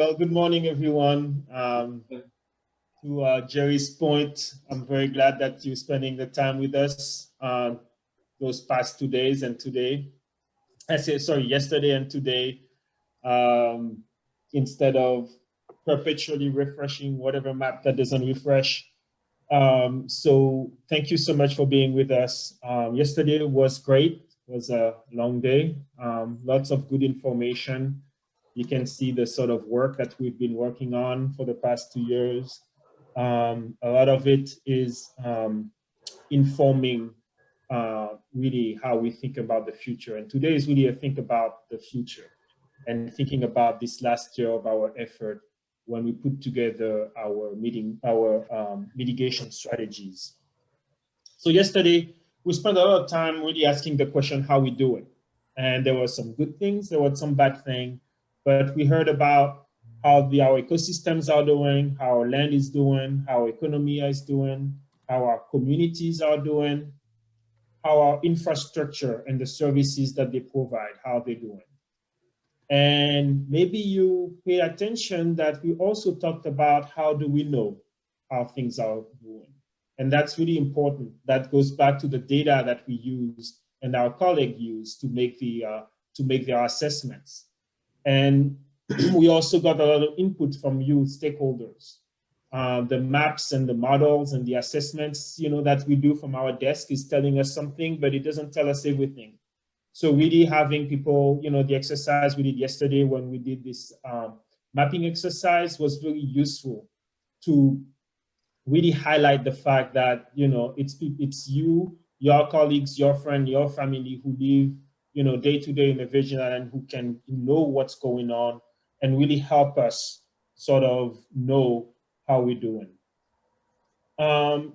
Well, good morning, everyone. To Jerry's point, I'm very glad that you're spending the time with us those past 2 days and today. Yesterday and today, um, instead of perpetually refreshing whatever map that doesn't refresh. So thank you so much for being with us. Yesterday was great. It was a long day. Lots of good information. You can see the sort of work that we've been working on for the past 2 years. A lot of it is informing really how we think about the future. And today is really a think about the future and thinking about this last year of our effort when we put together our mitigation strategies. So yesterday, we spent a lot of time really asking the question, how we do it? And there were some good things, there were some bad things, but we heard about how our ecosystems are doing, how our land is doing, how our economy is doing, how our communities are doing, how our infrastructure and the services that they provide, how they're doing. And maybe you pay attention that we also talked about how do we know how things are doing. And that's really important. That goes back to the data that we use and our colleague used to make their assessments. And we also got a lot of input from you stakeholders. The maps and the models and the assessments, that we do from our desk is telling us something, but it doesn't tell us everything. So really having people, the exercise we did yesterday when we did this mapping exercise was really useful to really highlight the fact that, it's you, your colleagues, your friend, your family who live, day to day in the Virgin Islands who can know what's going on and really help us sort of know how we're doing.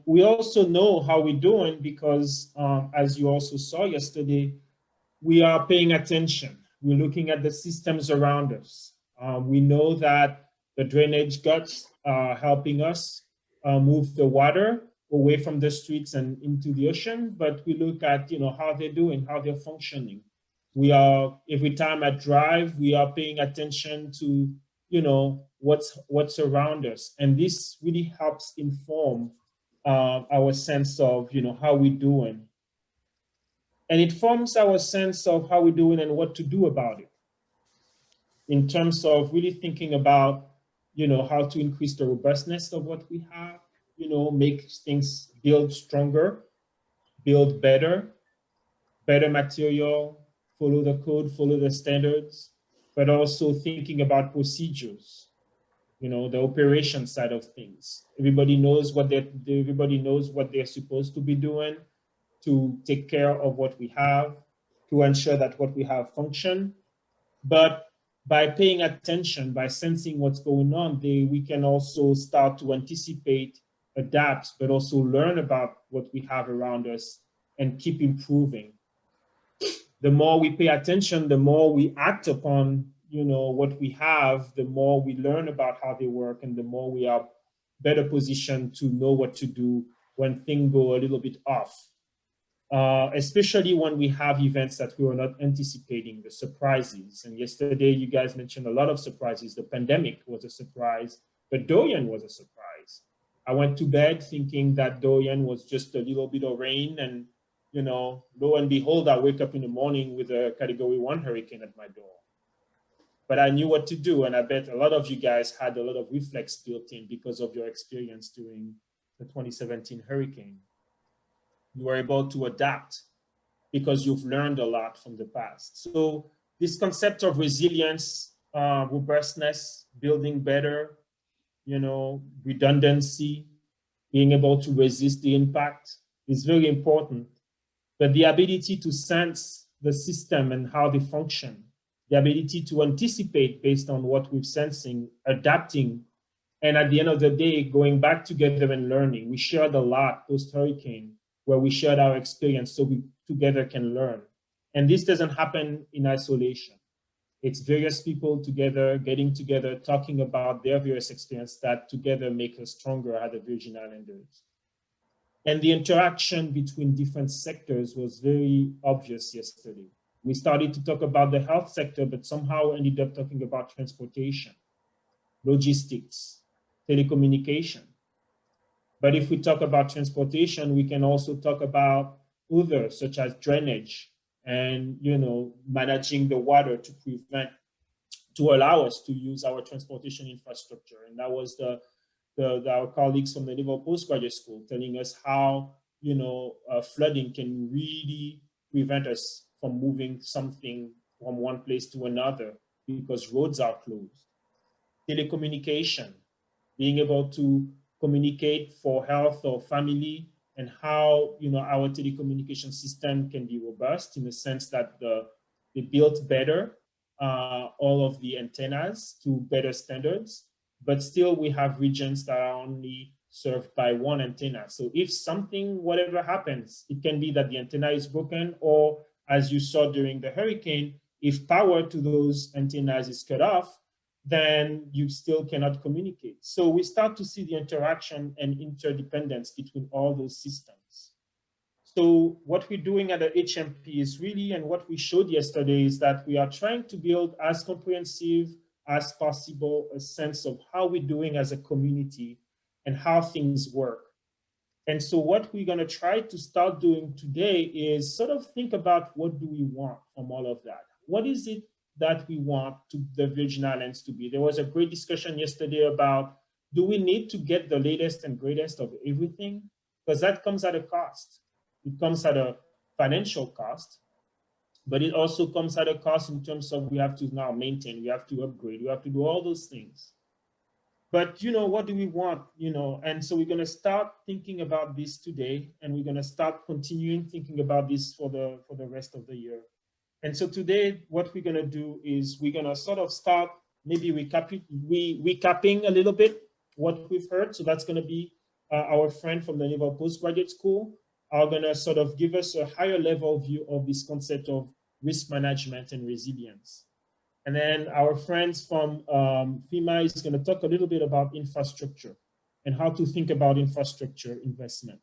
We also know how we're doing because, as you also saw yesterday, we are paying attention. We're looking at the systems around us. We know that the drainage guts are helping us move the water away from the streets and into the ocean, but we look at how they're doing, how they're functioning. We are, every time I drive, we are paying attention to what's around us. And this really helps inform our sense of how we're doing. And it forms our sense of how we're doing and what to do about it. In terms of really thinking about, how to increase the robustness of what we have, make things build stronger, build better material, follow the code, follow the standards, but also thinking about procedures, the operation side of things. Everybody knows what they're supposed to be doing to take care of what we have, to ensure that what we have function. But by paying attention, by sensing what's going on, we can also start to anticipate, adapt, but also learn about what we have around us and keep improving. The more we pay attention, the more we act upon what we have, the more we learn about how they work, and the more we are better positioned to know what to do when things go a little bit off. Especially when we have events that we were not anticipating, the surprises. And yesterday, you guys mentioned a lot of surprises. The pandemic was a surprise, but Dorian was a surprise. I went to bed thinking that Dorian was just a little bit of rain, and lo and behold, I wake up in the morning with a Category 1 hurricane at my door. But I knew what to do, and I bet a lot of you guys had a lot of reflex built in because of your experience during the 2017 hurricane. You were able to adapt because you've learned a lot from the past. So this concept of resilience, robustness, building better, redundancy, being able to resist the impact is very important. But the ability to sense the system and how they function, the ability to anticipate based on what we're sensing, adapting, and at the end of the day, going back together and learning. We shared a lot post-hurricane, where we shared our experience so we together can learn. And this doesn't happen in isolation. It's various people together, getting together, talking about their various experience that together make us stronger as the Virgin Islanders. And the interaction between different sectors was very obvious yesterday. We started to talk about the health sector, but somehow ended up talking about transportation. logistics, telecommunication. But if we talk about transportation, we can also talk about others such as drainage and, you know, managing the water to allow us to use our transportation infrastructure. And that was our colleagues from the Naval Postgraduate School telling us how, you know, flooding can really prevent us from moving something from one place to another because roads are closed. Telecommunication, being able to communicate for health or family, and how, you know, our telecommunication system can be robust in the sense that they built better all of the antennas to better standards, but still we have regions that are only served by one antenna. So if something, whatever happens, it can be that the antenna is broken, or as you saw during the hurricane, if power to those antennas is cut off, then you still cannot communicate. So we start to see the interaction and interdependence between all those systems. So what we're doing at the HMP is really, and what we showed yesterday, is that we are trying to build as comprehensive as possible a sense of how we're doing as a community and how things work. And so what we're going to try to start doing today is sort of think about, what do we want from all of that? What is it that we want to the Virgin Islands to be? There was a great discussion yesterday about, do we need to get the latest and greatest of everything? Because that comes at a cost. It comes at a financial cost, but it also comes at a cost in terms of we have to now maintain, we have to upgrade, we have to do all those things. But, you know, what do we want, you know? And so we're going to start thinking about this today, and we're going to start continuing thinking about this for the rest of the year. And so today, what we're going to do is we're going to sort of start maybe recapping a little bit what we've heard. So that's going to be our friend from the Naval Postgraduate School are going to sort of give us a higher level view of this concept of risk management and resilience. And then our friends from FEMA is going to talk a little bit about infrastructure and how to think about infrastructure investment.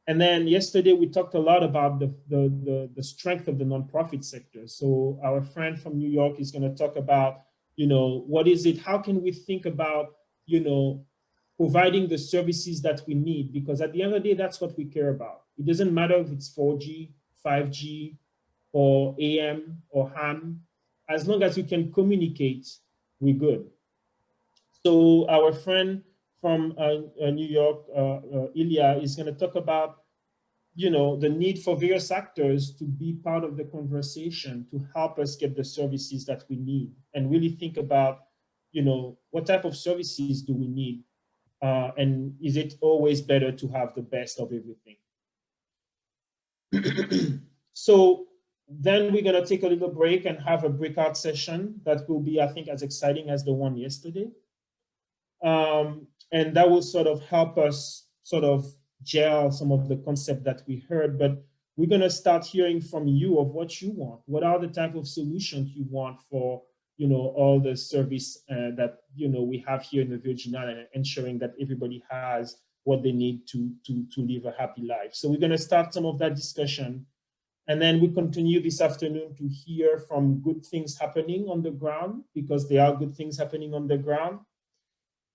And then yesterday we talked a lot about the strength of the nonprofit sector. So our friend from New York is going to talk about, you know, what is it, how can we think about, you know, providing the services that we need? Because at the end of the day, that's what we care about. It doesn't matter if it's 4G, 5G, or AM or ham. As long as you can communicate, we're good. So our friend from New York, Ilya, is going to talk about, you know, the need for various actors to be part of the conversation to help us get the services that we need, and really think about, you know, what type of services do we need, and is it always better to have the best of everything? So then we're going to take a little break and have a breakout session that will be, I think, as exciting as the one yesterday. And that will sort of help us sort of gel some of the concept that we heard. But we're going to start hearing from you of what you want. What are the type of solutions you want for, you know, all the service that, you know, we have here in the Virgin Islands, ensuring that everybody has what they need to live a happy life. So we're going to start some of that discussion. And then we continue this afternoon to hear from good things happening on the ground, because there are good things happening on the ground.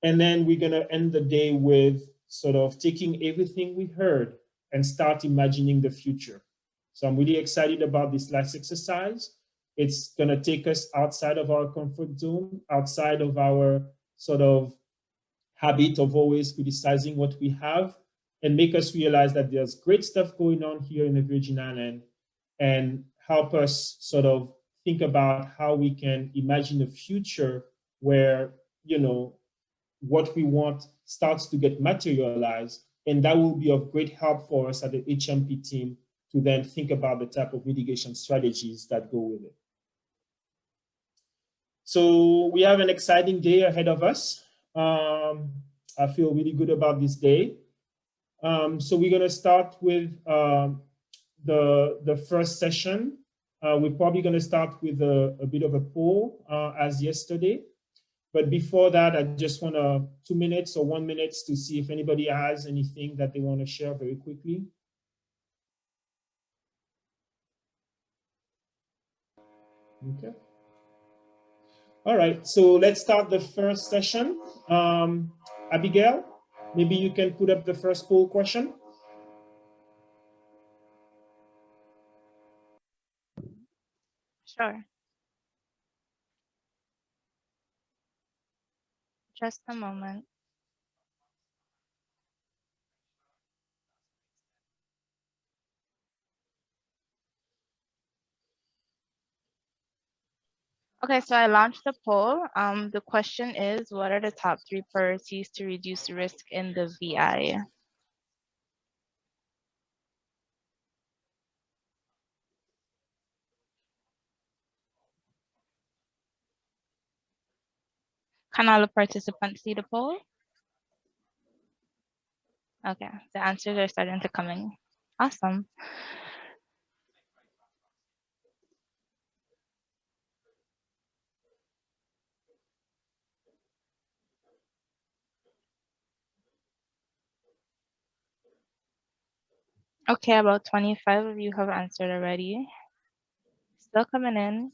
And then we're going to end the day with sort of taking everything we heard and start imagining the future. So I'm really excited about this last exercise. It's going to take us outside of our comfort zone, outside of our sort of habit of always criticizing what we have, and make us realize that there's great stuff going on here in the Virgin Islands, and help us sort of think about how we can imagine a future where, you know, what we want starts to get materialized. And that will be of great help for us at the HMP team to then think about the type of mitigation strategies that go with it. So we have an exciting day ahead of us. I feel really good about this day. So we're going to start with the first session. We're probably going to start with a bit of a poll as yesterday. But before that, I just want 2 minutes or 1 minute to see if anybody has anything that they want to share very quickly. Okay. All right, so let's start the first session. Abigail, maybe you can put up the first poll question. Sure. Just a moment. Okay, so I launched the poll. The question is, what are the top 3 priorities to reduce risk in the VI? Can all the participants see the poll? Okay, the answers are starting to come in. Awesome. Okay, about 25 of you have answered already. Still coming in.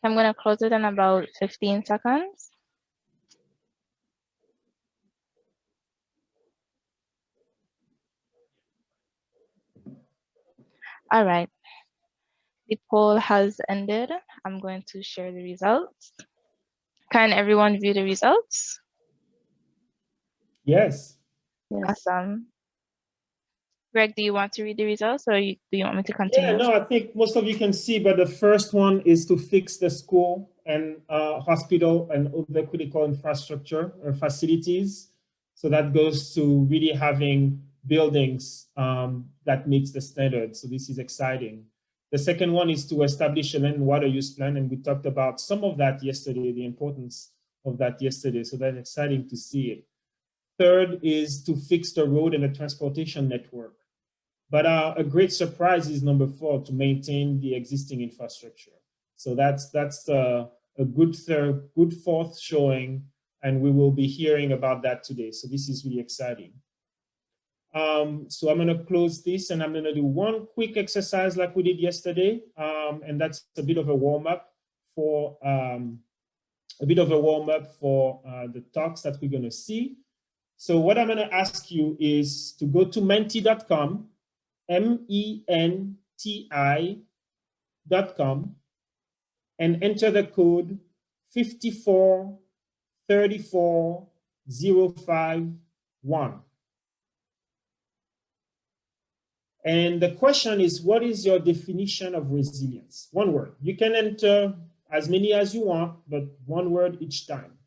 I'm going to close it in about 15 seconds. All right. The poll has ended. I'm going to share the results. Can everyone view the results? Yes. Awesome. Greg, do you want to read the results, or do you want me to continue? Yeah, no, I think most of you can see, but the first one is to fix the school and hospital and other critical infrastructure or facilities. So that goes to really having buildings that meets the standard. So this is exciting. The second one is to establish a land water use plan, and we talked about some of that yesterday, the importance of that yesterday. So that's exciting to see it. Third is to fix the road and the transportation network. But a great surprise is number 4, to maintain the existing infrastructure. So that's a good third, good fourth showing, and we will be hearing about that today. So this is really exciting. So I'm going to close this, and I'm going to do one quick exercise like we did yesterday, and that's a bit of a warm up for the talks that we're going to see. So what I'm going to ask you is to go to menti.com, menti.com, and enter the code 5434051. And the question is, what is your definition of resilience? One word. You can enter as many as you want, but one word each time.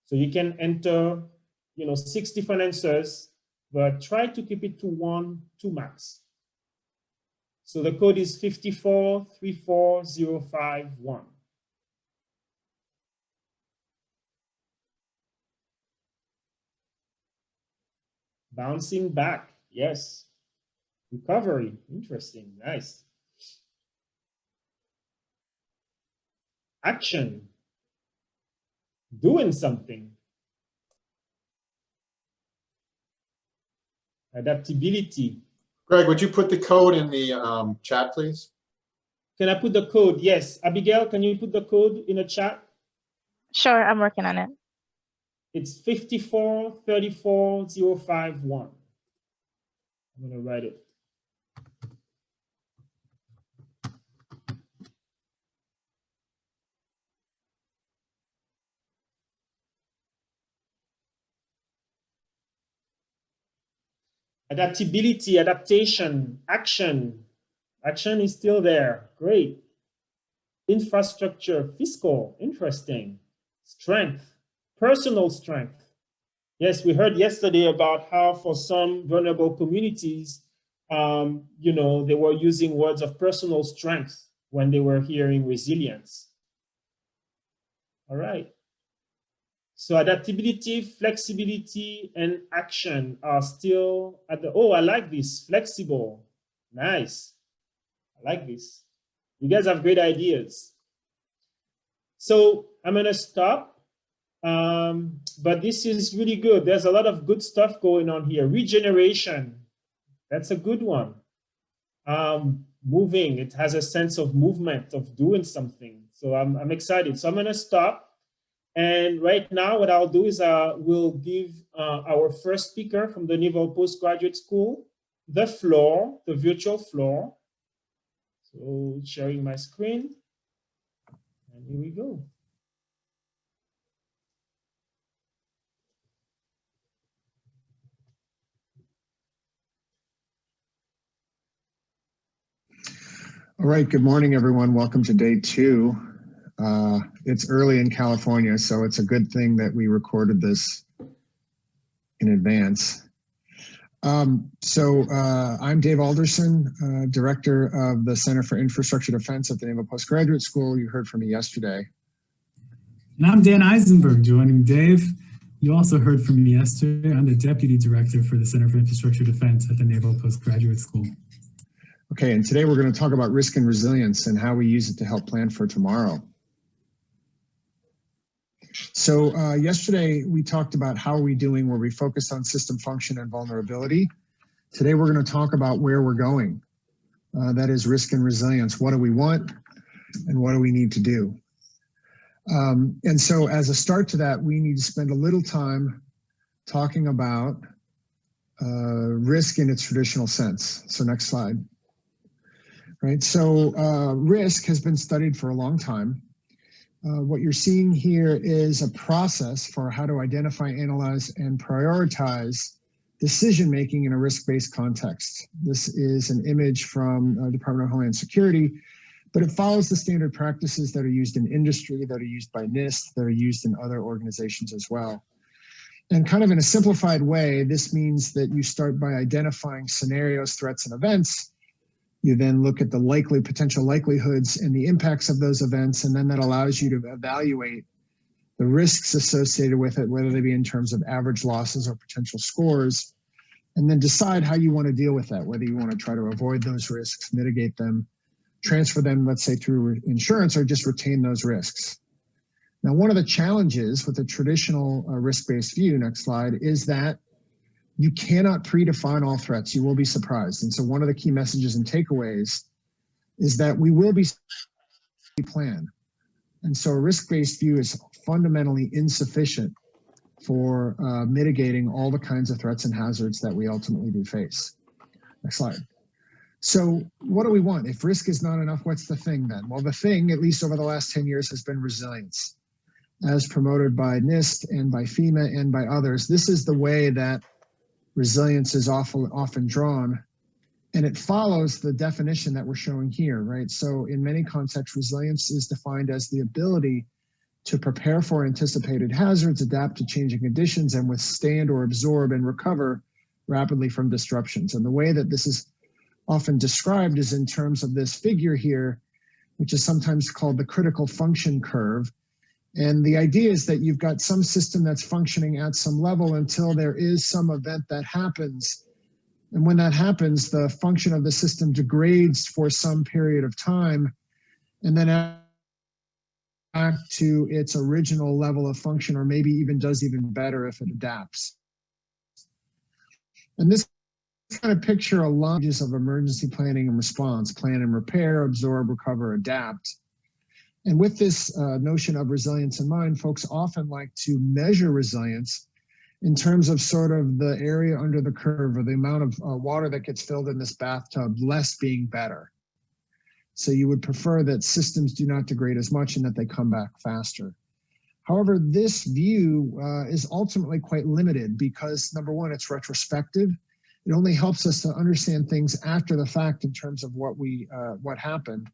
So you can enter, 6 different answers, but try to keep it to 1, 2 max. So the code is 5434051. Bouncing back, yes. Recovery, interesting, nice. Action, doing something. Adaptability. Greg, would you put the code in the chat, please? Can I put the code? Yes. Abigail, can you put the code in the chat? Sure, I'm working on it. It's 5434051. I'm going to write it. Adaptability, adaptation, action. Action is still there. Great. Infrastructure, fiscal, interesting. Strength, personal strength. Yes, we heard yesterday about how for some vulnerable communities, you know, they were using words of personal strength when they were hearing resilience. All right. So adaptability, flexibility, and action are still at the, oh, I like this, flexible. Nice. I like this. You guys have great ideas. So I'm gonna stop, but this is really good. There's a lot of good stuff going on here. Regeneration, that's a good one. Moving, it has a sense of movement, of doing something. So I'm excited. So I'm gonna stop. And right now, what I'll do is we'll give our first speaker from the Naval Postgraduate School the floor, the virtual floor. So sharing my screen, and here we go. All right, good morning, everyone. Welcome to day 2. It's early in California, so it's a good thing that we recorded this in advance. I'm Dave Alderson, Director of the Center for Infrastructure Defense at the Naval Postgraduate School. You heard from me yesterday. And I'm Dan Eisenberg, joining Dave. You also heard from me yesterday. I'm the Deputy Director for the Center for Infrastructure Defense at the Naval Postgraduate School. Okay, and today we're going to talk about risk and resilience and how we use it to help plan for tomorrow. So yesterday we talked about how are we doing, where we focused on system function and vulnerability. Today we're going to talk about where we're going. That is risk and resilience. What do we want and what do we need to do? And so as a start to that, we need to spend a little time talking about risk in its traditional sense. So next slide. Right, so risk has been studied for a long time. What you're seeing here is a process for how to identify, analyze, and prioritize decision-making in a risk-based context. This is an image from Department of Homeland Security, but it follows the standard practices that are used in industry, that are used by NIST, that are used in other organizations as well. And kind of in a simplified way, this means that you start by identifying scenarios, threats, and events. You then look at the potential likelihoods and the impacts of those events, and then that allows you to evaluate the risks associated with it, whether they be in terms of average losses or potential scores, and then decide how you want to deal with that, whether you want to try to avoid those risks, mitigate them, transfer them, let's say through insurance, or just retain those risks. Now, one of the challenges with a traditional risk-based view, next slide, is that you cannot predefine all threats. You will be surprised. And so one of the key messages and takeaways is that we will be plan. And so a risk-based view is fundamentally insufficient for mitigating all the kinds of threats and hazards that we ultimately do face. Next slide. So what do we want? If risk is not enough, what's the thing then? Well, the thing, at least over the last 10 years, has been resilience. As promoted by NIST and by FEMA and by others, this is the way that resilience is often drawn, and it follows the definition that we're showing here, right? So in many contexts, resilience is defined as the ability to prepare for anticipated hazards, adapt to changing conditions, and withstand or absorb and recover rapidly from disruptions. And the way that this is often described is in terms of this figure here, which is sometimes called the critical function curve. And the idea is that you've got some system that's functioning at some level until there is some event that happens. And when that happens, the function of the system degrades for some period of time, and then back to its original level of function, or maybe even does even better if it adapts. And this kind of picture a lot of emergency planning and response: plan and repair, absorb, recover, adapt. And with this notion of resilience in mind, folks often like to measure resilience in terms of sort of the area under the curve, or the amount of water that gets filled in this bathtub, less being better. So you would prefer that systems do not degrade as much and that they come back faster. However, this view is ultimately quite limited because, number one, it's retrospective. It only helps us to understand things after the fact in terms of what happened.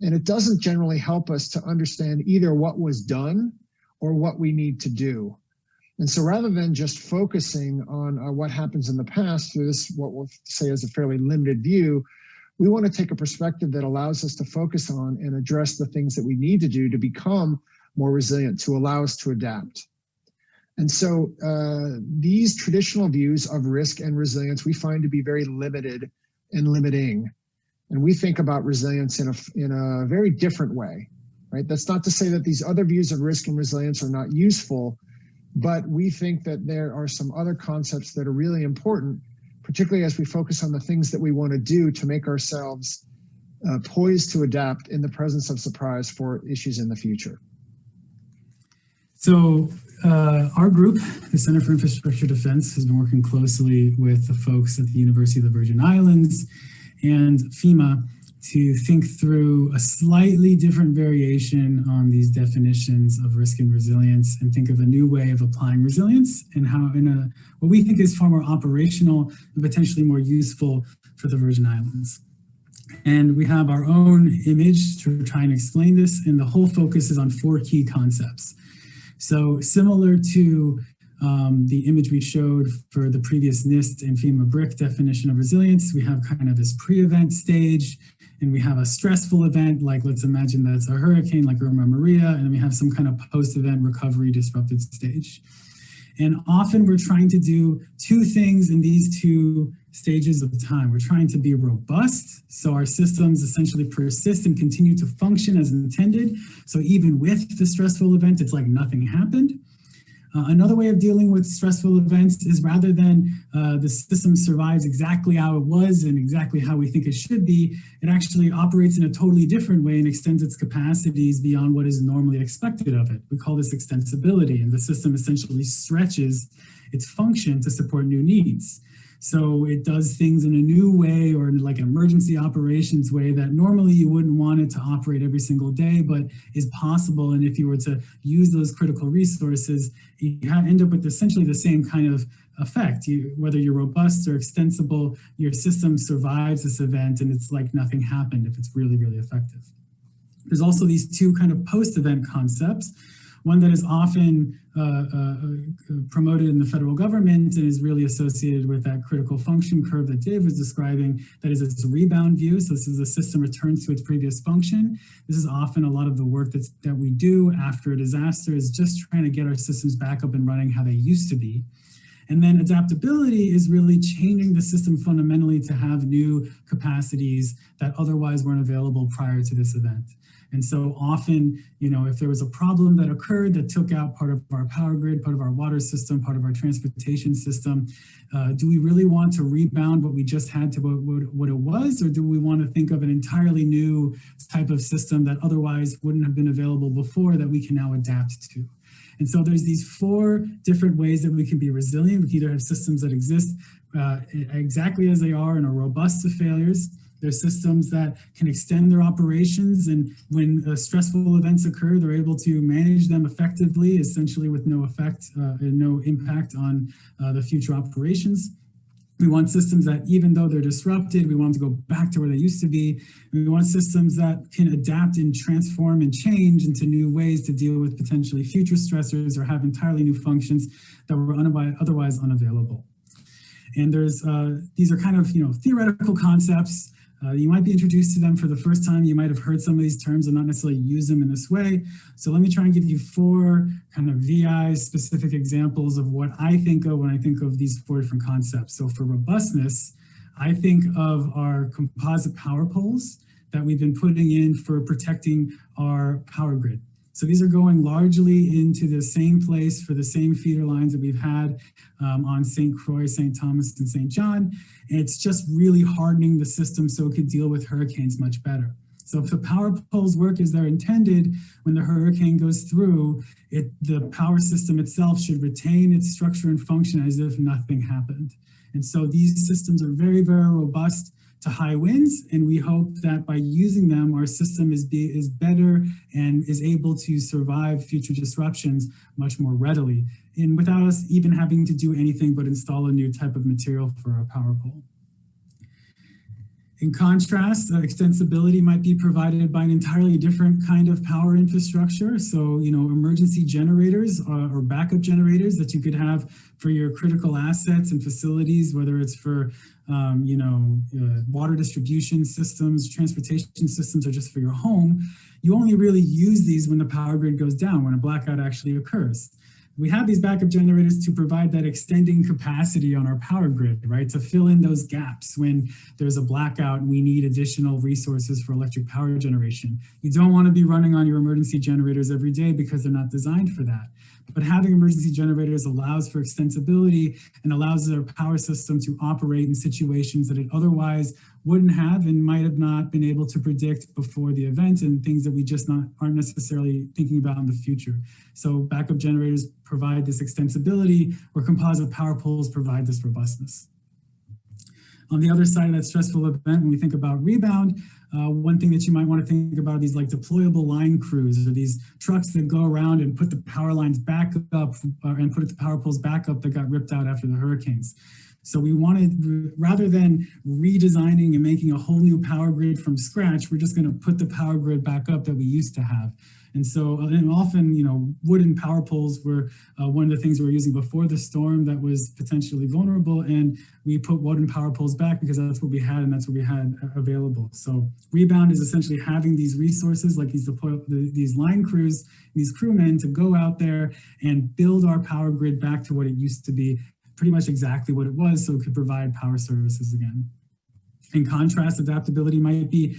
And it doesn't generally help us to understand either what was done or what we need to do. And so rather than just focusing on what happens in the past through this, what we'll say is a fairly limited view, we want to take a perspective that allows us to focus on and address the things that we need to do to become more resilient, to allow us to adapt. And so these traditional views of risk and resilience we find to be very limited and limiting. And we think about resilience in a very different way, right? That's not to say that these other views of risk and resilience are not useful, but we think that there are some other concepts that are really important, particularly as we focus on the things that we want to do to make ourselves poised to adapt in the presence of surprise for issues in the future. So our group, the Center for Infrastructure Defense, has been working closely with the folks at the University of the Virgin Islands and FEMA to think through a slightly different variation on these definitions of risk and resilience, and think of a new way of applying resilience and how what we think is far more operational and potentially more useful for the Virgin Islands. And we have our own image to try and explain this, and the whole focus is on 4 key concepts. So similar to the image we showed for the previous NIST and FEMA BRIC definition of resilience, we have kind of this pre-event stage, and we have a stressful event, like let's imagine that's a hurricane like Irma Maria, and then we have some kind of post-event recovery disrupted stage. And often we're trying to do 2 things in these 2 stages of time. We're trying to be robust, so our systems essentially persist and continue to function as intended. So even with the stressful event, it's like nothing happened. Another way of dealing with stressful events is rather than the system survives exactly how it was and exactly how we think it should be, it actually operates in a totally different way and extends its capacities beyond what is normally expected of it. We call this extensibility, and the system essentially stretches its function to support new needs. So it does things in a new way, or in like an emergency operations way that normally you wouldn't want it to operate every single day, but is possible. And if you were to use those critical resources, you end up with essentially the same kind of effect. Whether you're robust or extensible, your system survives this event and it's like nothing happened if it's really, really effective. There's also these 2 kind of post-event concepts. One that is often promoted in the federal government and is really associated with that critical function curve that Dave was describing, that is its rebound view. So this is the system returns to its previous function. This is often a lot of the work that we do after a disaster, is just trying to get our systems back up and running how they used to be. And then adaptability is really changing the system fundamentally to have new capacities that otherwise weren't available prior to this event. And so often, if there was a problem that occurred that took out part of our power grid, part of our water system, part of our transportation system, do we really want to rebound what we just had to what it was, or do we want to think of an entirely new type of system that otherwise wouldn't have been available before that we can now adapt to? And so there's these 4 different ways that we can be resilient. We can either have systems that exist exactly as they are and are robust to failures. There's systems that can extend their operations, and when stressful events occur, they're able to manage them effectively, essentially with no effect and no impact on the future operations. We want systems that, even though they're disrupted, we want them to go back to where they used to be. We want systems that can adapt and transform and change into new ways to deal with potentially future stressors, or have entirely new functions that were otherwise unavailable. And there's these are kind of theoretical concepts. You might be introduced to them for the first time. You might have heard some of these terms and not necessarily use them in this way. So let me try and give you 4 kind of VI specific examples of what I think of when I think of these 4 different concepts. So for robustness, I think of our composite power poles that we've been putting in for protecting our power grid. So these are going largely into the same place for the same feeder lines that we've had on St. Croix, St. Thomas, and St. John. And it's just really hardening the system so it could deal with hurricanes much better. So if the power poles work as they're intended, when the hurricane goes through, the power system itself should retain its structure and function as if nothing happened. And so these systems are very, very robust to high winds, and we hope that by using them, our system is better and is able to survive future disruptions much more readily, and without us even having to do anything but install a new type of material for our power pole. In contrast, extensibility might be provided by an entirely different kind of power infrastructure. So, emergency generators or backup generators that you could have for your critical assets and facilities, whether it's for, water distribution systems, transportation systems, or just for your home. You only really use these when the power grid goes down, when a blackout actually occurs. We have these backup generators to provide that extending capacity on our power grid, right? To fill in those gaps when there's a blackout and we need additional resources for electric power generation. You don't want to be running on your emergency generators every day because they're not designed for that. But having emergency generators allows for extensibility and allows our power system to operate in situations that it otherwise wouldn't have and might have not been able to predict before the event, and things that we just aren't necessarily thinking about in the future. So backup generators provide this extensibility, or composite power poles provide this robustness. On the other side of that stressful event, when we think about rebound, one thing that you might want to think about are these like deployable line crews, or these trucks that go around and put the power lines back up and put the power poles back up that got ripped out after the hurricanes. So we wanted, rather than redesigning and making a whole new power grid from scratch, we're just going to put the power grid back up that we used to have. And so, and often, wooden power poles were one of the things we were using before the storm that was potentially vulnerable. And we put wooden power poles back because that's what we had and that's what we had available. So rebound is essentially having these resources like these line crews, these crewmen to go out there and build our power grid back to what it used to be, pretty much exactly what it was, so it could provide power services again. In contrast, adaptability might be,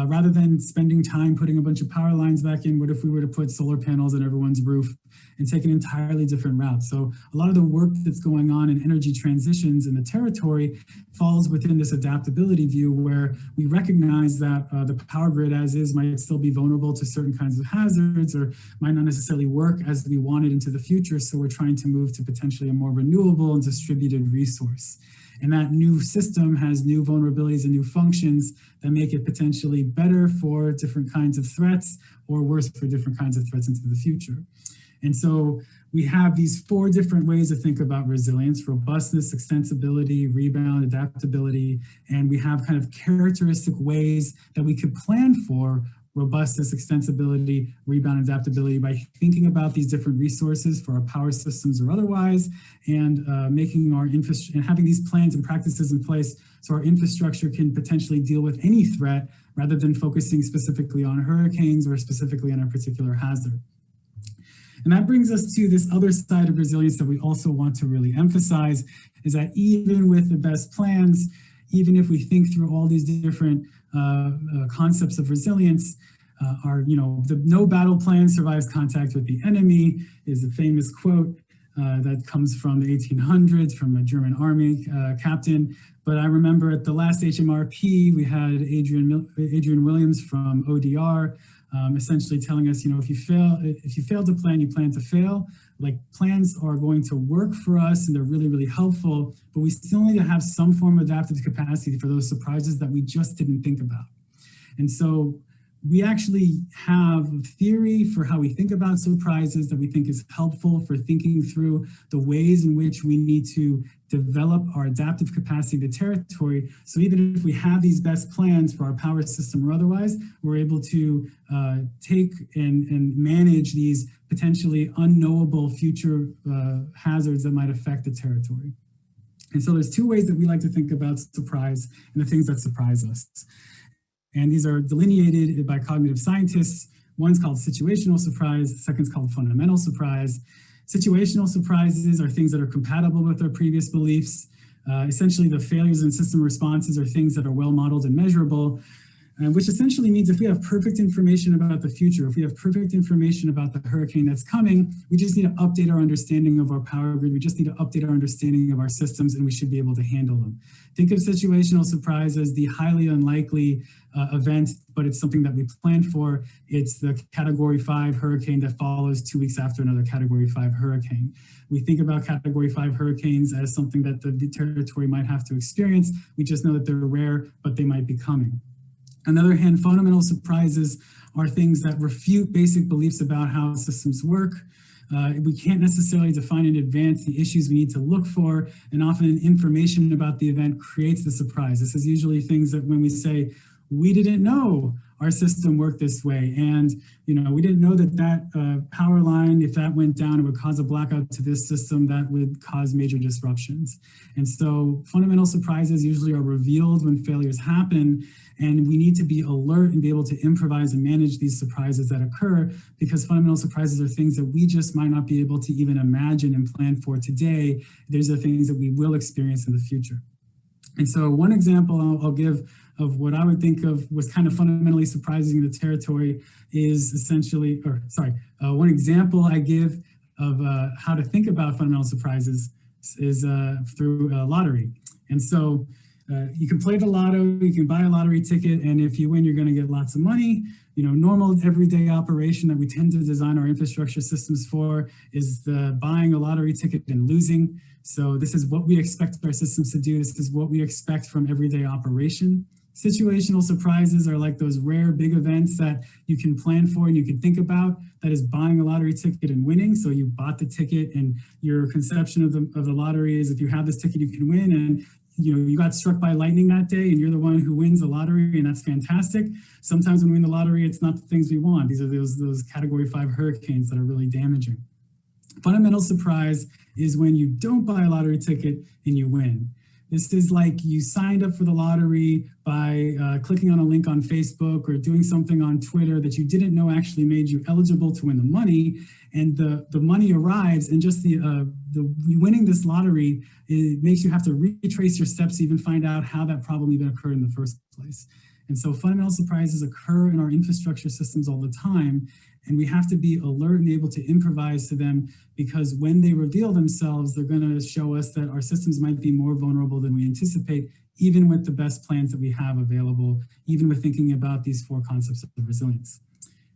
rather than spending time putting a bunch of power lines back in, what if we were to put solar panels on everyone's roof and take an entirely different route? So a lot of the work that's going on in energy transitions in the territory falls within this adaptability view, where we recognize that the power grid as is might still be vulnerable to certain kinds of hazards, or might not necessarily work as we wanted into the future. So we're trying to move to potentially a more renewable and distributed resource. And that new system has new vulnerabilities and new functions that make it potentially better for different kinds of threats, or worse for different kinds of threats into the future. And so we have these 4 different ways to think about resilience: robustness, extensibility, rebound, adaptability. And we have kind of characteristic ways that we could plan for robustness, extensibility, rebound, adaptability by thinking about these different resources for our power systems or otherwise, and making our infrastructure and having these plans and practices in place so our infrastructure can potentially deal with any threat rather than focusing specifically on hurricanes or specifically on a particular hazard. And that brings us to this other side of resilience that we also want to really emphasize, is that even with the best plans, even if we think through all these different concepts of resilience, the no battle plan survives contact with the enemy is a famous quote that comes from the 1800s from a German army captain. But I remember at the last HMRP, we had Adrian Williams from ODR essentially telling us, if you fail to plan, you plan to fail. Like, plans are going to work for us and they're really, really helpful, but we still need to have some form of adaptive capacity for those surprises that we just didn't think about. And so we actually have a theory for how we think about surprises that we think is helpful for thinking through the ways in which we need to develop our adaptive capacity to territory. So even if we have these best plans for our power system or otherwise, we're able to take and manage these potentially unknowable future hazards that might affect the territory. And so there's 2 ways that we like to think about surprise and the things that surprise us. And these are delineated by cognitive scientists. One's called situational surprise, the second's called fundamental surprise. Situational surprises are things that are compatible with our previous beliefs. Essentially, the failures in system responses are things that are well modeled and measurable, which essentially means if we have perfect information about the future, if we have perfect information about the hurricane that's coming, we just need to update our understanding of our power grid. We just need to update our understanding of our systems, and we should be able to handle them. Think of situational surprise as the highly unlikely event, but it's something that we plan for. It's the Category 5 hurricane that follows 2 weeks after another Category 5 hurricane. We think about Category 5 hurricanes as something that the territory might have to experience. We just know that they're rare, but they might be coming. On the other hand, fundamental surprises are things that refute basic beliefs about how systems work. We can't necessarily define in advance the issues we need to look for, and often information about the event creates the surprise. This is usually things that when we say, we didn't know our system worked this way, and we didn't know that power line, if that went down, it would cause a blackout to this system that would cause major disruptions. And so fundamental surprises usually are revealed when failures happen, and we need to be alert and be able to improvise and manage these surprises that occur, because fundamental surprises are things that we just might not be able to even imagine and plan for today. These are things that we will experience in the future. And so one example I'll give of what I would think of was kind of fundamentally surprising in the territory is essentially, one example I give of how to think about fundamental surprises is through a lottery. And so you can play the lotto, you can buy a lottery ticket, and if you win, you're going to get lots of money. Normal everyday operation that we tend to design our infrastructure systems for is buying a lottery ticket and losing. So this is what we expect our systems to do. This is what we expect from everyday operation. Situational surprises are like those rare big events that you can plan for and you can think about. That is buying a lottery ticket and winning. So you bought the ticket, and your conception of the lottery is if you have this ticket, you can win. And you got struck by lightning that day and you're the one who wins the lottery, and that's fantastic. Sometimes when we win the lottery, it's not the things we want. These are those category 5 hurricanes that are really damaging. Fundamental surprise is when you don't buy a lottery ticket and you win. This is like you signed up for the lottery by clicking on a link on Facebook or doing something on Twitter that you didn't know actually made you eligible to win the money, and the money arrives, and just the winning this lottery, it makes you have to retrace your steps to even find out how that problem even occurred in the first place. And so fundamental surprises occur in our infrastructure systems all the time, and we have to be alert and able to improvise to them, because when they reveal themselves, they're going to show us that our systems might be more vulnerable than we anticipate, even with the best plans that we have available, even with thinking about these 4 concepts of resilience.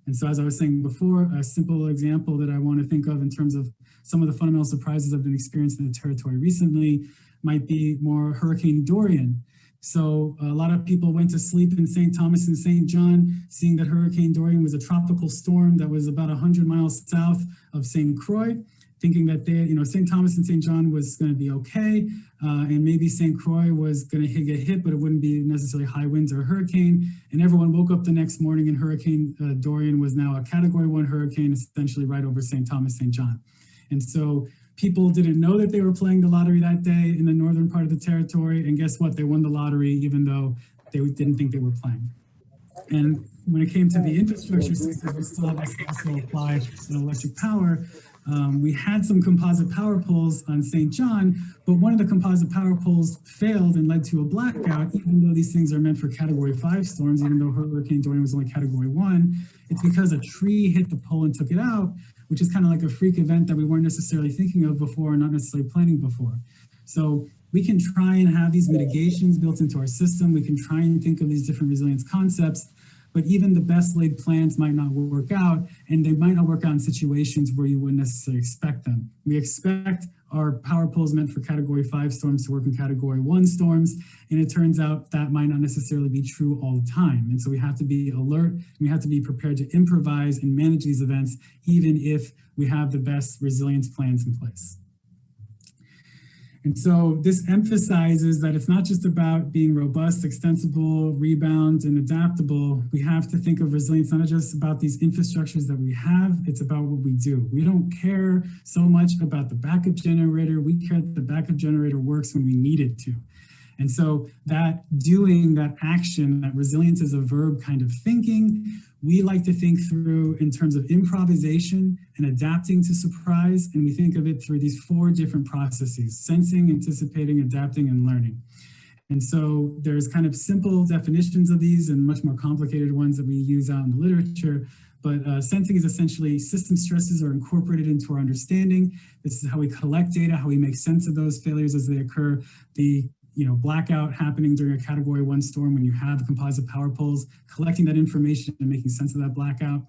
And so as I was saying before, a simple example that I want to think of in terms of some of the fundamental surprises I've been experiencing in the territory recently might be more Hurricane Dorian. So a lot of people went to sleep in St. Thomas and St. John, seeing that Hurricane Dorian was a tropical storm that was about 100 miles south of St. Croix, thinking that St. Thomas and St. John was going to be okay, and maybe St. Croix was going to get hit, but it wouldn't be necessarily high winds or a hurricane. And everyone woke up the next morning, and Hurricane Dorian was now a Category 1 hurricane, essentially right over St. Thomas, St. John. And so people didn't know that they were playing the lottery that day in the northern part of the territory. And guess what? They won the lottery, even though they didn't think they were playing. And when it came to the infrastructure systems, we still have this also apply in electric power. We had some composite power poles on St. John, but one of the composite power poles failed and led to a blackout, even though these things are meant for Category 5 storms, even though Hurricane Dorian was only Category 1. It's because a tree hit the pole and took it out, which is kind of like a freak event that we weren't necessarily thinking of before, or not necessarily planning before. So we can try and have these mitigations built into our system. We can try and think of these different resilience concepts, but even the best laid plans might not work out, and they might not work out in situations where you wouldn't necessarily expect them. We expect our power poles meant for Category 5 storms to work in Category 1 storms, and it turns out that might not necessarily be true all the time. And so we have to be alert, and we have to be prepared to improvise and manage these events, even if we have the best resilience plans in place. And so this emphasizes that it's not just about being robust, extensible, rebound, and adaptable. We have to think of resilience not just about these infrastructures that we have, it's about what we do. We don't care so much about the backup generator. We care that the backup generator works when we need it to. And so that doing, that action, that resilience is a verb kind of thinking, we like to think through in terms of improvisation and adapting to surprise. And we think of it through these 4 different processes: sensing, anticipating, adapting, and learning. And so there's kind of simple definitions of these and much more complicated ones that we use out in the literature. But sensing is essentially system stresses are incorporated into our understanding. This is how we collect data, how we make sense of those failures as they occur. The blackout happening during a Category 1 storm when you have composite power poles, collecting that information and making sense of that blackout.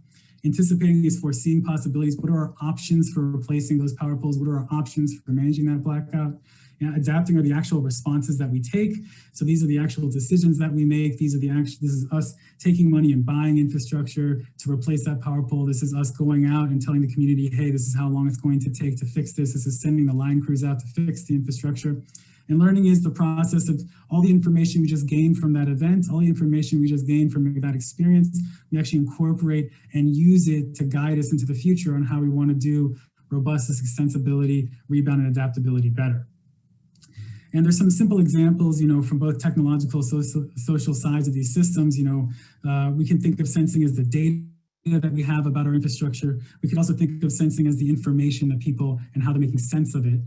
Anticipating is foreseeing possibilities. What are our options for replacing those power poles? What are our options for managing that blackout? Adapting are the actual responses that we take. So these are the actual decisions that we make. This is us taking money and buying infrastructure to replace that power pole. This is us going out and telling the community, hey, this is how long it's going to take to fix this. This is sending the line crews out to fix the infrastructure. And learning is the process of all the information we just gained from that event, all the information we just gained from that experience, we actually incorporate and use it to guide us into the future on how we want to do robustness, extensibility, rebound, and adaptability better. And there's some simple examples, from both technological, social sides of these systems. We can think of sensing as the data that we have about our infrastructure. We could also think of sensing as the information that people and how they're making sense of it.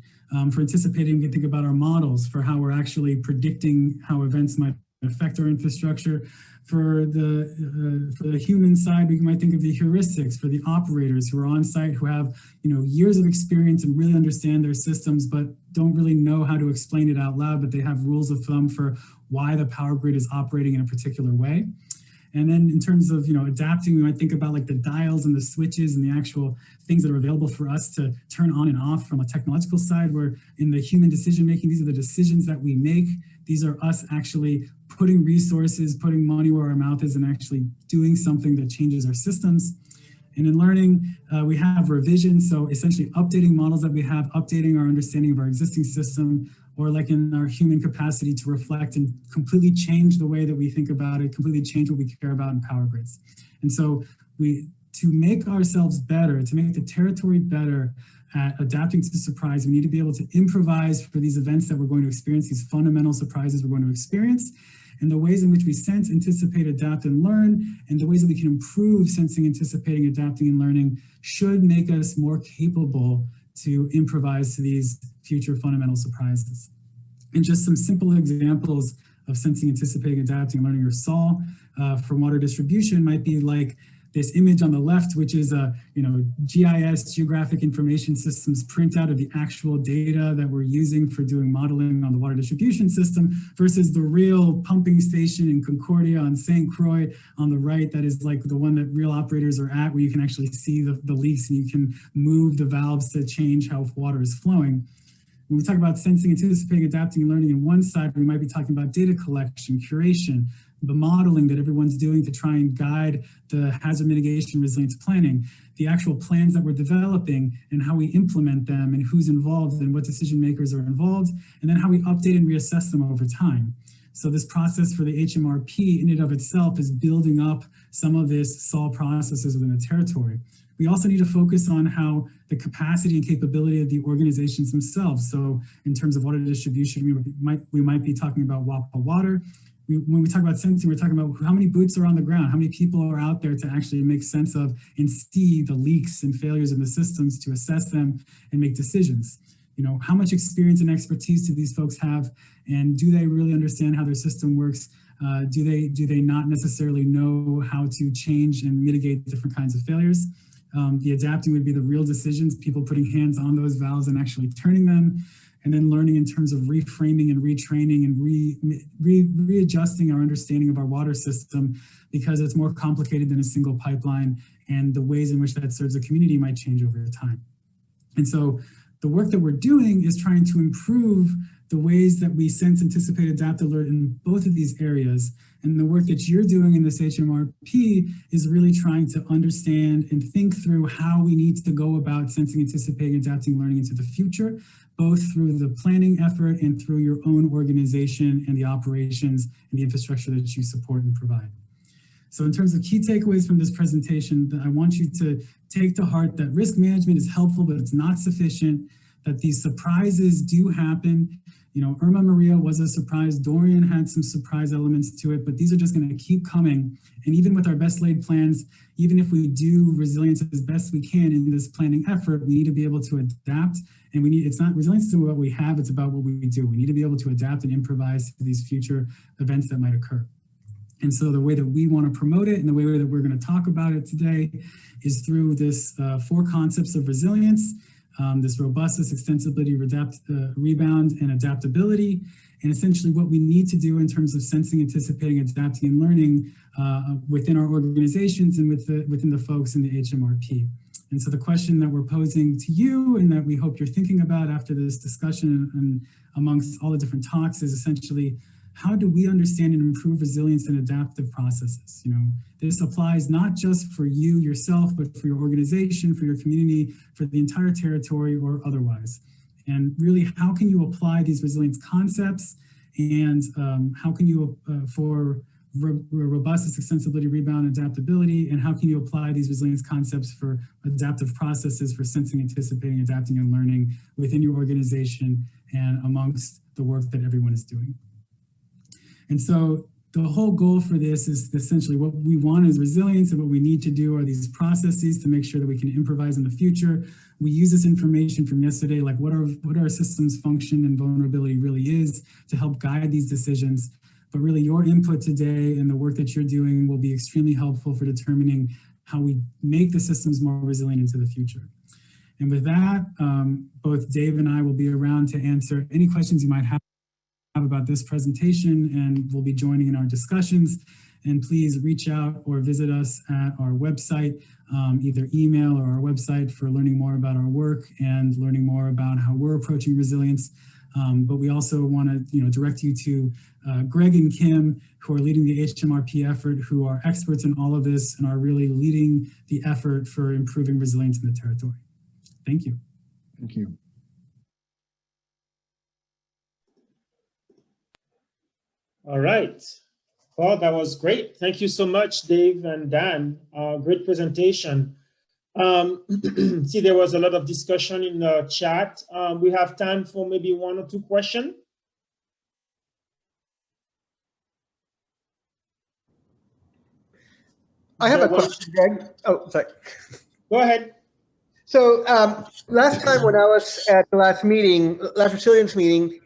For anticipating, we can think about our models for how we're actually predicting how events might affect our infrastructure. For the human side, we might think of the heuristics for the operators who are on site, who have years of experience and really understand their systems, but don't really know how to explain it out loud, but they have rules of thumb for why the power grid is operating in a particular way. And then in terms of adapting, we might think about like the dials and the switches and the actual things that are available for us to turn on and off from a technological side, where in the human decision making, these are the decisions that we make. These are us actually putting resources, putting money where our mouth is, and actually doing something that changes our systems. And in learning, we have revision, so essentially updating models that we have, updating our understanding of our existing system, or like in our human capacity to reflect and completely change the way that we think about it, completely change what we care about in power grids. And so to make ourselves better, to make the territory better at adapting to surprise, we need to be able to improvise for these events that we're going to experience, these fundamental surprises we're going to experience, and the ways in which we sense, anticipate, adapt, and learn, and the ways that we can improve sensing, anticipating, adapting, and learning should make us more capable to improvise to these future fundamental surprises. And just some simple examples of sensing, anticipating, adapting, learning, or SAW for water distribution might be like this image on the left, which is a GIS, Geographic Information Systems printout of the actual data that we're using for doing modeling on the water distribution system, versus the real pumping station in Concordia on St. Croix on the right. That is like the one that real operators are at, where you can actually see the leaks and you can move the valves to change how water is flowing. When we talk about sensing, anticipating, adapting, and learning on one side, we might be talking about data collection, curation, the modeling that everyone's doing to try and guide the hazard mitigation resilience planning, the actual plans that we're developing and how we implement them and who's involved and what decision makers are involved, and then how we update and reassess them over time. So this process for the HMRP in and of itself is building up some of this SOL processes within the territory. We also need to focus on how the capacity and capability of the organizations themselves. So in terms of water distribution, we might be talking about WAPA water. When we talk about sensing, we're talking about how many boots are on the ground, how many people are out there to actually make sense of and see the leaks and failures in the systems, to assess them and make decisions. How much experience and expertise do these folks have, and do they really understand how their system works? Do they not necessarily know how to change and mitigate different kinds of failures? The adapting would be the real decisions, people putting hands on those valves and actually turning them. And then learning in terms of reframing and retraining and readjusting our understanding of our water system, because it's more complicated than a single pipeline, and the ways in which that serves the community might change over time. And so the work that we're doing is trying to improve the ways that we sense, anticipate, adapt, alert in both of these areas. And the work that you're doing in this HMRP is really trying to understand and think through how we need to go about sensing, anticipating, adapting, learning into the future, both through the planning effort and through your own organization and the operations and the infrastructure that you support and provide. So in terms of key takeaways from this presentation, I want you to take to heart that risk management is helpful, but it's not sufficient, that these surprises do happen. Irma Maria was a surprise, Dorian had some surprise elements to it, but these are just going to keep coming. And even with our best laid plans, even if we do resilience as best we can in this planning effort, we need to be able to adapt. And it's not resilience to what we have, it's about what we do. We need to be able to adapt and improvise to these future events that might occur. And so the way that we want to promote it and the way that we're going to talk about it today is through this 4 concepts of resilience, this robustness, extensibility, rebound, and adaptability, and essentially what we need to do in terms of sensing, anticipating, adapting, and learning within our organizations and within the folks in the HMRP. And so the question that we're posing to you and that we hope you're thinking about after this discussion and amongst all the different talks is essentially, how do we understand and improve resilience and adaptive processes? You know, this applies not just for you yourself, but for your organization, for your community, for the entire territory or otherwise. And really, how can you apply these resilience concepts, and how can you, for robustness, extensibility, rebound, adaptability, and how can you apply these resilience concepts for adaptive processes, for sensing, anticipating, adapting, and learning within your organization and amongst the work that everyone is doing. And so the whole goal for this is essentially what we want is resilience, and what we need to do are these processes to make sure that we can improvise in the future. We use this information from yesterday, like what our systems function and vulnerability really is, to help guide these decisions. But really your input today and the work that you're doing will be extremely helpful for determining how we make the systems more resilient into the future. And with that, both Dave and I will be around to answer any questions you might have about this presentation, and we'll be joining in our discussions. And please reach out or visit us at our website, either email or our website, for learning more about our work and learning more about how we're approaching resilience. But we also want to direct you to Greg and Kim, who are leading the HMRP effort, who are experts in all of this and are really leading the effort for improving resilience in the territory. Thank you. Thank you. All right. Well, that was great. Thank you so much, Dave and Dan. Great presentation. See, there was a lot of discussion in the chat. We have time for maybe 1 or 2 questions. I have a question, Greg. Oh, sorry. Go ahead. So last time when I was at the last resilience meeting,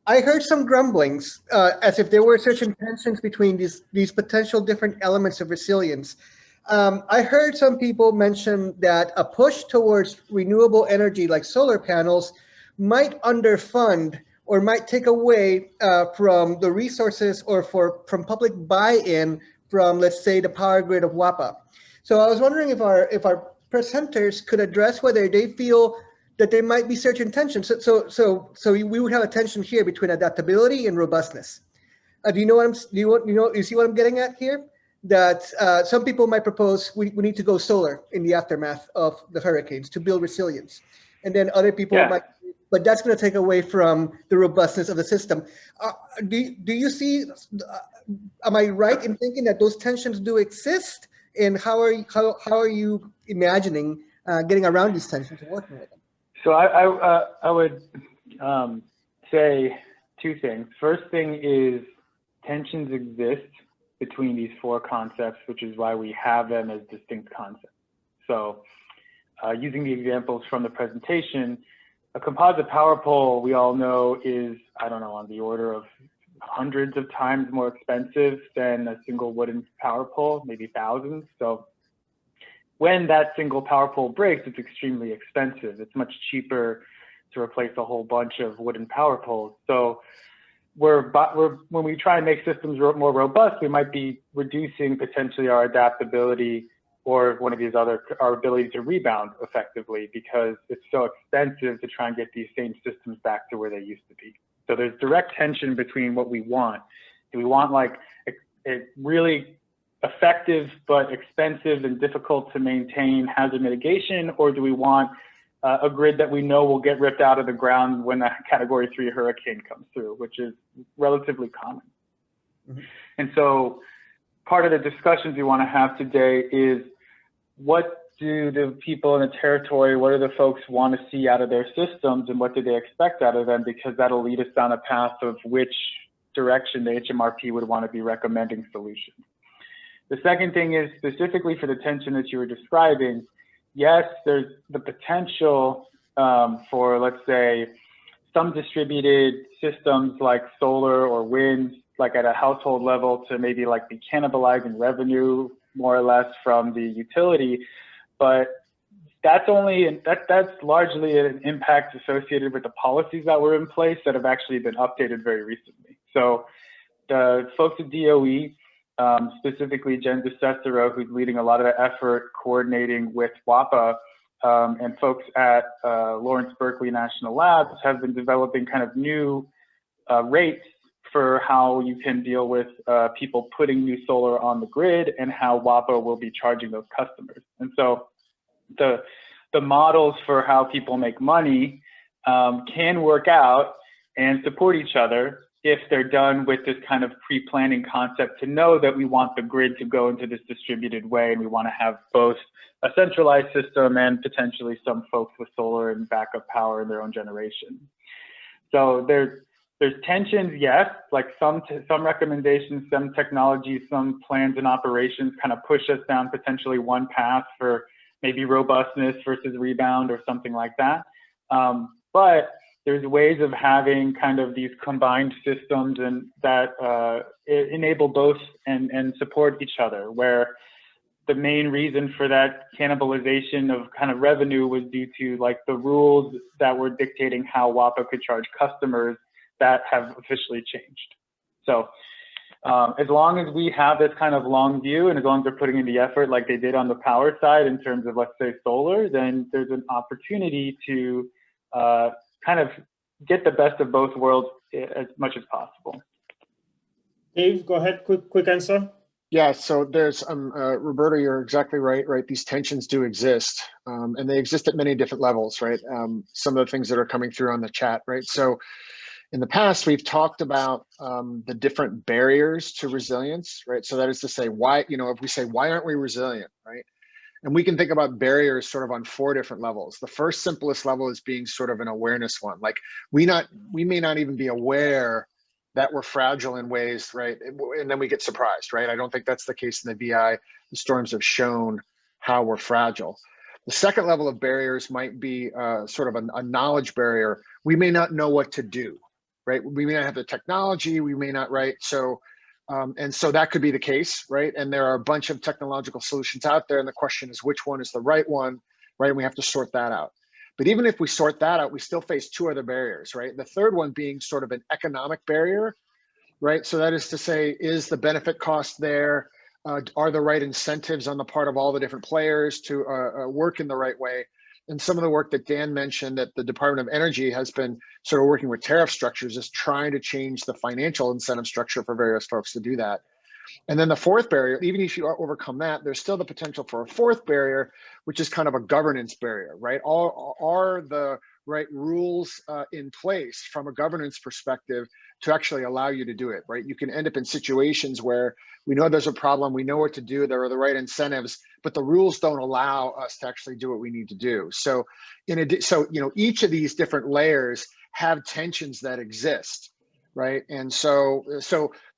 I heard some grumblings as if there were certain tensions between these potential different elements of resilience. I heard some people mention that a push towards renewable energy like solar panels might underfund or might take away from the resources or from public buy-in from, let's say, the power grid of WAPA. So I was wondering if our presenters could address whether they feel that there might be certain tensions. So we would have a tension here between adaptability and robustness. Do you know what you see what I'm getting at here? That some people might propose we need to go solar in the aftermath of the hurricanes to build resilience, and then other people might, but that's going to take away from the robustness of the system. Do you see? Am I right in thinking that those tensions do exist? And how are you imagining getting around these tensions and working with them? So I would say 2 things. First thing is tensions exist between these 4 concepts, which is why we have them as distinct concepts. So using the examples from the presentation, a composite power pole, we all know, is, I don't know, on the order of hundreds of times more expensive than a single wooden power pole, maybe thousands. So when that single power pole breaks, it's extremely expensive. It's much cheaper to replace a whole bunch of wooden power poles. So when we try and make systems more robust, we might be reducing potentially our adaptability or one of these other, our ability to rebound effectively, because it's so expensive to try and get these same systems back to where they used to be. So there's direct tension between what we want. Do we want like a really effective but expensive and difficult to maintain hazard mitigation, or do we want a grid that we know will get ripped out of the ground when a Category 3 hurricane comes through, which is relatively common. Mm-hmm. And so part of the discussions we want to have today is, what do the people in the territory, what do the folks want to see out of their systems, and what do they expect out of them? Because that'll lead us down a path of which direction the HMRP would want to be recommending solutions. The second thing is, specifically for the tension that you were describing, yes, there's the potential for, let's say, some distributed systems like solar or wind, like at a household level, to maybe like be cannibalizing revenue more or less from the utility. But that's largely an impact associated with the policies that were in place that have actually been updated very recently. So the folks at DOE specifically Jen DeCicero, who's leading a lot of the effort coordinating with WAPA, and folks at Lawrence Berkeley National Labs have been developing kind of new rates for how you can deal with people putting new solar on the grid and how WAPA will be charging those customers. And so the models for how people make money can work out and support each other if they're done with this kind of pre-planning concept to know that we want the grid to go into this distributed way, and we want to have both a centralized system and potentially some folks with solar and backup power in their own generation. So there's tensions, yes, like some recommendations, some technologies, some plans and operations kind of push us down potentially one path for maybe robustness versus rebound or something like that. But there's ways of having kind of these combined systems and that enable both and support each other, where the main reason for that cannibalization of kind of revenue was due to like the rules that were dictating how WAPA could charge customers that have officially changed. So as long as we have this kind of long view, and as long as they're putting in the effort like they did on the power side in terms of, let's say, solar, then there's an opportunity to kind of get the best of both worlds as much as possible. Dave, go ahead, quick answer. Yeah, so there's, Roberto, you're exactly right, These tensions do exist, and they exist at many different levels, right? Some of the things that are coming through on the chat, right? So in the past, we've talked about the different barriers to resilience, right? So that is to say, why, if we say, why aren't we resilient, right? And we can think about barriers sort of on 4 different levels. The first simplest level is being sort of an awareness one. Like we may not even be aware that we're fragile in ways, right? And then we get surprised, right? I don't think that's the case in the VI. The storms have shown how we're fragile. The second level of barriers might be sort of a knowledge barrier. We may not know what to do, right? We may not have the technology, we may not, right? So, and so that could be the case, right? And there are a bunch of technological solutions out there, and the question is which one is the right one, right? And we have to sort that out. But even if we sort that out, we still face 2 other barriers, right? The third one being sort of an economic barrier, right? So that is to say, is the benefit cost there? Are the right incentives on the part of all the different players to work in the right way? And some of the work that Dan mentioned that the Department of Energy has been sort of working with tariff structures is trying to change the financial incentive structure for various folks to do that. And then the fourth barrier, even if you overcome that, there's still the potential for a fourth barrier, which is kind of a governance barrier, right? Are the right rules in place from a governance perspective to actually allow you to do it, right? You can end up in situations where we know there's a problem, we know what to do, there are the right incentives, but the rules don't allow us to actually do what we need to do. So, each of these different layers have tensions that exist, right? And so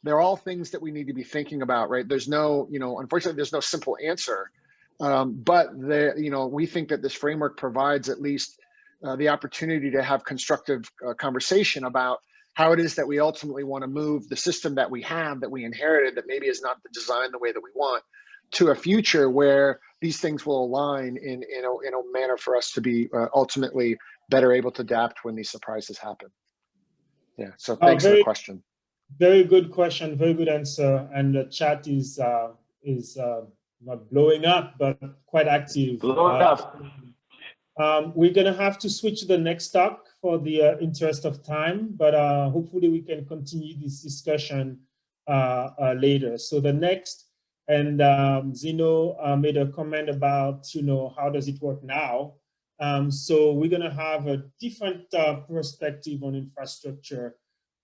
they're all things that we need to be thinking about, right? There's no, unfortunately, there's no simple answer, but we think that this framework provides at least the opportunity to have constructive conversation about how it is that we ultimately want to move the system that we have, that we inherited, that maybe is not designed the way that we want, to a future where these things will align in a manner for us to be ultimately better able to adapt when these surprises happen. Yeah, so thanks for the question. Very good question, very good answer. And the chat is not blowing up, but quite active. Blowing up. We're going to have to switch to the next talk for the interest of time, but hopefully we can continue this discussion later. So the next, and Zeno made a comment about, how does it work now? So we're going to have a different perspective on infrastructure.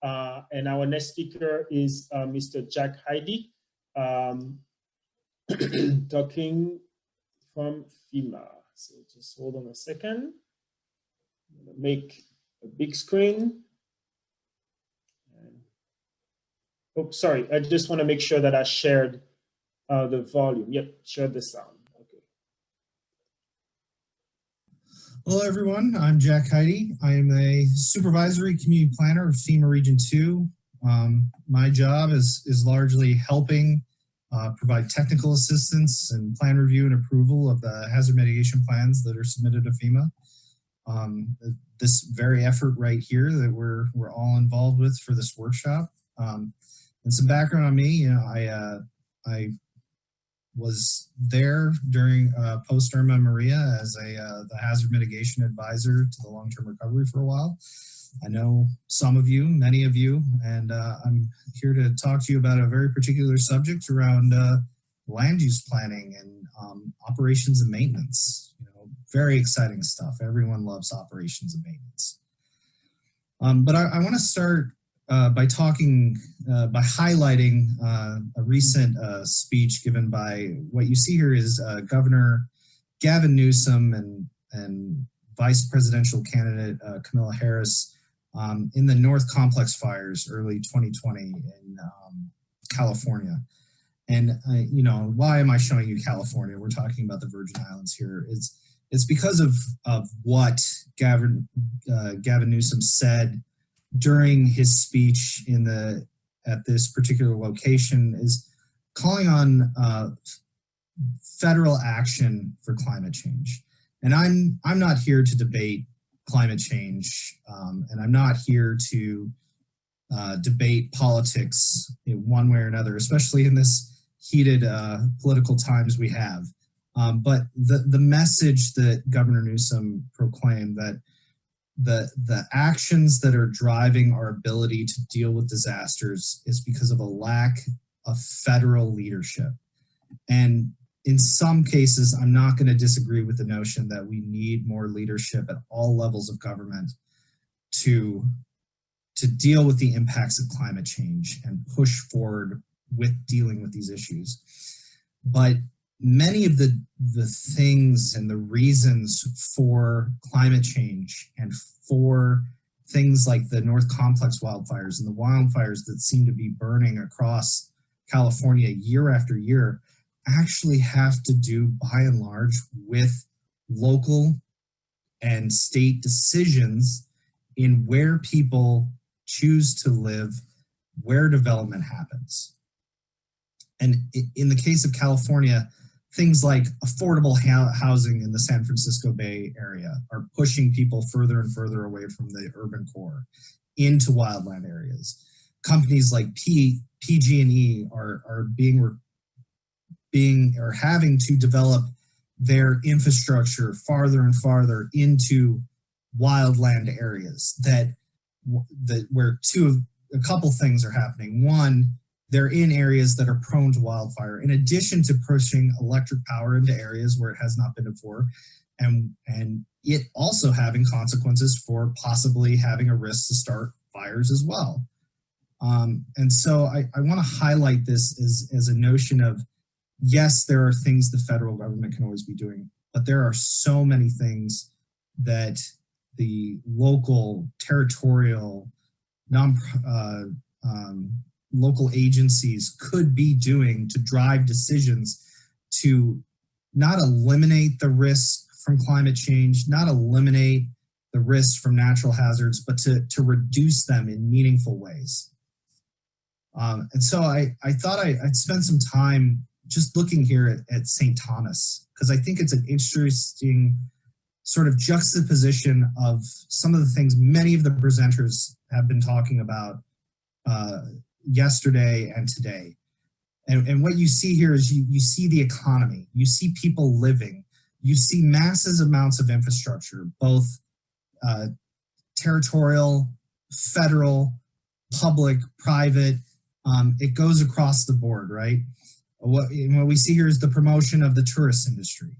And our next speaker is Mr. Jack Heidi, talking from FEMA. So just hold on a second. I'm going to make a big screen. Oh, sorry. I just want to make sure that I shared the volume. Yep, shared the sound. Okay. Hello, everyone. I'm Jack Heidi. I am a supervisory community planner of FEMA Region 2. My job is largely helping provide technical assistance and plan review and approval of the hazard mitigation plans that are submitted to FEMA. This very effort right here that we're all involved with for this workshop. And some background on me, I I was there during post-Irma Maria as the hazard mitigation advisor to the long-term recovery for a while. I know some of you, many of you, and I'm here to talk to you about a very particular subject around land use planning and operations and maintenance. You know, very exciting stuff. Everyone loves operations and maintenance. But I want to start by highlighting a recent speech given by what you see here is Governor Gavin Newsom and Vice Presidential candidate Kamala Harris in the North Complex fires early 2020 in California. And you know, why am I showing you California? We're talking about the Virgin Islands here. It's because of what Gavin Newsom said during his speech at this particular location, is calling on federal action for climate change. And I'm not here to debate climate change, and I'm not here to debate politics in one way or another, especially in this heated political times we have. But the message that Governor Newsom proclaimed, that the actions that are driving our ability to deal with disasters is because of a lack of federal leadership. And in some cases, I'm not going to disagree with the notion that we need more leadership at all levels of government to deal with the impacts of climate change and push forward with dealing with these issues. But many of the things and the reasons for climate change and for things like the North Complex wildfires and the wildfires that seem to be burning across California year after year actually have to do, by and large, with local and state decisions in where people choose to live, where development happens. And in the case of California, things like affordable housing in the San Francisco Bay Area are pushing people further and further away from the urban core into wildland areas. Companies like PG&E are having to develop their infrastructure farther and farther into wildland areas where a couple things are happening. One, they're in areas that are prone to wildfire, in addition to pushing electric power into areas where it has not been before, and it also having consequences for possibly having a risk to start fires as well. And so I want to highlight this as a notion of, yes, there are things the federal government can always be doing, but there are so many things that the local, territorial, local agencies could be doing to drive decisions to not eliminate the risk from climate change, not eliminate the risks from natural hazards, but to reduce them in meaningful ways. And so I thought I'd spend some time just looking here at St. Thomas, because I think it's an interesting sort of juxtaposition of some of the things many of the presenters have been talking about yesterday and today. And what you see here is you see the economy, you see people living, you see massive amounts of infrastructure, both territorial, federal, public, private. It goes across the board, right? What we see here is the promotion of the tourist industry,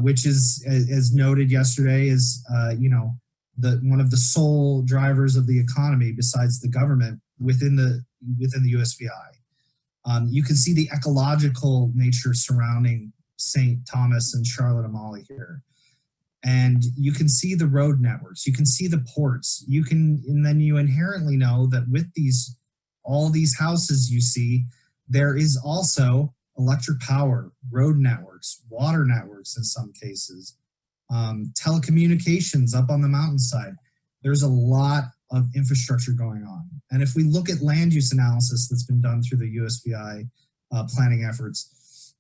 which is, as noted yesterday, is one of the sole drivers of the economy besides the government within the USVI. You can see the ecological nature surrounding St. Thomas and Charlotte Amalie here. And you can see the road networks, you can see the ports, and then you inherently know that with all these houses you see, there is also electric power, road networks, water networks in some cases, telecommunications up on the mountainside. There's a lot of infrastructure going on. And if we look at land use analysis that's been done through the USVI planning efforts,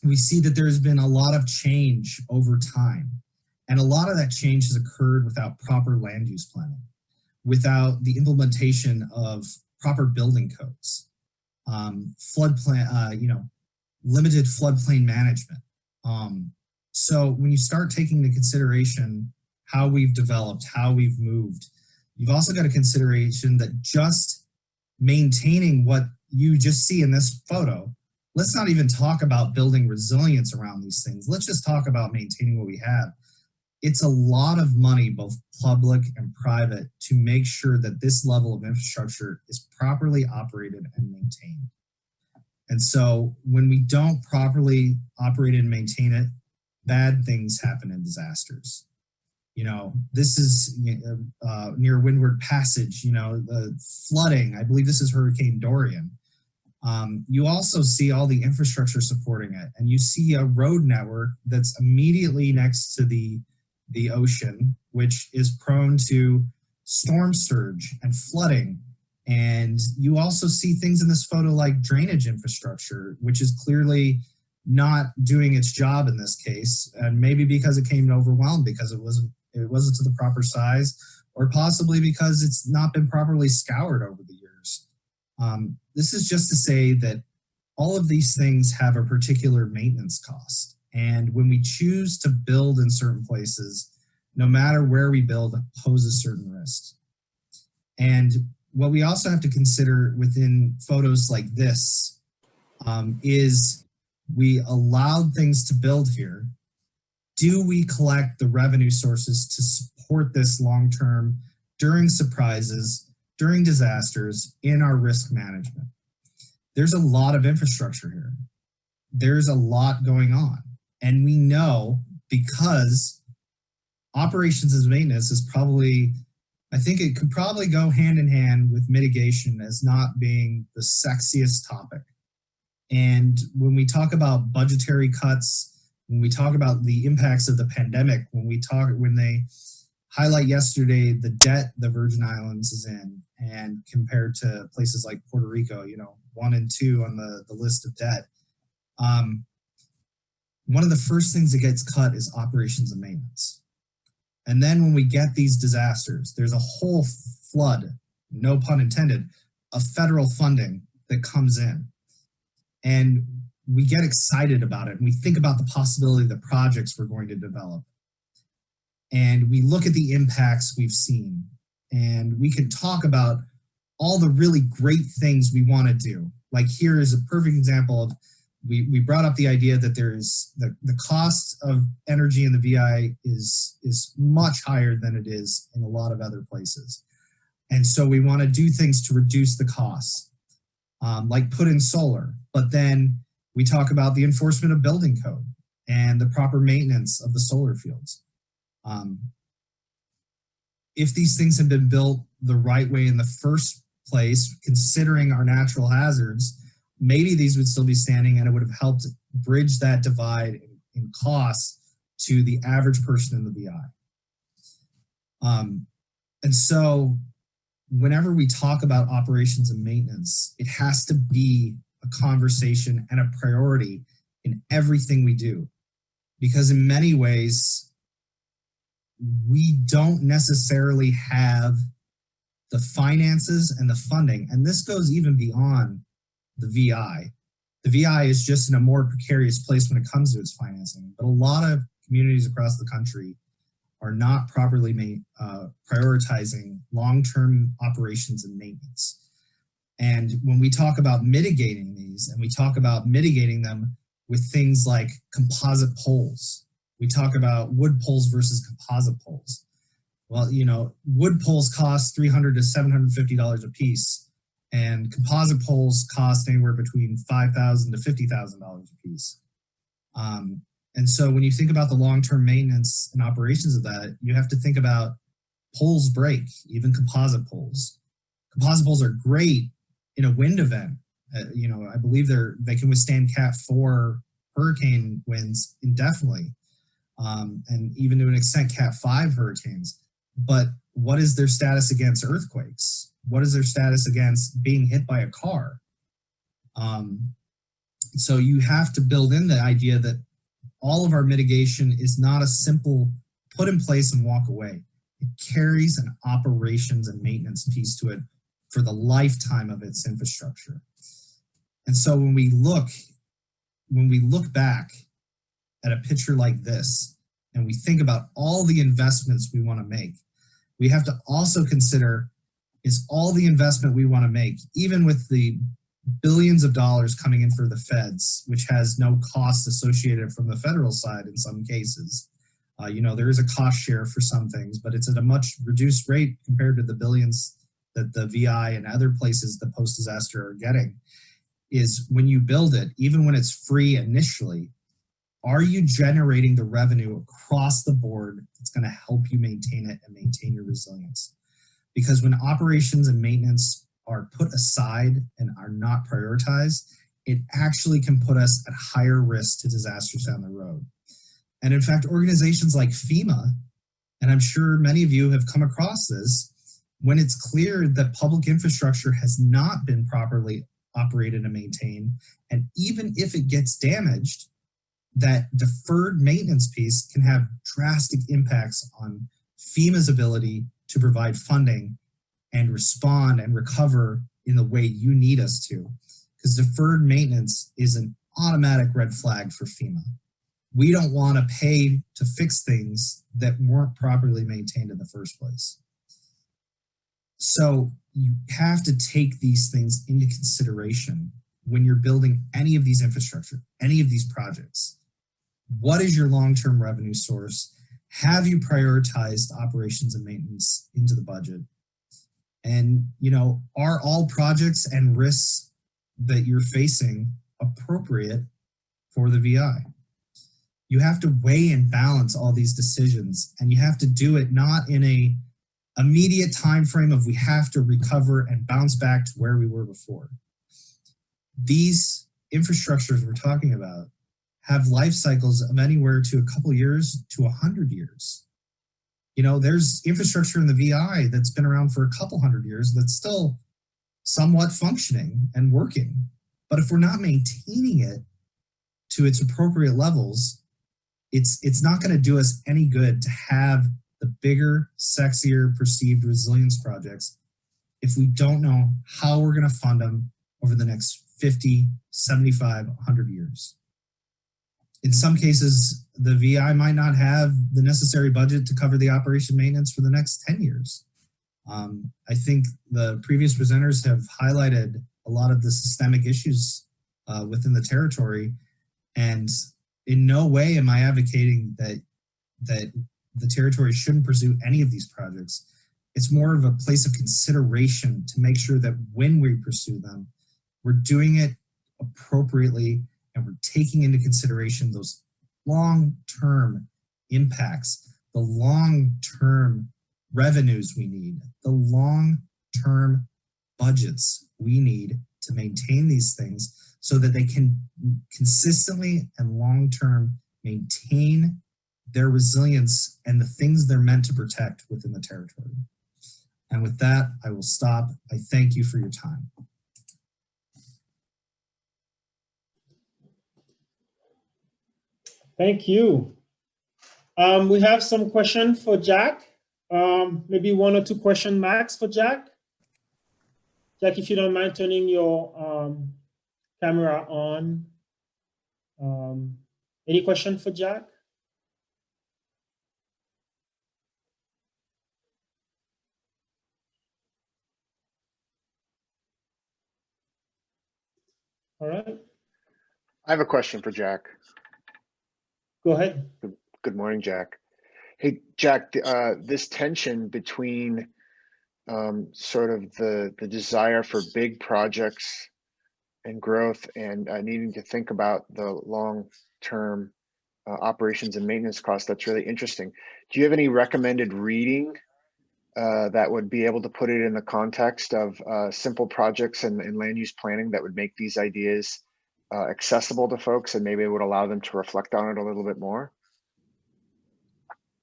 we see that there's been a lot of change over time. And a lot of that change has occurred without proper land use planning, without the implementation of proper building codes. floodplain, limited floodplain management. So when you start taking into consideration how we've developed, how we've moved, you've also got a consideration that just maintaining what you just see in this photo, let's not even talk about building resilience around these things. Let's just talk about maintaining what we have. It's a lot of money, both public and private, to make sure that this level of infrastructure is properly operated and maintained. And so when we don't properly operate and maintain it, bad things happen in disasters. This is near Windward Passage, the flooding. I believe this is Hurricane Dorian. You also see all the infrastructure supporting it, and you see a road network that's immediately next to the ocean, which is prone to storm surge and flooding. And you also see things in this photo like drainage infrastructure, which is clearly not doing its job in this case, and maybe because it came overwhelmed because it wasn't to the proper size, or possibly because it's not been properly scoured over the years. This is just to say that all of these things have a particular maintenance cost. And when we choose to build in certain places, no matter where we build, poses certain risks. And what we also have to consider within photos like this is we allowed things to build here. Do we collect the revenue sources to support this long-term during surprises, during disasters, in our risk management? There's a lot of infrastructure here. There's a lot going on. And we know, because operations and maintenance is probably, I think it could probably go hand in hand with mitigation as not being the sexiest topic. And when we talk about budgetary cuts, when we talk about the impacts of the pandemic, when they highlight yesterday the debt the Virgin Islands is in, and compared to places like Puerto Rico, 1 and 2 on the list of debt. One of the first things that gets cut is operations and maintenance. And then when we get these disasters, there's a whole flood, no pun intended, of federal funding that comes in. And we get excited about it, and we think about the possibility of the projects we're going to develop. And we look at the impacts we've seen, and we can talk about all the really great things we want to do. Like, here is a perfect example of, we brought up the idea that there's the cost of energy in the VI is much higher than it is in a lot of other places. And so we want to do things to reduce the costs, like put in solar. But then we talk about the enforcement of building code and the proper maintenance of the solar fields. If these things had been built the right way in the first place, considering our natural hazards, maybe these would still be standing, and it would have helped bridge that divide in costs to the average person in the VI. And so whenever we talk about operations and maintenance, it has to be a conversation and a priority in everything we do. Because in many ways, we don't necessarily have the finances and the funding, and this goes even beyond the VI. The VI is just in a more precarious place when it comes to its financing, but a lot of communities across the country are not properly prioritizing long-term operations and maintenance. And when we talk about mitigating these, and we talk about mitigating them with things like composite poles, we talk about wood poles versus composite poles. Well, wood poles cost $300 to $750 a piece, and composite poles cost anywhere between $5,000 to $50,000 a piece. And so when you think about the long-term maintenance and operations of that, you have to think about poles break, even composite poles. Composite poles are great in a wind event. I believe they can withstand Cat 4 hurricane winds indefinitely, and even to an extent Cat 5 hurricanes. But what is their status against earthquakes? What is their status against being hit by a car? So you have to build in the idea that all of our mitigation is not a simple put in place and walk away. It carries an operations and maintenance piece to it for the lifetime of its infrastructure. And so when we look back at a picture like this, and we think about all the investments we want to make, we have to also consider, is all the investment we want to make, even with the billions of dollars coming in for the feds, which has no cost associated from the federal side in some cases. There is a cost share for some things, but it's at a much reduced rate compared to the billions that the VI and other places the post-disaster are getting. Is when you build it, even when it's free initially, are you generating the revenue across the board that's going to help you maintain it and maintain your resilience? Because when operations and maintenance are put aside and are not prioritized, it actually can put us at higher risk to disasters down the road. And in fact, organizations like FEMA, and I'm sure many of you have come across this, when it's clear that public infrastructure has not been properly operated and maintained, and even if it gets damaged, that deferred maintenance piece can have drastic impacts on FEMA's ability to provide funding and respond and recover in the way you need us to. Because deferred maintenance is an automatic red flag for FEMA. We don't want to pay to fix things that weren't properly maintained in the first place. So you have to take these things into consideration when you're building any of these infrastructure, any of these projects. What is your long-term revenue source? Have you prioritized operations and maintenance into the budget? And, are all projects and risks that you're facing appropriate for the VI? You have to weigh and balance all these decisions, and you have to do it not in a immediate time frame of we have to recover and bounce back to where we were before. These infrastructures we're talking about have life cycles of anywhere to a couple years to 100 years. There's infrastructure in the VI that's been around for a couple hundred years that's still somewhat functioning and working. But if we're not maintaining it to its appropriate levels, it's not going to do us any good to have the bigger, sexier, perceived resilience projects if we don't know how we're going to fund them over the next 50, 75, 100 years. In some cases, the VI might not have the necessary budget to cover the operation maintenance for the next 10 years. I think the previous presenters have highlighted a lot of the systemic issues within the territory, and in no way am I advocating that the territory shouldn't pursue any of these projects. It's more of a place of consideration to make sure that when we pursue them, we're doing it appropriately and we're taking into consideration those long-term impacts, the long-term revenues we need, the long-term budgets we need to maintain these things so that they can consistently and long-term maintain their resilience and the things they're meant to protect within the territory. And with that, I will stop. I thank you for your time. Thank you. We have some questions for Jack. Maybe 1 or 2 questions max for Jack. Jack, if you don't mind turning your camera on. Any question for Jack? All right. I have a question for Jack. Go ahead. Good morning, Jack. Hey, Jack, this tension between sort of the desire for big projects and growth and needing to think about the long-term operations and maintenance costs, that's really interesting. Do you have any recommended reading that would be able to put it in the context of simple projects and land use planning that would make these ideas accessible to folks and maybe it would allow them to reflect on it a little bit more?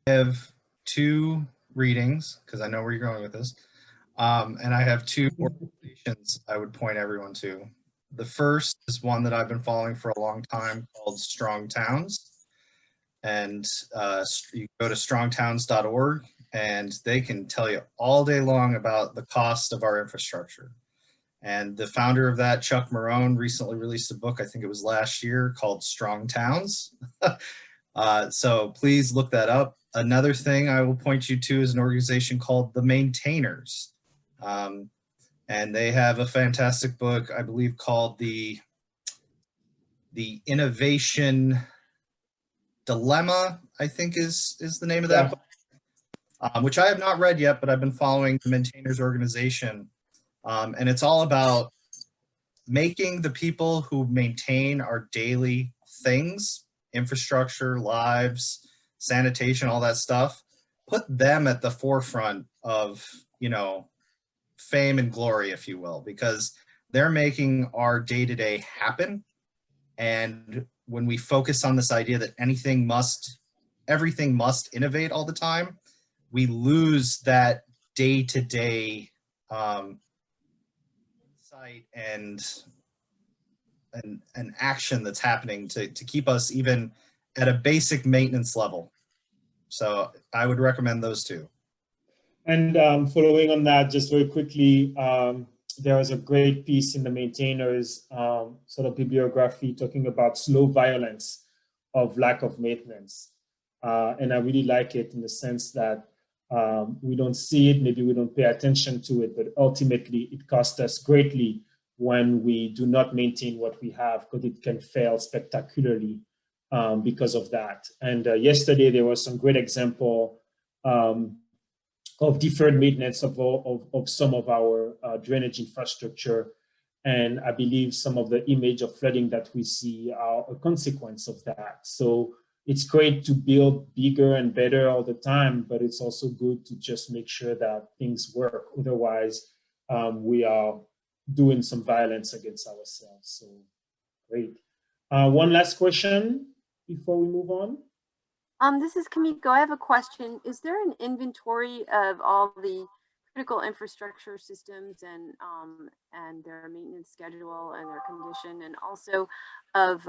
I have 2 readings because I know where you're going with this. And I have 2 organizations I would point everyone to. The first is one that I've been following for a long time called Strong Towns. And you go to strongtowns.org and they can tell you all day long about the cost of our infrastructure. And the founder of that, Chuck Marone, recently released a book, I think it was last year, called Strong Towns. So please look that up. Another thing I will point you to is an organization called The Maintainers. And they have a fantastic book, I believe, called The Innovation Dilemma, I think is the name of that book, which I have not read yet, but I've been following the Maintainers organization. And it's all about making the people who maintain our daily things, infrastructure, lives, sanitation, all that stuff, put them at the forefront of, you know, fame and glory, if you will, because they're making our day-to-day happen. And when we focus on this idea that everything must innovate all the time, we lose that day-to-day insight and action that's happening to keep us even at a basic maintenance level. So I would recommend those two. And following on that, just very quickly, there was a great piece in the Maintainers sort of bibliography talking about slow violence of lack of maintenance. And I really like it in the sense that we don't see it, maybe we don't pay attention to it, but ultimately it costs us greatly when we do not maintain what we have, because it can fail spectacularly because of that. And yesterday there was some great example of deferred maintenance of some of our drainage infrastructure. And I believe some of the image of flooding that we see are a consequence of that. So it's great to build bigger and better all the time, but it's also good to just make sure that things work. Otherwise, we are doing some violence against ourselves. So great. One last question before we move on. This is Kamiko. I have a question. Is there an inventory of all the critical infrastructure systems and their maintenance schedule and their condition, and also of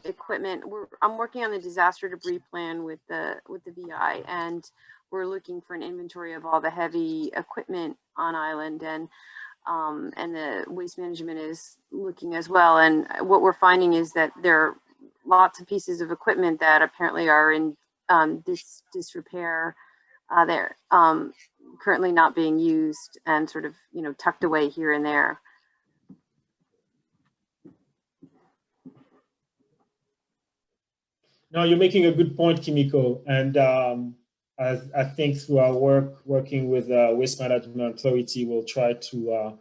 equipment? I'm working on the disaster debris plan with the VI, and we're looking for an inventory of all the heavy equipment on island, and the waste management is looking as well. And what we're finding is that there are lots of pieces of equipment that apparently are in disrepair. They're currently not being used and sort of, you know, tucked away here and there. No, you're making a good point, Kimiko. And I think through our working with Waste Management Authority, we'll try to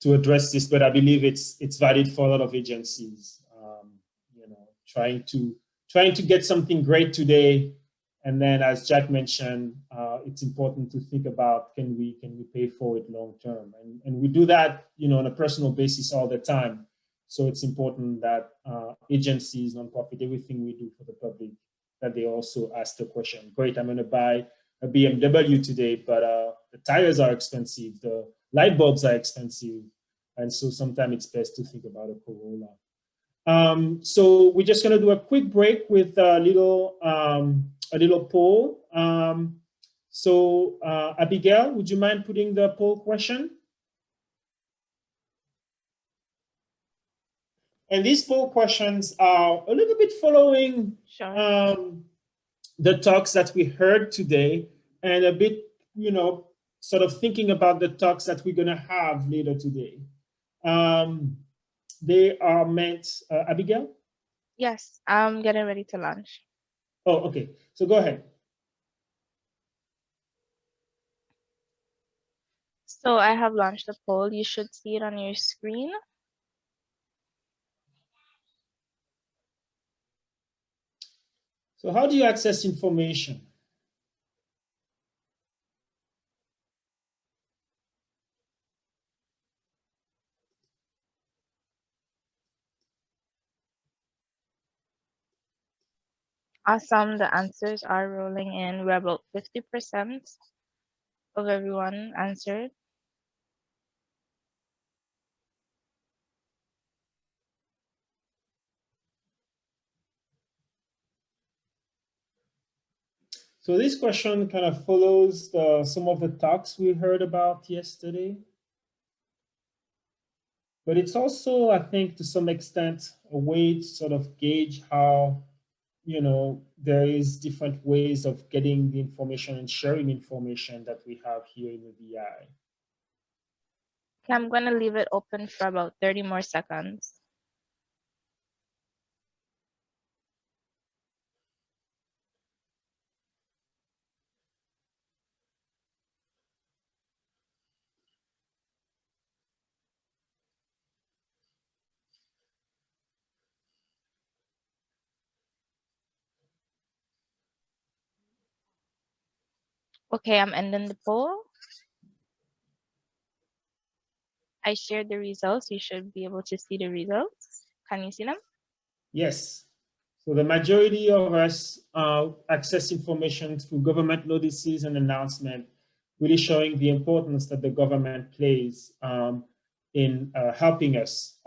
address this. But I believe it's valid for a lot of agencies. You know, trying to get something great today, and then, as Jack mentioned, it's important to think about can we pay for it long term, and we do that, you know, on a personal basis all the time. So it's important that agencies, nonprofit, everything we do for the public, that they also ask the question. Great, I'm going to buy a BMW today, but the tires are expensive, the light bulbs are expensive, and so sometimes it's best to think about a Corolla. So we're just going to do a quick break with a little poll. So Abigail, would you mind putting the poll question? And these poll questions are a little bit following the talks that we heard today, and a bit, you know, sort of thinking about the talks that we're going to have later today. They are meant, Abigail? Yes, I'm getting ready to launch. Oh, okay. So go ahead. So I have launched the poll. You should see it on your screen. So how do you access information? Awesome, the answers are rolling in. We're about 50% of everyone answered. So this question kind of follows some of the talks we heard about yesterday. but it's also, I think, to some extent, a way to sort of gauge how, there is different ways of getting the information and sharing information that we have here in the VI. Okay, I'm going to leave it open for about 30 more seconds. Okay, I'm ending the poll. I shared the results. You should be able to see the results. Can you see them? Yes. So the majority of us access information through government notices and announcements, really showing the importance that the government plays in helping us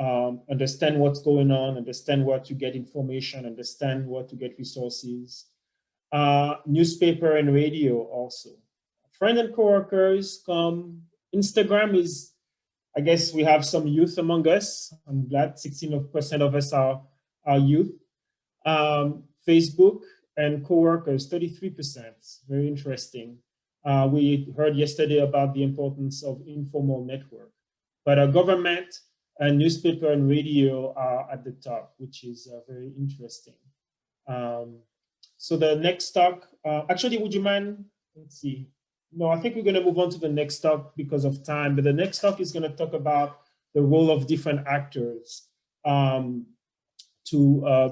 understand what's going on, understand where to get information, understand where to get resources. Newspaper and radio also. Friends and coworkers come. Instagram is, I guess we have some youth among us. I'm glad 16% of us are youth. Facebook and coworkers, 33%, very interesting. We heard yesterday about the importance of informal network, but our government and newspaper and radio are at the top, which is very interesting. So the next talk, actually, would you mind, let's see. No, I think we're gonna move on to the next talk because of time, but the next talk is gonna talk about the role of different actors to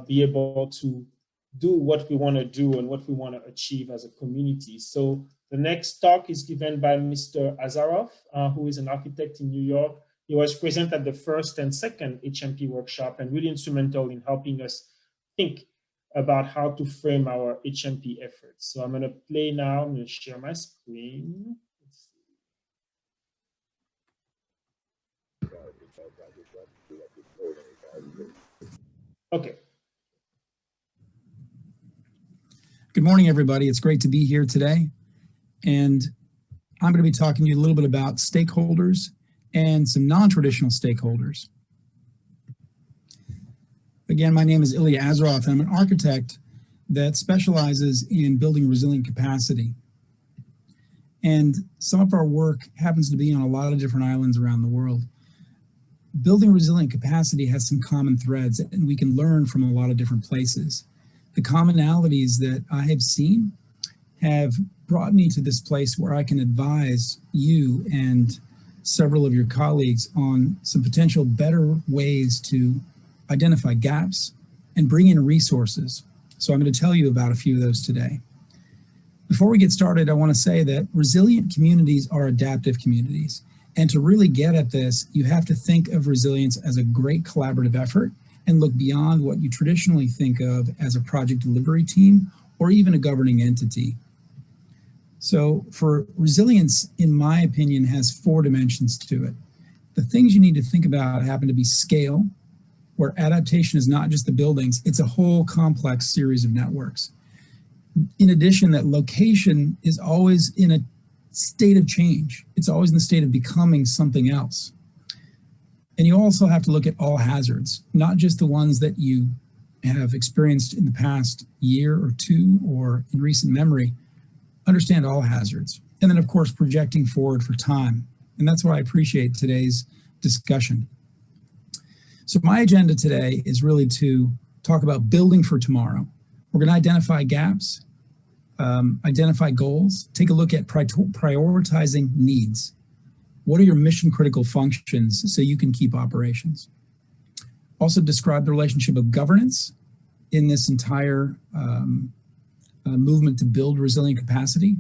be able to do what we want to do and what we want to achieve as a community. So the next talk is given by Mr. Azaroff, who is an architect in New York. He was present at the first and second HMP workshop and really instrumental in helping us think about how to frame our HMP efforts. So I'm going to play now. I'm going to share my screen. Okay. Good morning, everybody. It's great to be here today. And I'm going to be talking to you a little bit about stakeholders and some non-traditional stakeholders. Again, my name is Ilya Azaroff, and I'm an architect that specializes in building resilient capacity. And some of our work happens to be on a lot of different islands around the world. Building resilient capacity has some common threads, and we can learn from a lot of different places. The commonalities that I have seen have brought me to this place where I can advise you and several of your colleagues on some potential better ways to identify gaps and bring in resources. So I'm going to tell you about a few of those today. Before we get started, I want to say that resilient communities are adaptive communities. And to really get at this, you have to think of resilience as a great collaborative effort and look beyond what you traditionally think of as a project delivery team or even a governing entity. So for resilience, in my opinion, has 4 dimensions to it. The things you need to think about happen to be scale, where adaptation is not just the buildings, it's a whole complex series of networks. In addition, that location is always in a state of change. It's always in the state of becoming something else. And you also have to look at all hazards, not just the ones that you have experienced in the past year or 2 or in recent memory. Understand all hazards. And then, of course, projecting forward for time. And that's why I appreciate today's discussion. So my agenda today is really to talk about building for tomorrow. We're going to identify gaps, identify goals, take a look at prioritizing needs. What are your mission critical functions so you can keep operations? Also describe the relationship of governance in this entire movement to build resilient capacity.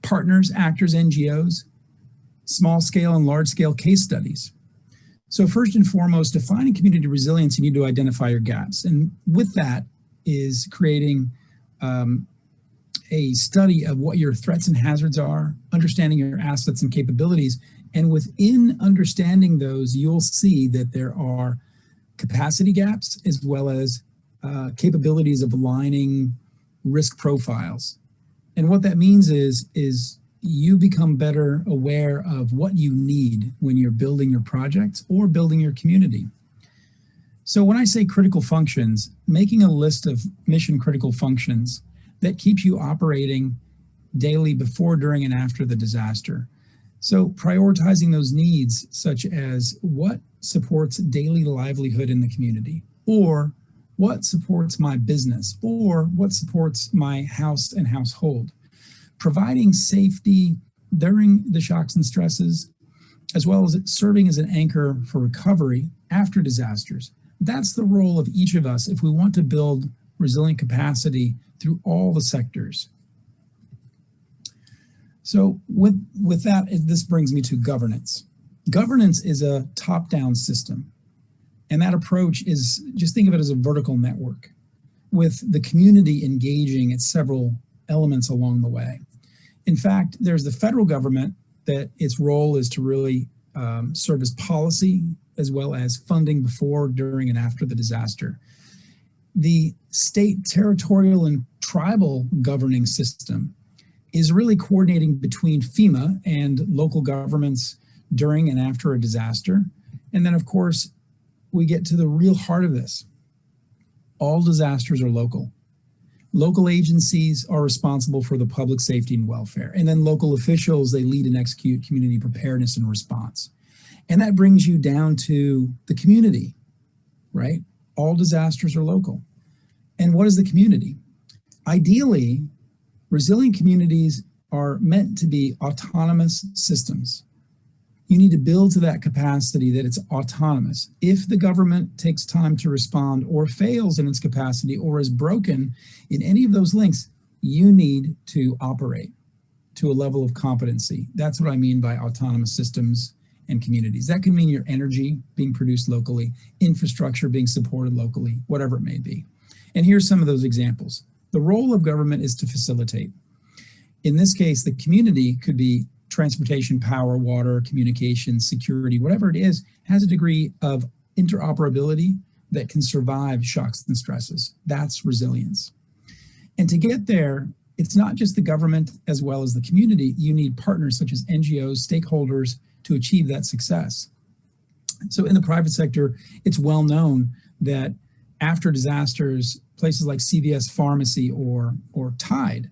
Partners, actors, NGOs, small scale and large scale case studies. So first and foremost, defining community resilience, you need to identify your gaps. And with that is creating a study of what your threats and hazards are, understanding your assets and capabilities. And within understanding those, you'll see that there are capacity gaps as well as capabilities of aligning risk profiles. And what that means is you become better aware of what you need when you're building your projects or building your community. So when I say critical functions, making a list of mission critical functions that keeps you operating daily before, during, and after the disaster. So prioritizing those needs, such as what supports daily livelihood in the community, or what supports my business, or what supports my house and household. Providing safety during the shocks and stresses, as well as serving as an anchor for recovery after disasters. That's the role of each of us if we want to build resilient capacity through all the sectors. So with that, this brings me to governance. Governance is a top-down system. And that approach is, just think of it as a vertical network with the community engaging at several elements along the way. In fact, there's the federal government that its role is to really serve as policy as well as funding before, during, and after the disaster. The state, territorial, and tribal governing system is really coordinating between FEMA and local governments during and after a disaster. And then, of course, we get to the real heart of this. All disasters are local. Local agencies are responsible for the public safety and welfare. And then local officials, they lead and execute community preparedness and response. And that brings you down to the community, right? All disasters are local. And what is the community? Ideally, resilient communities are meant to be autonomous systems. You need to build to that capacity that it's autonomous. If the government takes time to respond or fails in its capacity or is broken in any of those links, you need to operate to a level of competency. That's what I mean by autonomous systems and communities. That can mean your energy being produced locally, infrastructure being supported locally, whatever it may be. And here's some of those examples. The role of government is to facilitate. In this case, the community could be transportation, power, water, communication, security, whatever it is, has a degree of interoperability that can survive shocks and stresses. That's resilience. And to get there, it's not just the government as well as the community. You need partners such as NGOs, stakeholders to achieve that success. So in the private sector, it's well known that after disasters, places like CVS Pharmacy or Tide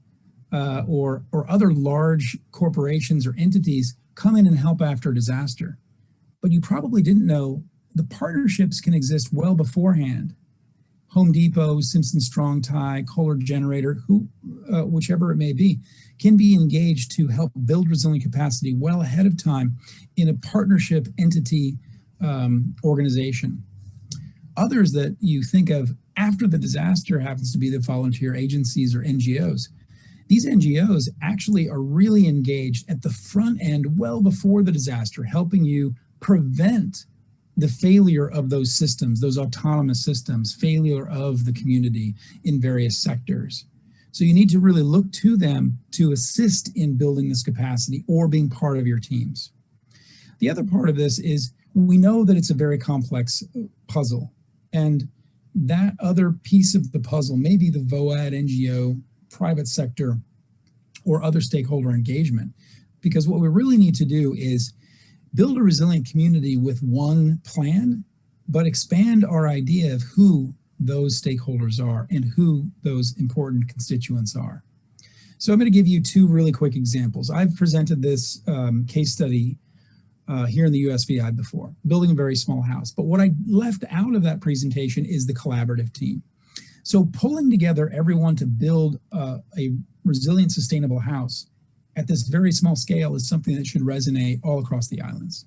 or other large corporations or entities come in and help after a disaster. But you probably didn't know the partnerships can exist well beforehand. Home Depot, Simpson Strong Tie, Kohler Generator, whichever it may be, can be engaged to help build resilient capacity well ahead of time in a partnership entity organization. Others that you think of after the disaster happens to be the volunteer agencies or NGOs. These NGOs actually are really engaged at the front end well before the disaster, helping you prevent the failure of those systems, those autonomous systems, failure of the community in various sectors. So you need to really look to them to assist in building this capacity or being part of your teams. The other part of this is we know that it's a very complex puzzle, and that other piece of the puzzle may be the VOAD, NGO, private sector, or other stakeholder engagement. Because what we really need to do is build a resilient community with one plan, but expand our idea of who those stakeholders are and who those important constituents are. So I'm going to give you two really quick examples. I've presented this case study here in the USVI before, building a very small house. But what I left out of that presentation is the collaborative team. So pulling together everyone to build a resilient, sustainable house at this very small scale is something that should resonate all across the islands.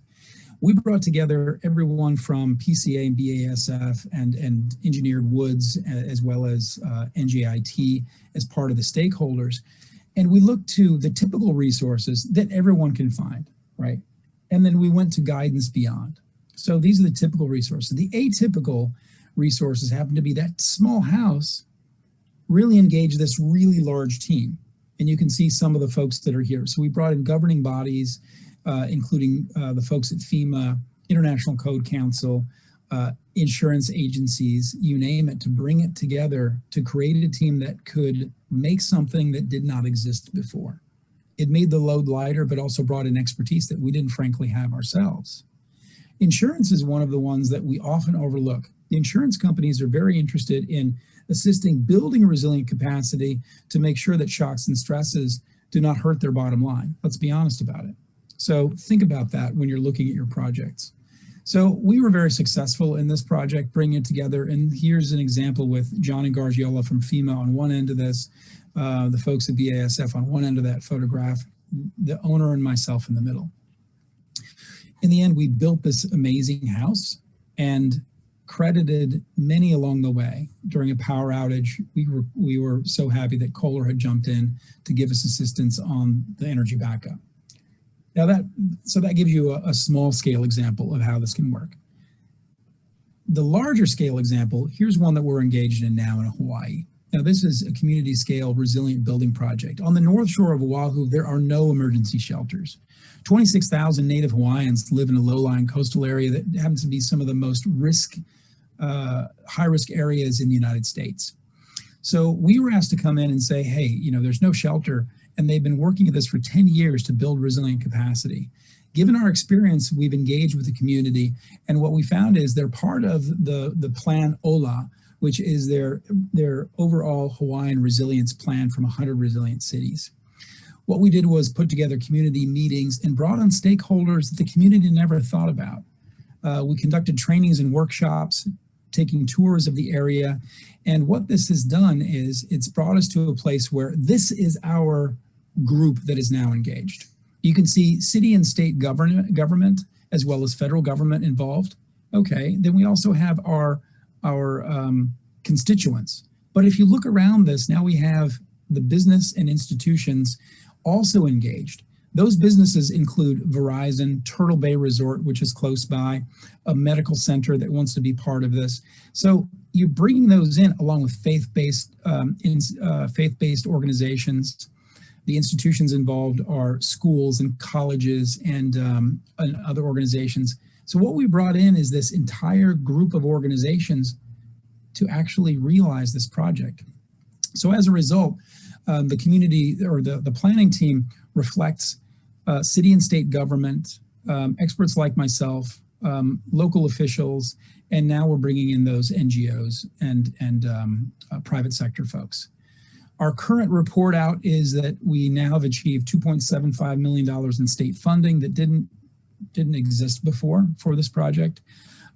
We brought together everyone from PCA and BASF and Engineered Woods, as well as NJIT as part of the stakeholders. And we looked to the typical resources that everyone can find, right? And then we went to guidance beyond. So these are the typical resources. The atypical resources happen to be that small house really engaged this really large team. And you can see some of the folks that are here. So we brought in governing bodies, including the folks at FEMA, International Code Council, insurance agencies, you name it, to bring it together to create a team that could make something that did not exist before. It made the load lighter, but also brought in expertise that we didn't frankly have ourselves. Insurance is one of the ones that we often overlook. The insurance companies are very interested in assisting building resilient capacity to make sure that shocks and stresses do not hurt their bottom line. Let's be honest about it. So think about that when you're looking at your projects. So we were very successful in this project, bringing it together. And here's an example with John and Gargiola from FEMA on one end of this, the folks at BASF on one end of that photograph, the owner and myself in the middle. In the end, we built this amazing house and credited many along the way. During a power outage, we were so happy that Kohler had jumped in to give us assistance on the energy backup. Now that gives you a small scale example of how this can work. The larger scale example, here's one that we're engaged in now in Hawaii. Now this is a community scale resilient building project. On the north shore of Oahu, there are no emergency shelters. 26,000 native Hawaiians live in a low-lying coastal area that happens to be some of the most high-risk areas in the United States. So we were asked to come in and say, hey, you know, there's no shelter, and they've been working at this for 10 years to build resilient capacity. Given our experience, we've engaged with the community, and what we found is they're part of the Plan OLA, which is their overall Hawaiian resilience plan from 100 resilient cities. What we did was put together community meetings and brought on stakeholders that the community never thought about. We conducted trainings and workshops, taking tours of the area. And what this has done is it's brought us to a place where this is our group that is now engaged. You can see city and state government as well as federal government involved. Okay, then we also have our constituents. But if you look around this, now we have the business and institutions also engaged. Those businesses include Verizon, Turtle Bay Resort, which is close by, a medical center that wants to be part of this. So you're bringing those in along with faith-based organizations. The institutions involved are schools and colleges and other organizations. So what we brought in is this entire group of organizations to actually realize this project. So as a result, the community or the planning team reflects city and state government, experts like myself, local officials, and now we're bringing in those NGOs and private sector folks. Our current report out is that we now have achieved $2.75 million in state funding that didn't exist before for this project.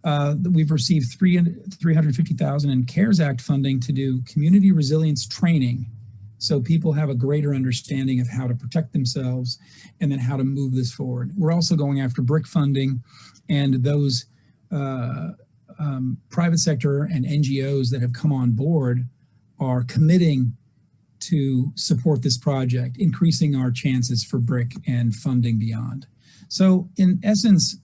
We've received $350,000 in CARES Act funding to do community resilience training, so people have a greater understanding of how to protect themselves and then how to move this forward. We're also going after BRIC funding, and those private sector and NGOs that have come on board are committing to support this project, increasing our chances for BRIC and funding beyond. So in essence,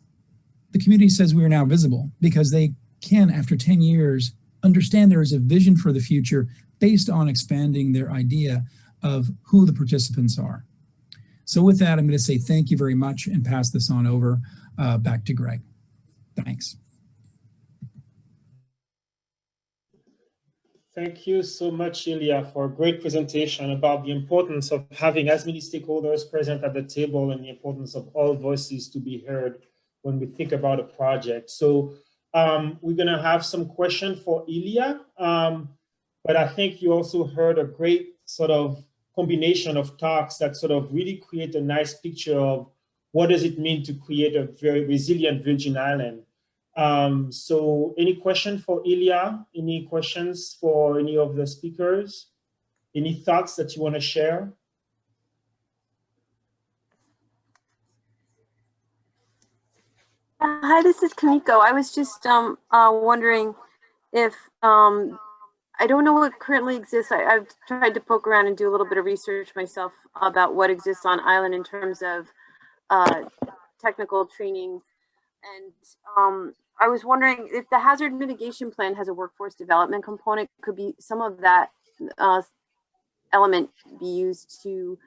the community says we are now visible because they can, after 10 years, understand there is a vision for the future based on expanding their idea of who the participants are. So with that, I'm going to say thank you very much and pass this on over back to Greg. Thanks. Thank you so much, Ilya, for a great presentation about the importance of having as many stakeholders present at the table and the importance of all voices to be heard when we think about a project. So we're going to have some questions for Ilya, but I think you also heard a great sort of combination of talks that sort of really create a nice picture of what does it mean to create a very resilient Virgin Island. So any question for Ilya? Any questions for any of the speakers? Any thoughts that you want to share? Hi, this is Kamiko. I was just wondering if, I don't know what currently exists. I've tried to poke around and do a little bit of research myself about what exists on island in terms of technical training. And I was wondering if the hazard mitigation plan has a workforce development component. Could be some of that element be used to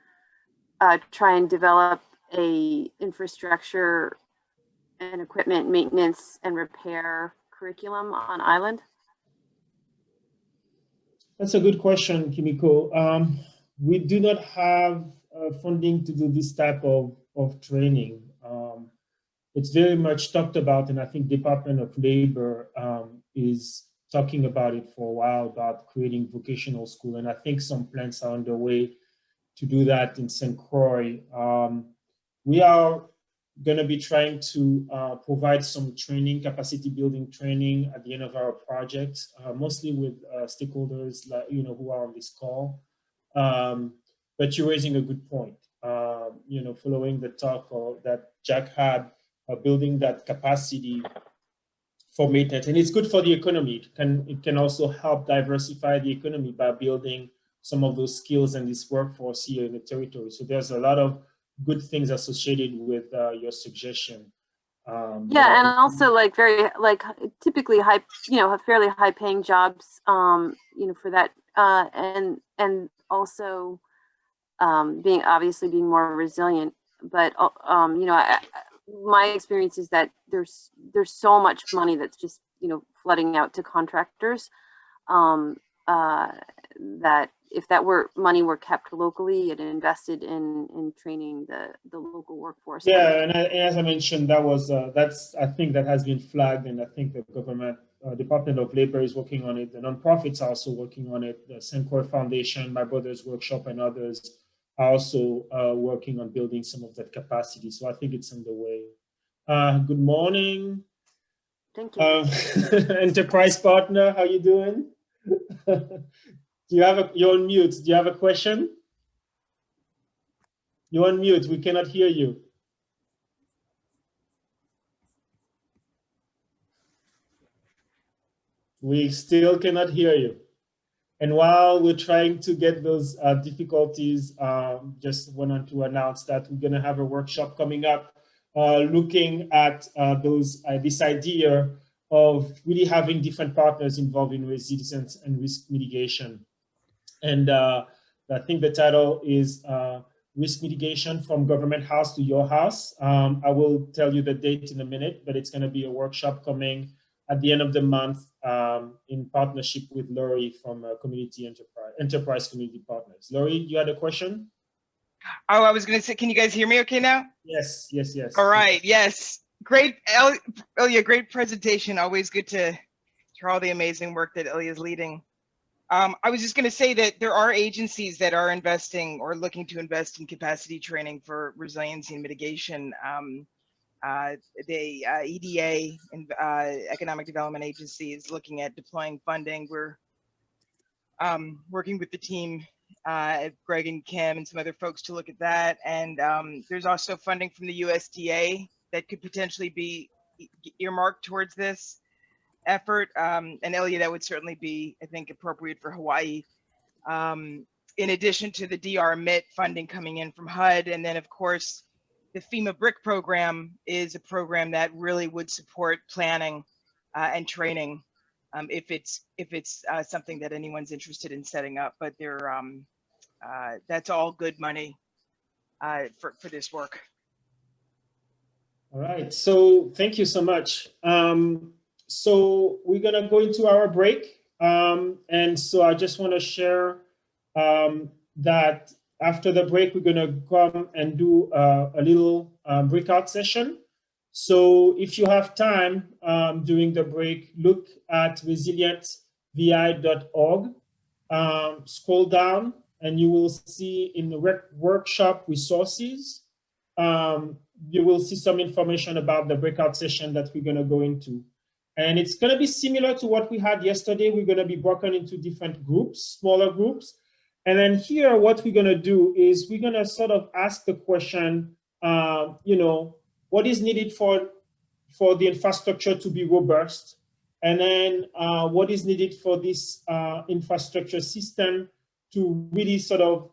try and develop a infrastructure and equipment maintenance and repair curriculum on island? That's a good question, Kimiko. We do not have funding to do this type of training. It's very much talked about, and I think Department of Labor is talking about it for a while, about creating vocational school. And I think some plans are underway to do that in St. Croix. We are going to be trying to provide some training, capacity building training at the end of our project, mostly with stakeholders who are on this call. But you're raising a good point. Following the talk that Jack had, building that capacity for maintenance, and it's good for the economy. It can also help diversify the economy by building some of those skills and this workforce here in the territory. So there's a lot of good things associated with your suggestion. Yeah, and also typically high, fairly high paying jobs, for that, and also being more resilient. But my experience is that there's so much money that's just flooding out to contractors, that if that money were kept locally and invested in training the local workforce. Yeah, and as I mentioned, I think that has been flagged, and I think the government, Department of Labor is working on it. The nonprofits are also working on it. The St. Croix Foundation, My Brother's Workshop, and others are also working on building some of that capacity. So I think it's underway. Good morning. Thank you. Enterprise partner, how you doing? You're on mute. Do you have a question? You're on mute. We cannot hear you. We still cannot hear you. And while we're trying to get those difficulties, just wanted to announce that we're going to have a workshop coming up looking at this idea of really having different partners involved in resilience and risk mitigation. And I think the title is Risk Mitigation from Government House to Your House. I will tell you the date in a minute, but it's going to be a workshop coming at the end of the month in partnership with Laurie from Community Enterprise Community Partners. Laurie, you had a question? Oh, I was going to say, can you guys hear me okay now? Yes. All right, yes. Great, Ilya, great presentation. Always good to hear all the amazing work that Ilya is leading. I was just going to say that there are agencies that are investing or looking to invest in capacity training for resiliency and mitigation. The EDA, and Economic Development Agency, is looking at deploying funding. We're working with the team, Greg and Kim and some other folks, to look at that. And there's also funding from the USDA that could potentially be earmarked towards this effort. And Ilya, that would certainly be, I think, appropriate for Hawaii. In addition to the DR MIT funding coming in from HUD. And then, of course, the FEMA BRIC program is a program that really would support planning and training if it's something that anyone's interested in setting up. But that's all good money for this work. All right, so thank you so much. So we're gonna go into our break. And so I just wanna share that after the break, we're gonna come and do a little breakout session. So if you have time during the break, look at resilientvi.org, scroll down, and you will see in the workshop resources, you will see some information about the breakout session that we're gonna go into. And it's gonna be similar to what we had yesterday. We're gonna be broken into different groups, smaller groups. And then here, what we're gonna do is we're gonna sort of ask the question, what is needed for the infrastructure to be robust? And then what is needed for this infrastructure system to really sort of,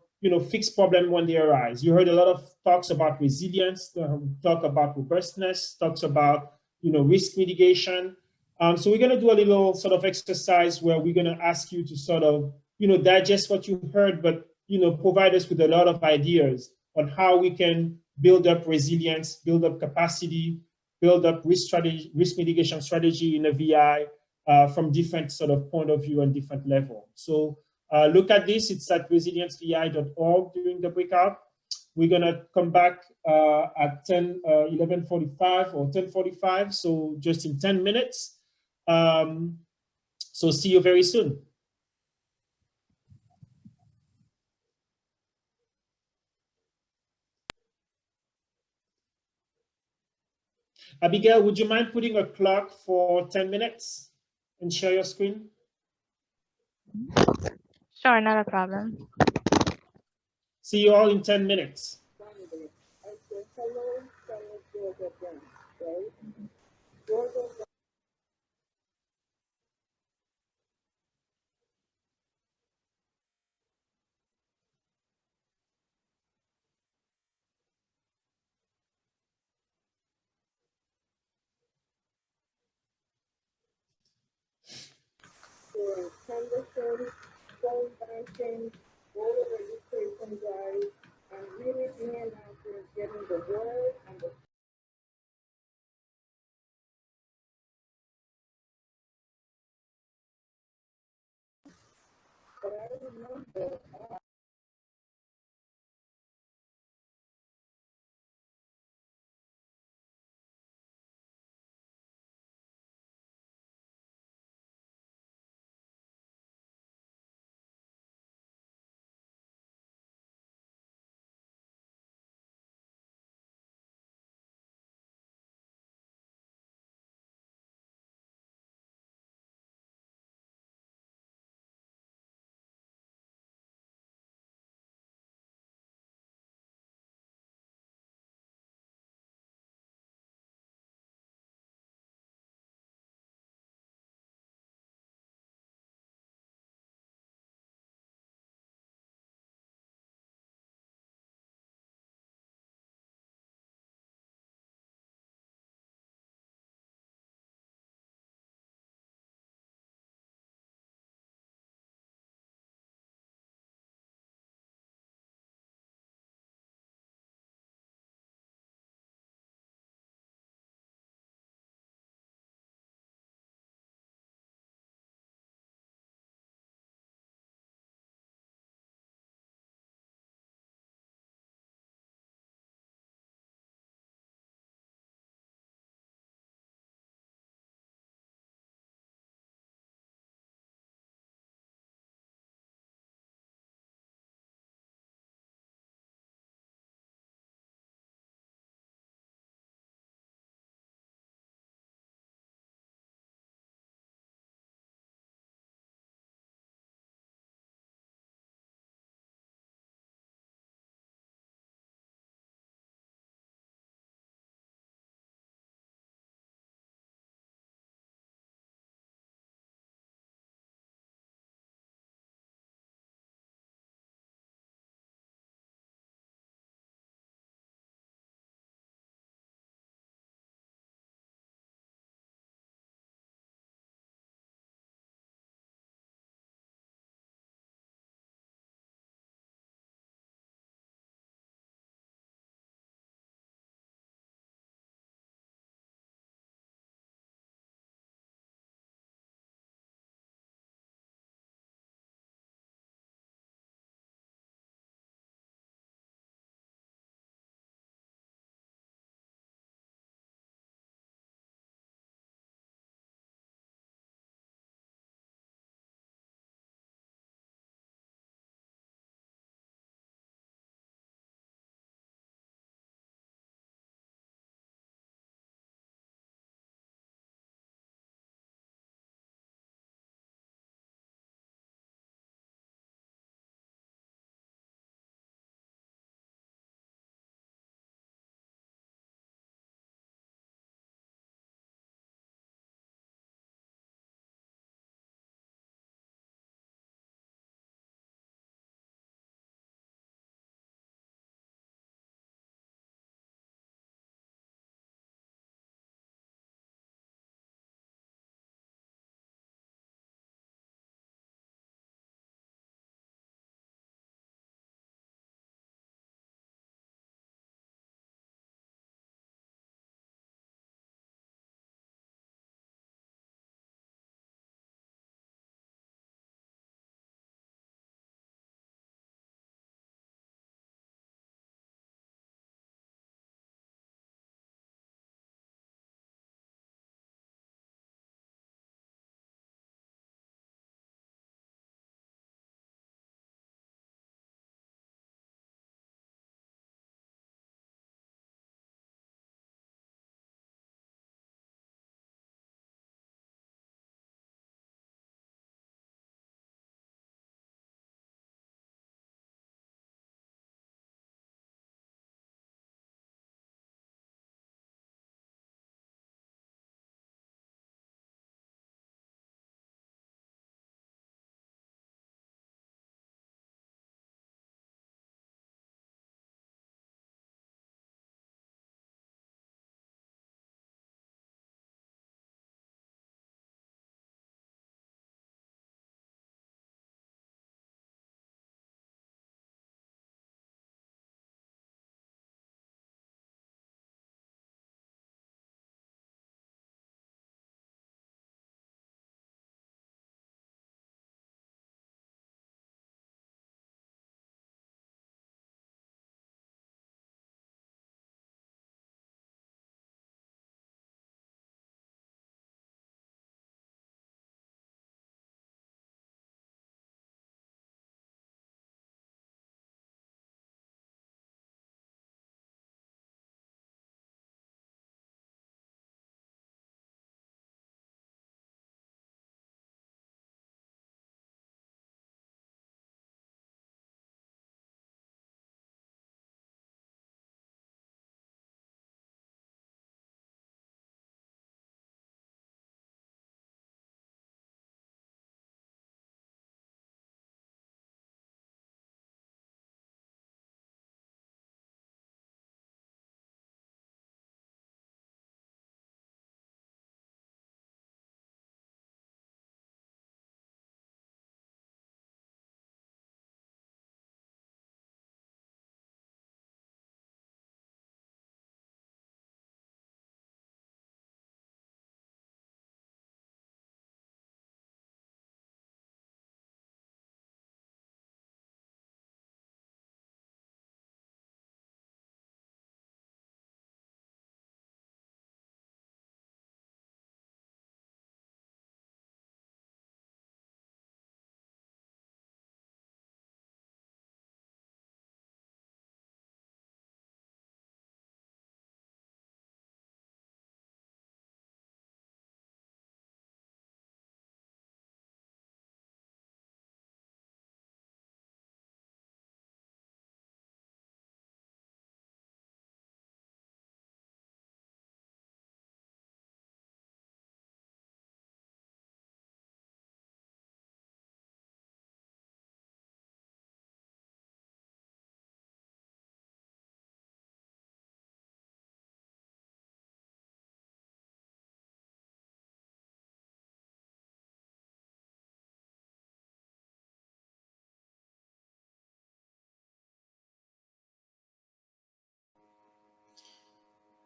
fix problems when they arise? You heard a lot of talks about resilience, talk about robustness, talks about, risk mitigation. So we're gonna do a little sort of exercise where we're gonna ask you to sort of, digest what you heard, but, provide us with a lot of ideas on how we can build up resilience, build up capacity, build up risk mitigation strategy in a VI from different sort of point of view and different level. So look at this, it's at resiliencevi.org during the breakout. We're gonna come back at 11:45 or 10:45, so just in 10 minutes. So see you very soon. Abigail, would you mind putting a clock for 10 minutes and share your screen? Sure, not a problem. See you all in 10 minutes. Canvassing, phone banking, voter registration drive, and really being out there getting the word and the but I remember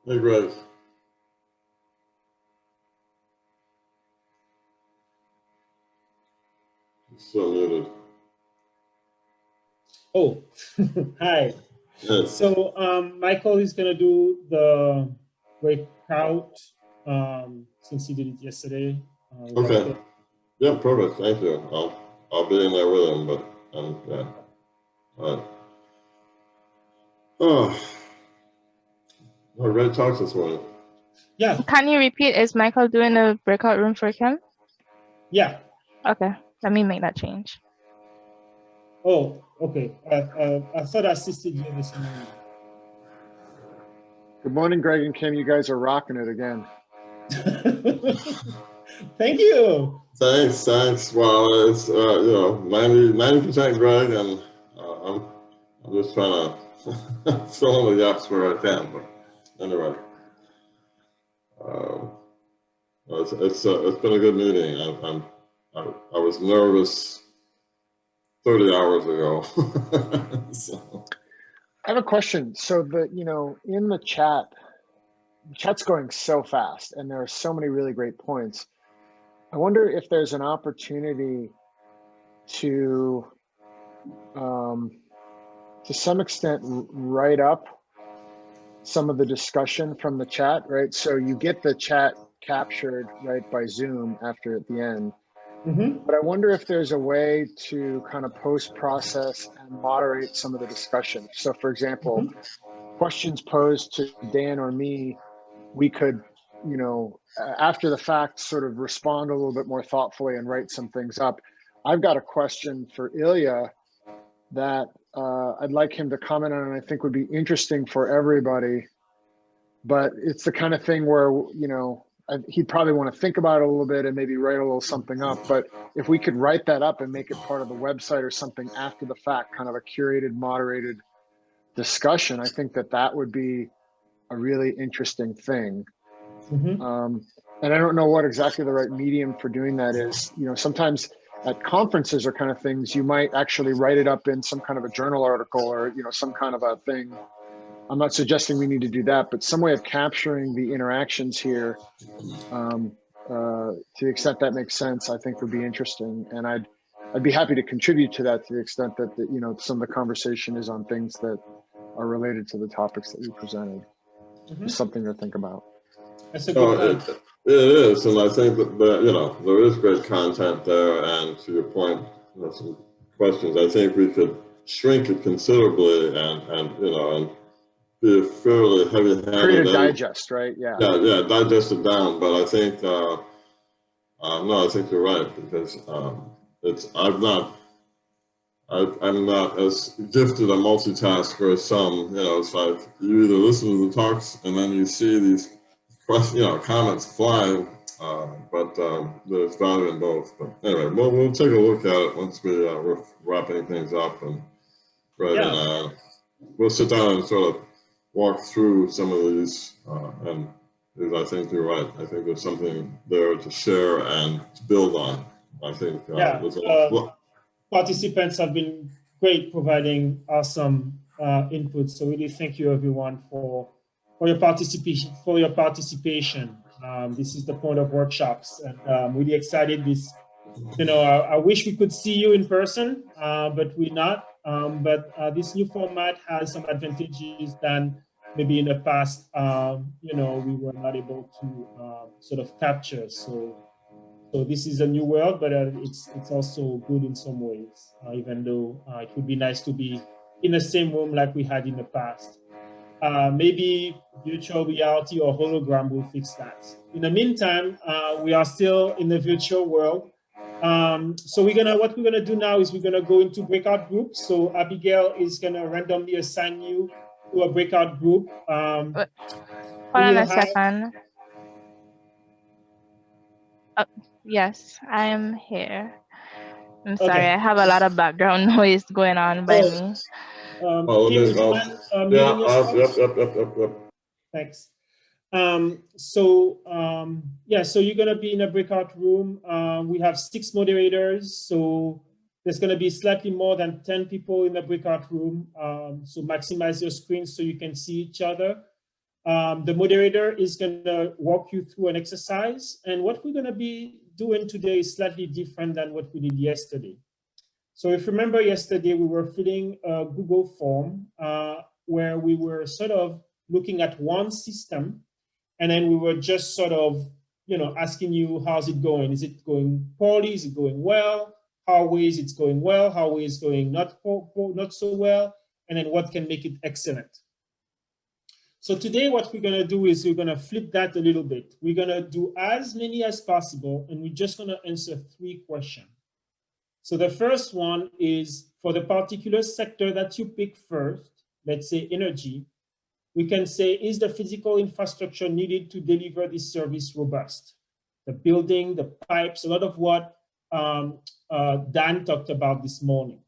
Hey, Greg. Still muted. Oh, hi. Yes. So Michael is gonna do the breakout since he did it yesterday. Okay. Yeah, perfect. Thank you. I'll be in there with him, but yeah. All right. Oh, well, great talks this morning. Yeah. Can you repeat? Is Michael doing a breakout room for Kim? Yeah. Okay, let me make that change. Oh, okay. I thought I assisted you this morning. Good morning, Greg and Kim. You guys are rocking it again. Thank you. Thanks. Well, it's 90% Greg, and I'm just trying to fill in the gaps where I can. But anyway, it's been a good meeting. I was nervous 30 hours ago. So. I have a question. So in the chat's going so fast, and there are so many really great points. I wonder if there's an opportunity to some extent, write up some of the discussion from the chat, right? So you get the chat captured, right, by Zoom at the end. Mm-hmm. But I wonder if there's a way to kind of post-process and moderate some of the discussion. So for example, questions posed to Dan or me, we could, after the fact, sort of respond a little bit more thoughtfully and write some things up. I've got a question for Ilya that I'd like him to comment on, and I think would be interesting for everybody. But it's the kind of thing where, he'd probably want to think about it a little bit and maybe write a little something up. But if we could write that up and make it part of the website or something after the fact, kind of a curated, moderated discussion, I think that would be a really interesting thing. Mm-hmm. And I don't know what exactly the right medium for doing that is. Sometimes at conferences or kind of things, you might actually write it up in some kind of a journal article or, some kind of a thing. I'm not suggesting we need to do that, but some way of capturing the interactions here, to the extent that makes sense, I think would be interesting. And I'd be happy to contribute to that to the extent that, some of the conversation is on things that are related to the topics that we presented. Just something to think about. That's a good point. It is, and I think that there is great content there. And to your point, some questions. I think we could shrink it considerably, and be fairly heavy-handed. Create a digest, right? Yeah. Yeah, digest it down. But I think no, I think you're right, because I'm not as gifted a multitasker as some. It's like you either listen to the talks and then you see these comments flying, but there's value in both. But anyway, we'll take a look at it once we're wrapping things up, and and we'll sit down and sort of walk through some of these. And I think you're right. I think there's something there to share and to build on. I think participants have been great, providing awesome input. So really, thank you everyone for your participation. This is the point of workshops, and I'm really excited. I wish we could see you in person, but we're not. But this new format has some advantages than maybe in the past. We were not able to sort of capture. So this is a new world, but it's also good in some ways, even though it would be nice to be in the same room like we had in the past. Maybe virtual reality or hologram will fix that. In the meantime, we are still in the virtual world. So what we're gonna do now is we're gonna go into breakout groups. So Abigail is gonna randomly assign you to a breakout group. Hold on a second. Yes, I am here. I'm sorry, I have a lot of background noise going on by me. Yep. Thanks. So you're gonna be in a breakout room. We have 6 moderators, so there's gonna be slightly more than 10 people in the breakout room. So maximize your screen so you can see each other. The moderator is going to walk you through an exercise. And what we're going to be doing today is slightly different than what we did yesterday. So if you remember yesterday, we were filling a Google form where we were sort of looking at one system, and then we were just sort of, asking you, how's it going? Is it going poorly? Is it going well? How ways it's going well? How ways going not so well? And then what can make it excellent? So today what we're going to do is we're going to flip that a little bit. We're going to do as many as possible, and we're just going to answer 3 questions. So the first one is for the particular sector that you pick first, let's say energy, we can say, is the physical infrastructure needed to deliver this service robust? The building, the pipes, a lot of what Dan talked about this morning.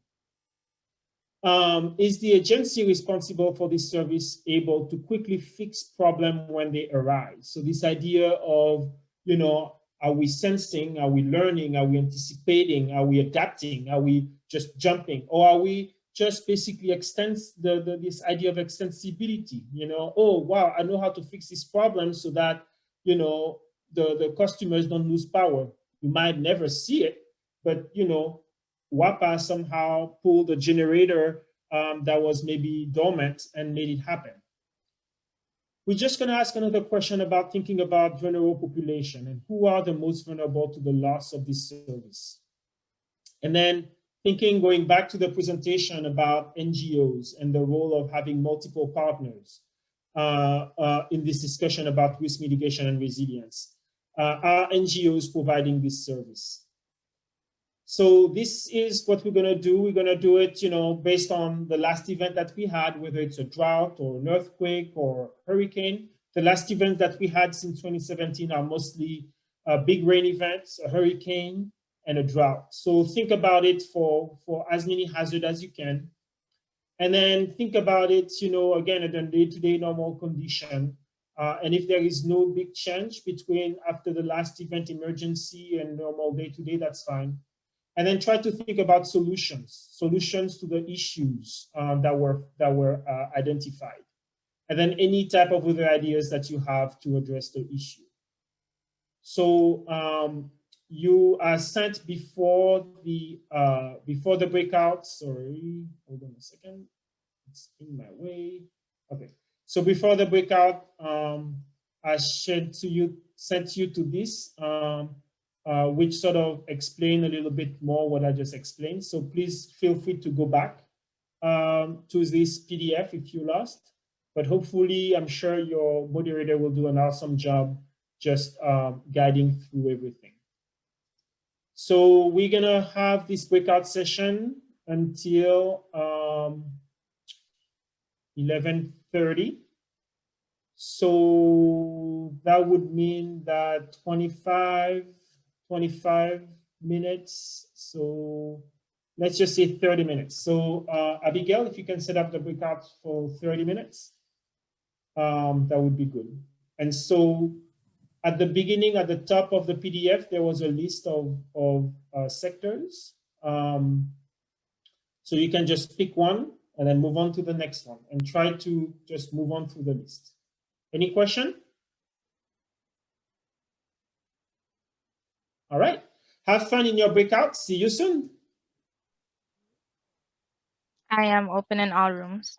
Is the agency responsible for this service able to quickly fix problems when they arise? So this idea of, are we sensing, are we learning, are we anticipating, are we adapting, are we just jumping, or are we just basically this idea of extensibility, oh, wow, I know how to fix this problem so that, the customers don't lose power. You might never see it, but, WAPA somehow pulled a generator that was maybe dormant and made it happen. We're just going to ask another question about thinking about vulnerable population and who are the most vulnerable to the loss of this service. And then going back to the presentation about NGOs and the role of having multiple partners in this discussion about risk mitigation and resilience. Are NGOs providing this service? So this is what we're going to do. We're going to do it, based on the last event that we had, whether it's a drought or an earthquake or hurricane. The last events that we had since 2017 are mostly big rain events, a hurricane, and a drought. So think about it for as many hazards as you can. And then think about it, again, at a day-to-day normal condition. And if there is no big change between after the last event emergency and normal day-to-day, that's fine. And then try to think about solutions to the issues that were identified. And then any type of other ideas that you have to address the issue. So you are sent before the breakout. Sorry, hold on a second. It's in my way. Okay. So before the breakout, I sent you to this. Which sort of explain a little bit more what I just explained. So please feel free to go back to this PDF if you lost. But hopefully, I'm sure your moderator will do an awesome job just guiding through everything. So we're going to have this breakout session until 11:30. So that would mean that 25 minutes. So let's just say 30 minutes. So Abigail, if you can set up the breakout for 30 minutes, that would be good. And so at the beginning, at the top of the PDF, there was a list of sectors. So you can just pick one and then move on to the next one and try to just move on through the list. Any question? All right. Have fun in your breakout. See you soon. I am open in all rooms.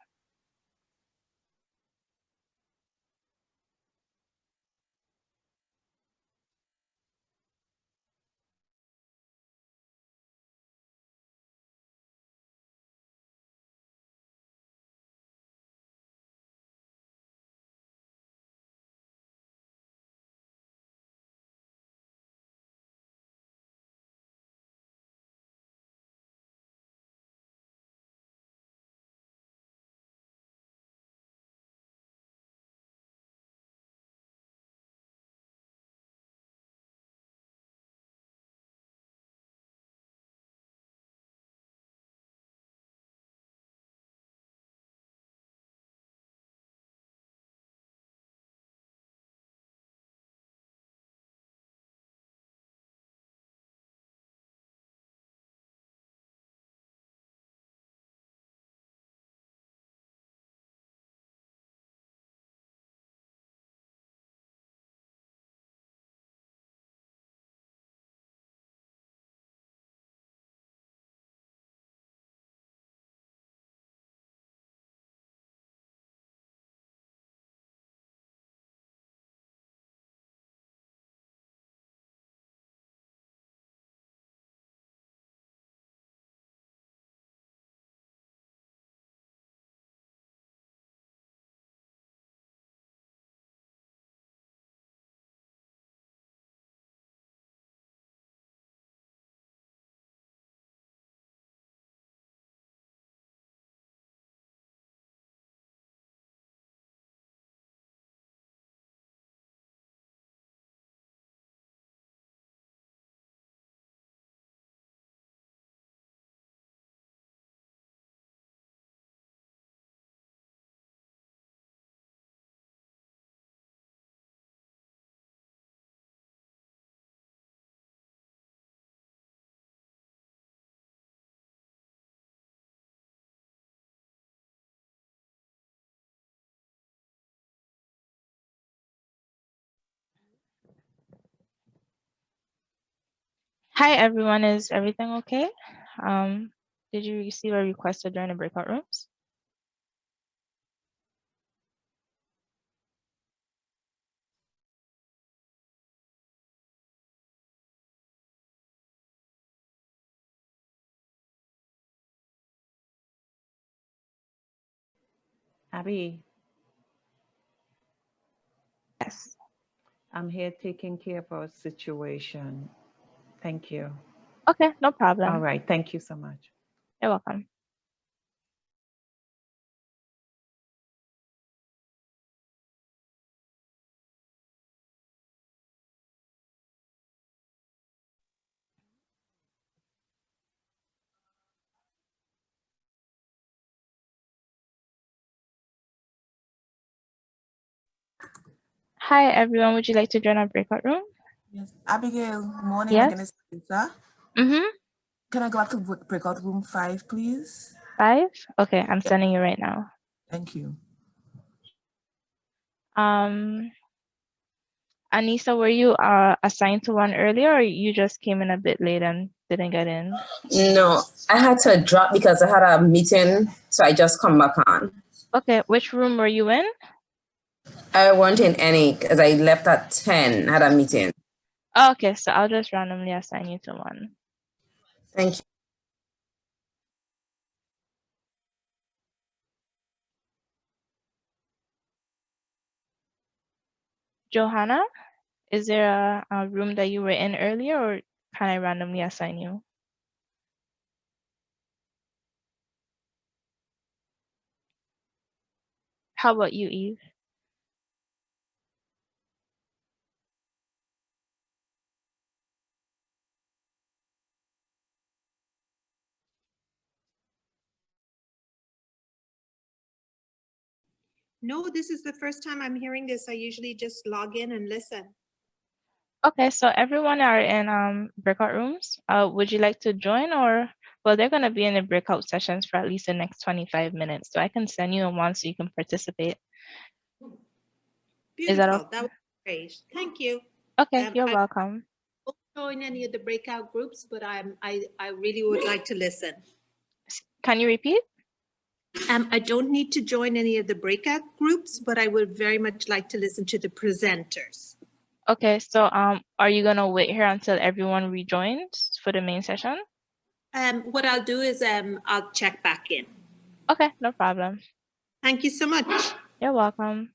Hi everyone, is everything okay? Did you receive a request to join the breakout rooms? Abby, Yes. I'm here taking care of our situation. Thank you. Okay, no All problem. right. Thank you so much. You're welcome. Hi everyone, would you like to join our breakout room? Yes. Abigail, good morning. My name Yes. is Lisa. Mm-hmm. Can I go up to breakout room 5, please? 5? Okay, I'm sending you right now. Thank you. Anissa, were you assigned to one earlier, or you just came in a bit late and didn't get in? No, I had to drop because I had a meeting, so I just come back on. Okay, which room were you in? I weren't in any because I left at 10, had a meeting. Oh, okay, so I'll just randomly assign you to one. Thank you. Johanna, is there a room that you were in earlier, or can I randomly assign you? How about you, Eve? No, this is the first time I'm hearing this. I usually just log in and listen. Okay, so everyone are in breakout rooms. Would you like to join, or well, they're gonna be in the breakout sessions for at least the next 25 minutes. So I can send you in one so you can participate. Is that Beautiful. That was great. Thank you. okay? You're I welcome. won't join any of the breakout groups, but I really would like to listen. Can you repeat? I don't need to join any of the breakout groups, but I would very much like to listen to the presenters. Okay, so are you gonna wait here until everyone rejoins for the main session? What I'll do is I'll check back in. Okay, no problem. Thank you so much. You're welcome.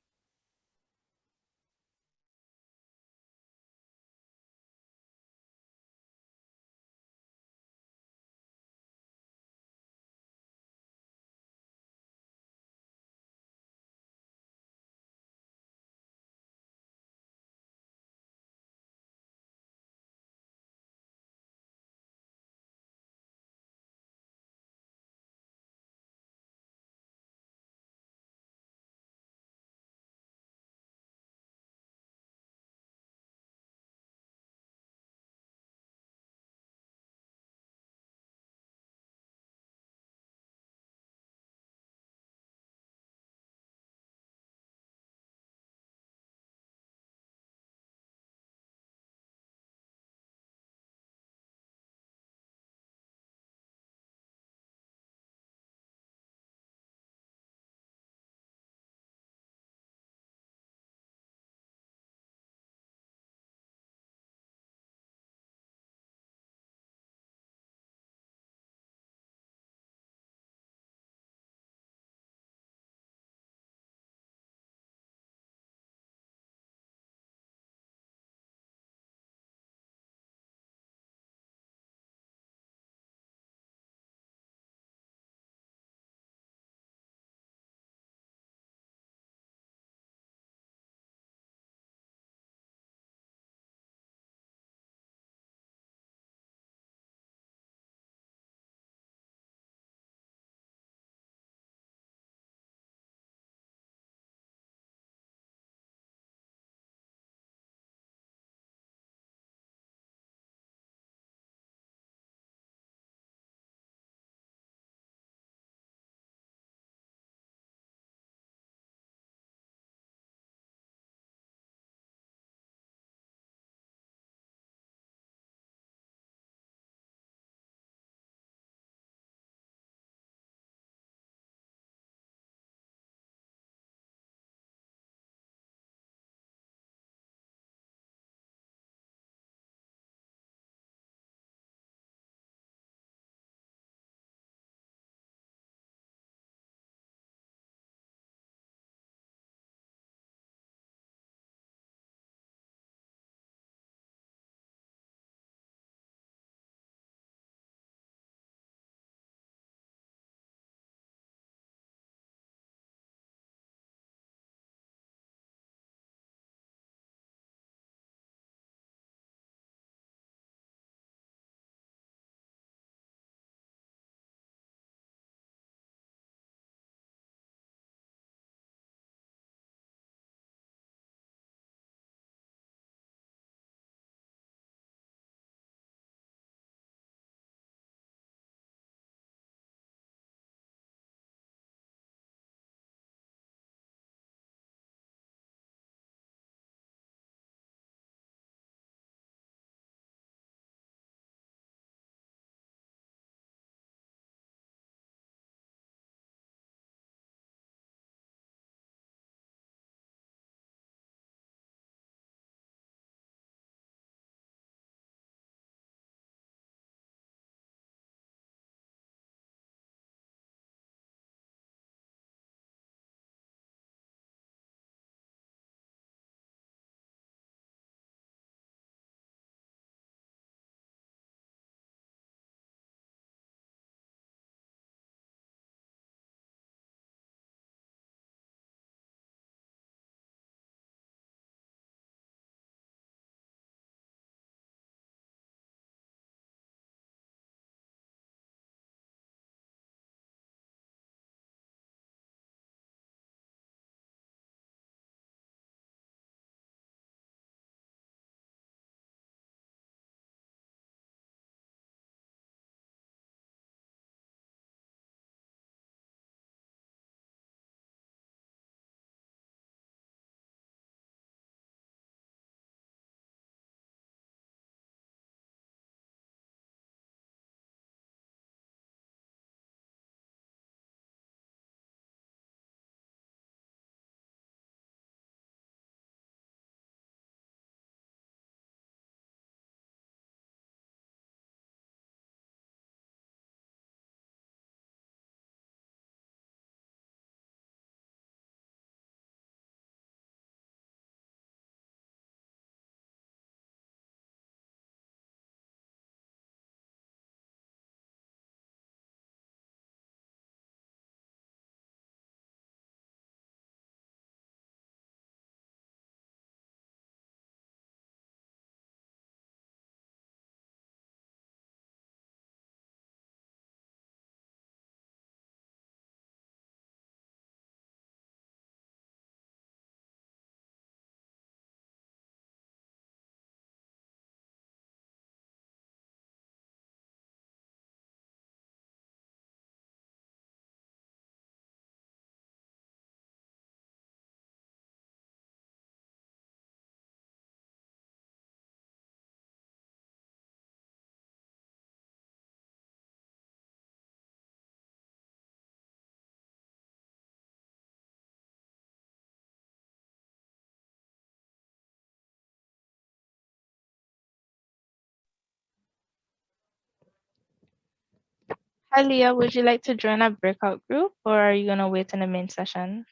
Hi, Leah. Would you like to join a breakout group or are you going to wait in the main session?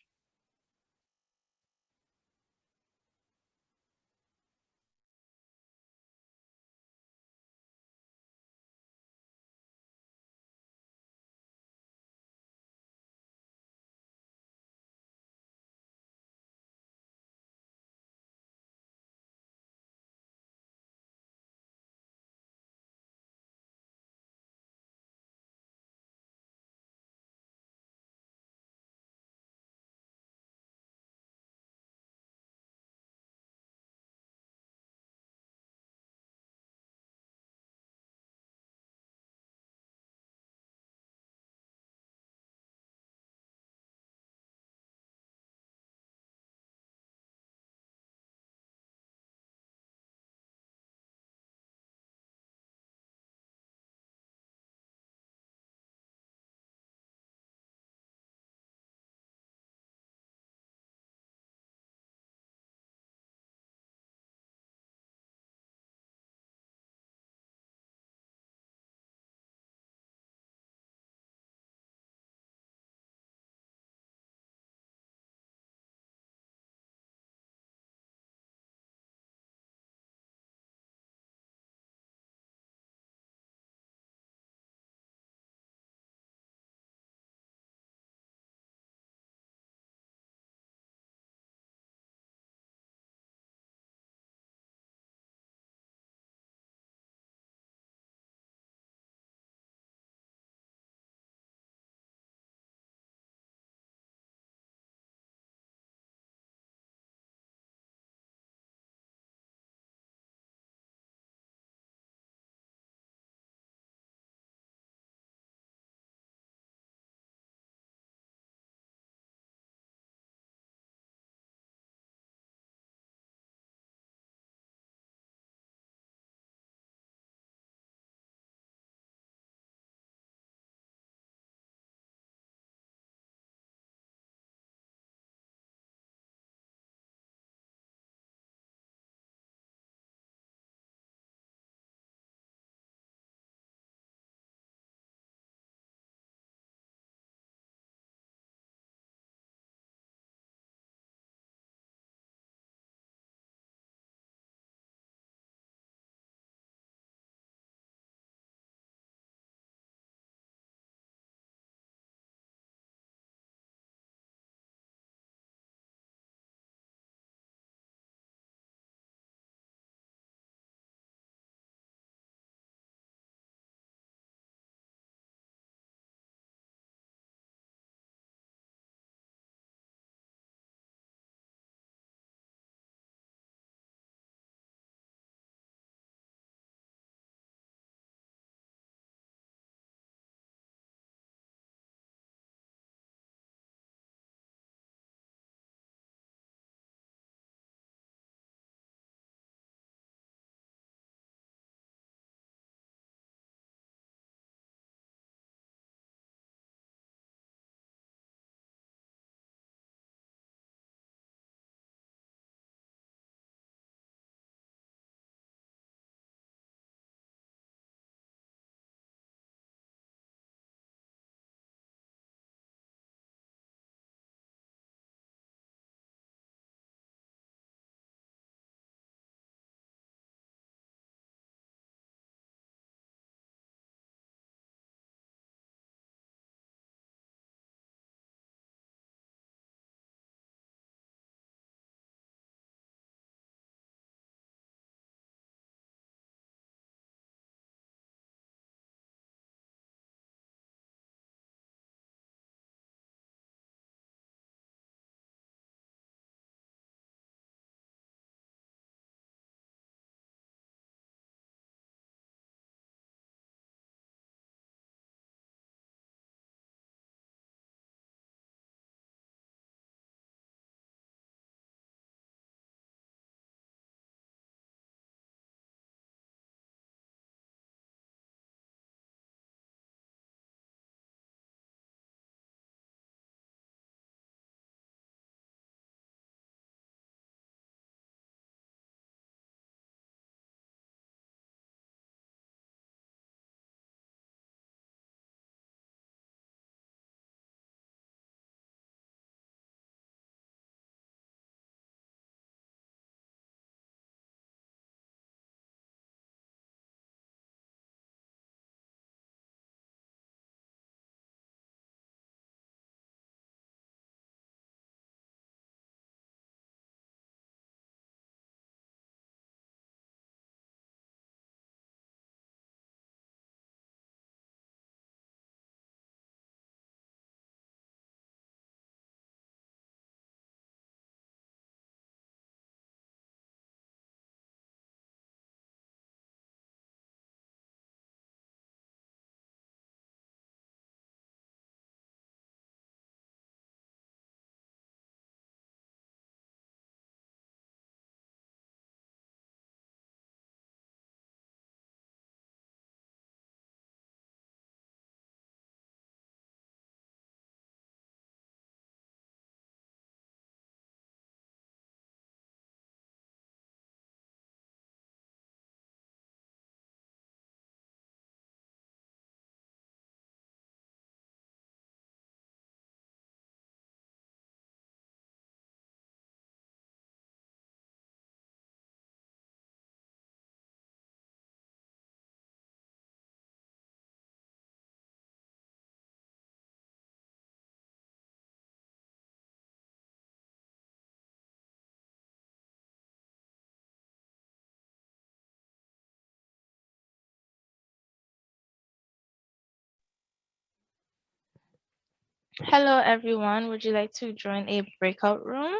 Hello, everyone. Would you like to join a breakout room?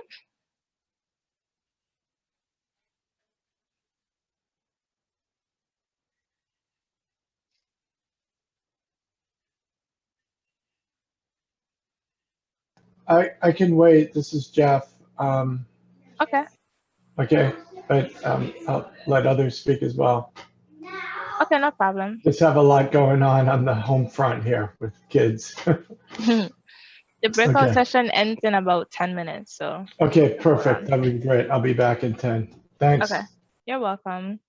I can wait. This is Jeff. Okay. Okay, but I'll let others speak as well. Okay, no problem. Just have a lot going on the home front here with kids. The breakout Okay. session ends in about 10 minutes, so. Okay, hold perfect. on. That'd be great. I'll be back in 10. Thanks. Okay, you're welcome.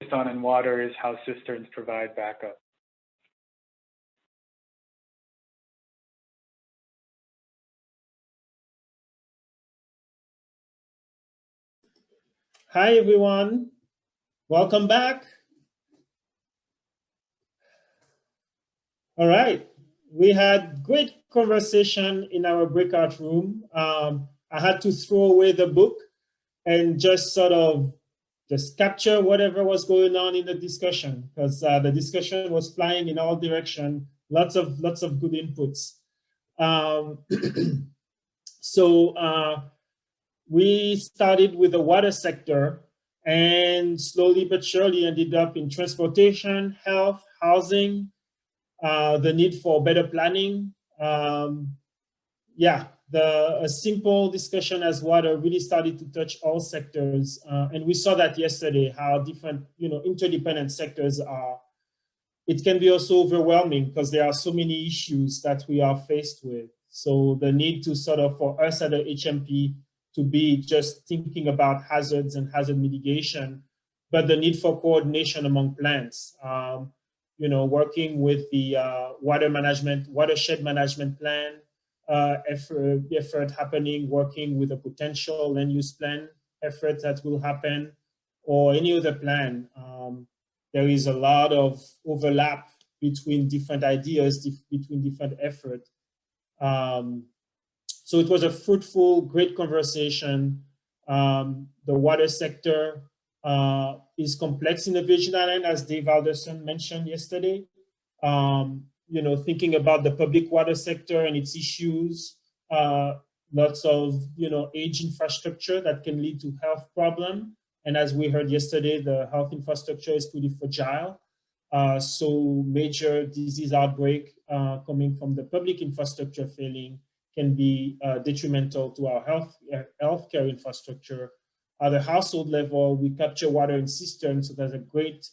focused on in water is how cisterns provide backup. Hi, everyone. Welcome back. All right. We had great conversation in our breakout room. I had to throw away the book and just sort of just capture whatever was going on in the discussion, because the discussion was flying in all directions. Lots of good inputs. So we started with the water sector and slowly but surely ended up in transportation, health, housing, the need for better planning. Yeah, a simple discussion as water really started to touch all sectors. And we saw that yesterday, how different, interdependent sectors are. It can be also overwhelming because there are so many issues that we are faced with. So the need to sort of, for us at the HMP, to be just thinking about hazards and hazard mitigation, but the need for coordination among plans. Working with the watershed management plan effort happening, working with a potential land use plan effort that will happen, or any other plan. There is a lot of overlap between different ideas, between different efforts. So it was a fruitful, great conversation. The water sector is complex in the Virgin Islands, as Dave Alderson mentioned yesterday. Thinking about the public water sector and its issues, lots of, age infrastructure that can lead to health problem. And as we heard yesterday, the health infrastructure is pretty fragile. So major disease outbreak coming from the public infrastructure failing can be detrimental to our healthcare infrastructure. At the household level, we capture water in cisterns, so there's a great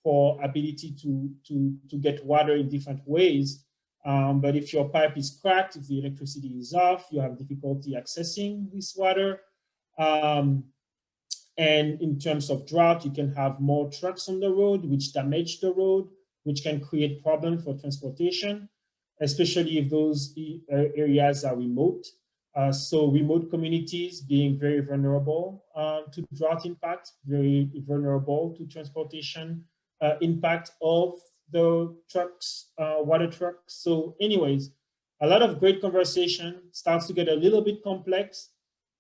ability to get water in different ways. But if your pipe is cracked, if the electricity is off, you have difficulty accessing this water. And in terms of drought, you can have more trucks on the road, which damage the road, which can create problems for transportation, especially if those areas are remote. So remote communities being very vulnerable to drought impact, very vulnerable to transportation impact of the trucks, water trucks. So anyways, a lot of great conversation, starts to get a little bit complex.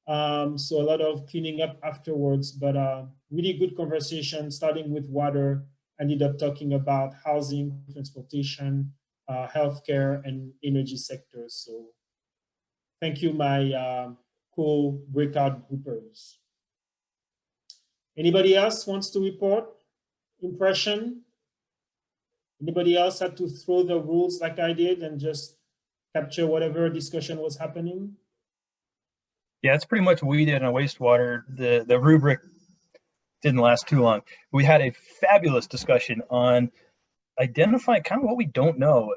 So a lot of cleaning up afterwards, but really good conversation, starting with water, ended up talking about housing, transportation, healthcare, and energy sectors. So thank you, my co-breakout groupers. Anybody else wants to report? Impression? Anybody else had to throw the rules like I did and just capture whatever discussion was happening? Yeah, it's pretty much what we did on wastewater. The rubric didn't last too long. We had a fabulous discussion on identifying kind of what we don't know,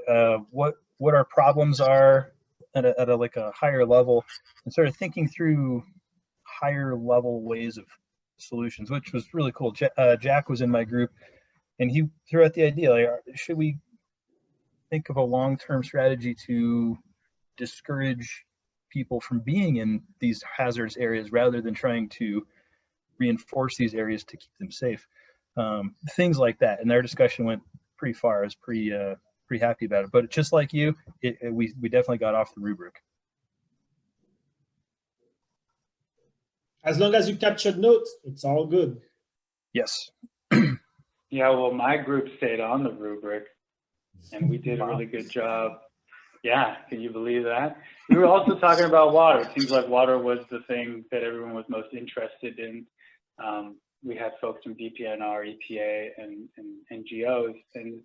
what our problems are at a higher level, and sort of thinking through higher level ways of solutions, which was really cool. Jack was in my group, and he threw out the idea, like, should we think of a long-term strategy to discourage people from being in these hazardous areas rather than trying to reinforce these areas to keep them safe, things like that. And our discussion went pretty far. I was pretty happy about it. But just like you, we definitely got off the rubric. As long as you captured notes, it's all good. Yes. Yeah, well, my group stayed on the rubric, and we did a really good job. Yeah, can you believe that? We were also talking about water. It seems like water was the thing that everyone was most interested in. We had folks from DPNR, EPA, and NGOs, and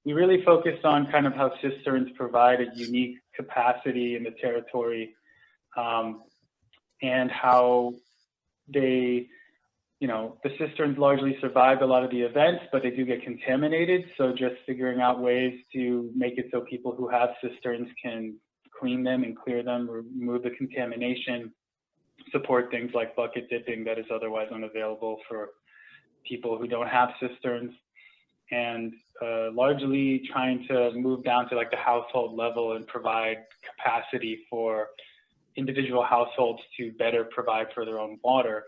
we really focused on kind of how cisterns provide a unique capacity in the territory, and how they, the cisterns largely survived a lot of the events, but they do get contaminated. So just figuring out ways to make it so people who have cisterns can clean them and clear them, remove the contamination, support things like bucket dipping that is otherwise unavailable for people who don't have cisterns, and largely trying to move down to like the household level and provide capacity for individual households to better provide for their own water.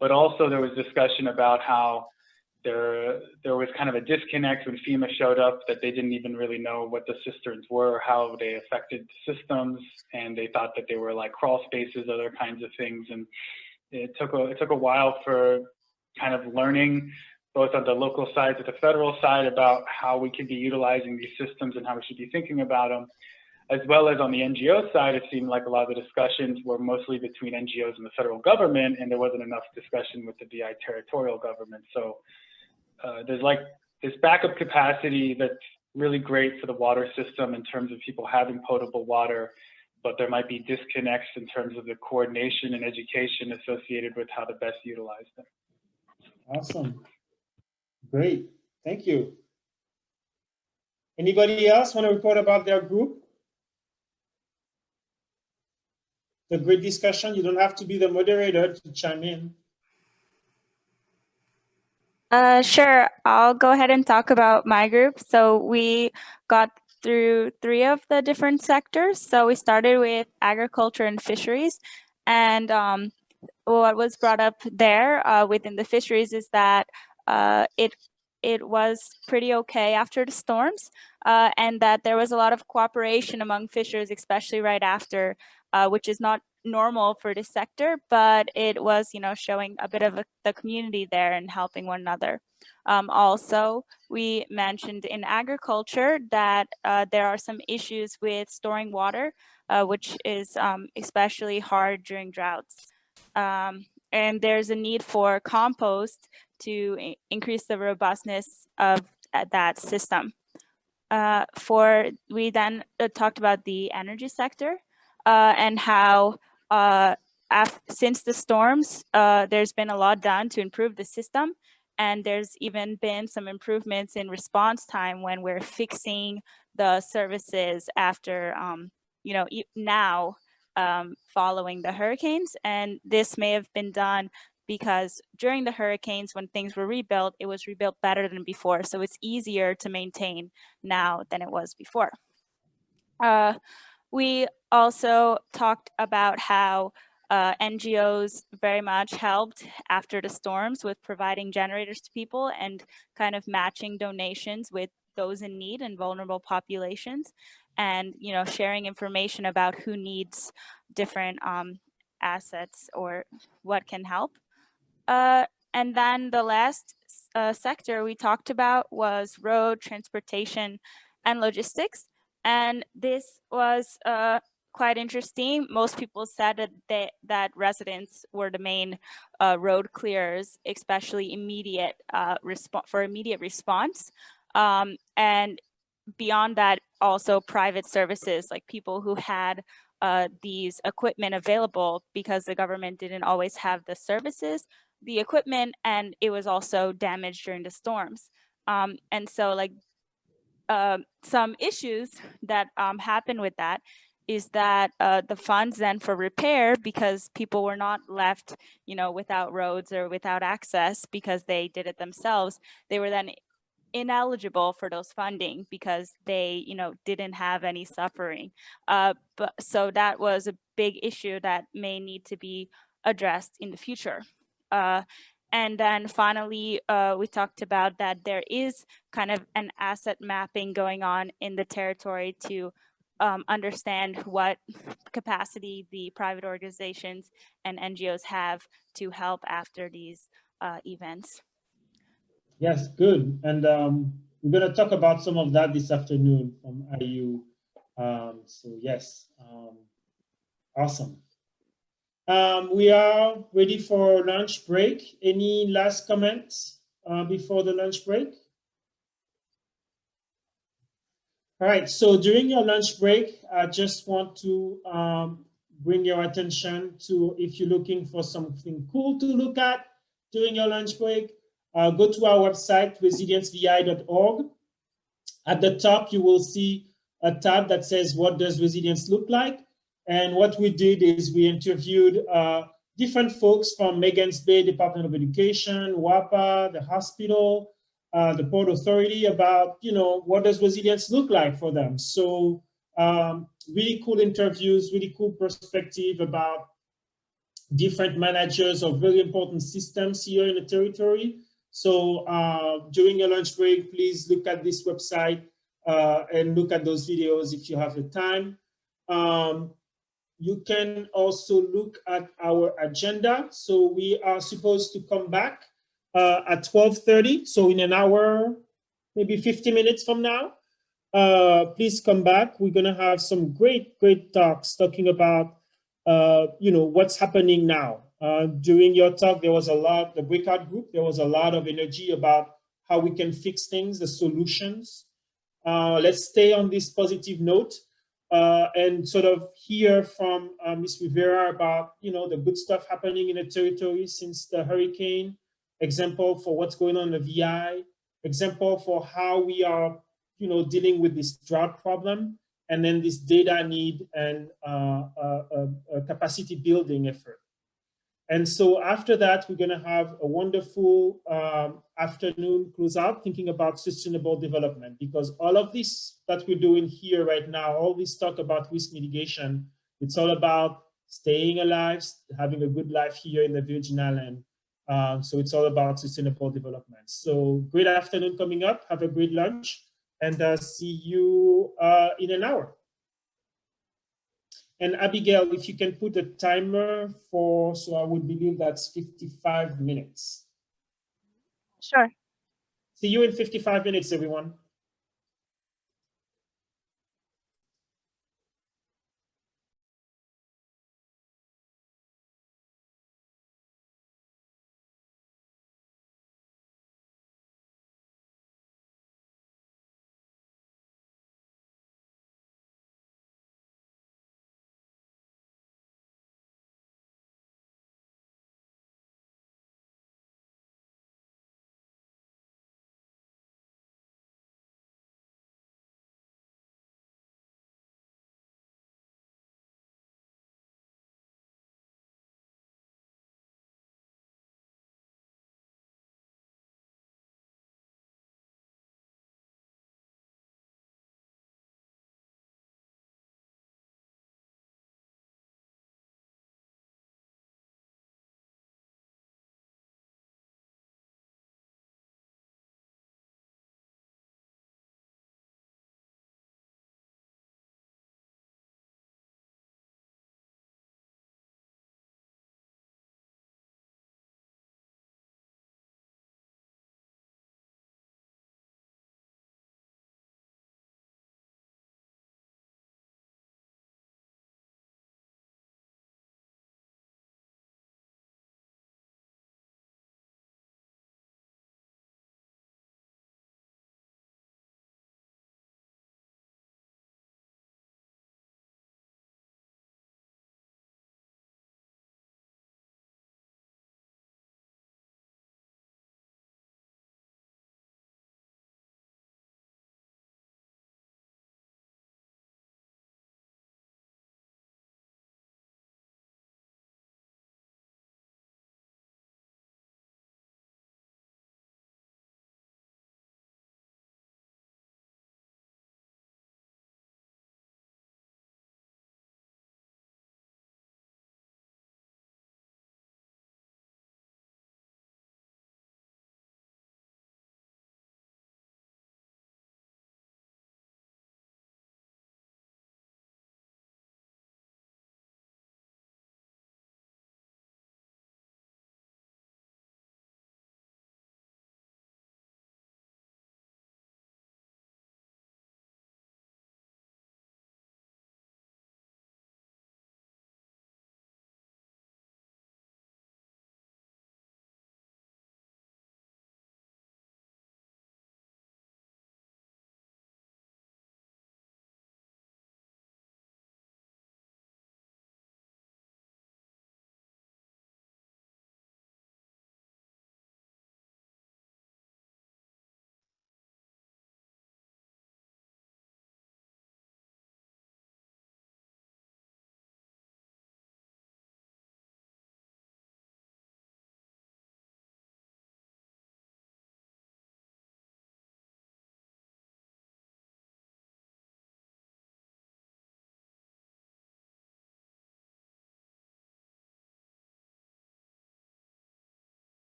But also there was discussion about how there was kind of a disconnect when FEMA showed up, that they didn't even really know what the cisterns were, how they affected systems, and they thought that they were like crawl spaces, other kinds of things. And it took a while for kind of learning, both on the local side to the federal side, about how we could be utilizing these systems and how we should be thinking about them. As well as on the NGO side, it seemed like a lot of the discussions were mostly between NGOs and the federal government, and there wasn't enough discussion with the VI territorial government. So there's like this backup capacity that's really great for the water system in terms of people having potable water, but there might be disconnects in terms of the coordination and education associated with how to best utilize them. Awesome. Great. Thank you. Anybody else want to report about their group? A great discussion. You don't have to be the moderator to chime in. Sure, I'll go ahead and talk about my group. So we got through 3 of the different sectors. So we started with agriculture and fisheries. And what was brought up there within the fisheries is that it was pretty okay after the storms, and that there was a lot of cooperation among fishers, especially right after, which is not normal for this sector, but it was, showing a bit of the community there and helping one another. Also, we mentioned in agriculture that there are some issues with storing water, which is especially hard during droughts. And there's a need for compost to increase the robustness of that system. We then talked about the energy sector and how since the storms, there's been a lot done to improve the system. And there's even been some improvements in response time when we're fixing the services after, now following the hurricanes. And this may have been done because during the hurricanes, when things were rebuilt, it was rebuilt better than before. So it's easier to maintain now than it was before. We also talked about how NGOs very much helped after the storms with providing generators to people and kind of matching donations with those in need and vulnerable populations, and sharing information about who needs different assets or what can help. And then the last sector we talked about was road transportation and logistics. And this was quite interesting. Most people said that residents were the main road clearers, especially for immediate response. And beyond that, also private services, like people who had these equipment available because the government didn't always have the services, the equipment, and it was also damaged during the storms. And so some issues that happened with that is that the funds then for repair, because people were not left, without roads or without access because they did it themselves, they were then ineligible for those funding because they, didn't have any suffering. So that was a big issue that may need to be addressed in the future. And then finally, we talked about that there is kind of an asset mapping going on in the territory to understand what capacity the private organizations and NGOs have to help after these events. Yes, good. And we're going to talk about some of that this afternoon from IU. So yes, awesome. We are ready for lunch break. Any last comments before the lunch break? All right, so during your lunch break, I just want to bring your attention to, if you're looking for something cool to look at during your lunch break, go to our website, resiliencevi.org. At the top, you will see a tab that says, what does resilience look like? And what we did is we interviewed different folks from Megan's Bay Department of Education, WAPA, the hospital, the Port Authority about, what does resilience look like for them? So really cool interviews, really cool perspective about different managers of very important systems here in the territory. So during your lunch break, please look at this website and look at those videos if you have the time. You can also look at our agenda. So we are supposed to come back at 12:30. So in an hour, maybe 50 minutes from now. Please come back. We're gonna have some great talks talking about what's happening now. During your talk, there was a lot, the breakout group, there was a lot of energy about how we can fix things, the solutions. Let's stay on this positive note and sort of hear from Ms. Rivera about, the good stuff happening in the territory since the hurricane, example for what's going on in the VI, example for how we are, dealing with this drought problem, and then this data need and capacity building effort. And so after that, we're gonna have a wonderful afternoon closeout thinking about sustainable development, because all of this that we're doing here right now, all this talk about risk mitigation, it's all about staying alive, having a good life here in the Virgin Islands. So it's all about sustainable development. So great afternoon coming up, have a great lunch, and see you in an hour. And Abigail, if you can put a timer for, so I would believe that's 55 minutes. Sure. See you in 55 minutes, everyone.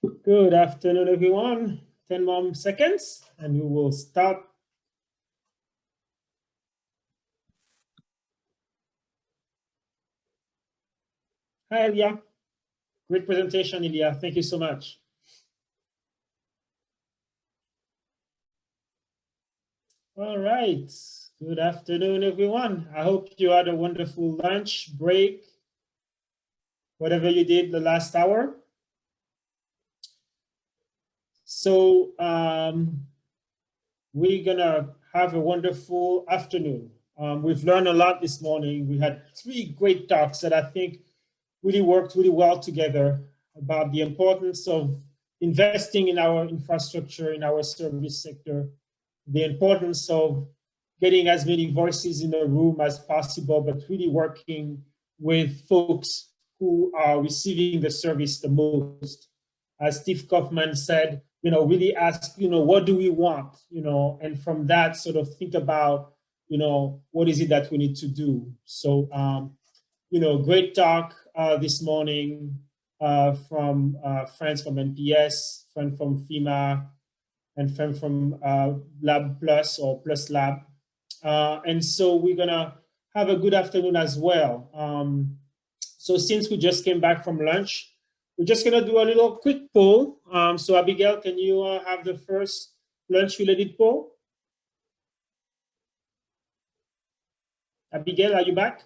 Good afternoon, everyone. 10 more seconds and we will start. Hi, Elia. Great presentation, Elia. Thank you so much. All right. Good afternoon, everyone. I hope you had a wonderful lunch, break, whatever you did the last hour. So we're gonna have a wonderful afternoon. We've learned a lot this morning. We had 3 great talks that I think really worked really well together about the importance of investing in our infrastructure, in our service sector, the importance of getting as many voices in the room as possible, but really working with folks who are receiving the service the most. As Steve Kaufman said, really ask, what do we want, and from that sort of think about, what is it that we need to do? So, great talk this morning from friends from NPS, friend from FEMA, and friend from Lab Plus or Plus Lab. And so we're gonna have a good afternoon as well. So since we just came back from lunch, we're just gonna do a little quick poll. So Abigail, can you have the first lunch-related poll? Abigail, are you back?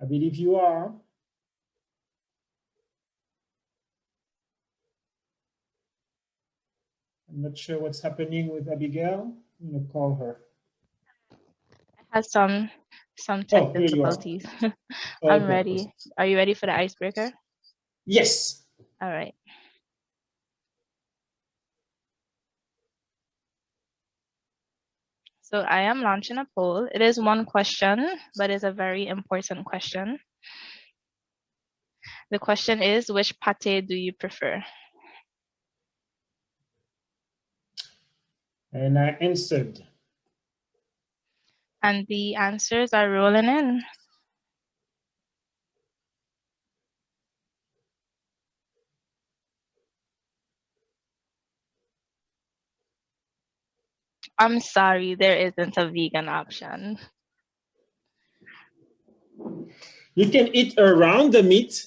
I believe you are. I'm not sure what's happening with Abigail. I'm gonna call her. I had some tech difficulties. I'm ready. Are you ready for the icebreaker? Yes. All right. So I am launching a poll. It is one question, but it's a very important question. The question is, which pate do you prefer? And I answered. And the answers are rolling in. I'm sorry, there isn't a vegan option. You can eat around the meat.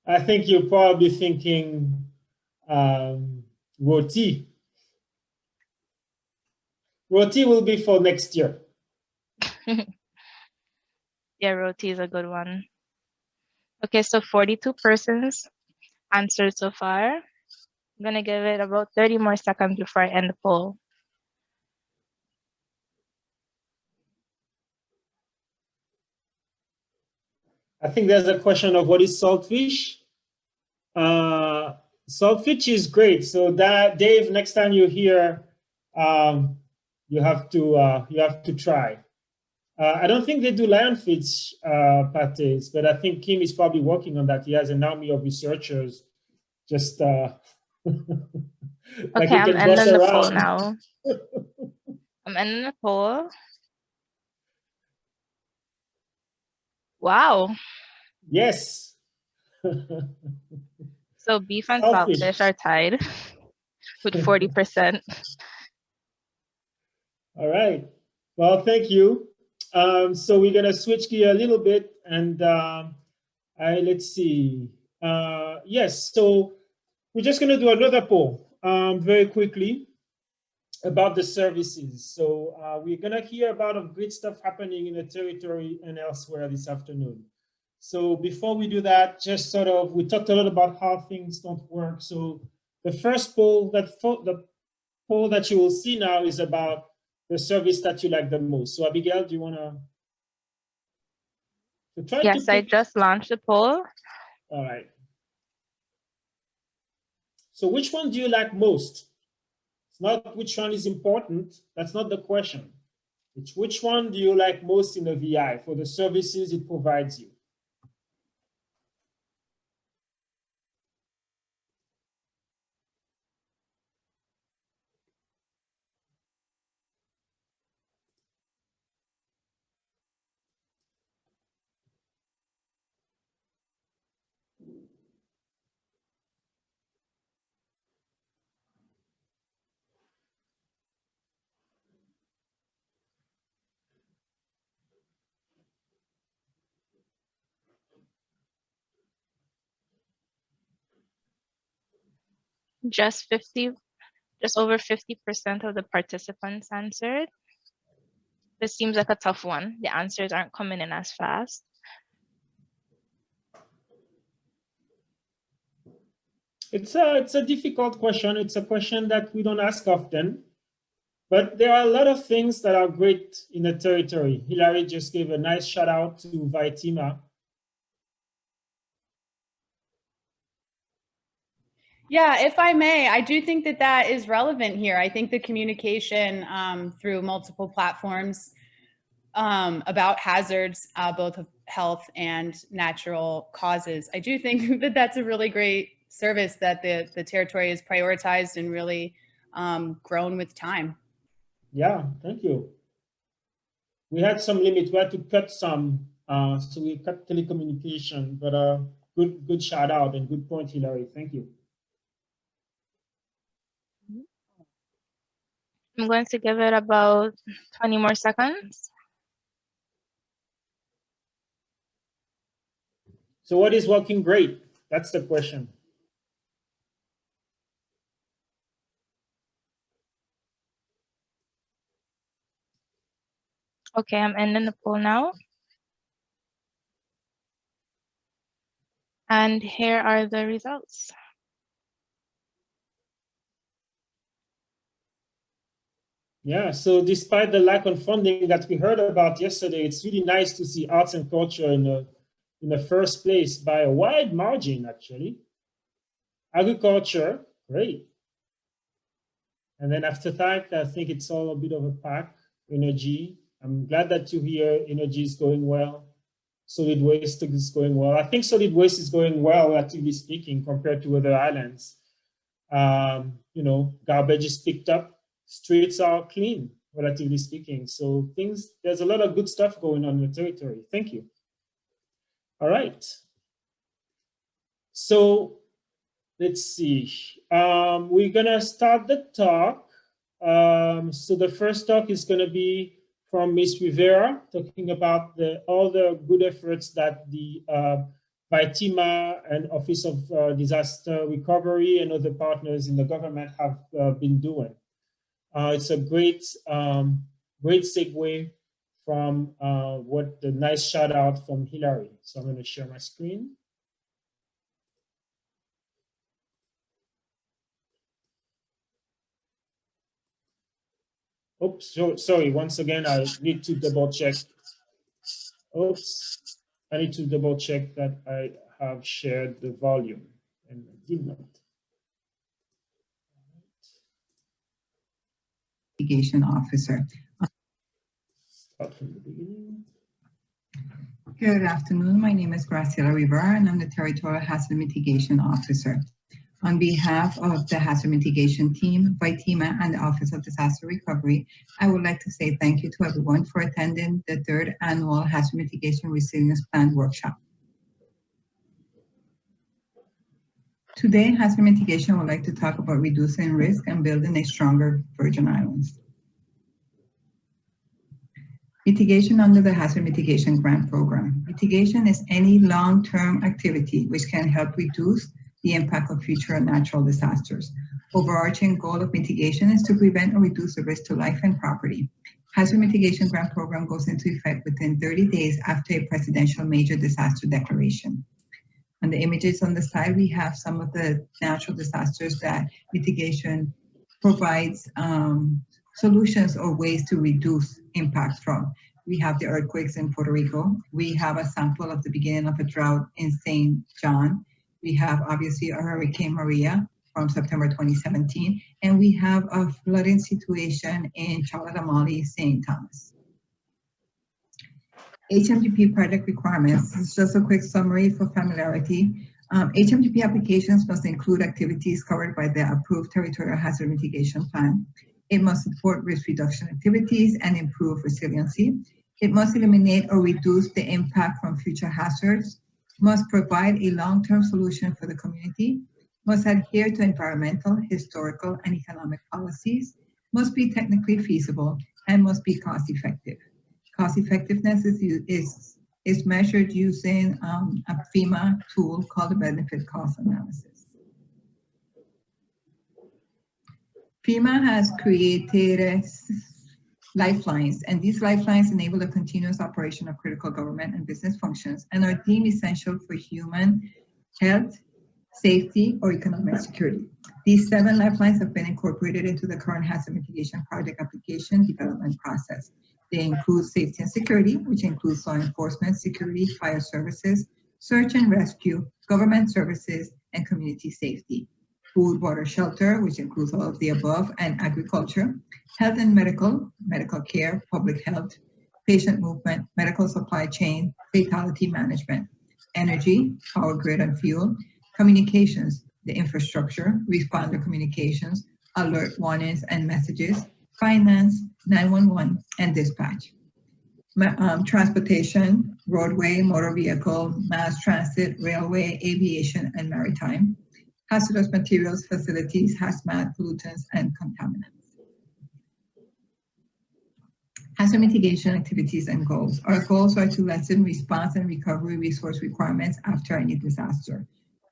I think you're probably thinking roti. Roti will be for next year. Yeah, roti is a good one. Okay, so 42 persons answered so far. I'm gonna give it about 30 more seconds before I end the poll. I think there's a question of what is saltfish. Saltfish is great. So that, Dave, next time you're here, you have to try. I don't think they do lionfish pates, but I think Kim is probably working on that. He has an army of researchers just like okay, I'm ending the poll now. I'm ending the poll. Wow. Yes. So beef and saltfish are tied with 40%. All right. Well, thank you. So we're gonna switch gear a little bit, and let's see. Yes. So we're just gonna do another poll very quickly about the services. So we're gonna hear about great stuff happening in the territory and elsewhere this afternoon. So before we do that, just sort of, we talked a lot about how things don't work. So the first poll, the poll that you will see now is about the service that you like the most. So Abigail, do you wanna? Yes, I just launched the poll. All right. So which one do you like most? It's not which one is important. That's not the question. It's which one do you like most in the VI for the services it provides you? Just over 50% of the participants answered. This seems like a tough one. The answers aren't coming in as fast. It's a difficult question. It's a question that we don't ask often, but there are a lot of things that are great in the territory. Hilary just gave a nice shout out to Vaitima. Yeah, if I may, I do think that that is relevant here. I think the communication through multiple platforms about hazards, both of health and natural causes. I do think that that's a really great service that the territory has prioritized and really grown with time. Yeah, thank you. We had some limits. We had to cut some, so we cut telecommunication, but good shout out and good point, Hilary. Thank you. I'm going to give it about 20 more seconds. So what is working great? That's the question. Okay, I'm ending the poll now. And here are the results. Yeah, so despite the lack of funding that we heard about yesterday, it's really nice to see arts and culture in the first place by a wide margin, actually. Agriculture, great. And then after that, I think it's all a bit of a pack. Energy, I'm glad that you hear energy is going well. Solid waste is going well. I think solid waste is going well, relatively speaking, compared to other islands. You know, garbage is picked up. Streets are clean, relatively speaking. So there's a lot of good stuff going on in the territory. Thank you. All right. So let's see. We're gonna start the talk. So the first talk is gonna be from Ms. Rivera, talking about all the good efforts that the Vaitima and Office of Disaster Recovery and other partners in the government have been doing. It's a great segue from what the nice shout out from Hilary. So I'm going to share my screen. Oops, sorry, once again, I need to double check. Oops, I need to double check that I have shared the volume, and I did not. Mitigation officer. Start from the beginning. Good afternoon. My name is Graciela Rivera, and I'm the Territorial Hazard Mitigation Officer. On behalf of the Hazard Mitigation Team, Vaitima, and the Office of Disaster Recovery, I would like to say thank you to everyone for attending the 3rd Annual Hazard Mitigation Resilience Plan Workshop. Today, Hazard Mitigation would like to talk about reducing risk and building a stronger Virgin Islands. Mitigation under the Hazard Mitigation Grant Program. Mitigation is any long-term activity which can help reduce the impact of future natural disasters. Overarching goal of mitigation is to prevent or reduce the risk to life and property. Hazard Mitigation Grant Program goes into effect within 30 days after a presidential major disaster declaration. On the images on the side, we have some of the natural disasters that mitigation provides solutions or ways to reduce impact from. We have the earthquakes in Puerto Rico. We have a sample of the beginning of a drought in St. John. We have obviously a Hurricane Maria from September 2017, and we have a flooding situation in Charlotte Amalie, St. Thomas. HMGP project requirements. This is just a quick summary for familiarity. HMGP applications must include activities covered by the approved Territorial Hazard Mitigation Plan. It must support risk reduction activities and improve resiliency. It must eliminate or reduce the impact from future hazards, must provide a long-term solution for the community, must adhere to environmental, historical, and economic policies, must be technically feasible, and must be cost-effective. Cost effectiveness is measured using a FEMA tool called the benefit cost analysis. FEMA has created lifelines, and these lifelines enable the continuous operation of critical government and business functions and are deemed essential for human health, safety, or economic security. These 7 lifelines have been incorporated into the current hazard mitigation project application development process. They include safety and security, which includes law enforcement, security, fire services, search and rescue, government services, and community safety. Food, water, shelter, which includes all of the above, and agriculture, health and medical care, public health, patient movement, medical supply chain, fatality management, energy, power grid and fuel, communications, the infrastructure, responder communications, alert warnings and messages, finance, 911, and dispatch. Transportation, roadway, motor vehicle, mass transit, railway, aviation, and maritime. Hazardous materials, facilities, hazmat, pollutants, and contaminants. Hazard mitigation activities and goals. Our goals are to lessen response and recovery resource requirements after any disaster,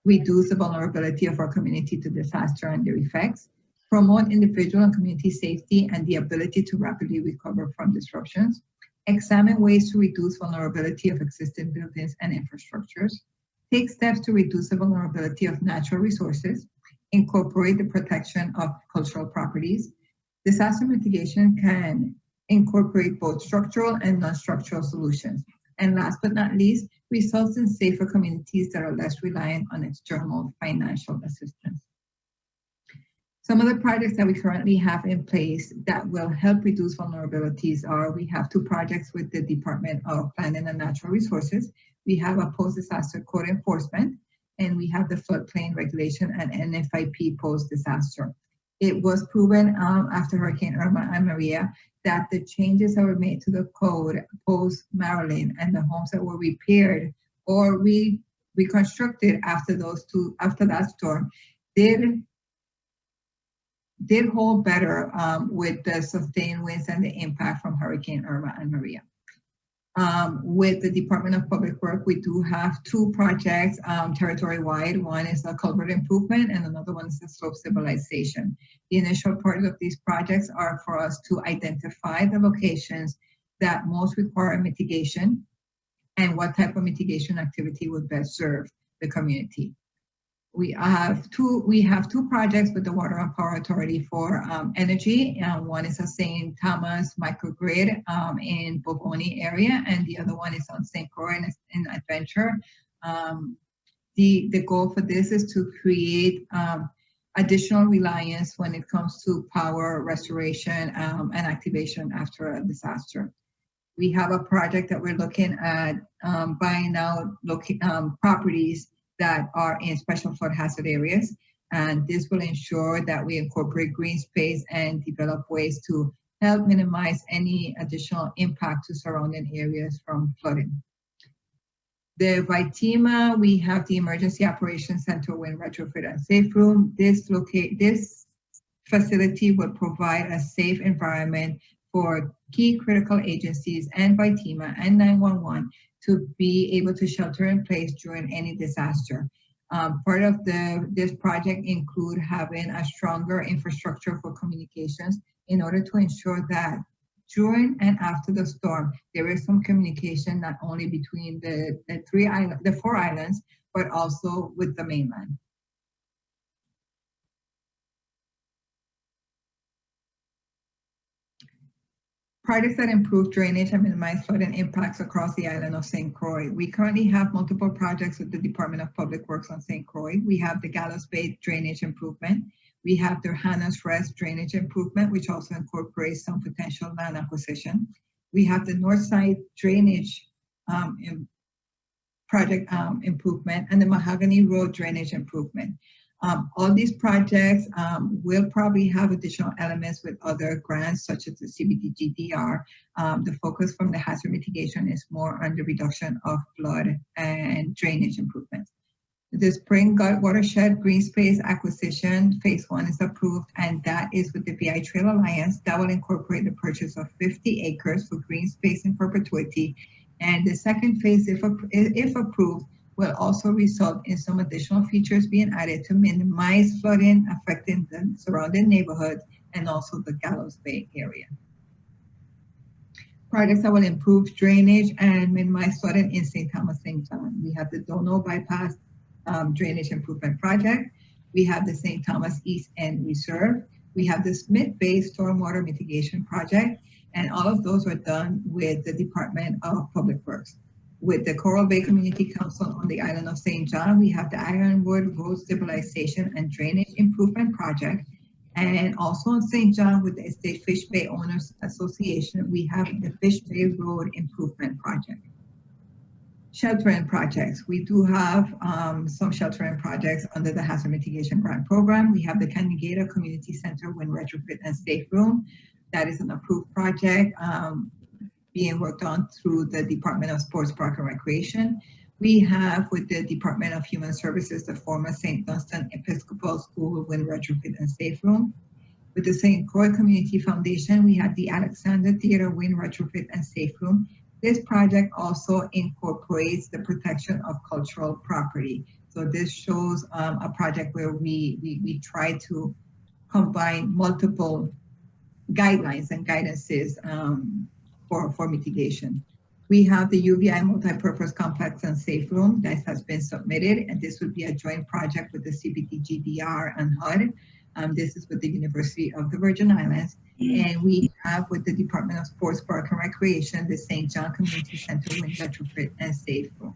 reduce the vulnerability of our community to disaster and their effects, promote individual and community safety and the ability to rapidly recover from disruptions, examine ways to reduce vulnerability of existing buildings and infrastructures, take steps to reduce the vulnerability of natural resources, incorporate the protection of cultural properties. Disaster mitigation can incorporate both structural and non-structural solutions. And last but not least, results in safer communities that are less reliant on external financial assistance. Some of the projects that we currently have in place that will help reduce vulnerabilities are, we have 2 projects with the Department of Planning and Natural Resources. We have a post-disaster code enforcement, and we have the floodplain regulation and NFIP post-disaster. It was proven after Hurricane Irma and Maria that the changes that were made to the code post-Marilyn and the homes that were repaired or reconstructed after that storm did hold better with the sustained winds and the impact from Hurricane Irma and Maria. With the Department of Public Works, we do have 2 projects territory-wide. One is a culvert improvement and another one is a slope stabilization. The initial part of these projects are for us to identify the locations that most require mitigation and what type of mitigation activity would best serve the community. We have 2 projects with the Water and Power Authority for energy. One is a St. Thomas microgrid in Bogoni area, and the other one is on St. Croix in Adventure. The goal for this is to create additional reliance when it comes to power restoration and activation after a disaster. We have a project that we're looking at buying out properties that are in special flood hazard areas. And this will ensure that we incorporate green space and develop ways to help minimize any additional impact to surrounding areas from flooding. The VITEMA, we have the Emergency Operations Center Wind Retrofit and Safe Room. This facility will provide a safe environment for key critical agencies and VITEMA and 911 to be able to shelter in place during any disaster. Part of this project include having a stronger infrastructure for communications in order to ensure that during and after the storm, there is some communication not only between the 4 islands, but also with the mainland. Projects that improve drainage and minimize flooding impacts across the island of St. Croix. We currently have multiple projects with the Department of Public Works on St. Croix. We have the Gallows Bay drainage improvement. We have the Hannah's Rest drainage improvement, which also incorporates some potential land acquisition. We have the North Side drainage project improvement and the Mahogany Road drainage improvement. All these projects will probably have additional elements with other grants such as the CBDGDR. The focus from the hazard mitigation is more on the reduction of flood and drainage improvements. The Spring Gut Watershed Green Space Acquisition, Phase 1 is approved, and that is with the VI Trail Alliance. That will incorporate the purchase of 50 acres for green space in perpetuity. And the second phase, if approved, will also result in some additional features being added to minimize flooding affecting the surrounding neighborhoods and also the Gallows Bay area. Projects that will improve drainage and minimize flooding in St. Thomas, St. John. We have the Dono Bypass Drainage Improvement Project. We have the St. Thomas East End Reserve. We have the Smith Bay Stormwater Mitigation Project, and all of those are done with the Department of Public Works. With the Coral Bay Community Council on the island of St. John, we have the Ironwood Road Stabilization and Drainage Improvement Project. And also in St. John with the Estate Fish Bay Owners Association, we have the Fish Bay Road Improvement Project. Sheltering projects. We do have some sheltering projects under the Hazard Mitigation Grant Program. We have the Canigata Community Center Wind Retrofit and Safe Room. That is an approved project being worked on through the Department of Sports, Park and Recreation. We have with the Department of Human Services, the former St. Dunstan Episcopal School Wind Retrofit and Safe Room. With the St. Croix Community Foundation, we have the Alexander Theater Wind Retrofit and Safe Room. This project also incorporates the protection of cultural property. So this shows a project where we try to combine multiple guidelines and guidances for mitigation. We have the UVI Multipurpose Complex and Safe Room that has been submitted, and this would be a joint project with the CBTGDR and HUD. This is with the University of the Virgin Islands. And we have with the Department of Sports, Park and Recreation, the St. John Community Center Wind Retrofit and Safe Room.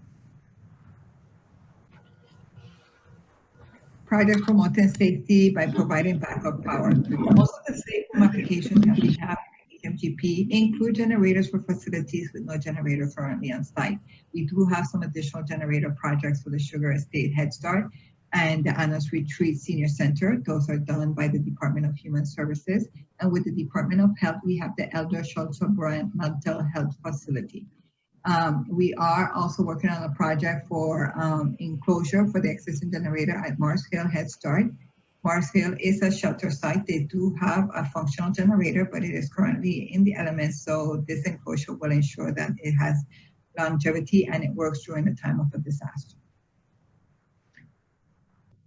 Project promoting safety by providing backup power. Most of the safe room applications that we have in HMGP include generators for facilities with no generator currently on site. We do have some additional generator projects for the Sugar Estate Head Start and the Anna's Retreat Senior Center. Those are done by the Department of Human Services. And with the Department of Health, we have the Elder Schultz Bryant Mental Health Facility. We are also working on a project for enclosure for the existing generator at Mars Hill Head Start. Mars Hill is a shelter site. They do have a functional generator, but it is currently in the elements. So this enclosure will ensure that it has longevity and it works during the time of a disaster.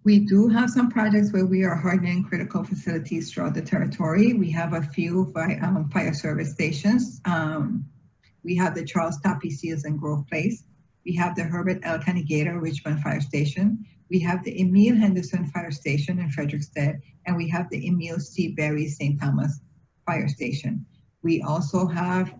We do have some projects where we are hardening critical facilities throughout the territory. We have a few fire service stations. We have the Charles Tappy Seals and Grove Place. We have the Herbert L. Canigata Richmond Fire Station. We have the Emile Henderson Fire Station in Frederickstead, and we have the Emile C. Berry St. Thomas Fire Station. We also have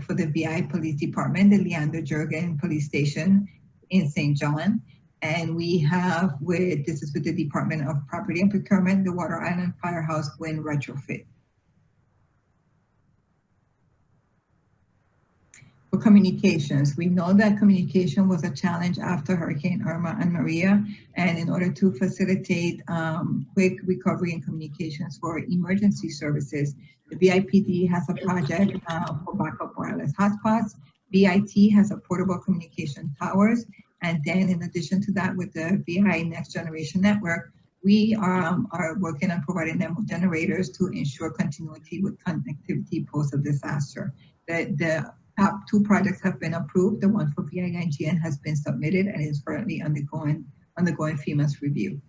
for the VI Police Department, the Leander Jurgen Police Station in St. John. And we have this is with the Department of Property and Procurement, the Water Island Firehouse Wind Retrofit. For communications, we know that communication was a challenge after Hurricane Irma and Maria, and in order to facilitate quick recovery and communications for emergency services, the BIPD has a project for backup wireless hotspots. BIT has a portable communication towers, and then in addition to that, with the VI Next Generation Network, we are working on providing them with generators to ensure continuity with connectivity post a disaster. The top two projects have been approved. The one for VINGN has been submitted and is currently undergoing FEMA's review.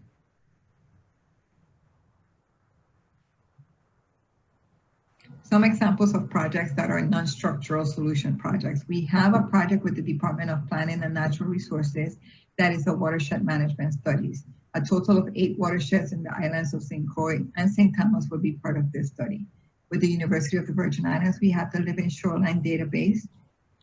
Some examples of projects that are non-structural solution projects. We have a project with the Department of Planning and Natural Resources that is a watershed management studies. A total of 8 watersheds in the islands of St. Croix and St. Thomas will be part of this study. With the University of the Virgin Islands, we have the Living Shoreline Database.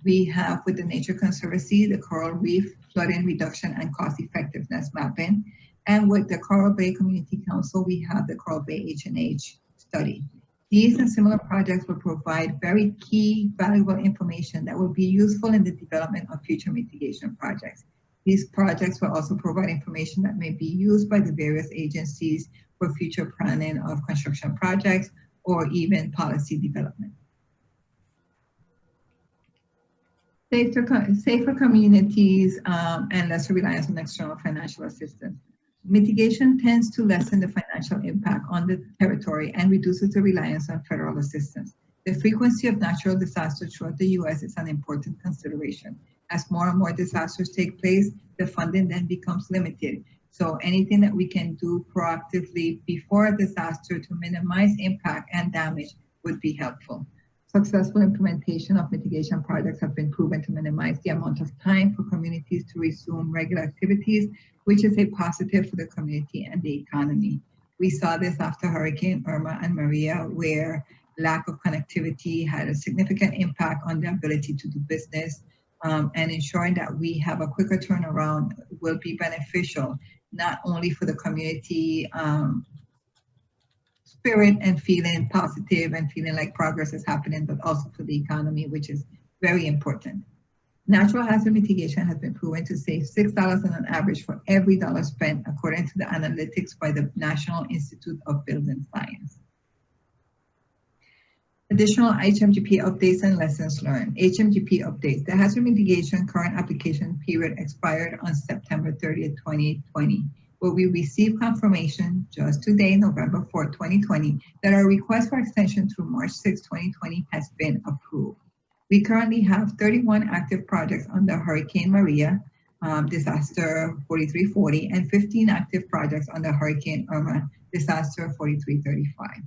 We have with the Nature Conservancy, the Coral Reef Flooding Reduction and Cost Effectiveness Mapping. And with the Coral Bay Community Council, we have the Coral Bay H&H study. These and similar projects will provide very key, valuable information that will be useful in the development of future mitigation projects. These projects will also provide information that may be used by the various agencies for future planning of construction projects or even policy development. Safer communities and lesser reliance on external financial assistance. Mitigation tends to lessen the financial impact on the territory and reduces the reliance on federal assistance. The frequency of natural disasters throughout the U.S. is an important consideration. As more and more disasters take place, the funding then becomes limited. So anything that we can do proactively before a disaster to minimize impact and damage would be helpful. Successful implementation of mitigation projects have been proven to minimize the amount of time for communities to resume regular activities, which is a positive for the community and the economy. We saw this after Hurricane Irma and Maria, where lack of connectivity had a significant impact on the ability to do business, and ensuring that we have a quicker turnaround will be beneficial, not only for the community spirit and feeling positive and feeling like progress is happening, but also for the economy, which is very important. Natural hazard mitigation has been proven to save $6 on an average for every dollar spent, according to the analytics by the National Institute of Building Science. Additional HMGP updates and lessons learned. HMGP updates. The hazard mitigation current application period expired on September 30th, 2020. But we received confirmation just today, November 4th, 2020, that our request for extension through March 6, 2020 has been approved. We currently have 31 active projects under Hurricane Maria, disaster 4340, and 15 active projects under Hurricane Irma, disaster 4335.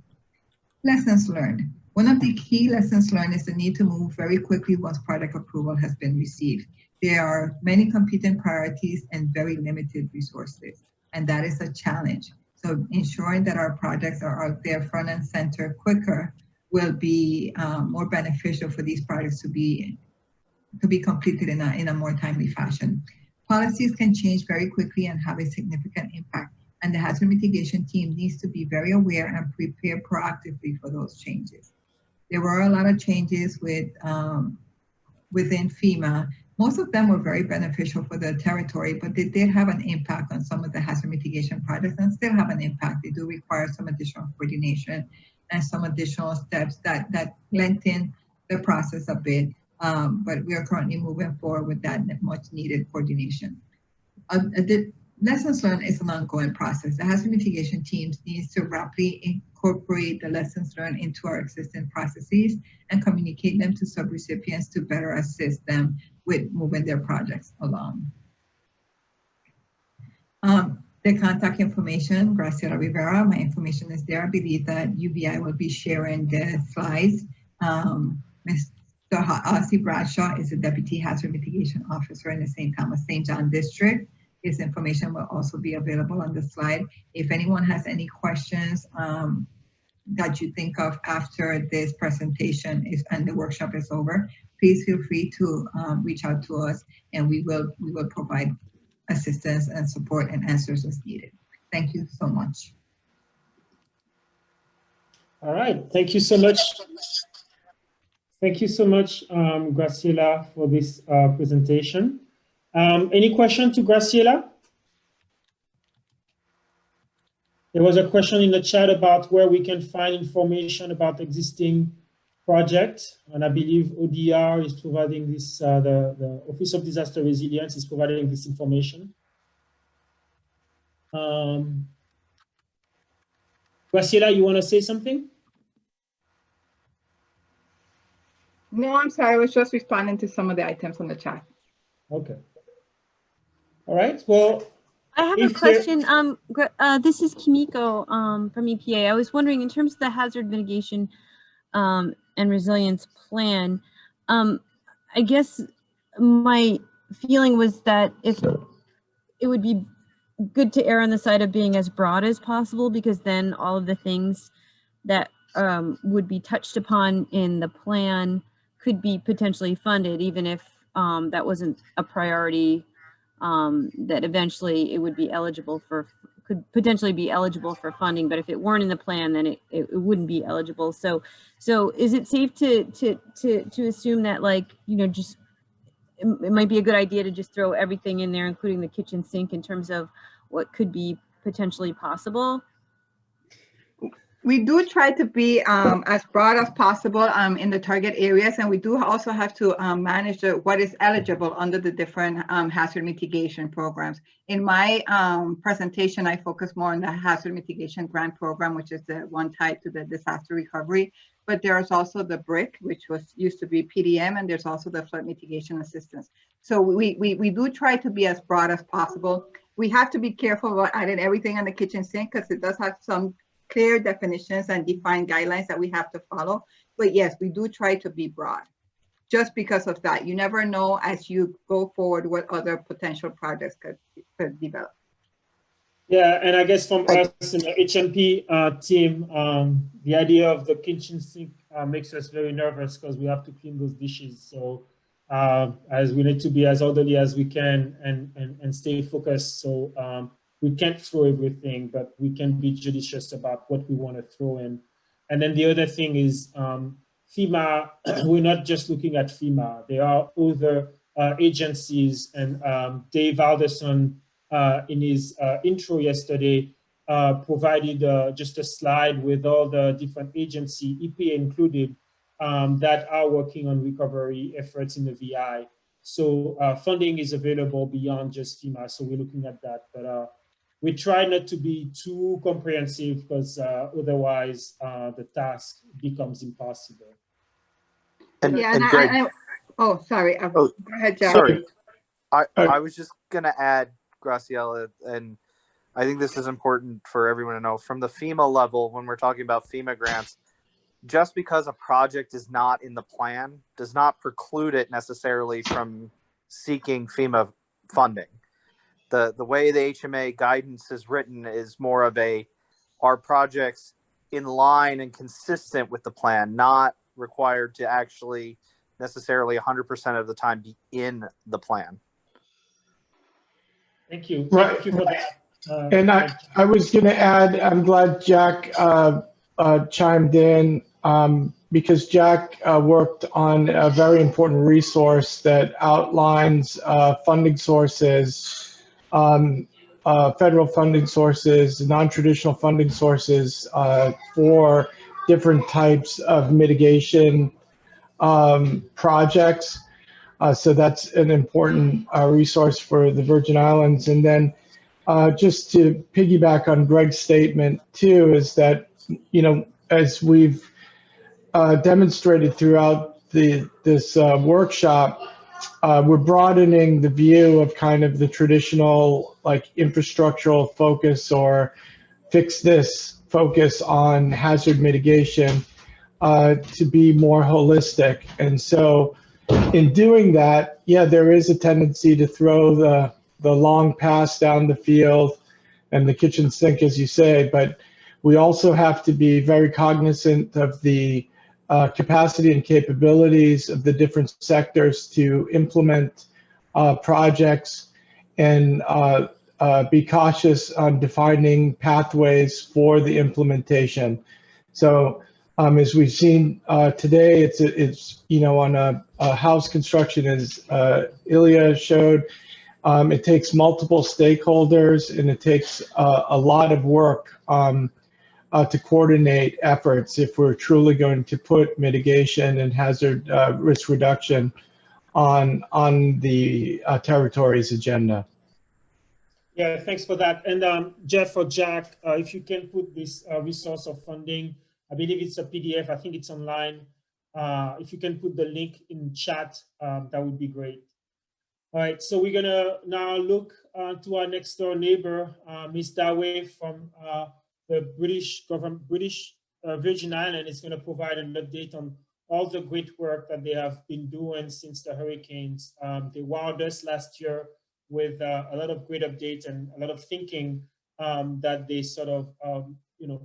Lessons learned. One of the key lessons learned is the need to move very quickly once project approval has been received. There are many competing priorities and very limited resources, and that is a challenge. So ensuring that our projects are out there front and center quicker will be more beneficial for these projects to be completed in a more timely fashion. Policies can change very quickly and have a significant impact, and the hazard mitigation team needs to be very aware and prepare proactively for those changes. There were a lot of changes within FEMA. Most of them were very beneficial for the territory, but they did have an impact on some of the hazard mitigation projects and still have an impact. They do require some additional coordination and some additional steps that lengthen the process a bit. But we are currently moving forward with that much needed coordination. The lessons learned is an ongoing process. The hazard mitigation teams needs to rapidly incorporate the lessons learned into our existing processes and communicate them to subrecipients to better assist them with moving their projects along. The contact information, Graciela Rivera, my information is there. I believe that UBI will be sharing the slides. Mr. Ozzy Bradshaw is the Deputy Hazard Mitigation Officer in the St. Thomas St. John District. His information will also be available on the slide. If anyone has any questions that you think of after this presentation and the workshop is over, please feel free to reach out to us, and we will provide assistance and support and answers as needed. Thank you so much. All right, thank you so much. Thank you so much, Graciela, for this presentation. Any question to Graciela? There was a question in the chat about where we can find information about existing projects, and I believe ODR is providing this, the Office of Disaster Resilience is providing this information. Graciela, you want to say something? No, I'm sorry, I was just responding to some of the items on the chat. Okay. All right, well. I have a question. This is Kimiko from EPA. I was wondering, in terms of the hazard mitigation and resilience plan, I guess my feeling was that if it would be good to err on the side of being as broad as possible, because then all of the things that would be touched upon in the plan could be potentially funded, even if that wasn't a priority. That eventually it would be eligible for, could potentially be eligible for funding, but if it weren't in the plan, then it wouldn't be eligible. So is it safe to assume that, like, you know, just it might be a good idea to just throw everything in there, including the kitchen sink, in terms of what could be potentially possible? We do try to be as broad as possible in the target areas, and we do also have to manage what is eligible under the different hazard mitigation programs. In my presentation, I focus more on the hazard mitigation grant program, which is the one tied to the disaster recovery. But there's also the BRIC, which used to be PDM, and there's also the flood mitigation assistance. So we do try to be as broad as possible. We have to be careful about adding everything on the kitchen sink because it does have some clear definitions and defined guidelines that we have to follow. But yes, we do try to be broad just because of that. You never know as you go forward what other potential projects could develop. Yeah, and I guess from us in the HMP team, the idea of the kitchen sink makes us very nervous because we have to clean those dishes. So as we need to be as orderly as we can and stay focused. So we can't throw everything, but we can be judicious about what we want to throw in. And then the other thing is FEMA, we're not just looking at FEMA. There are other agencies, and Dave Alderson in his intro yesterday provided just a slide with all the different agencies, EPA included, that are working on recovery efforts in the VI. So funding is available beyond just FEMA, so we're looking at that. But we try not to be too comprehensive because otherwise the task becomes impossible. And Greg, oh, sorry. Go ahead, Jack. Sorry. I was just going to add, Graciela, and I think this is important for everyone to know, from the FEMA level, when we're talking about FEMA grants, just because a project is not in the plan does not preclude it necessarily from seeking FEMA funding. The way the HMA guidance is written is more of are projects in line and consistent with the plan, not required to actually necessarily 100% of the time be in the plan. Thank you. Right. Thank you for that. And I was going to add, I'm glad Jack chimed in because Jack worked on a very important resource that outlines funding sources, federal funding sources, non-traditional funding sources for different types of mitigation projects. So that's an important resource for the Virgin Islands. And then just to piggyback on Greg's statement too, is that, as we've demonstrated throughout this workshop, we're broadening the view of kind of the traditional like infrastructural focus or fixedness focus on hazard mitigation to be more holistic. And so in doing that, yeah, there is a tendency to throw the long pass down the field and the kitchen sink, as you say, but we also have to be very cognizant of the capacity and capabilities of the different sectors to implement projects and be cautious on defining pathways for the implementation. So as we've seen today, it's on a house construction, as Ilya showed, it takes multiple stakeholders and it takes a lot of work to coordinate efforts if we're truly going to put mitigation and hazard risk reduction on the territory's agenda. Yeah, thanks for that. And Jeff or Jack, if you can put this resource of funding, I believe it's a PDF, I think it's online. If you can put the link in chat, that would be great. All right, so we're gonna now look to our next door neighbor, Ms. Dawei from the British Virgin Islands is gonna provide an update on all the great work that they have been doing since the hurricanes. They wowed us last year with a lot of great updates and a lot of thinking that they sort of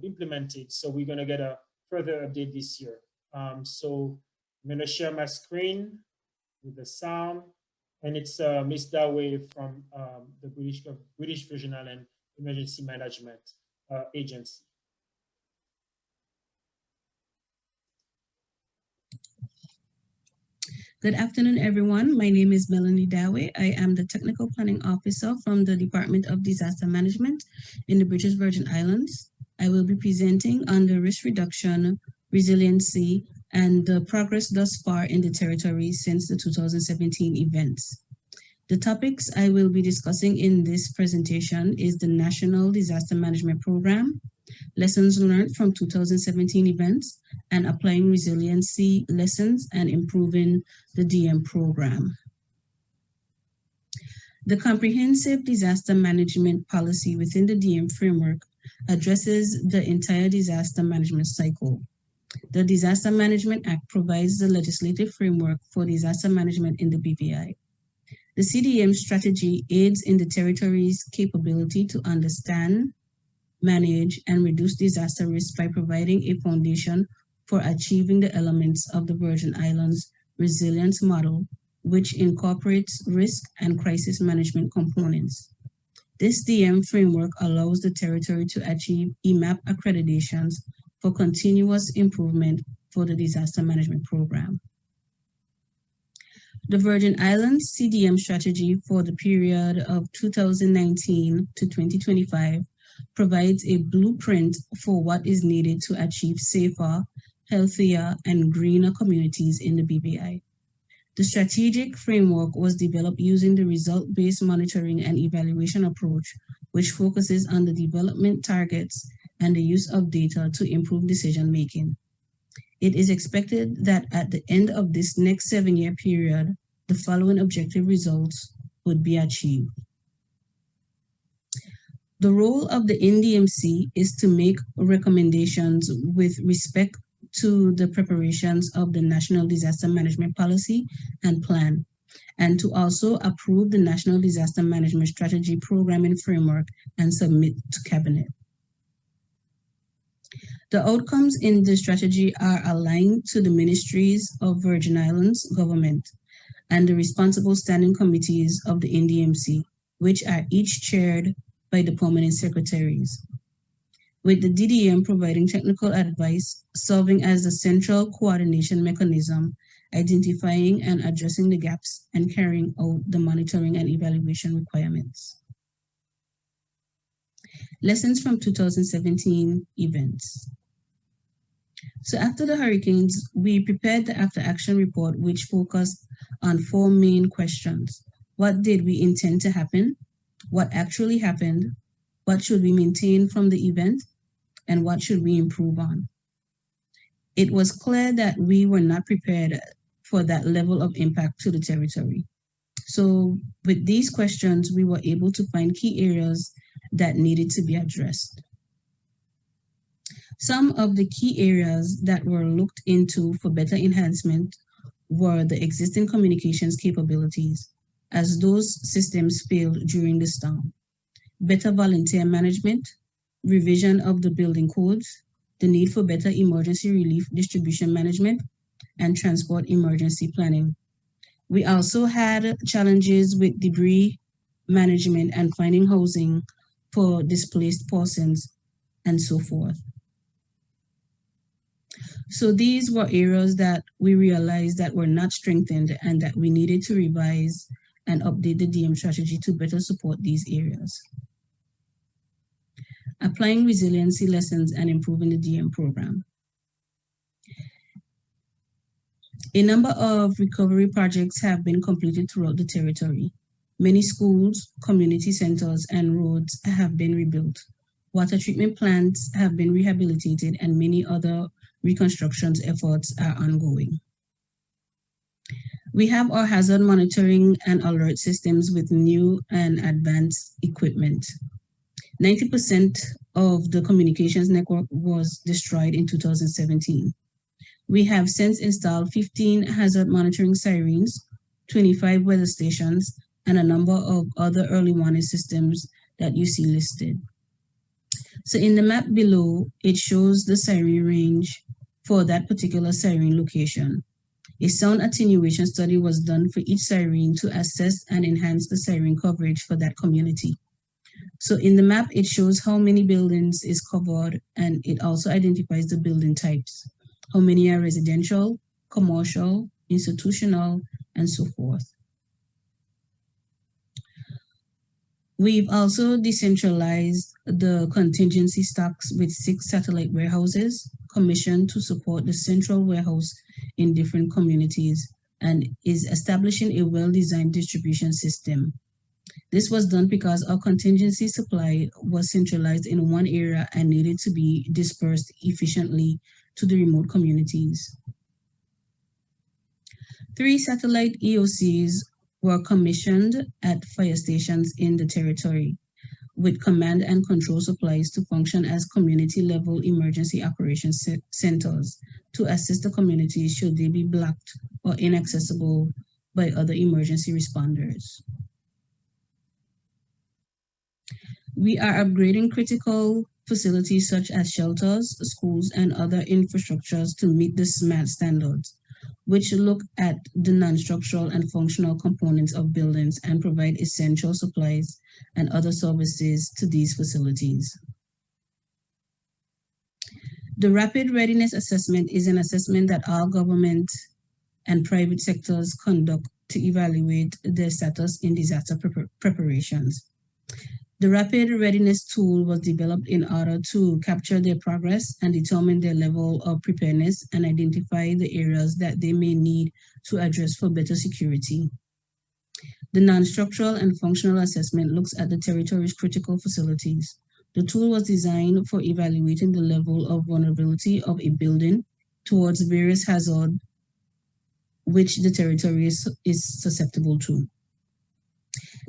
implemented. So we're gonna get a further update this year. So I'm gonna share my screen with the sound, and it's Ms. Dawei from the British Virgin Islands Emergency Management Agency. Good afternoon, everyone. My name is Melanie Dawei. I am the Technical Planning Officer from the Department of Disaster Management in the British Virgin Islands. I will be presenting on the risk reduction, resiliency, and the progress thus far in the territory since the 2017 events. The topics I will be discussing in this presentation is the National Disaster Management Program, lessons learned from 2017 events, and applying resiliency lessons and improving the DM program. The comprehensive disaster management policy within the DM framework addresses the entire disaster management cycle. The Disaster Management Act provides the legislative framework for disaster management in the BVI. The CDM strategy aids in the territory's capability to understand, manage, and reduce disaster risk by providing a foundation for achieving the elements of the Virgin Islands resilience model, which incorporates risk and crisis management components. This DM framework allows the territory to achieve EMAP accreditations for continuous improvement for the disaster management program. The Virgin Islands CDM strategy for the period of 2019 to 2025 provides a blueprint for what is needed to achieve safer, healthier, and greener communities in the BVI. The strategic framework was developed using the result-based monitoring and evaluation approach, which focuses on the development targets and the use of data to improve decision-making. It is expected that at the end of this next 7-year period, the following objective results would be achieved. The role of the NDMC is to make recommendations with respect to the preparations of the National Disaster Management Policy and Plan, and to also approve the National Disaster Management Strategy Programming Framework and submit to Cabinet. The outcomes in the strategy are aligned to the Ministries of Virgin Islands government and the responsible standing committees of the NDMC, which are each chaired by the permanent secretaries, with the DDM providing technical advice, serving as the central coordination mechanism, identifying and addressing the gaps, and carrying out the monitoring and evaluation requirements. Lessons from 2017 events. So after the hurricanes, we prepared the after action report, which focused on 4 main questions. What did we intend to happen? What actually happened? What should we maintain from the event? And what should we improve on? It was clear that we were not prepared for that level of impact to the territory. So with these questions, we were able to find key areas that needed to be addressed. Some of the key areas that were looked into for better enhancement were the existing communications capabilities, as those systems failed during the storm, better volunteer management, revision of the building codes, the need for better emergency relief distribution management, and transport emergency planning. We also had challenges with debris management and finding housing for displaced persons and so forth. So these were areas that we realized that were not strengthened and that we needed to revise and update the DM strategy to better support these areas. Applying resiliency lessons and improving the DM program. A number of recovery projects have been completed throughout the territory. Many schools, community centers, and roads have been rebuilt. Water treatment plants have been rehabilitated, and many other reconstruction efforts are ongoing. We have our hazard monitoring and alert systems with new and advanced equipment. 90% of the communications network was destroyed in 2017. We have since installed 15 hazard monitoring sirens, 25 weather stations, and a number of other early warning systems that you see listed. So in the map below, it shows the siren range for that particular siren location. A sound attenuation study was done for each siren to assess and enhance the siren coverage for that community. So in the map, it shows how many buildings is covered, and it also identifies the building types. How many are residential, commercial, institutional, and so forth. We've also decentralized the contingency stocks with 6 satellite warehouses commissioned to support the central warehouse in different communities and is establishing a well-designed distribution system. This was done because our contingency supply was centralized in one area and needed to be dispersed efficiently to the remote communities. 3 satellite EOCs were commissioned at fire stations in the territory, with command and control supplies to function as community-level emergency operations centers to assist the community should they be blocked or inaccessible by other emergency responders. We are upgrading critical facilities such as shelters, schools, and other infrastructures to meet the SMART standards, which look at the non-structural and functional components of buildings and provide essential supplies and other services to these facilities. The Rapid Readiness Assessment is an assessment that all government and private sectors conduct to evaluate their status in disaster preparations. The Rapid Readiness tool was developed in order to capture their progress and determine their level of preparedness and identify the areas that they may need to address for better security. The non-structural and functional assessment looks at the territory's critical facilities. The tool was designed for evaluating the level of vulnerability of a building towards various hazards which the territory is susceptible to.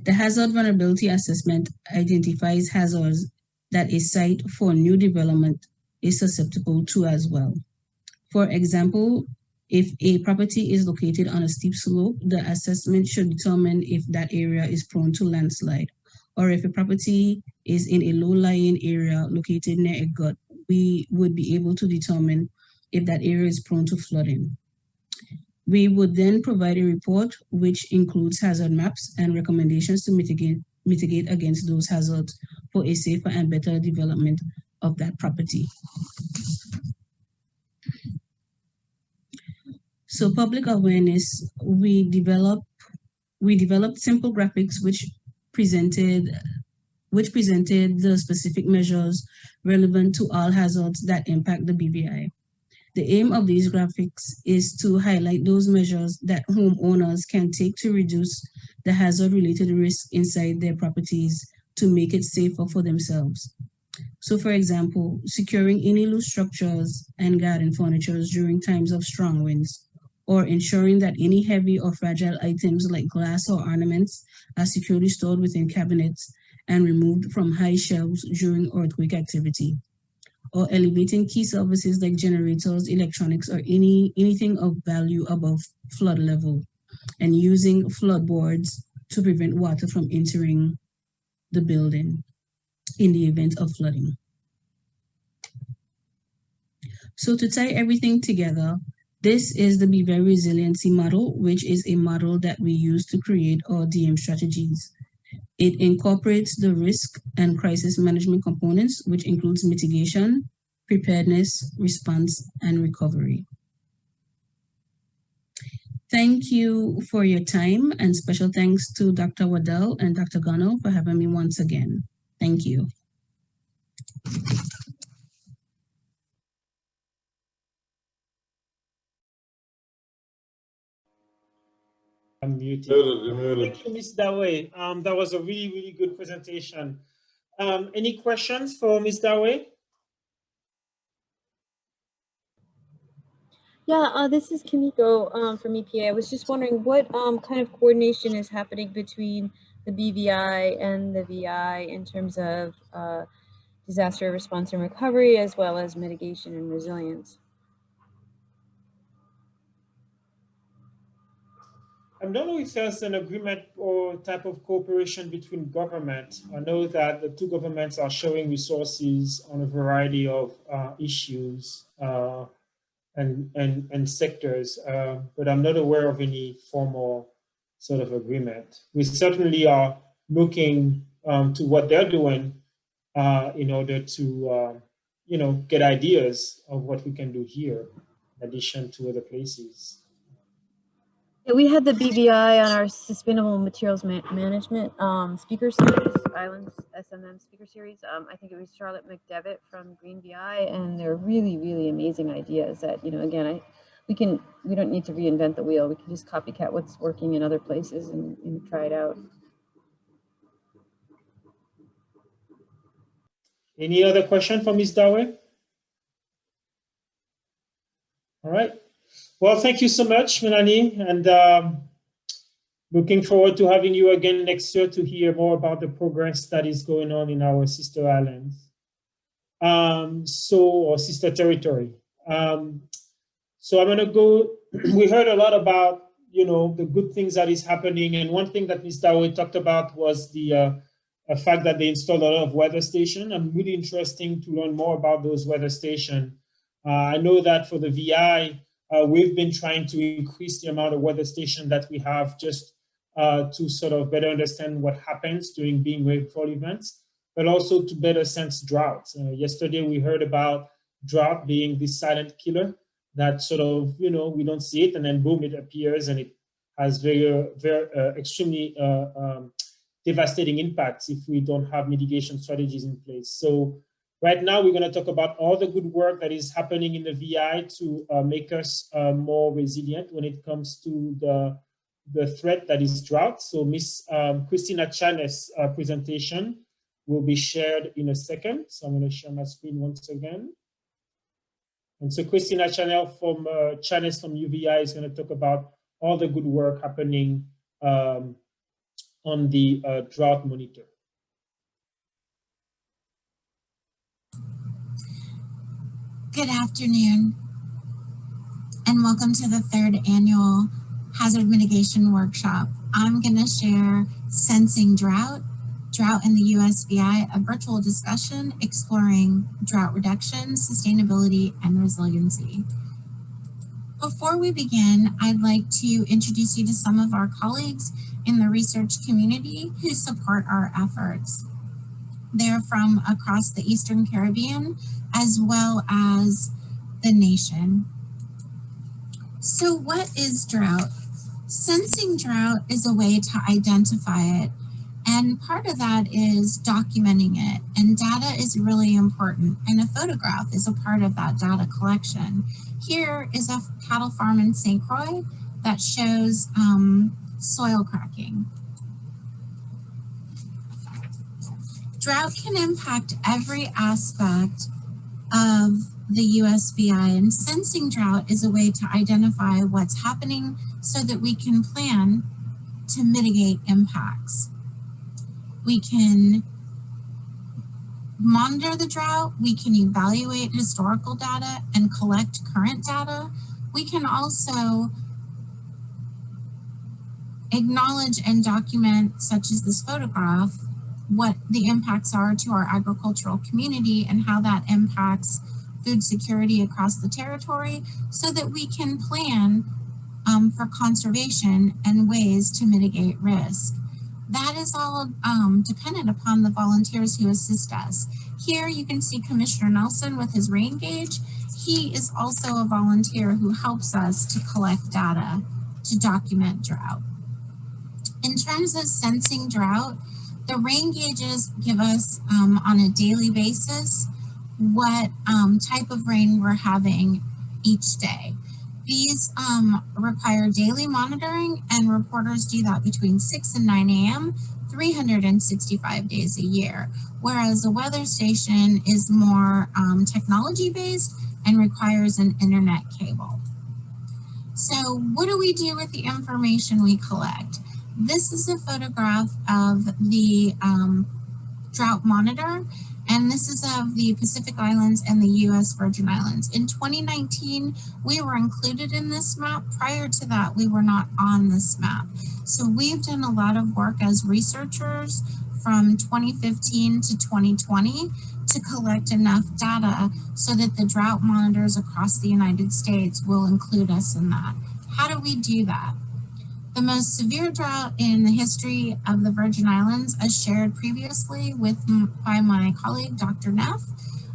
The hazard vulnerability assessment identifies hazards that a site for new development is susceptible to as well. For example, if a property is located on a steep slope, the assessment should determine if that area is prone to landslide. Or if a property is in a low-lying area located near a gut, we would be able to determine if that area is prone to flooding. We would then provide a report which includes hazard maps and recommendations to mitigate against those hazards for a safer and better development of that property. So public awareness, we developed simple graphics which presented the specific measures relevant to all hazards that impact the BVI. The aim of these graphics is to highlight those measures that homeowners can take to reduce the hazard-related risk inside their properties to make it safer for themselves. So for example, securing any loose structures and garden furniture during times of strong winds, or ensuring that any heavy or fragile items like glass or ornaments are securely stored within cabinets and removed from high shelves during earthquake activity, or elevating key services like generators, electronics, or anything of value above flood level, and using floodboards to prevent water from entering the building in the event of flooding. So to tie everything together, this is the Be Very Resiliency model, which is a model that we use to create our DM strategies. It incorporates the risk and crisis management components, which includes mitigation, preparedness, response, and recovery. Thank you for your time, and special thanks to Dr. Waddell and Dr. Gano for having me once again. Thank you. I'm muted. Thank you, Ms. Dawe. That was a really, really good presentation. Any questions for Ms. Dawe? Yeah, this is Kimiko from EPA. I was just wondering what kind of coordination is happening between the BVI and the VI in terms of disaster response and recovery, as well as mitigation and resilience. I don't know if there's an agreement or type of cooperation between government. I know that the two governments are sharing resources on a variety of issues and sectors, but I'm not aware of any formal sort of agreement. We certainly are looking to what they're doing in order to, get ideas of what we can do here, in addition to other places. Yeah, we had the BVI on our Sustainable Materials Management speaker series, Islands SMM speaker series. I think it was Charlotte McDevitt from Green VI, and they're really, really amazing ideas that, again, we don't need to reinvent the wheel. We can just copycat what's working in other places and try it out. Any other question for Ms. Dawe? All right. Well, thank you so much, Melanie. And Looking forward to having you again next year to hear more about the progress that is going on in our sister islands. Or sister territory. So I'm gonna go, we heard a lot about, the good things that is happening. And one thing that Ms. Dawe talked about was the fact that they installed a lot of weather stations. I'm really interested to learn more about those weather stations. I know that for the VI, we've been trying to increase the amount of weather stations that we have just to sort of better understand what happens during big rainfall events, but also to better sense droughts. Yesterday, we heard about drought being this silent killer that sort of, we don't see it and then boom, it appears and it has very, very extremely devastating impacts if we don't have mitigation strategies in place. So right now, we're going to talk about all the good work that is happening in the VI to make us more resilient when it comes to the threat that is drought. So Miss Christina Chanes' presentation will be shared in a second. So I'm going to share my screen once again. And so Christina Chanes from UVI is going to talk about all the good work happening on the drought monitor. Good afternoon, and welcome to the 3rd annual Hazard Mitigation Workshop. I'm going to share Sensing Drought in the USVI, a virtual discussion exploring drought reduction, sustainability, and resiliency. Before we begin, I'd like to introduce you to some of our colleagues in the research community who support our efforts. They're from across the Eastern Caribbean, as well as the nation. So what is drought? Sensing drought is a way to identify it, and part of that is documenting it, and data is really important, and a photograph is a part of that data collection. Here is a cattle farm in St. Croix that shows soil cracking. Drought can impact every aspect of the USVI, and sensing drought is a way to identify what's happening so that we can plan to mitigate impacts. We can monitor the drought, we can evaluate historical data and collect current data. We can also acknowledge and document, such as this photograph, what the impacts are to our agricultural community and how that impacts food security across the territory so that we can plan for conservation and ways to mitigate risk. That is all dependent upon the volunteers who assist us. Here you can see Commissioner Nelson with his rain gauge. He is also a volunteer who helps us to collect data to document drought. In terms of sensing drought, the rain gauges give us on a daily basis what type of rain we're having each day. These require daily monitoring, and reporters do that between 6 and 9 a.m., 365 days a year, whereas a weather station is more technology-based and requires an internet cable. So what do we do with the information we collect? This is a photograph of the drought monitor, and this is of the Pacific Islands and the U.S. Virgin Islands. In 2019, we were included in this map. Prior to that, we were not on this map. So we've done a lot of work as researchers from 2015 to 2020 to collect enough data so that the drought monitors across the United States will include us in that. How do we do that? The most severe drought in the history of the Virgin Islands, as shared previously by my colleague, Dr. Neff.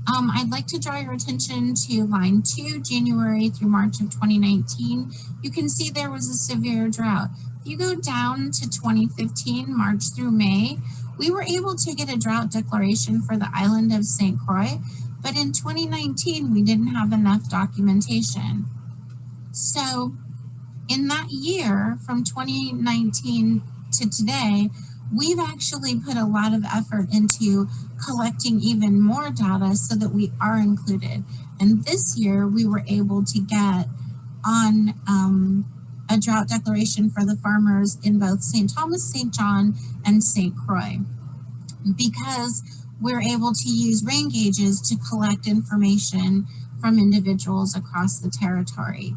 I'd like to draw your attention to line 2, January through March of 2019. You can see there was a severe drought. If you go down to 2015, March through May, we were able to get a drought declaration for the island of St. Croix, but in 2019, we didn't have enough documentation. So in that year, from 2019 to today, we've actually put a lot of effort into collecting even more data so that we are included. And this year, we were able to get on a drought declaration for the farmers in both St. Thomas, St. John, and St. Croix, because we're able to use rain gauges to collect information from individuals across the territory.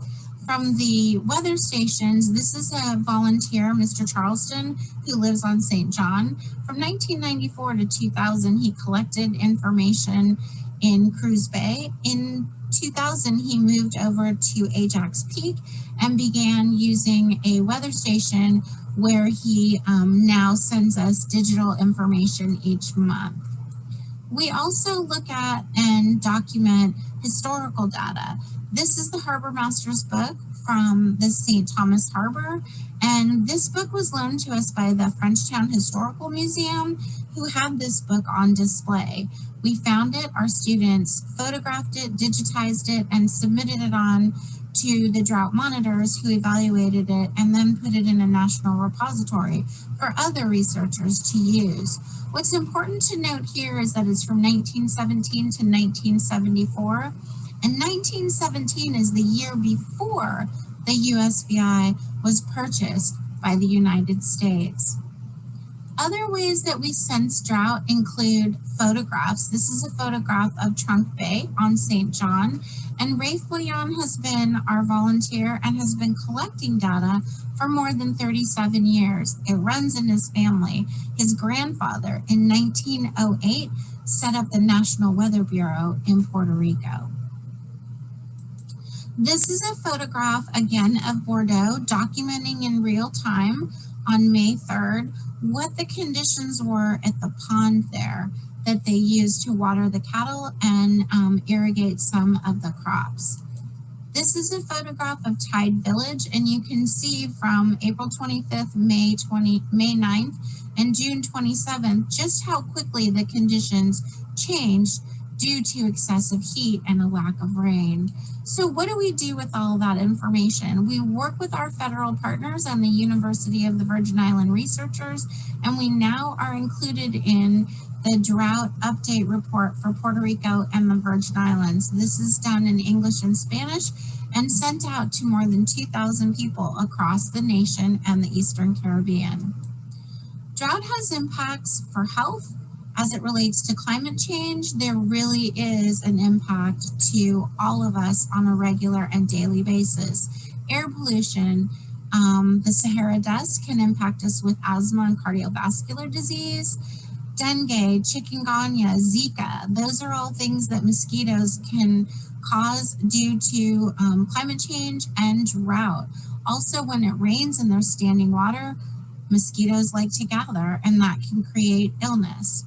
From the weather stations, this is a volunteer, Mr. Charleston, who lives on St. John. From 1994 to 2000, he collected information in Cruz Bay. In 2000, he moved over to Ajax Peak and began using a weather station where he now sends us digital information each month. We also look at and document historical data. This is the Harbor Master's book from the St. Thomas Harbor, and this book was loaned to us by the Frenchtown Historical Museum, who had this book on display. We found it, our students photographed it, digitized it, and submitted it on to the drought monitors who evaluated it and then put it in a national repository for other researchers to use. What's important to note here is that it's from 1917 to 1974, and 1917 is the year before the USVI was purchased by the United States. Other ways that we sense drought include photographs. This is a photograph of Trunk Bay on St. John, and Rafe Bouillon has been our volunteer and has been collecting data for more than 37 years. It runs in his family. His grandfather in 1908 set up the National Weather Bureau in Puerto Rico. This is a photograph again of Bordeaux documenting in real time on May 3rd what the conditions were at the pond there that they used to water the cattle and irrigate some of the crops. This is a photograph of Tide Village, and you can see from April 25th, May 9th, and June 27th, just how quickly the conditions changed due to excessive heat and a lack of rain. So what do we do with all that information? We work with our federal partners and the University of the Virgin Islands researchers, and we now are included in the drought update report for Puerto Rico and the Virgin Islands. This is done in English and Spanish and sent out to more than 2,000 people across the nation and the Eastern Caribbean. Drought has impacts for health. As it relates to climate change, there really is an impact to all of us on a regular and daily basis. Air pollution, the Sahara dust can impact us with asthma and cardiovascular disease. Dengue, chikungunya, Zika, those are all things that mosquitoes can cause due to climate change and drought. Also, when it rains and there's standing water, mosquitoes like to gather, and that can create illness.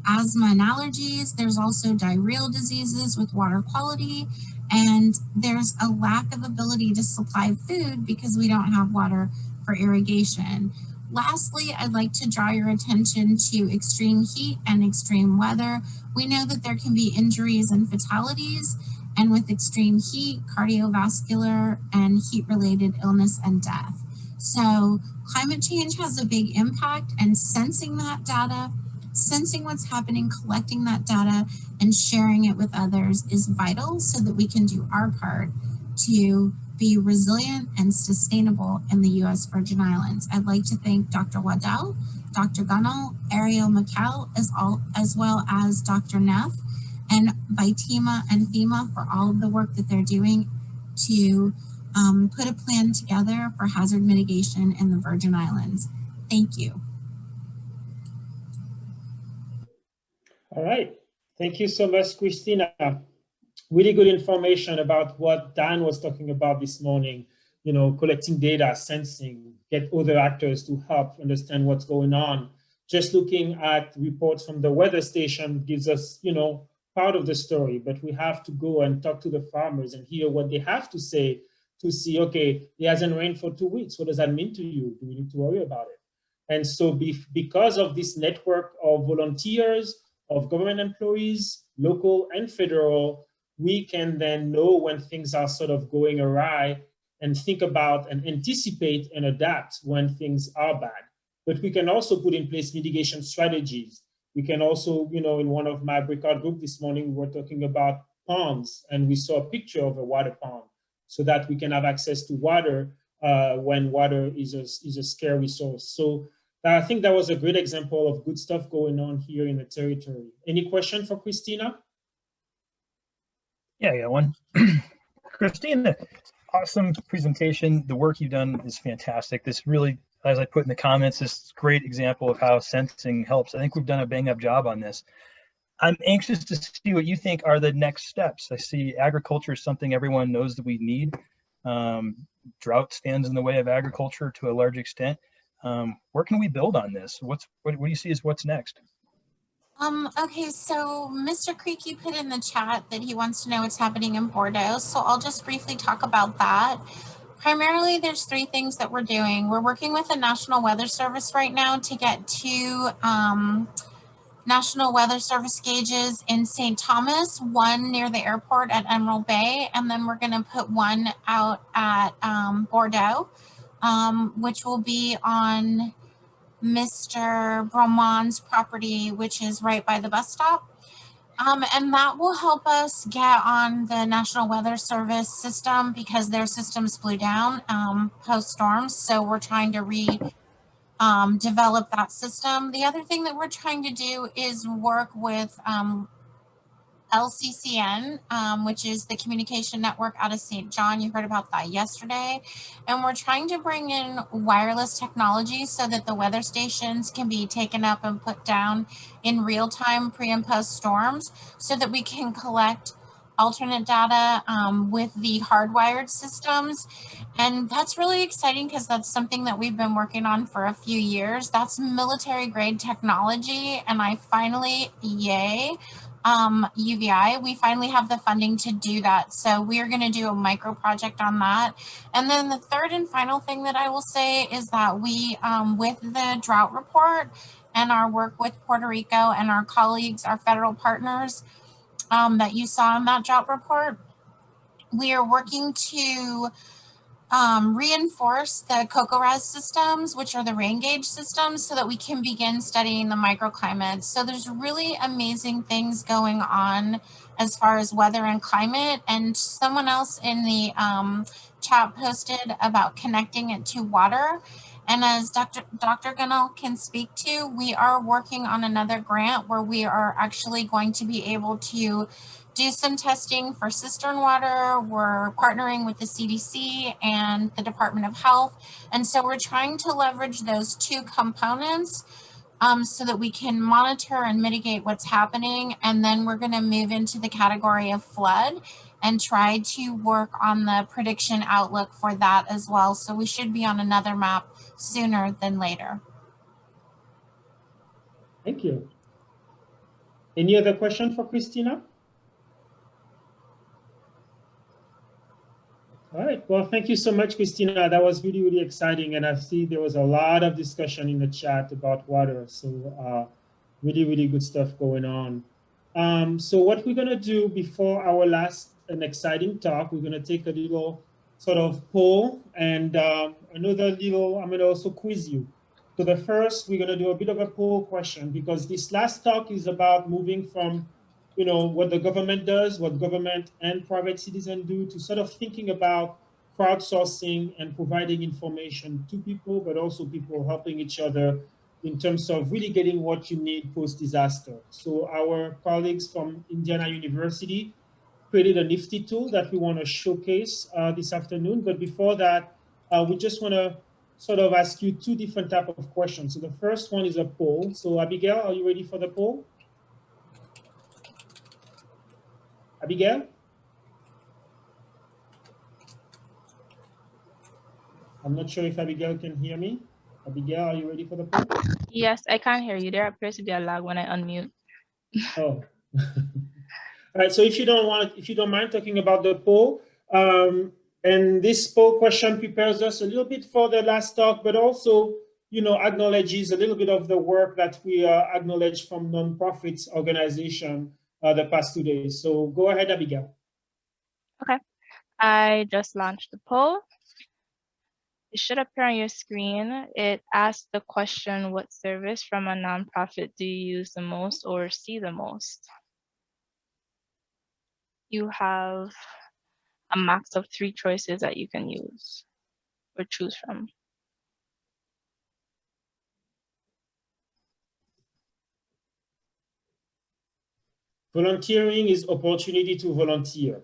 Asthma and allergies, there's also diarrheal diseases with water quality, and there's a lack of ability to supply food because we don't have water for irrigation. Lastly, I'd like to draw your attention to extreme heat and extreme weather. We know that there can be injuries and fatalities, and with extreme heat, cardiovascular and heat-related illness and death. So climate change has a big impact, and sensing that data, sensing what's happening, collecting that data, and sharing it with others is vital so that we can do our part to be resilient and sustainable in the U.S. Virgin Islands. I'd like to thank Dr. Waddell, Dr. Gunnell, Ariel McCall, as well as Dr. Neff, and Vitima and FEMA for all of the work that they're doing to put a plan together for hazard mitigation in the Virgin Islands. Thank you. All right. Thank you so much, Christina. Really good information about what Dan was talking about this morning, you know, collecting data, sensing, get other actors to help understand what's going on. Just looking at reports from the weather station gives us, you know, part of the story, but we have to go and talk to the farmers and hear what they have to say to see, okay, it hasn't rained for 2 weeks. What does that mean to you? Do we need to worry about it? And so because of this network of volunteers, of government employees, local and federal, we can then know when things are sort of going awry and think about and anticipate and adapt when things are bad. But we can also put in place mitigation strategies. We can also, you know, in one of my breakout group this morning, we were talking about ponds, and we saw a picture of a water pond so that we can have access to water when water is a scarce resource. So I think that was a great example of good stuff going on here in the territory. Any question for Christina? Yeah, I got one. Christina, awesome presentation. The work you've done is fantastic. This really, as I put in the comments, this great example of how sensing helps. I think we've done a bang up job on this. I'm anxious to see what you think are the next steps. I see agriculture is something everyone knows that we need. Drought stands in the way of agriculture to a large extent. Where can we build on this? What do you see as what's next? Okay, so Mr. Creaky put in the chat that he wants to know what's happening in Bordeaux. So I'll just briefly talk about that. Primarily, there's three things that we're doing. We're working with the National Weather Service right now to get two National Weather Service gauges in St. Thomas, one near the airport at Emerald Bay, and then we're going to put one out at Bordeaux, which will be on Mr. Bromond's property, which is right by the bus stop. And that will help us get on the National Weather Service system because their systems blew down post-storms. So we're trying to develop that system. The other thing that we're trying to do is work with LCCN, which is the communication network out of St. John. You heard about that yesterday. And we're trying to bring in wireless technology so that the weather stations can be taken up and put down in real time pre and post storms so that we can collect alternate data with the hardwired systems. And that's really exciting because that's something that we've been working on for a few years. That's military grade technology. And I finally, yay, UVI, we finally have the funding to do that. So we are going to do a micro project on that. And then the third and final thing that I will say is that we, with the drought report and our work with Puerto Rico and our colleagues, our federal partners that you saw in that drought report, we are working to reinforce the COCORES systems, which are the rain gauge systems, so that we can begin studying the microclimates. So there's really amazing things going on as far as weather and climate. And someone else in the chat posted about connecting it to water. And as Dr. Gunnell can speak to, we are working on another grant where we are actually going to be able to do some testing for cistern water. We're partnering with the CDC and the Department of Health. And so we're trying to leverage those two components so that we can monitor and mitigate what's happening. And then we're going to move into the category of flood and try to work on the prediction outlook for that as well. So we should be on another map sooner than later. Thank you. Any other question for Christina? All right, well, thank you so much, Christina. That was really, really exciting. And I see there was a lot of discussion in the chat about water. So really, really good stuff going on. So what we're gonna do before our last and exciting talk, we're gonna take a little sort of poll and another little, I'm gonna also quiz you. So the first, we're gonna do a bit of a poll question because this last talk is about moving from what the government does, what government and private citizens do, to sort of thinking about crowdsourcing and providing information to people, but also people helping each other in terms of really getting what you need post-disaster. So our colleagues from Indiana University created a nifty tool that we want to showcase this afternoon. But before that, we just want to sort of ask you two different types of questions. So the first one is a poll. So Abigail, are you ready for the poll? Abigail? I'm not sure if Abigail can hear me. Abigail, are you ready for the poll? Yes, I can't hear you. There appears to be a lag when I unmute. Oh. All right, so if you don't mind talking about the poll, and this poll question prepares us a little bit for the last talk, but also, acknowledges a little bit of the work that we acknowledged from nonprofits organization the past 2 days. So go ahead, Abigail. Okay, I just launched the poll. It should appear on your screen. It asks the question, what service from a nonprofit do you use the most or see the most? You have a max of 3 choices that you can use. or choose from. Volunteering is opportunity to volunteer.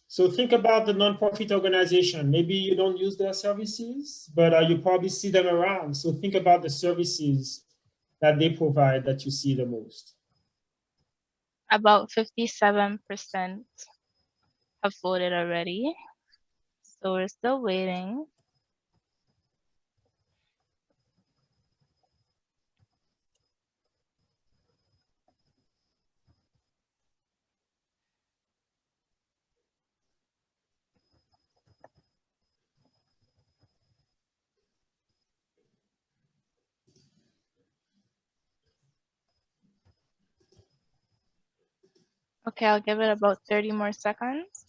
So think about the nonprofit organization. Maybe you don't use their services, but you probably see them around. So think about the services that they provide that you see the most. About 57% have voted already. So we're still waiting. Okay, I'll give it about 30 more seconds.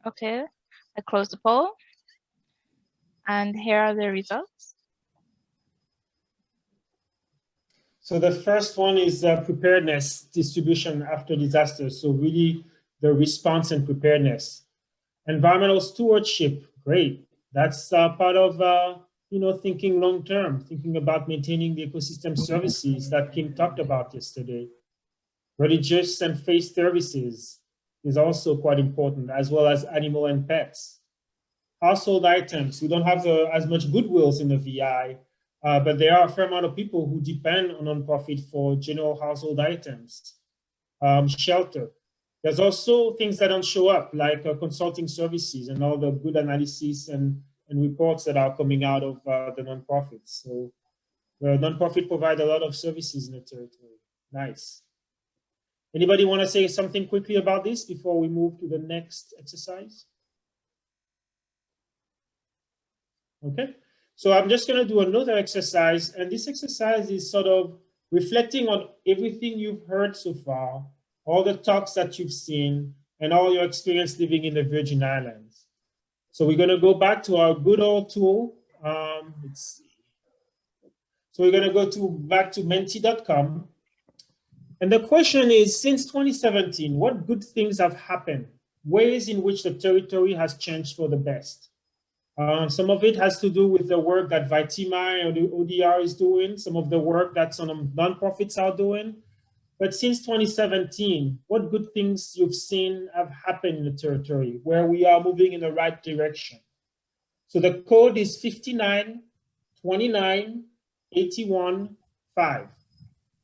Okay, I close the poll. And here are the results. So the first one is preparedness distribution after disaster. So really the response and preparedness. Environmental stewardship, great. That's part of thinking long term, thinking about maintaining the ecosystem services that Kim talked about yesterday. Religious and faith services is also quite important, as well as animal and pets. Household items, we don't have as much goodwills in the VI, but there are a fair amount of people who depend on nonprofit for general household items. Shelter. There's also things that don't show up, like consulting services and all the good analysis and reports that are coming out of the nonprofits. So the nonprofit provide a lot of services in the territory. Nice. Anybody want to say something quickly about this before we move to the next exercise? Okay, so I'm just going to do another exercise, and this exercise is sort of reflecting on everything you've heard so far, all the talks that you've seen, and all your experience living in the Virgin Islands. So we're going to go back to our good old tool. Let's see. So we're going to go back to menti.com. And the question is, since 2017, what good things have happened? Ways in which the territory has changed for the best. Some of it has to do with the work that Vitima or the ODR is doing, some of the work that some nonprofits are doing. But since 2017, what good things you've seen have happened in the territory where we are moving in the right direction? So the code is 59 29 81 5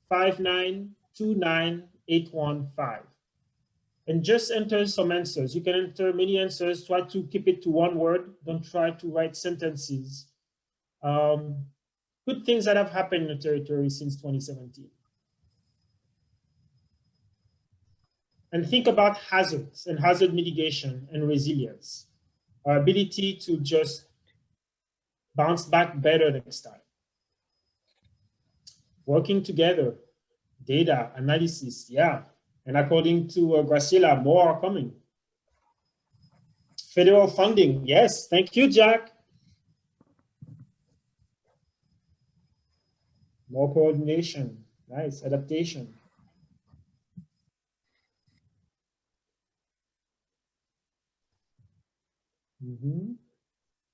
59 29 81 5. And just enter some answers. You can enter many answers. Try to keep it to one word. Don't try to write sentences. Good things that have happened in the territory since 2017. And think about hazards and hazard mitigation and resilience. Our ability to just bounce back better next time. Working together, data, analysis, yeah. And according to Graciela, more are coming. Federal funding, yes, thank you, Jack. More coordination, nice, adaptation.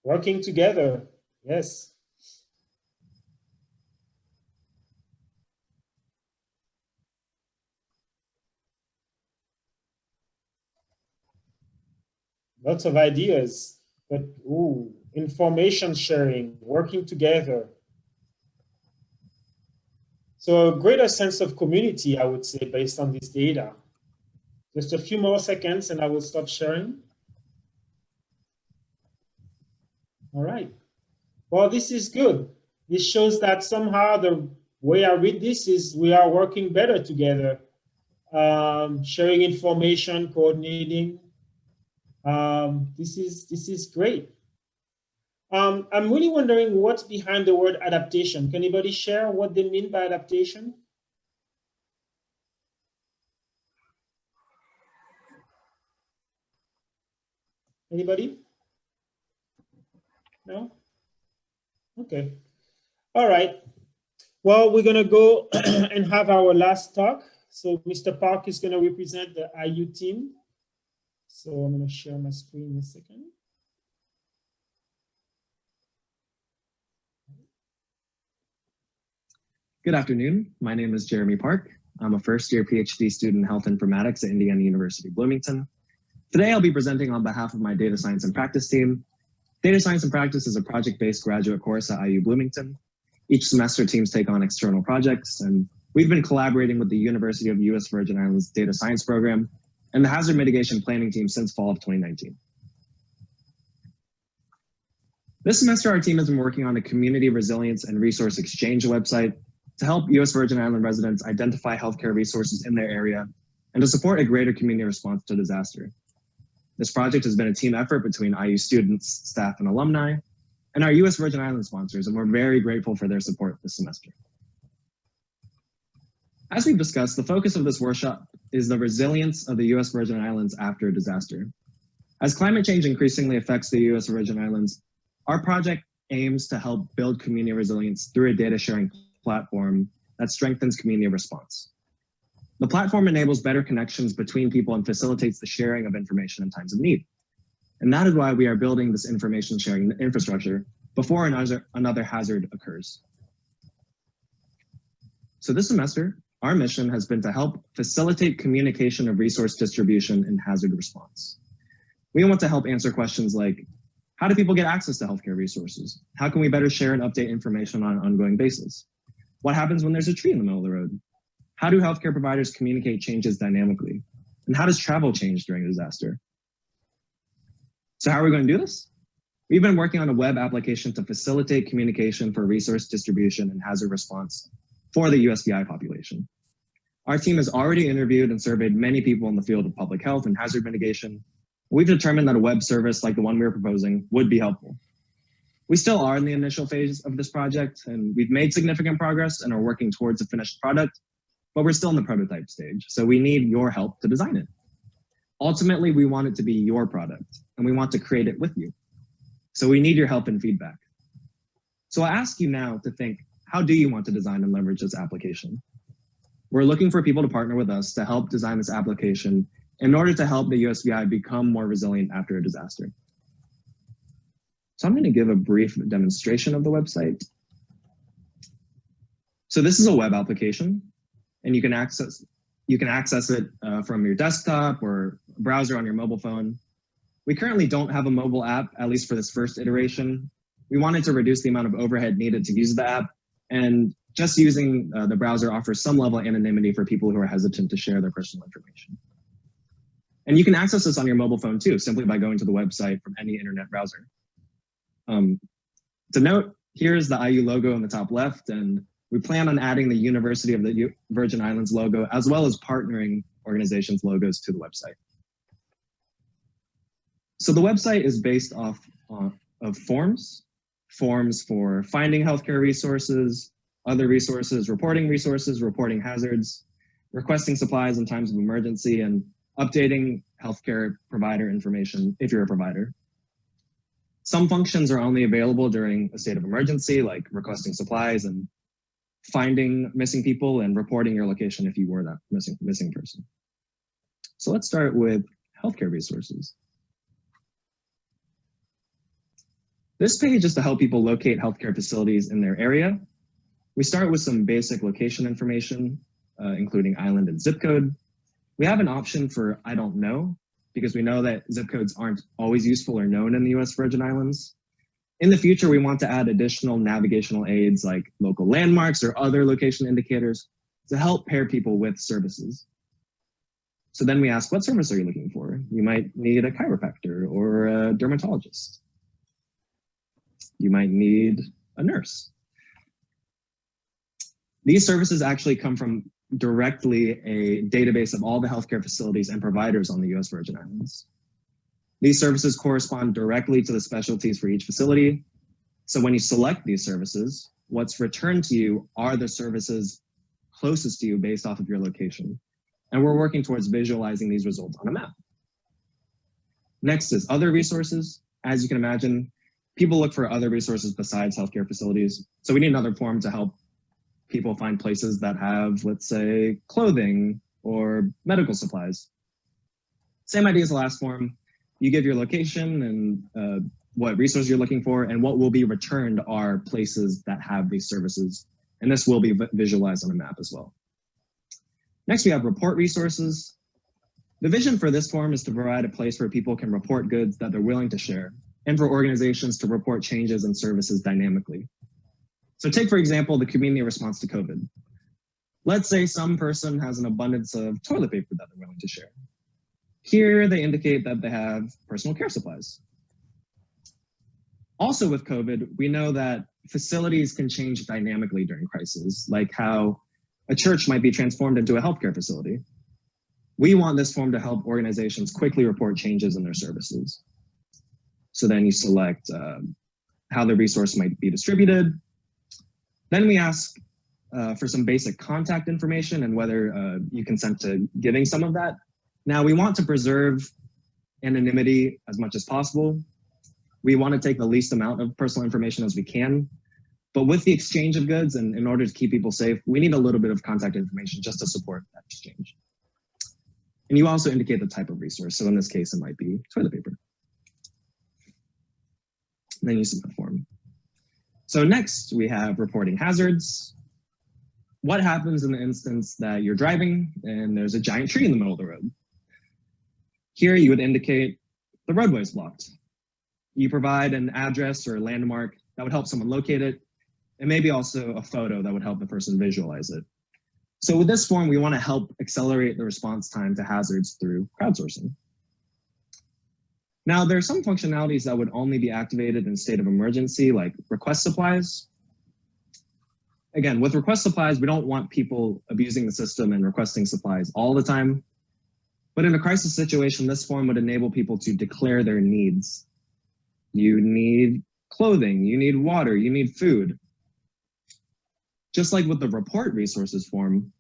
Working together, yes. Lots of ideas, but information sharing, working together. So a greater sense of community, I would say, based on this data. Just a few more seconds and I will stop sharing. All right. Well, this is good. This shows that somehow the way I read this is we are working better together, sharing information, coordinating. This is great. I'm really wondering what's behind the word adaptation. Can anybody share what they mean by adaptation? Anybody? No? Okay. All right. Well, we're going to go and have our last talk. So Mr. Park is going to represent the IU team. So I'm going to share my screen in a second. Good afternoon. My name is Jeremy Park. I'm a first-year PhD student in health informatics at Indiana University, Bloomington. Today, I'll be presenting on behalf of my data science and practice team. Data science and practice is a project-based graduate course at IU Bloomington. Each semester, teams take on external projects, and we've been collaborating with the University of US Virgin Islands Data Science Program and the Hazard Mitigation Planning team since fall of 2019. This semester, our team has been working on a community resilience and resource exchange website to help US Virgin Island residents identify healthcare resources in their area and to support a greater community response to disaster. This project has been a team effort between IU students, staff, and alumni, and our US Virgin Islands sponsors, and we're very grateful for their support this semester. As we've discussed, the focus of this workshop is the resilience of the US Virgin Islands after a disaster. As climate change increasingly affects the US Virgin Islands, our project aims to help build community resilience through a data sharing platform that strengthens community response. The platform enables better connections between people and facilitates the sharing of information in times of need. And that is why we are building this information sharing infrastructure before another hazard occurs. So this semester, our mission has been to help facilitate communication of resource distribution and hazard response. We want to help answer questions like, how do people get access to healthcare resources? How can we better share and update information on an ongoing basis? What happens when there's a tree in the middle of the road? How do healthcare providers communicate changes dynamically? And how does travel change during a disaster? So how are we going to do this? We've been working on a web application to facilitate communication for resource distribution and hazard response for the USVI population. Our team has already interviewed and surveyed many people in the field of public health and hazard mitigation. We've determined that a web service like the one we're proposing would be helpful. We still are in the initial phase of this project, and we've made significant progress and are working towards a finished product, but we're still in the prototype stage, so we need your help to design it. Ultimately, we want it to be your product, and we want to create it with you. So we need your help and feedback. So I ask you now to think, how do you want to design and leverage this application? We're looking for people to partner with us to help design this application in order to help the USVI become more resilient after a disaster. So I'm going to give a brief demonstration of the website. So this is a web application, and you can access it from your desktop or browser on your mobile phone. We currently don't have a mobile app, at least for this first iteration. We wanted to reduce the amount of overhead needed to use the app, and just using the browser offers some level of anonymity for people who are hesitant to share their personal information. And you can access this on your mobile phone too, simply by going to the website from any internet browser. To note, here's the IU logo in the top left, and we plan on adding the University of the Virgin Islands logo, as well as partnering organizations' logos to the website. So the website is based off of forms for finding healthcare resources, other resources, reporting hazards, requesting supplies in times of emergency, and updating healthcare provider information if you're a provider. Some functions are only available during a state of emergency, like requesting supplies and finding missing people and reporting your location if you were that missing person. So let's start with healthcare resources. This page is to help people locate healthcare facilities in their area. We start with some basic location information, including island and zip code. We have an option for I don't know, because we know that zip codes aren't always useful or known in the US Virgin Islands. In the future, we want to add additional navigational aids like local landmarks or other location indicators to help pair people with services. So then we ask, what service are you looking for? You might need a chiropractor or a dermatologist. You might need a nurse. These services actually come from directly a database of all the healthcare facilities and providers on the US Virgin Islands. These services correspond directly to the specialties for each facility. So when you select these services, what's returned to you are the services closest to you based off of your location. And we're working towards visualizing these results on a map. Next is other resources. As you can imagine, people look for other resources besides healthcare facilities. So we need another form to help people find places that have, let's say, clothing or medical supplies. Same idea as the last form. You give your location and what resource you're looking for, and what will be returned are places that have these services. And this will be visualized on a map as well. Next, we have report resources. The vision for this form is to provide a place where people can report goods that they're willing to share, and for organizations to report changes in services dynamically. So take, for example, the community response to COVID. Let's say some person has an abundance of toilet paper that they're willing to share. Here, they indicate that they have personal care supplies. Also with COVID, we know that facilities can change dynamically during crises, like how a church might be transformed into a healthcare facility. We want this form to help organizations quickly report changes in their services. So then you select how the resource might be distributed. Then we ask for some basic contact information and whether you consent to giving some of that. Now, we want to preserve anonymity as much as possible. We want to take the least amount of personal information as we can. But with the exchange of goods and in order to keep people safe, we need a little bit of contact information just to support that exchange. And you also indicate the type of resource. So in this case, it might be toilet paper. And then you submit the form. So next, we have reporting hazards. What happens in the instance that you're driving and there's a giant tree in the middle of the road? Here, you would indicate the roadway is blocked. You provide an address or a landmark that would help someone locate it, and maybe also a photo that would help the person visualize it. So with this form, we want to help accelerate the response time to hazards through crowdsourcing. Now, there are some functionalities that would only be activated in state of emergency, like request supplies. Again, with request supplies, we don't want people abusing the system and requesting supplies all the time. But in a crisis situation, this form would enable people to declare their needs. You need clothing, you need water, you need food. Just like with the report resources form,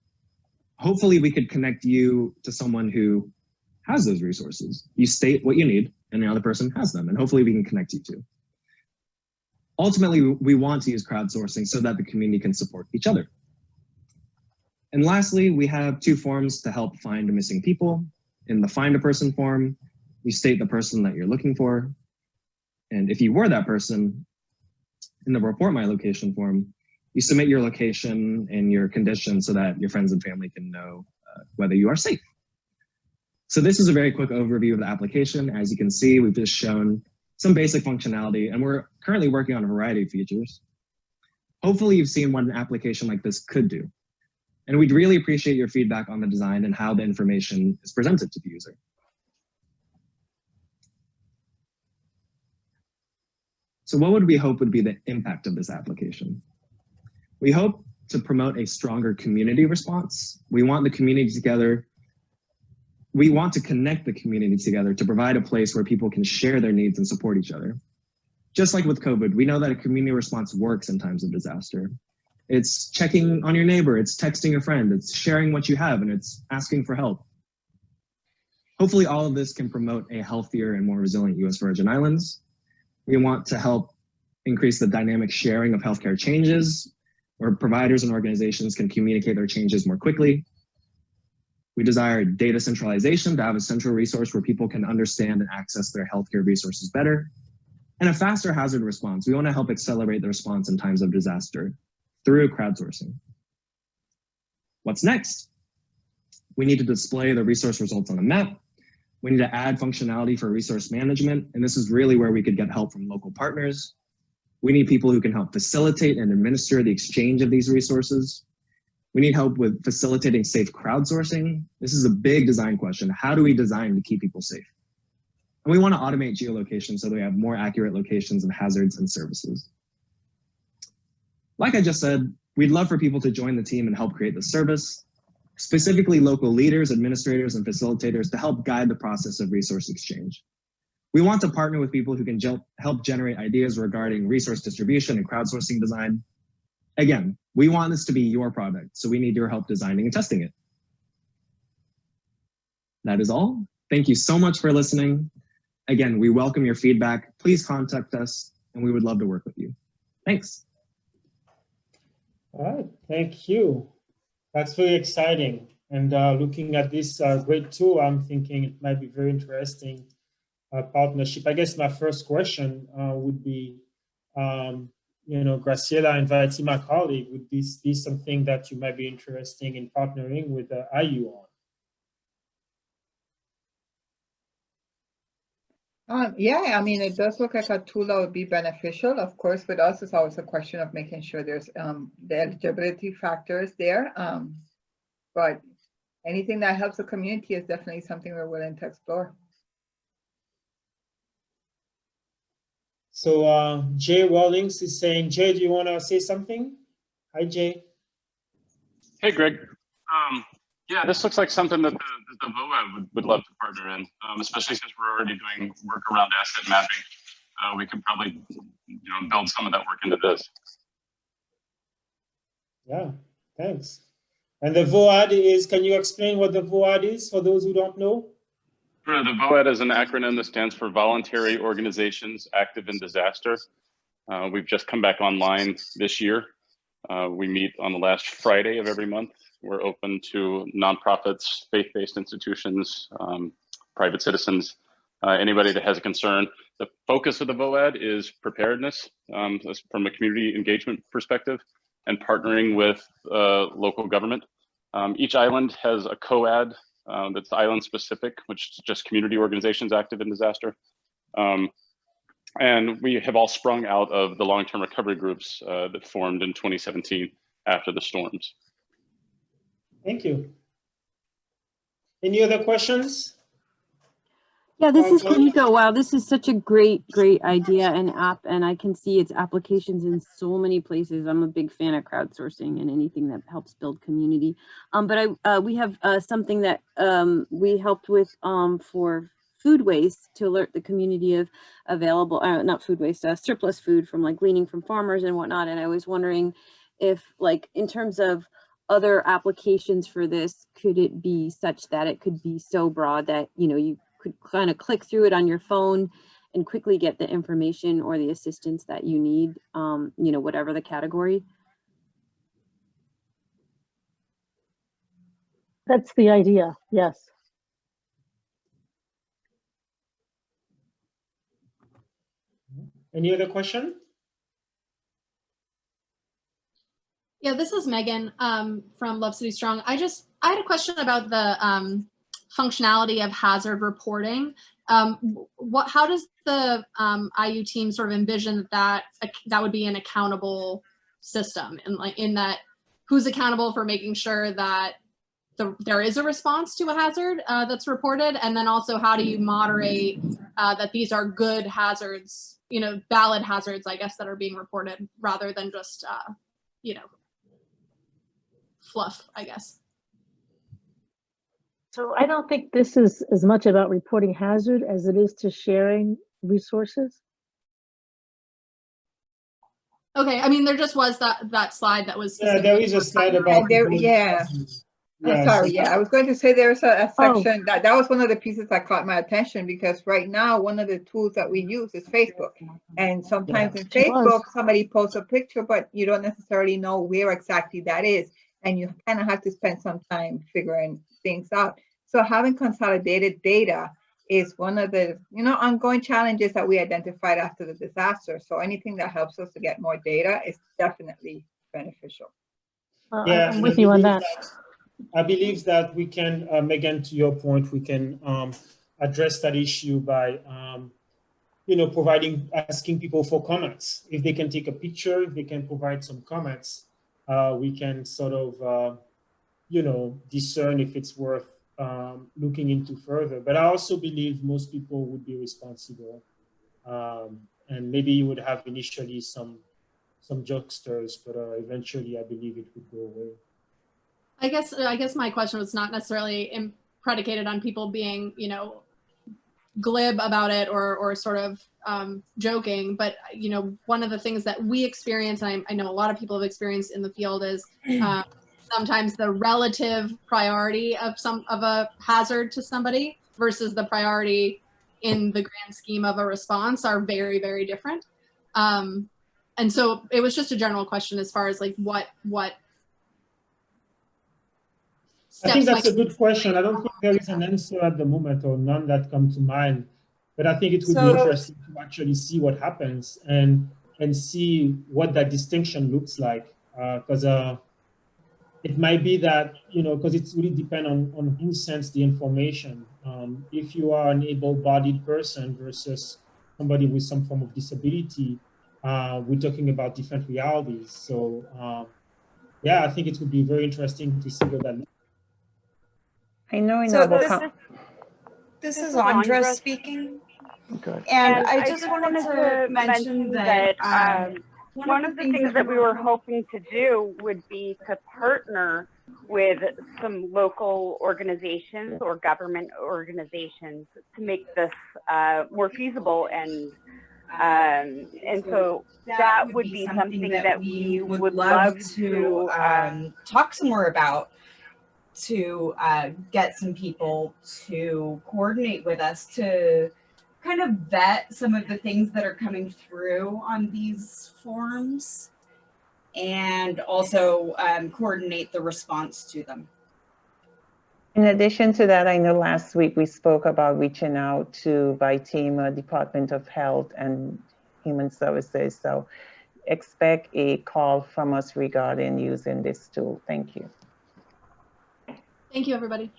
hopefully we could connect you to someone who has those resources. You state what you need and the other person has them, and hopefully we can connect you to. Ultimately, we want to use crowdsourcing so that the community can support each other. And lastly, we have two forms to help find missing people. In the Find a Person form, you state the person that you're looking for. And if you were that person, in the Report My Location form, you submit your location and your condition so that your friends and family can know whether you are safe. So this is a very quick overview of the application. As you can see, we've just shown some basic functionality, and we're currently working on a variety of features. Hopefully you've seen what an application like this could do. And we'd really appreciate your feedback on the design and how the information is presented to the user. So what would we hope would be the impact of this application? We hope to promote a stronger community response. We want the community together. We want to connect the community together to provide a place where people can share their needs and support each other. Just like with COVID, we know that a community response works in times of disaster. It's checking on your neighbor, it's texting a friend, it's sharing what you have, and it's asking for help. Hopefully all of this can promote a healthier and more resilient US Virgin Islands. We want to help increase the dynamic sharing of healthcare changes, where providers and organizations can communicate their changes more quickly. We desire data centralization to have a central resource where people can understand and access their healthcare resources better. And a faster hazard response. We want to help accelerate the response in times of disaster through crowdsourcing. What's next? We need to display the resource results on a map. We need to add functionality for resource management. And this is really where we could get help from local partners. We need people who can help facilitate and administer the exchange of these resources. We need help with facilitating safe crowdsourcing. This is a big design question. How do we design to keep people safe? And we want to automate geolocation so that we have more accurate locations of hazards and services. Like I just said, we'd love for people to join the team and help create the service, specifically local leaders, administrators, and facilitators to help guide the process of resource exchange. We want to partner with people who can help generate ideas regarding resource distribution and crowdsourcing design. Again, we want this to be your product, so we need your help designing and testing it. That is all. Thank you so much for listening. Again, we welcome your feedback. Please contact us, and we would love to work with you. Thanks. All right, thank you. That's very exciting. And looking at this great tool, I'm thinking it might be very interesting partnership. I guess my first question would be, Graciela, inviting my colleague, would this be something that you might be interested in partnering with IU on? Yeah, I mean, it does look like a tool that would be beneficial. Of course, with us, it's always a question of making sure there's the eligibility factors there. But anything that helps the community is definitely something we're willing to explore. So Jay Rawlings is saying, Jay, do you want to say something? Hi, Jay. Hey, Greg. Yeah, this looks like something that the VOA would love to partner in, especially since we're already doing work around asset mapping. We could probably build some of that work into this. Yeah, thanks. And the VOAD is, can you explain what the VOAD is for those who don't know? Sure, the VOAD is an acronym that stands for Voluntary Organizations Active in Disaster. We've just come back online this year. We meet on the last Friday of every month. We're open to nonprofits, faith-based institutions, private citizens, anybody that has a concern. The focus of the VOAD is preparedness from a community engagement perspective and partnering with local government. Each island has a COAD that's island specific, which is just community organizations active in disaster. And we have all sprung out of the long-term recovery groups that formed in 2017 after the storms. Thank you. Any other questions? Yeah, this is Kimiko. Wow, this is such a great idea and app, and I can see its applications in so many places. I'm a big fan of crowdsourcing and anything that helps build community. But we have something that we helped with for food waste to alert the community of available, not food waste, surplus food from like gleaning from farmers and whatnot. And I was wondering if, like, in terms of other applications for this, could it be such that it could be so broad that, you could kind of click through it on your phone and quickly get the information or the assistance that you need, whatever the category? That's the idea, yes. Any other question? Yeah, this is Megan from Love City Strong. I had a question about the functionality of hazard reporting. How does the IU team sort of envision that would be an accountable system, and like in that, who's accountable for making sure that there is a response to a hazard that's reported, and then also how do you moderate that these are good hazards, valid hazards, I guess, that are being reported rather than just fluff, I guess. So I don't think this is as much about reporting hazard as it is to sharing resources. Okay, I mean, there just was that slide that was. Yeah, there is a slide about. Yeah. I'm sorry. Yeah, I was going to say there's a section that was one of the pieces that caught my attention, because right now one of the tools that we use is Facebook, and sometimes in Facebook somebody posts a picture, but you don't necessarily know where exactly that is, and you kind of have to spend some time figuring things out. So having consolidated data is one of the ongoing challenges that we identified after the disaster. So anything that helps us to get more data is definitely beneficial. Yeah, I'm with you on that. I believe that we can, Megan, to your point, we can address that issue by, asking people for comments. If they can take a picture, if they can provide some comments, we can sort of, discern if it's worth looking into further. But I also believe most people would be responsible. And maybe you would have initially some jokesters, but eventually I believe it would go away. I guess my question was not necessarily predicated on people being, glib about it or sort of joking, but one of the things that we experience, and I know a lot of people have experienced in the field, is sometimes the relative priority of a hazard to somebody versus the priority in the grand scheme of a response are very, very different. And so it was just a general question as far as like what I think that's a good question. I don't think there is an answer at the moment, or none that come to mind. But I think it would be interesting to actually see what happens and see what that distinction looks like. Because it might be that, because it's really depend on who sends the information. If you are an able-bodied person versus somebody with some form of disability, we're talking about different realities. So yeah, I think it would be very interesting to see what that looks like. I know in this is Andra speaking. Okay. And I just wanted to mention that one of the things that we were hoping to do would be to partner with some local organizations or government organizations to make this more feasible, and so that would be something that we would love to talk some more about, to get some people to coordinate with us to kind of vet some of the things that are coming through on these forms, and also coordinate the response to them. In addition to that, I know last week we spoke about reaching out to VITEMA, Department of Health and Human Services. So expect a call from us regarding using this tool. Thank you. Thank you, everybody.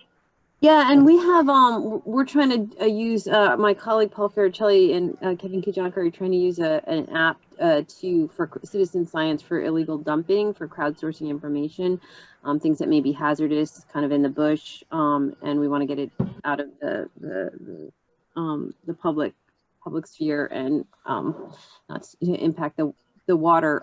Yeah, and we have we're trying to use my colleague Paul Ferricelli and Kevin Kijanka are trying to use an app for citizen science for illegal dumping, for crowdsourcing information, things that may be hazardous, kind of in the bush, and we want to get it out of the public sphere and not to impact the water.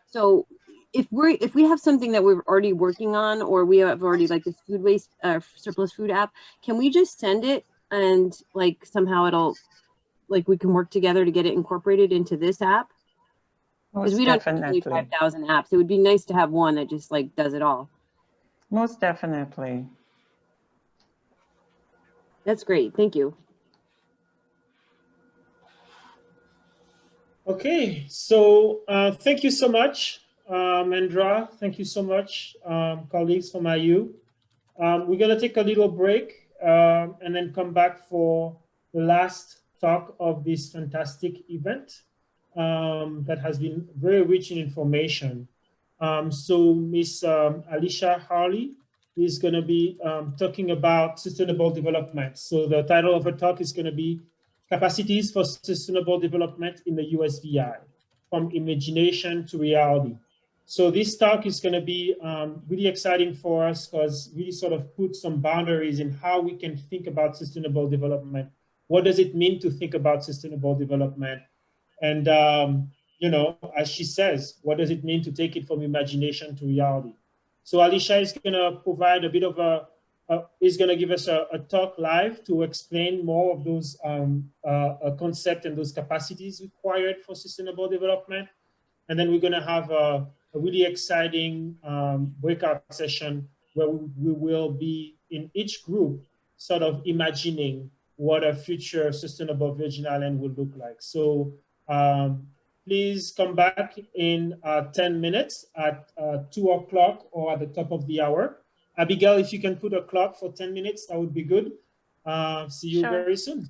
So if we have something that we're already working on, or we have already like this food waste surplus food app, can we just send it and like somehow it'll, like we can work together to get it incorporated into this app? Because we don't have 5,000 apps. It would be nice to have one that just like does it all. Most definitely. That's great. Thank you. Okay, so thank you so much. Andra, thank you so much, colleagues from IU. We're going to take a little break and then come back for the last talk of this fantastic event that has been very rich in information. So Miss Alicia Harley is going to be talking about sustainable development. So the title of her talk is going to be Capacities for Sustainable Development in the USVI, from Imagination to Reality. So this talk is going to be really exciting for us, because really sort of put some boundaries in how we can think about sustainable development. What does it mean to think about sustainable development? And, as she says, what does it mean to take it from imagination to reality? So Alicia is going to provide a bit of is going to give us a talk live to explain more of those concepts and those capacities required for sustainable development. And then we're going to have a really exciting breakout session where we will be in each group sort of imagining what a future sustainable Virgin Island will look like. So please come back in 10 minutes at 2 o'clock or at the top of the hour. Abigail, if you can put a clock for 10 minutes, that would be good. See you very soon.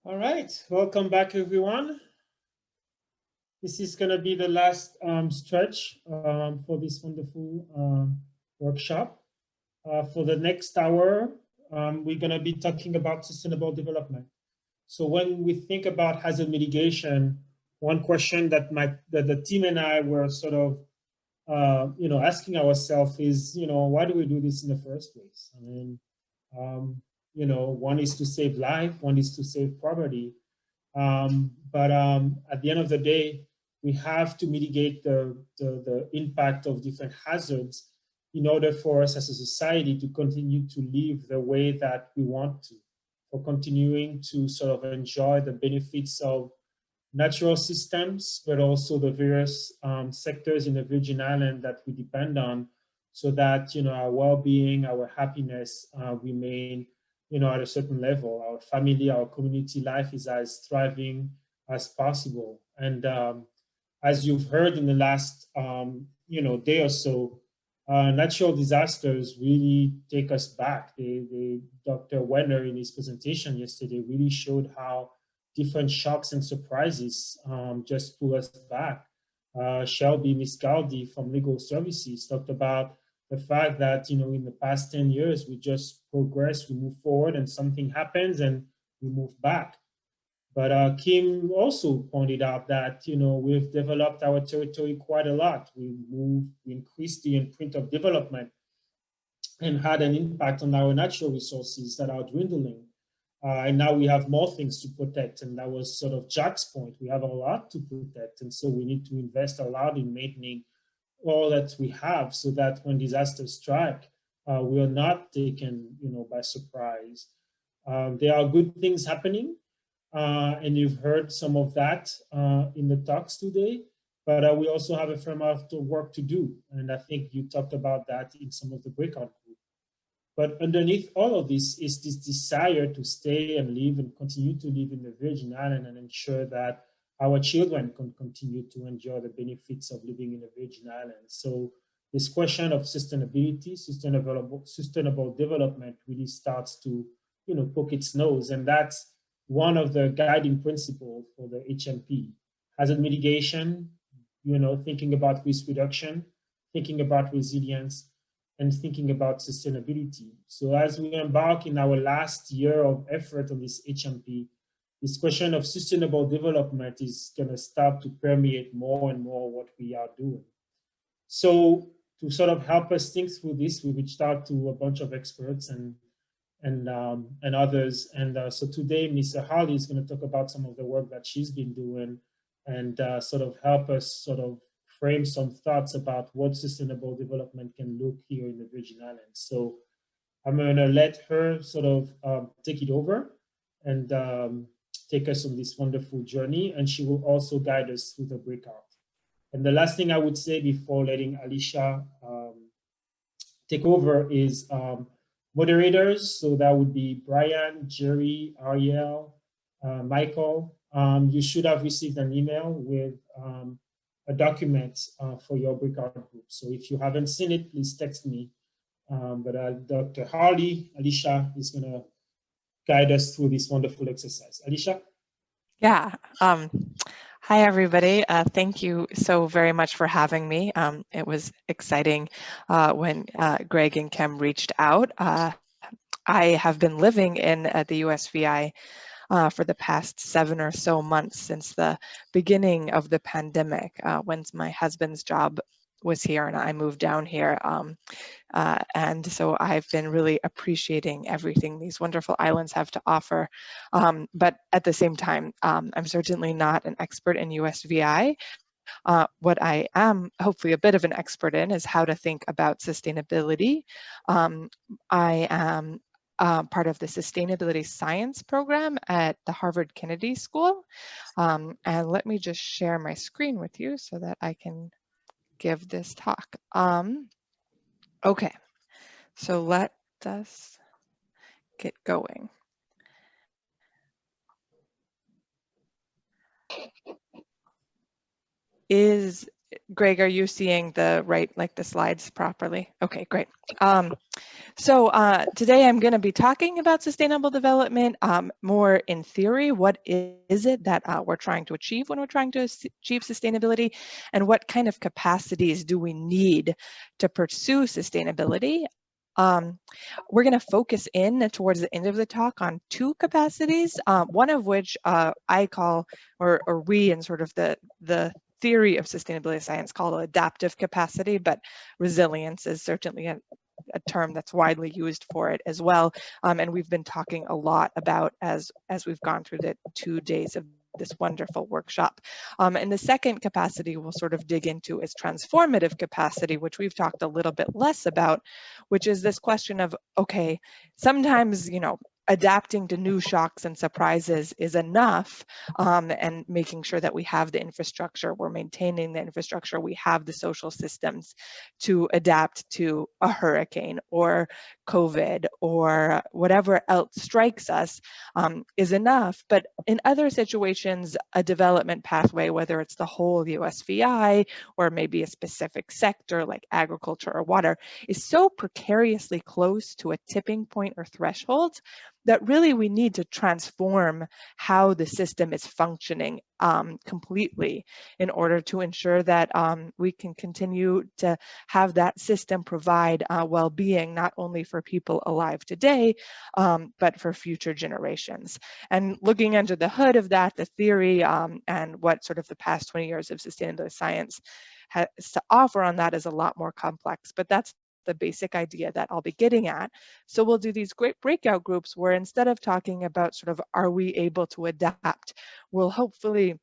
All right, welcome back, everyone. This is going to be the last stretch for this wonderful workshop. For the next hour, we're going to be talking about sustainable development. So when we think about hazard mitigation, one question that the team and I were sort of asking ourselves is, why do we do this in the first place? I mean, one is to save life, one is to save property. But at the end of the day, we have to mitigate the impact of different hazards in order for us as a society to continue to live the way that we want to, for continuing to sort of enjoy the benefits of natural systems, but also the various sectors in the Virgin Islands that we depend on, so that our well-being, our happiness remain at a certain level. Our family, our community life is as thriving as possible. And as you've heard in the last day or so, natural disasters really take us back. Dr. Wenner in his presentation yesterday really showed how different shocks and surprises just pull us back. Shelby Miscaldi from Legal Services talked about the fact that in the past 10 years we just progress, we move forward, and something happens and we move back. But Kim also pointed out that we've developed our territory quite a lot. We increased the imprint of development and had an impact on our natural resources that are dwindling. And now we have more things to protect. And that was sort of Jack's point. We have a lot to protect. And so we need to invest a lot in maintaining all that we have, so that when disasters strike, we are not taken by surprise. There are good things happening. And you've heard some of that in the talks today. But we also have a fair amount of work to do. And I think you talked about that in some of the breakout groups. But underneath all of this is this desire to stay and live and continue to live in the Virgin Islands and ensure that our children can continue to enjoy the benefits of living in the Virgin Islands. So this question of sustainability, sustainable development really starts to poke its nose. And that's one of the guiding principles for the HMP. Hazard mitigation, thinking about risk reduction, thinking about resilience, and thinking about sustainability. So as we embark in our last year of effort on this HMP, this question of sustainable development is going to start to permeate more and more what we are doing. So to sort of help us think through this, we reached out to a bunch of experts and others. And so today, Mr. Harley is going to talk about some of the work that she's been doing and sort of help us sort of frame some thoughts about what sustainable development can look here in the Virgin Islands. So I'm going to let her sort of take it over and take us on this wonderful journey. And she will also guide us through the breakout. And the last thing I would say before letting Alicia take over is moderators. So that would be Brian, Jerry, Ariel, Michael. You should have received an email with a document for your breakout group. So if you haven't seen it, please text me. But Dr. Harley, Alicia is going to guide us through this wonderful exercise. Alicia? Yeah. Hi, everybody. Thank you so very much for having me. It was exciting when Greg and Kim reached out. I have been living in the USVI for the past 7 or so months since the beginning of the pandemic, when my husband's job was here and I moved down here. And so I've been really appreciating everything these wonderful islands have to offer. But at the same time, I'm certainly not an expert in USVI. What I am hopefully a bit of an expert in is how to think about sustainability. I am part of the Sustainability Science program at the Harvard Kennedy School. And let me just share my screen with you so that I can give this talk. Okay, so let us get going. Is Greg, are you seeing the the slides properly? Okay, great. So today I'm going to be talking about sustainable development more in theory. What is it that we're trying to achieve when we're trying to achieve sustainability, and what kind of capacities do we need to pursue sustainability? We're going to focus in towards the end of the talk on two capacities, one of which I call, or we in sort of the theory of sustainability science call adaptive capacity, but resilience is certainly a term that's widely used for it as well. And we've been talking a lot about as we've gone through the 2 days of this wonderful workshop. And the second capacity we'll sort of dig into is transformative capacity, which we've talked a little bit less about, which is this question of, okay, sometimes, adapting to new shocks and surprises is enough, and making sure that we have the infrastructure, we're maintaining the infrastructure, we have the social systems to adapt to a hurricane or COVID or whatever else strikes us is enough. But in other situations, a development pathway, whether it's the whole USVI or maybe a specific sector like agriculture or water, is so precariously close to a tipping point or threshold that really we need to transform how the system is functioning completely in order to ensure that we can continue to have that system provide well-being, not only for people alive today, but for future generations. And looking under the hood of that, the theory and what sort of the past 20 years of sustainability science has to offer on that is a lot more complex, but that's the basic idea that I'll be getting at. So we'll do these great breakout groups where instead of talking about sort of, are we able to adapt, we'll hopefully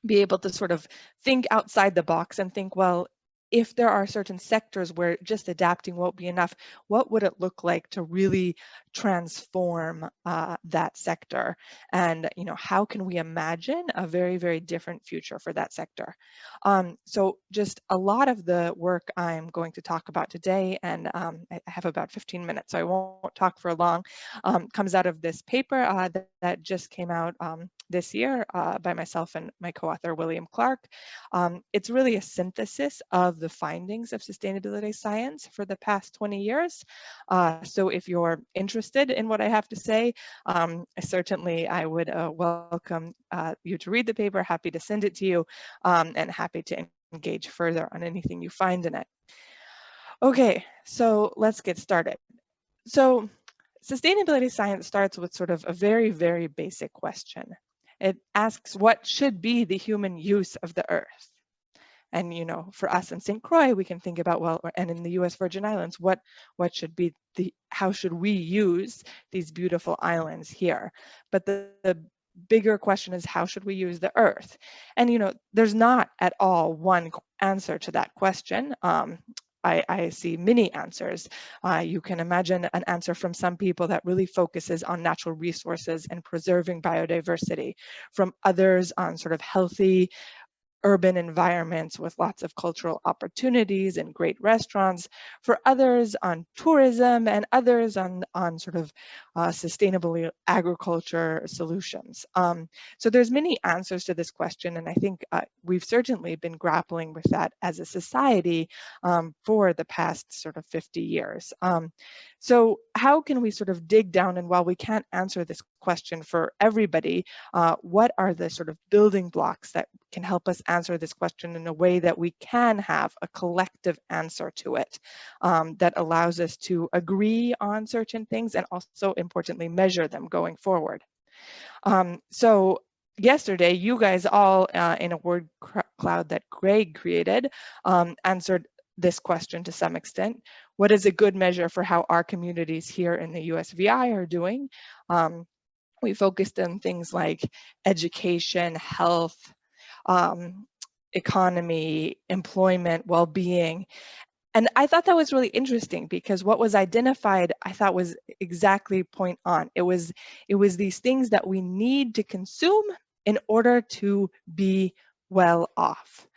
be able to sort of think outside the box and think, well, if there are certain sectors where just adapting won't be enough, what would it look like to really transform that sector? And how can we imagine a very, very different future for that sector? So just a lot of the work I'm going to talk about today, and I have about 15 minutes, so I won't talk for long, comes out of this paper that just came out this year by myself and my co-author, William Clark. It's really a synthesis of the findings of sustainability science for the past 20 years. So if you're interested in what I have to say, certainly I would welcome you to read the paper, happy to send it to you, and happy to engage further on anything you find in it. Okay, so let's get started. So sustainability science starts with sort of a very, very basic question. It asks, what should be the human use of the earth? And for us in St. Croix, we can think about, well, and in the U.S. Virgin Islands, what should be how should we use these beautiful islands here? But the bigger question is, how should we use the earth? And there's not at all one answer to that question. I see many answers. You can imagine an answer from some people that really focuses on natural resources and preserving biodiversity, from others on sort of healthy urban environments with lots of cultural opportunities and great restaurants, for others on tourism, and others on sort of sustainable agriculture solutions. So there's many answers to this question, and I think we've certainly been grappling with that as a society for the past sort of 50 years. So how can we sort of dig down, and while we can't answer this question for everybody, what are the sort of building blocks that can help us answer this question in a way that we can have a collective answer to it, that allows us to agree on certain things and also importantly measure them going forward. So yesterday, you guys all in a word cloud that Greg created answered this question to some extent. What is a good measure for how our communities here in the USVI are doing? We focused on things like education, health, economy, employment, well-being. And I thought that was really interesting because what was identified, I thought, was exactly point on. It was these things that we need to consume in order to be well off,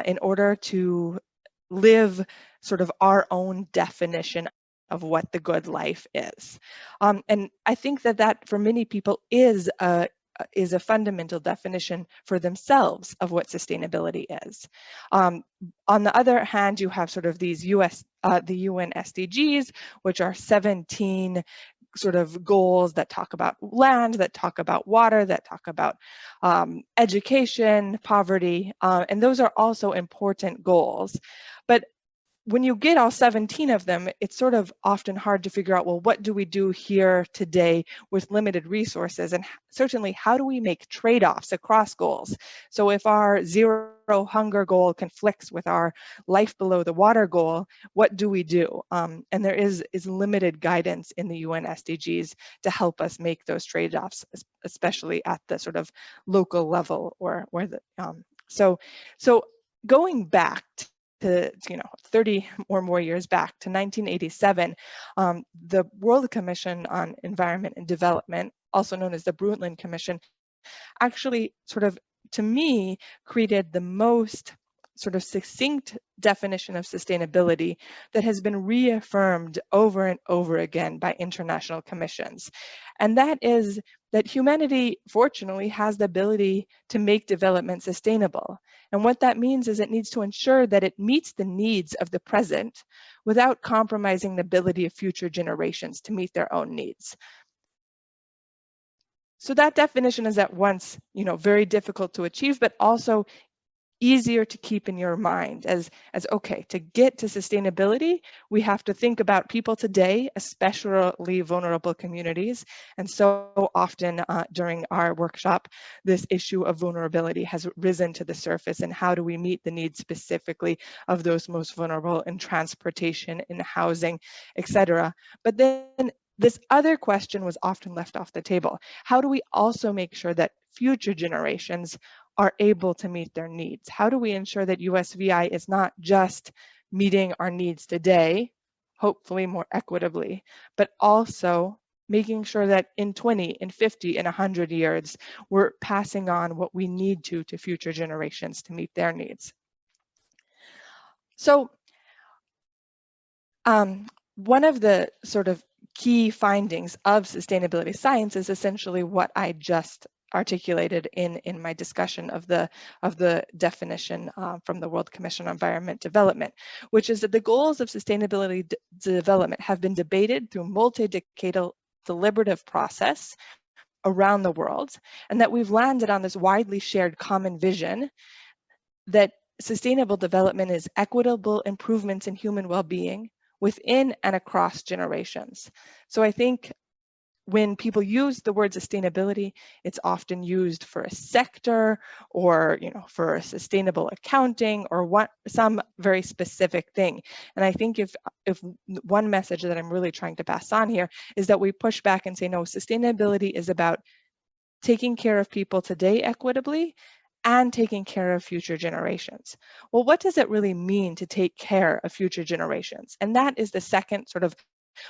in order to live sort of our own definition of what the good life is. And I think that for many people is a is a fundamental definition for themselves of what sustainability is. On the other hand, you have sort of these the UN SDGs, which are 17 sort of goals that talk about land, that talk about water, that talk about education, poverty, and those are also important goals. But when you get all 17 of them, it's sort of often hard to figure out, well, what do we do here today with limited resources? And certainly, how do we make trade-offs across goals? So if our zero hunger goal conflicts with our life below the water goal, what do we do? And there is limited guidance in the UN SDGs to help us make those trade-offs, especially at the sort of local level or where the, so going back to 30 or more years back to 1987, the World Commission on Environment and Development, also known as the Brundtland Commission, actually sort of, to me, created the most sort of succinct definition of sustainability that has been reaffirmed over and over again by international commissions. And that is that humanity, fortunately, has the ability to make development sustainable. And what that means is it needs to ensure that it meets the needs of the present without compromising the ability of future generations to meet their own needs. So that definition is at once, very difficult to achieve, but also easier to keep in your mind as okay, to get to sustainability, we have to think about people today, especially vulnerable communities. And so often during our workshop, this issue of vulnerability has risen to the surface, and how do we meet the needs specifically of those most vulnerable in transportation, in housing, etc. But then this other question was often left off the table. How do we also make sure that future generations are able to meet their needs? How do we ensure that USVI is not just meeting our needs today, hopefully more equitably, but also making sure that in 20, in 50, in 100 years, we're passing on what we need to future generations to meet their needs? So one of the sort of key findings of sustainability science is essentially what I just articulated in my discussion of the definition from the World Commission on Environment Development, which is that the goals of sustainability development have been debated through multi-decadal deliberative process around the world, and that we've landed on this widely shared common vision that sustainable development is equitable improvements in human well-being within and across generations. So I think when people use the word sustainability, it's often used for a sector or for a sustainable accounting or some very specific thing. And I think if one message that I'm really trying to pass on here is that we push back and say, no, sustainability is about taking care of people today equitably and taking care of future generations. Well, what does it really mean to take care of future generations? And that is the second sort of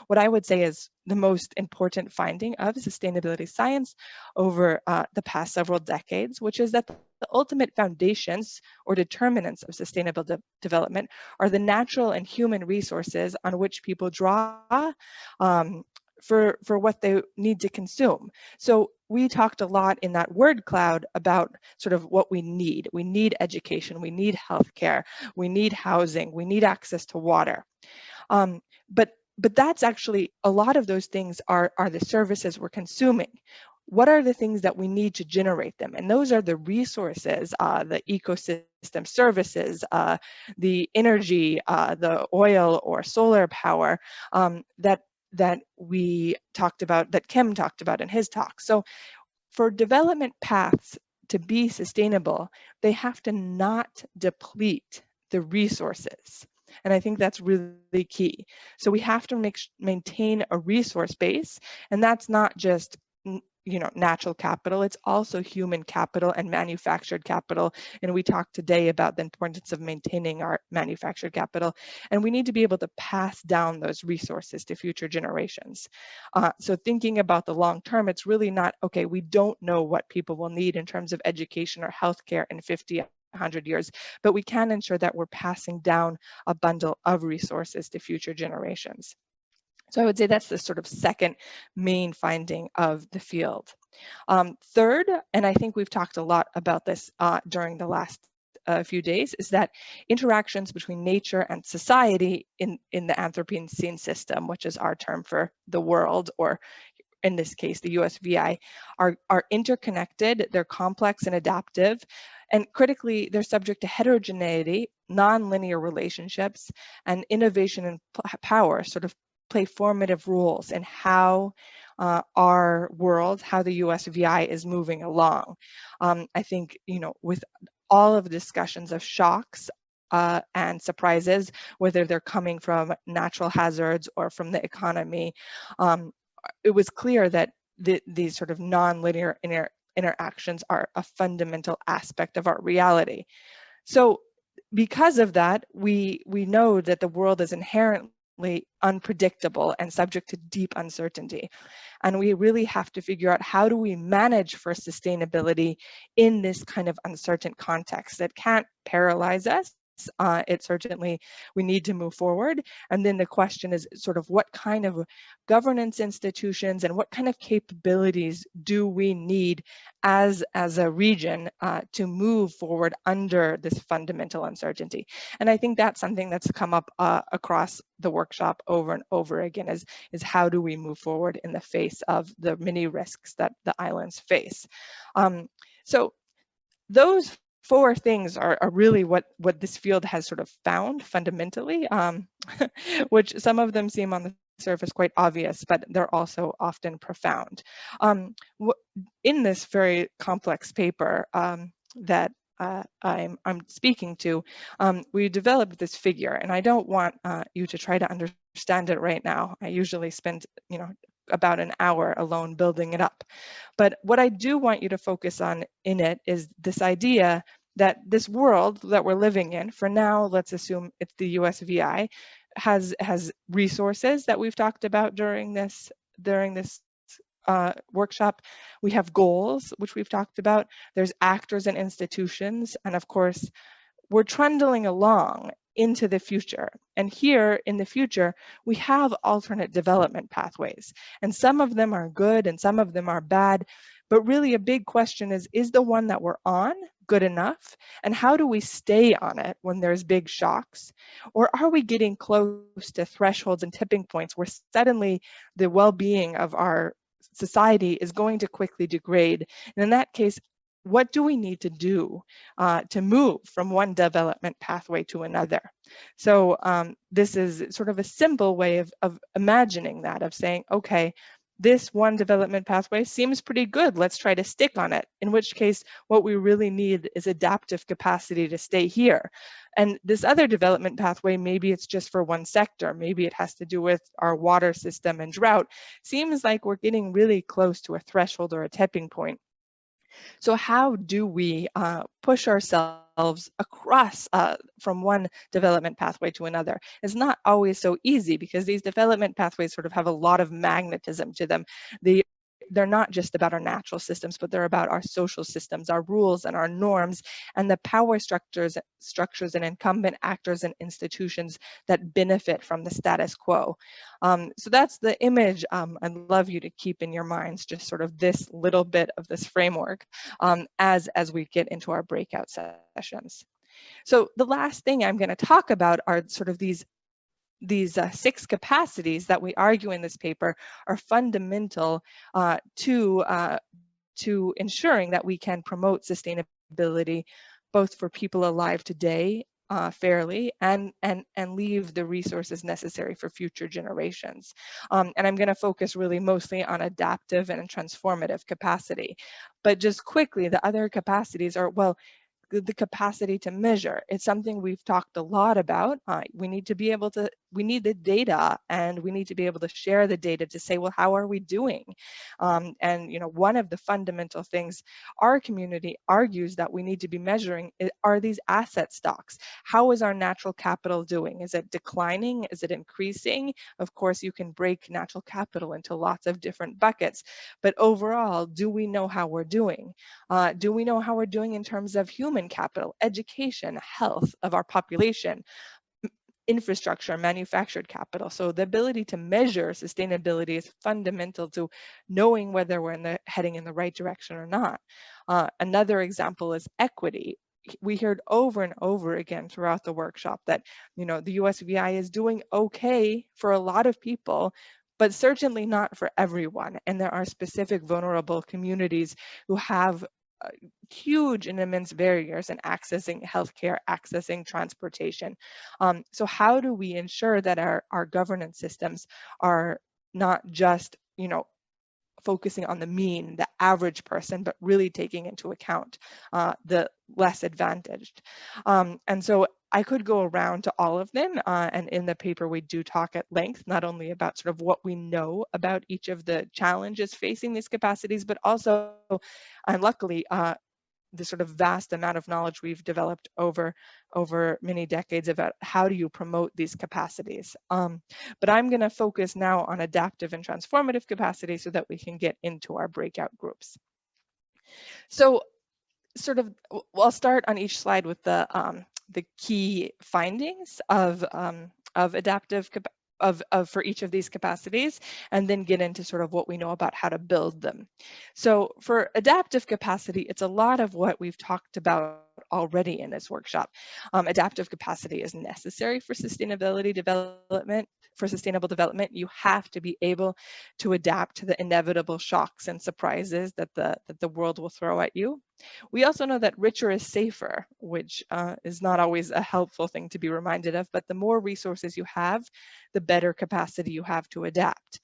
what I would say is the most important finding of sustainability science over the past several decades, which is that the ultimate foundations or determinants of sustainable development are the natural and human resources on which people draw for what they need to consume. So we talked a lot in that word cloud about sort of what we need. We need education, we need healthcare, we need housing, we need access to water. But that's actually, a lot of those things are the services we're consuming. What are the things that we need to generate them? And those are the resources, the ecosystem services, the energy, the oil or solar power that we talked about, that Kim talked about in his talk. So for development paths to be sustainable, they have to not deplete the resources. And I think that's really key. So we have to maintain a resource base, and that's not just natural capital, it's also human capital and manufactured capital. And we talked today about the importance of maintaining our manufactured capital, and we need to be able to pass down those resources to future generations. So thinking about the long term, it's really not, okay, we don't know what people will need in terms of education or healthcare in 50, 100 years, but we can ensure that we're passing down a bundle of resources to future generations. So I would say that's the sort of second main finding of the field. Third, and I think we've talked a lot about this during the last few days, is that interactions between nature and society in the Anthropocene system, which is our term for the world, or in this case, the USVI, are interconnected, they're complex and adaptive, and critically, they're subject to heterogeneity, non-linear relationships, and innovation and power sort of play formative roles in how our world, how the USVI is moving along. I think, with all of the discussions of shocks and surprises, whether they're coming from natural hazards or from the economy, it was clear that these sort of non-linear interactions are a fundamental aspect of our reality. So because of that, we know that the world is inherently unpredictable and subject to deep uncertainty. And we really have to figure out, how do we manage for sustainability in this kind of uncertain context that can't paralyze us? It certainly, we need to move forward. And then the question is sort of, what kind of governance institutions and what kind of capabilities do we need as a region to move forward under this fundamental uncertainty? And I think that's something that's come up across the workshop over and over again, is how do we move forward in the face of the many risks that the islands face? So those 4 things are really what this field has sort of found fundamentally, which some of them seem on the surface quite obvious, but they're also often profound. In this very complex paper that I'm speaking to, we developed this figure, and I don't want you to try to understand it right now. I usually spend, about an hour alone building it up. But what I do want you to focus on in it is this idea that this world that we're living in, for now, let's assume it's the USVI, has resources that we've talked about during this workshop. We have goals, which we've talked about. There's actors and institutions, and of course, we're trundling along into the future. And here in the future, we have alternate development pathways. And some of them are good and some of them are bad. But really a big question is the one that we're on good enough? And how do we stay on it when there's big shocks? Or are we getting close to thresholds and tipping points where suddenly the well-being of our society is going to quickly degrade? And in that case, what do we need to do to move from one development pathway to another? So this is sort of a simple way of imagining that, of saying, okay, this one development pathway seems pretty good. Let's try to stick on it. In which case, what we really need is adaptive capacity to stay here. And this other development pathway, maybe it's just for one sector. Maybe it has to do with our water system and drought. Seems like we're getting really close to a threshold or a tipping point. So how do we push ourselves across from one development pathway to another? It's not always so easy, because these development pathways sort of have a lot of magnetism to them. They're not just about our natural systems, but they're about our social systems, our rules and our norms, and the power structures and incumbent actors and institutions that benefit from the status quo. So that's the image I'd love you to keep in your minds, just sort of this little bit of this framework as we get into our breakout sessions. So the last thing I'm going to talk about are sort of these 6 capacities that we argue in this paper are fundamental to ensuring that we can promote sustainability, both for people alive today fairly and leave the resources necessary for future generations. And I'm going to focus really mostly on adaptive and transformative capacity. But just quickly, the other capacities are, well, the capacity to measure. It's something we've talked a lot about. We need to be able to, we need the data, and we need to be able to share the data to say, well, how are we doing? And one of the fundamental things our community argues that we need to be measuring are these asset stocks. How is our natural capital doing? Is it declining? Is it increasing? Of course, you can break natural capital into lots of different buckets, but overall, do we know how we're doing? Do we know how we're doing in terms of human capital, education, health of our population? infrastructure, manufactured capital. So the ability to measure sustainability is fundamental to knowing whether we're heading in the right direction or not. Another example is equity. We heard over and over again throughout the workshop that, you know, the USVI is doing okay for a lot of people, but certainly not for everyone. And there are specific vulnerable communities who have huge and immense barriers in accessing healthcare, accessing transportation. So how do we ensure that our governance systems are not just, you know, focusing on the mean, the average person, but really taking into account the less advantaged? And so I could go around to all of them, and in the paper we do talk at length, not only about sort of what we know about each of the challenges facing these capacities, but also, and luckily, the sort of vast amount of knowledge we've developed over many decades about how do you promote these capacities. But I'm going to focus now on adaptive and transformative capacity so that we can get into our breakout groups. So sort of, I'll start on each slide with the key findings of adaptive for each of these capacities, and then get into sort of what we know about how to build them. So for adaptive capacity, it's a lot of what we've talked about already in this workshop. Adaptive capacity is necessary for sustainability development. For sustainable development, you have to be able to adapt to the inevitable shocks and surprises that the world will throw at you. We also know that richer is safer, which is not always a helpful thing to be reminded of, but the more resources you have, the better capacity you have to adapt.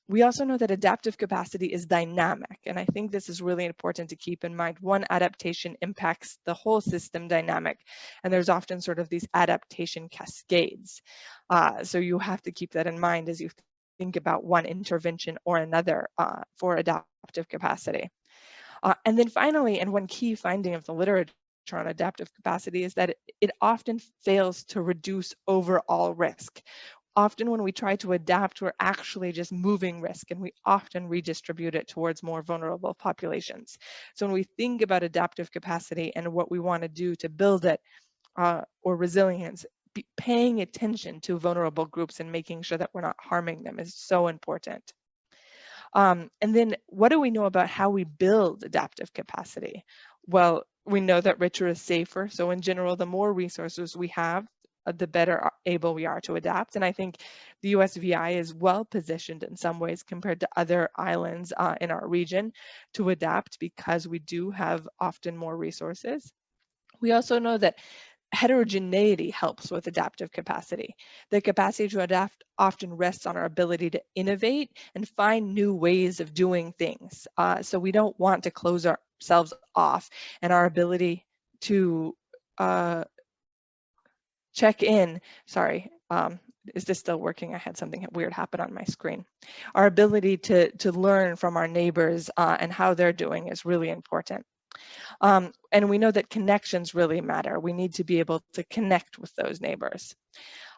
We also know that adaptive capacity is dynamic, and I think this is really important to keep in mind. One adaptation impacts the whole system dynamic, and there's often sort of these adaptation cascades. So you have to keep that in mind as you think about one intervention or another for adaptive capacity. And then finally, and one key finding of the literature on adaptive capacity is that it often fails to reduce overall risk. Often when we try to adapt, we're actually just moving risk, and we often redistribute it towards more vulnerable populations. So when we think about adaptive capacity and what we want to do to build it, or resilience, paying attention to vulnerable groups and making sure that we're not harming them is so important. And then what do we know about how we build adaptive capacity? Well, we know that richer is safer. So in general, the more resources we have, the better able we are to adapt. And I think the USVI is well positioned in some ways compared to other islands in our region to adapt because we do have often more resources. We also know that heterogeneity helps with adaptive capacity. The capacity to adapt often rests on our ability to innovate and find new ways of doing things. So we don't want to close ourselves off, and our ability to check in, sorry, is this still working? I had something weird happen on my screen. Our ability to learn from our neighbors and how they're doing is really important. And we know that connections really matter. We need to be able to connect with those neighbors.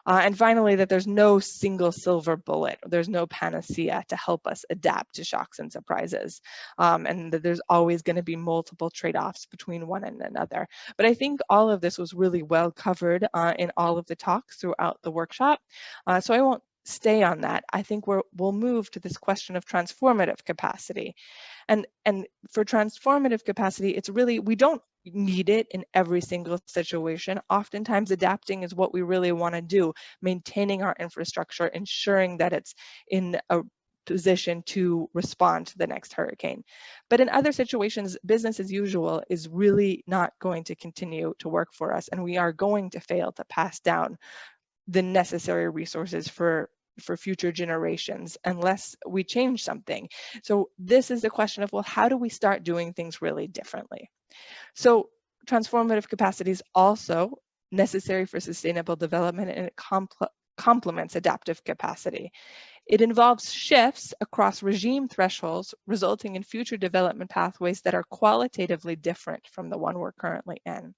And finally, that there's no single silver bullet. There's no panacea to help us adapt to shocks and surprises. And that there's always going to be multiple trade-offs between one and another. But I think all of this was really well covered in all of the talks throughout the workshop. So I won't stay on that. I think we'll move to this question of transformative capacity. And for transformative capacity, it's really, we don't need it in every single situation. Oftentimes adapting is what we really want to do, maintaining our infrastructure, ensuring that it's in a position to respond to the next hurricane. But in other situations, business as usual is really not going to continue to work for us, and we are going to fail to pass down the necessary resources for future generations unless we change something. So this is the question of, well, how do we start doing things really differently? So transformative capacity is also necessary for sustainable development, and it complements adaptive capacity. It involves shifts across regime thresholds, resulting in future development pathways that are qualitatively different from the one we're currently in.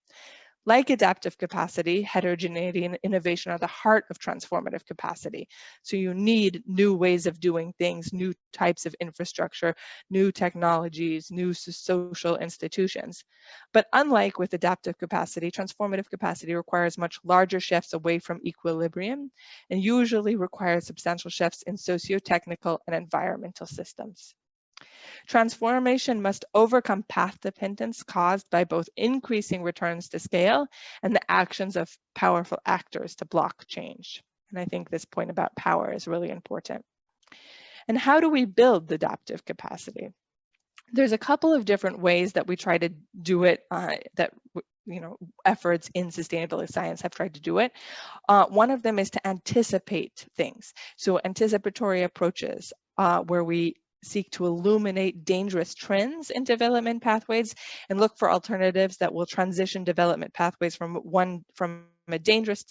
Like adaptive capacity, heterogeneity and innovation are the heart of transformative capacity. So you need new ways of doing things, new types of infrastructure, new technologies, new social institutions. But unlike with adaptive capacity, transformative capacity requires much larger shifts away from equilibrium and usually requires substantial shifts in socio-technical and environmental systems. Transformation must overcome path dependence caused by both increasing returns to scale and the actions of powerful actors to block change. And I think this point about power is really important. And how do we build adaptive capacity? There's a couple of different ways that we try to do it, efforts in sustainability science have tried to do it. One of them is to anticipate things. So anticipatory approaches where we seek to illuminate dangerous trends in development pathways and look for alternatives that will transition development pathways from a dangerous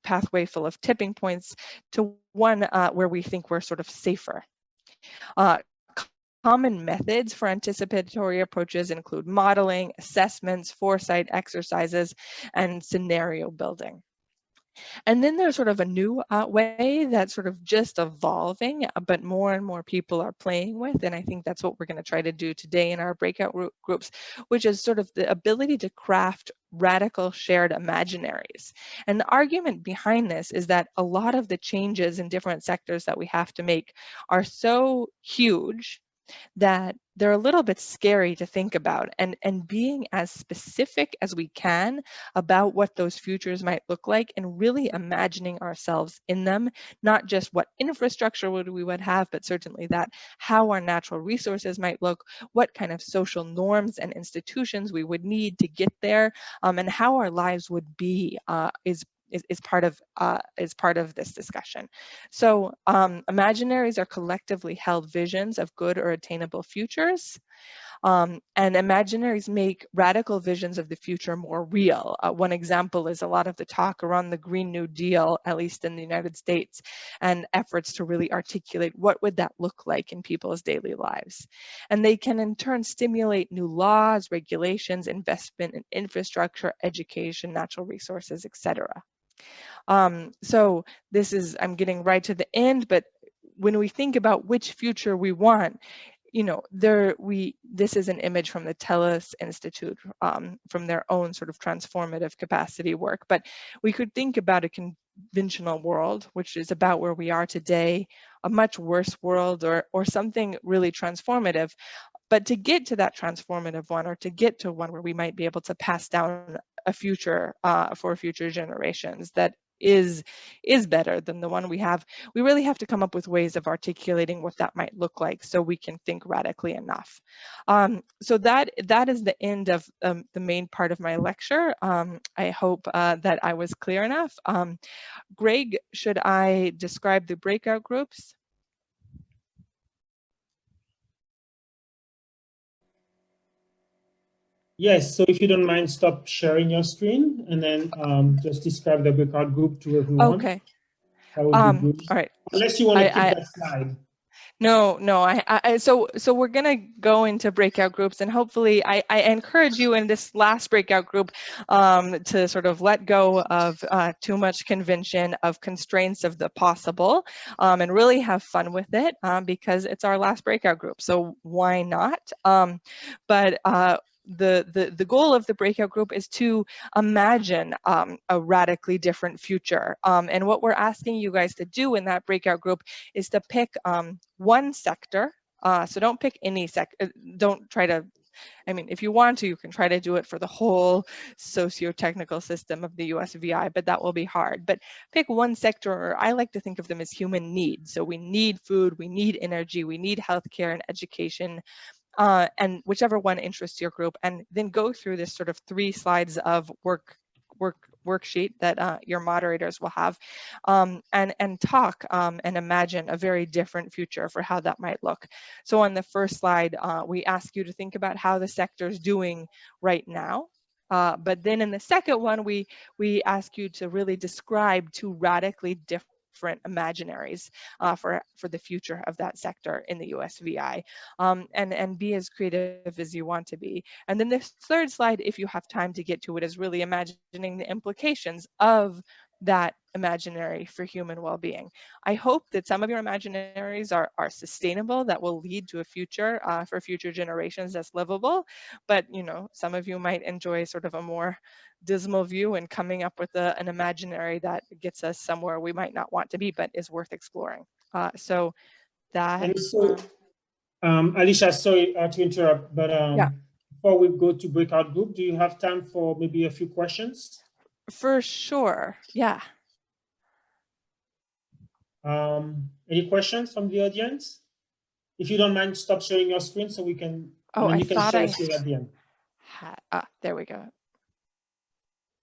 pathway full of tipping points to one where we think we're sort of safer. Common methods for anticipatory approaches include modeling, assessments, foresight exercises, and scenario building. And then there's sort of a new way that's sort of just evolving, but more and more people are playing with. And I think that's what we're going to try to do today in our breakout groups, which is sort of the ability to craft radical shared imaginaries. And the argument behind this is that a lot of the changes in different sectors that we have to make are so huge that they're a little bit scary to think about, and being as specific as we can about what those futures might look like and really imagining ourselves in them, not just what infrastructure we would have, but certainly that how our natural resources might look, what kind of social norms and institutions we would need to get there, and how our lives would be is part of this discussion. So imaginaries are collectively held visions of good or attainable futures. And imaginaries make radical visions of the future more real. One example is a lot of the talk around the Green New Deal, at least in the United States, and efforts to really articulate what would that look like in people's daily lives. And they can in turn stimulate new laws, regulations, investment in infrastructure, education, natural resources, etc. So this is, I'm getting right to the end, but when we think about which future we want, this is an image from the TELUS Institute from their own sort of transformative capacity work, but we could think about a conventional world, which is about where we are today, a much worse world, or something really transformative. But to get to that transformative one, or to get to one where we might be able to pass down a future for future generations that is better than the one we have, we really have to come up with ways of articulating what that might look like so we can think radically enough. So that is the end of the main part of my lecture. I hope that I was clear enough. Greg, should I describe the breakout groups? Yes, so if you don't mind, stop sharing your screen and then just describe the breakout group to everyone. Okay. That would be good. All right. Unless you want to keep that slide. No. So we're gonna go into breakout groups, and hopefully I encourage you in this last breakout group to sort of let go of too much convention, of constraints of the possible, and really have fun with it because it's our last breakout group. So why not? The goal of the breakout group is to imagine a radically different future. And what we're asking you guys to do in that breakout group is to pick one sector. So don't pick any sector. Don't try to, I mean, if you want to, you can try to do it for the whole socio-technical system of the USVI, but that will be hard. But pick one sector, or I like to think of them as human needs. So we need food, we need energy, we need healthcare and education, and whichever one interests your group, and then go through this sort of 3 slides of worksheet that your moderators will have, and talk and imagine a very different future for how that might look. So on the first slide, we ask you to think about how the sector is doing right now. But then in the second one, we ask you to really describe 2 radically different different imaginaries for the future of that sector in the USVI, and be as creative as you want to be. And then this third slide, if you have time to get to it, is really imagining the implications of that imaginary for human well-being. I hope that some of your imaginaries are sustainable, that will lead to a future for future generations that's livable. But some of you might enjoy sort of a more dismal view and coming up with an imaginary that gets us somewhere we might not want to be, but is worth exploring. So that. And so, Alicia, sorry to interrupt, but yeah. Before we go to breakout group, do you have time for maybe a few questions? For sure, yeah. Any questions from the audience? If you don't mind, stop sharing your screen so we can. Oh, you can share screen at the end. There we go.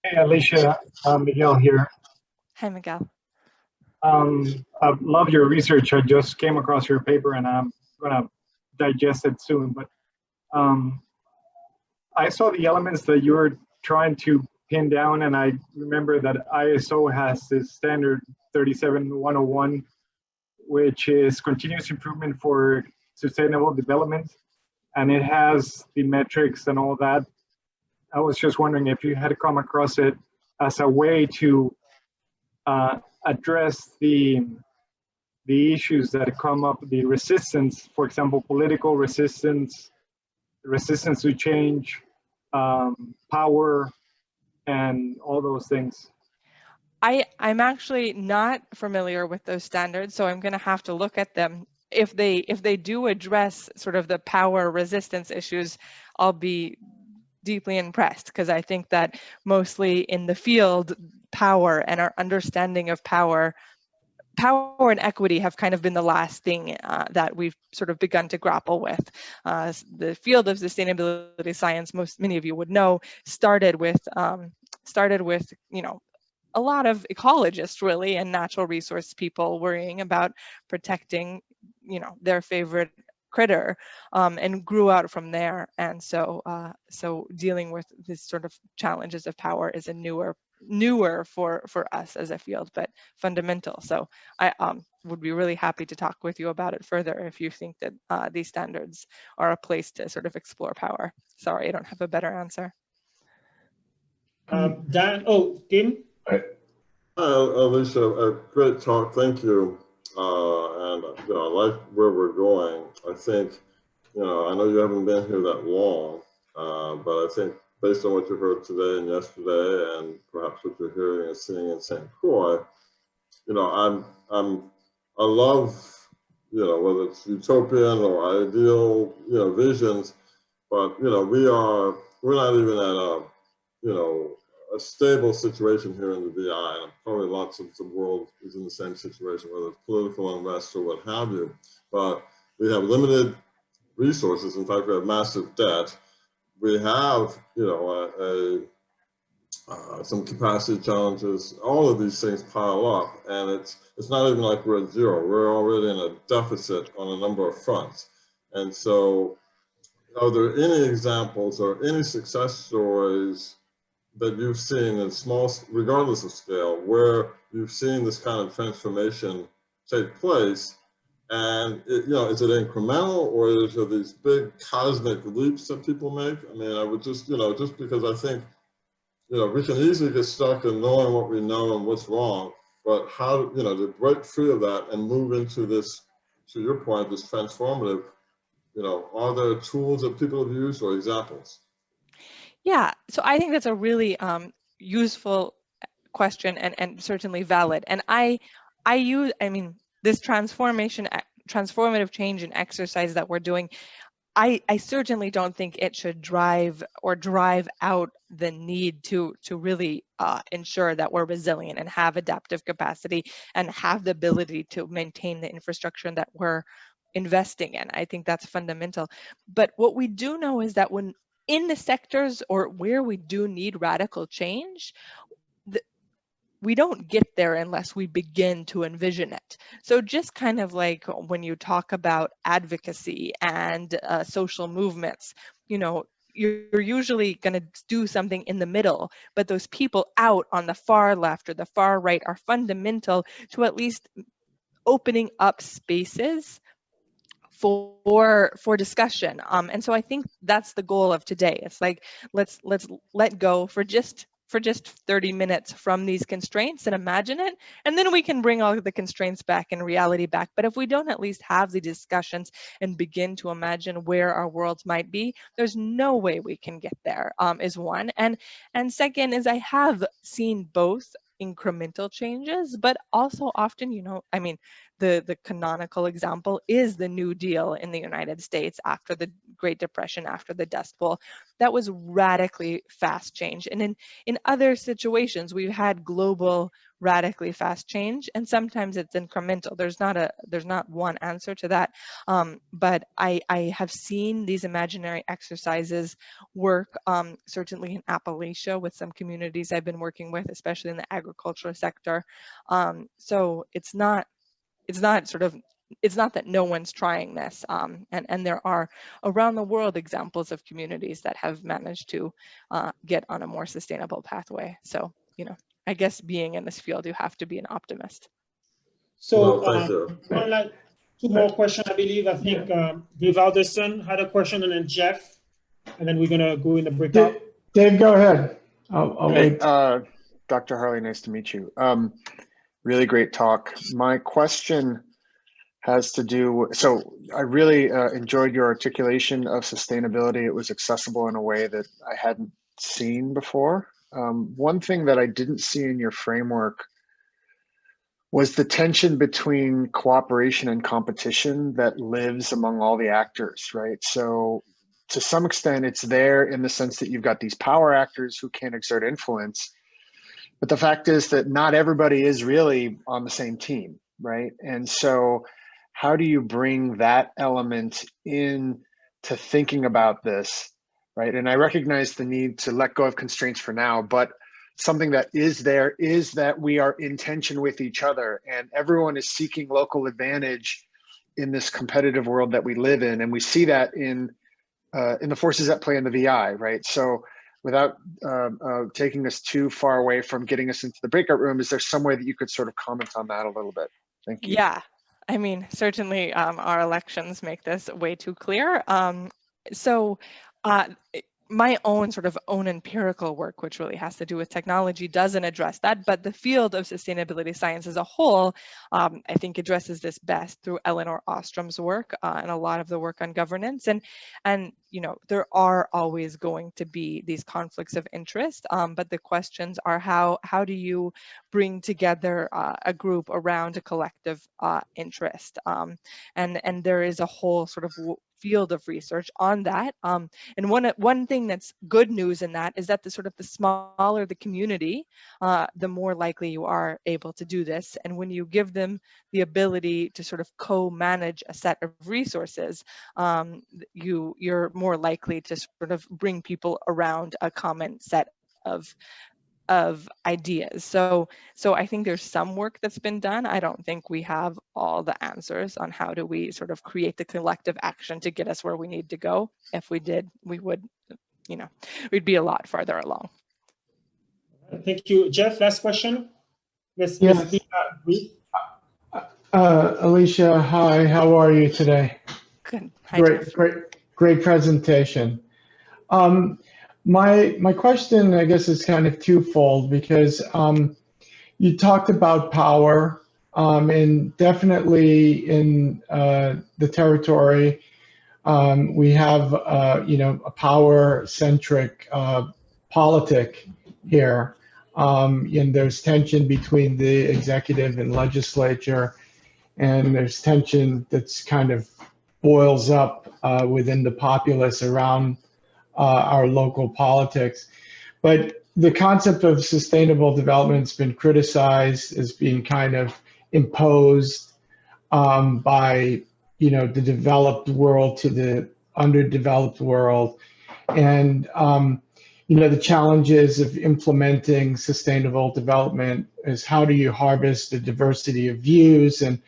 Hey, Alicia, Miguel here. Hi, Miguel. I love your research. I just came across your paper and I'm gonna digest it soon. But I saw the elements that you were trying to pin down, and I remember that ISO has this standard 37101, which is continuous improvement for sustainable development, and it has the metrics and all that. I was just wondering if you had come across it as a way to address the issues that come up, the resistance, for example, political resistance, resistance to change, power, and all those things. I'm actually not familiar with those standards, so I'm going to have to look at them. If they do address sort of the power resistance issues, I'll be deeply impressed, because I think that mostly in the field, power and our understanding of power and equity have kind of been the last thing that we've sort of begun to grapple with. The field of sustainability science, many of you would know, started with a lot of ecologists really and natural resource people worrying about protecting their favorite critter, and grew out from there. And so dealing with this sort of challenges of power is a newer for us as a field, but fundamental. So I would be really happy to talk with you about it further if you think that these standards are a place to sort of explore power. Sorry, I don't have a better answer. Dan, Tim? Hi, Alicia, great talk, thank you. And I like where we're going. I think, I know you haven't been here that long, but I think based on what you heard today and yesterday, and perhaps what you're hearing and seeing in St. Croix, I love, whether it's utopian or ideal, visions, but we're not even at a stable situation here in the VI, and probably lots of the world is in the same situation, whether it's political unrest or what have you. But we have limited resources. In fact, we have massive debt. We have, some capacity challenges. All of these things pile up, and it's not even like we're at zero. We're already in a deficit on a number of fronts. And so, are there any examples or any success stories that you've seen in small, regardless of scale, where you've seen this kind of transformation take place? And is it incremental, or is there these big cosmic leaps that people make? I mean, I would just, just because I think, we can easily get stuck in knowing what we know and what's wrong, but how, to break free of that and move into this, to your point, this transformative, are there tools that people have used or examples? Yeah, so I think that's a really useful question and certainly valid. And I mean, this transformative change and exercise that we're doing, I certainly don't think it should drive out the need to really ensure that we're resilient and have adaptive capacity and have the ability to maintain the infrastructure that we're investing in. I think that's fundamental. But what we do know is that when in the sectors or where we do need radical change, we don't get there unless we begin to envision it. So just kind of like when you talk about advocacy and social movements, you're usually going to do something in the middle, but those people out on the far left or the far right are fundamental to at least opening up spaces for discussion. And so I think that's the goal of today. It's like, let's let go for just 30 minutes from these constraints and imagine it, and then we can bring all the constraints back and reality back. But if we don't at least have the discussions and begin to imagine where our worlds might be, there's no way we can get there, is one. And second is, I have seen both incremental changes, but also often, you know, I mean, the canonical example is the New Deal in the United States after the Great Depression, after the Dust Bowl. That was radically fast change. And in other situations, we've had global radically fast change, and sometimes it's incremental. There's not one answer to that. But I have seen these imaginary exercises work, certainly in Appalachia with some communities I've been working with, especially in the agricultural sector. So it's not that no one's trying this, and there are around the world examples of communities that have managed to get on a more sustainable pathway. So, you know, I guess being in this field, you have to be an optimist. So thank you. two more questions, I believe. I think Dave Alderson had a question, and then Jeff, and then we're gonna go in the breakout. Dave, go ahead. I'll Hey, wait. Dr. Harley, nice to meet you. Really great talk. My question has to do, so I really enjoyed your articulation of sustainability. It was accessible in a way that I hadn't seen before. One thing that I didn't see in your framework was the tension between cooperation and competition that lives among all the actors, right? So to some extent, it's there in the sense that you've got these power actors who can exert influence. But the fact is that not everybody is really on the same team, right? And so how do you bring that element in to thinking about this, right? And I recognize the need to let go of constraints for now, but something that is there is that we are in tension with each other, and everyone is seeking local advantage in this competitive world that we live in. And we see that in the forces at play in the VI, right? So without taking us too far away from getting us into the breakout room, is there some way that you could sort of comment on that a little bit? Thank you. Yeah, I mean, certainly our elections make this way too clear. My own empirical work, which really has to do with technology, doesn't address that, but the field of sustainability science as a whole, I think addresses this best through Eleanor Ostrom's work and a lot of the work on governance. And you know, there are always going to be these conflicts of interest, but the questions are how do you bring together a group around a collective interest? And there is a whole sort of field of research on that. And one thing that's good news in that is that the smaller the community, the more likely you are able to do this. And when you give them the ability to sort of co-manage a set of resources, you're more likely to sort of bring people around a common set of ideas. So I think there's some work that's been done. I don't think we have all the answers on how do we sort of create the collective action to get us where we need to go. If we did, we would, you know, we'd be a lot farther along. Thank you. Jeff, last question. Let's be brief. Alicia, hi, how are you today? Good. Hi, Great presentation. My question, I guess, is kind of twofold, because you talked about power, and definitely in the territory, we have a power-centric politic here, and there's tension between the executive and legislature, and there's tension that's kind of boils up within the populace around our local politics. But the concept of sustainable development has been criticized as being kind of imposed by the developed world to the underdeveloped world. And the challenges of implementing sustainable development is how do you harvest the diversity of views, and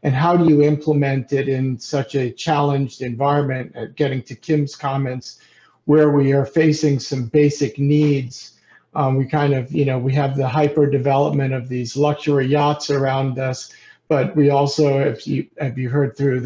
how do you implement it in such a challenged environment? Getting to Kim's comments, where we are facing some basic needs. We kind of, we have the hyper development of these luxury yachts around us, but we also, if you heard through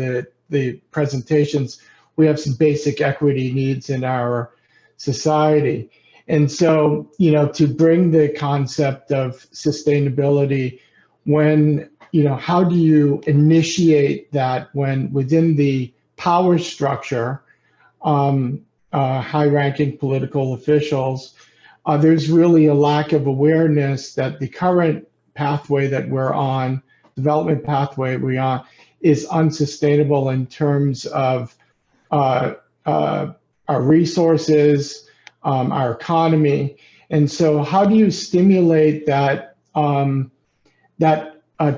the presentations, we have some basic equity needs in our society. And so, to bring the concept of sustainability, when, how do you initiate that when within the power structure, high-ranking political officials, there's really a lack of awareness that the current pathway that we're on, development pathway we're on, is unsustainable in terms of our resources, our economy. And so how do you stimulate that,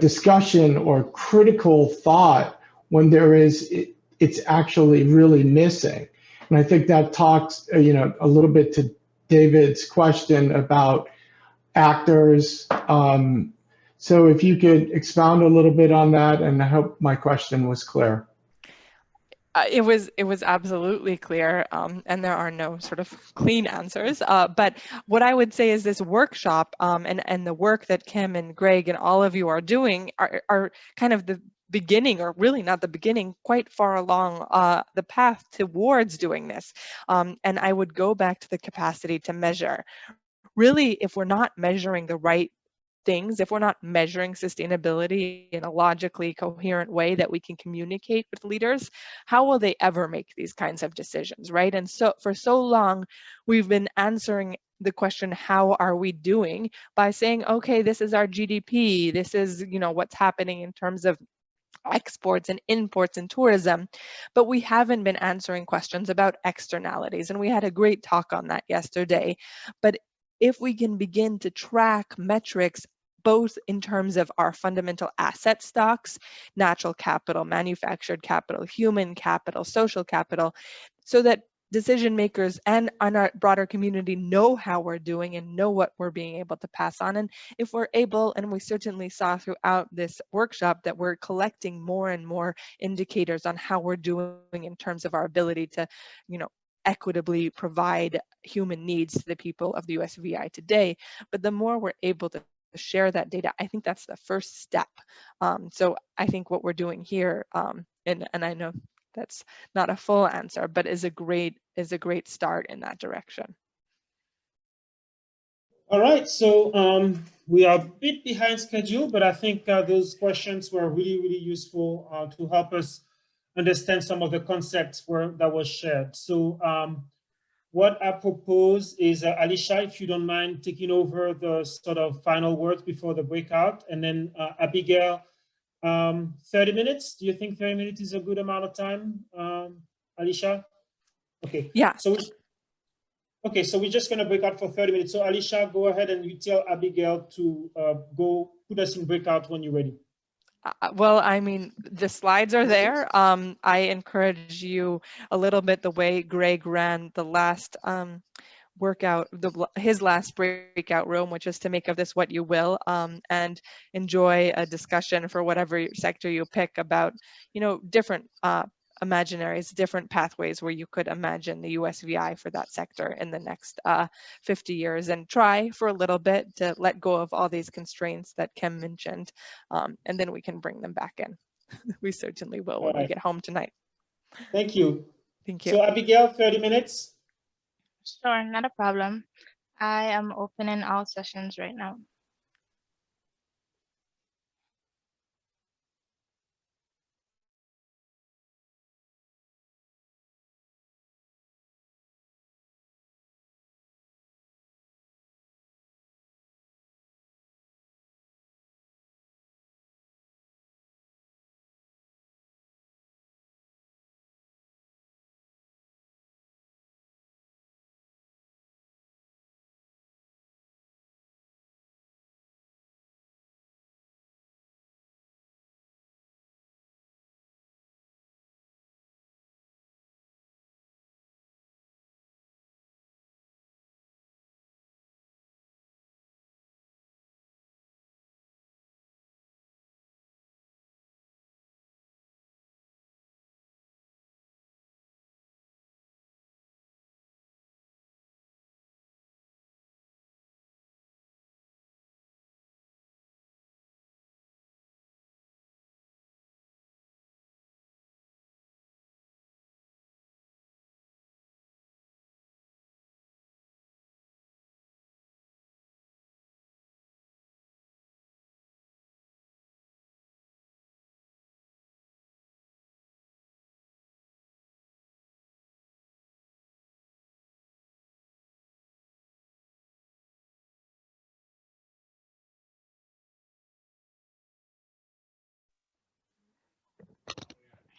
discussion or critical thought when it's actually really missing? And I think that talks, a little bit to David's question about actors. So if you could expound a little bit on that, and I hope my question was clear. It was absolutely clear, and there are no sort of clean answers. But what I would say is this workshop and the work that Kim and Greg and all of you are doing are kind of the beginning, or really not the beginning, quite far along the path towards doing this. And I would go back to the capacity to measure. Really, if we're not measuring the right things, if we're not measuring sustainability in a logically coherent way that we can communicate with leaders, how will they ever make these kinds of decisions, right? And so for so long, we've been answering the question, how are we doing, by saying, okay, this is our GDP, this is, what's happening in terms of exports and imports and tourism, but we haven't been answering questions about externalities. And we had a great talk on that yesterday. But if we can begin to track metrics, both in terms of our fundamental asset stocks, natural capital, manufactured capital, human capital, social capital, so that decision makers and our broader community know how we're doing and know what we're being able to pass on. And if we're able, and we certainly saw throughout this workshop, that we're collecting more and more indicators on how we're doing in terms of our ability to, equitably provide human needs to the people of the USVI today. But the more we're able to share that data, I think that's the first step. So I think what we're doing here, and I know that's not a full answer, but is a great start in that direction. All right, so we are a bit behind schedule, but I think those questions were really, really useful to help us understand some of the concepts that was shared. So what I propose is, Alicia, if you don't mind taking over the sort of final words before the breakout, and then Abigail, 30 minutes. Do you think 30 minutes is a good amount of time, Alicia? Okay. Yeah. So we're just going to break out for 30 minutes. So Alicia, go ahead and you tell Abigail to go put us in breakout when you're ready. Well, I mean, the slides are there. I encourage you a little bit the way Greg ran the last workout, his last breakout room, which is to make of this what you will, and enjoy a discussion for whatever sector you pick about, different imaginaries, different pathways where you could imagine the USVI for that sector in the next 50 years, and try for a little bit to let go of all these constraints that Kim mentioned, and then we can bring them back in. We certainly will when we get home tonight. Thank you. Thank you. So Abigail, 30 minutes. Sure, not a problem. I am opening all sessions right now.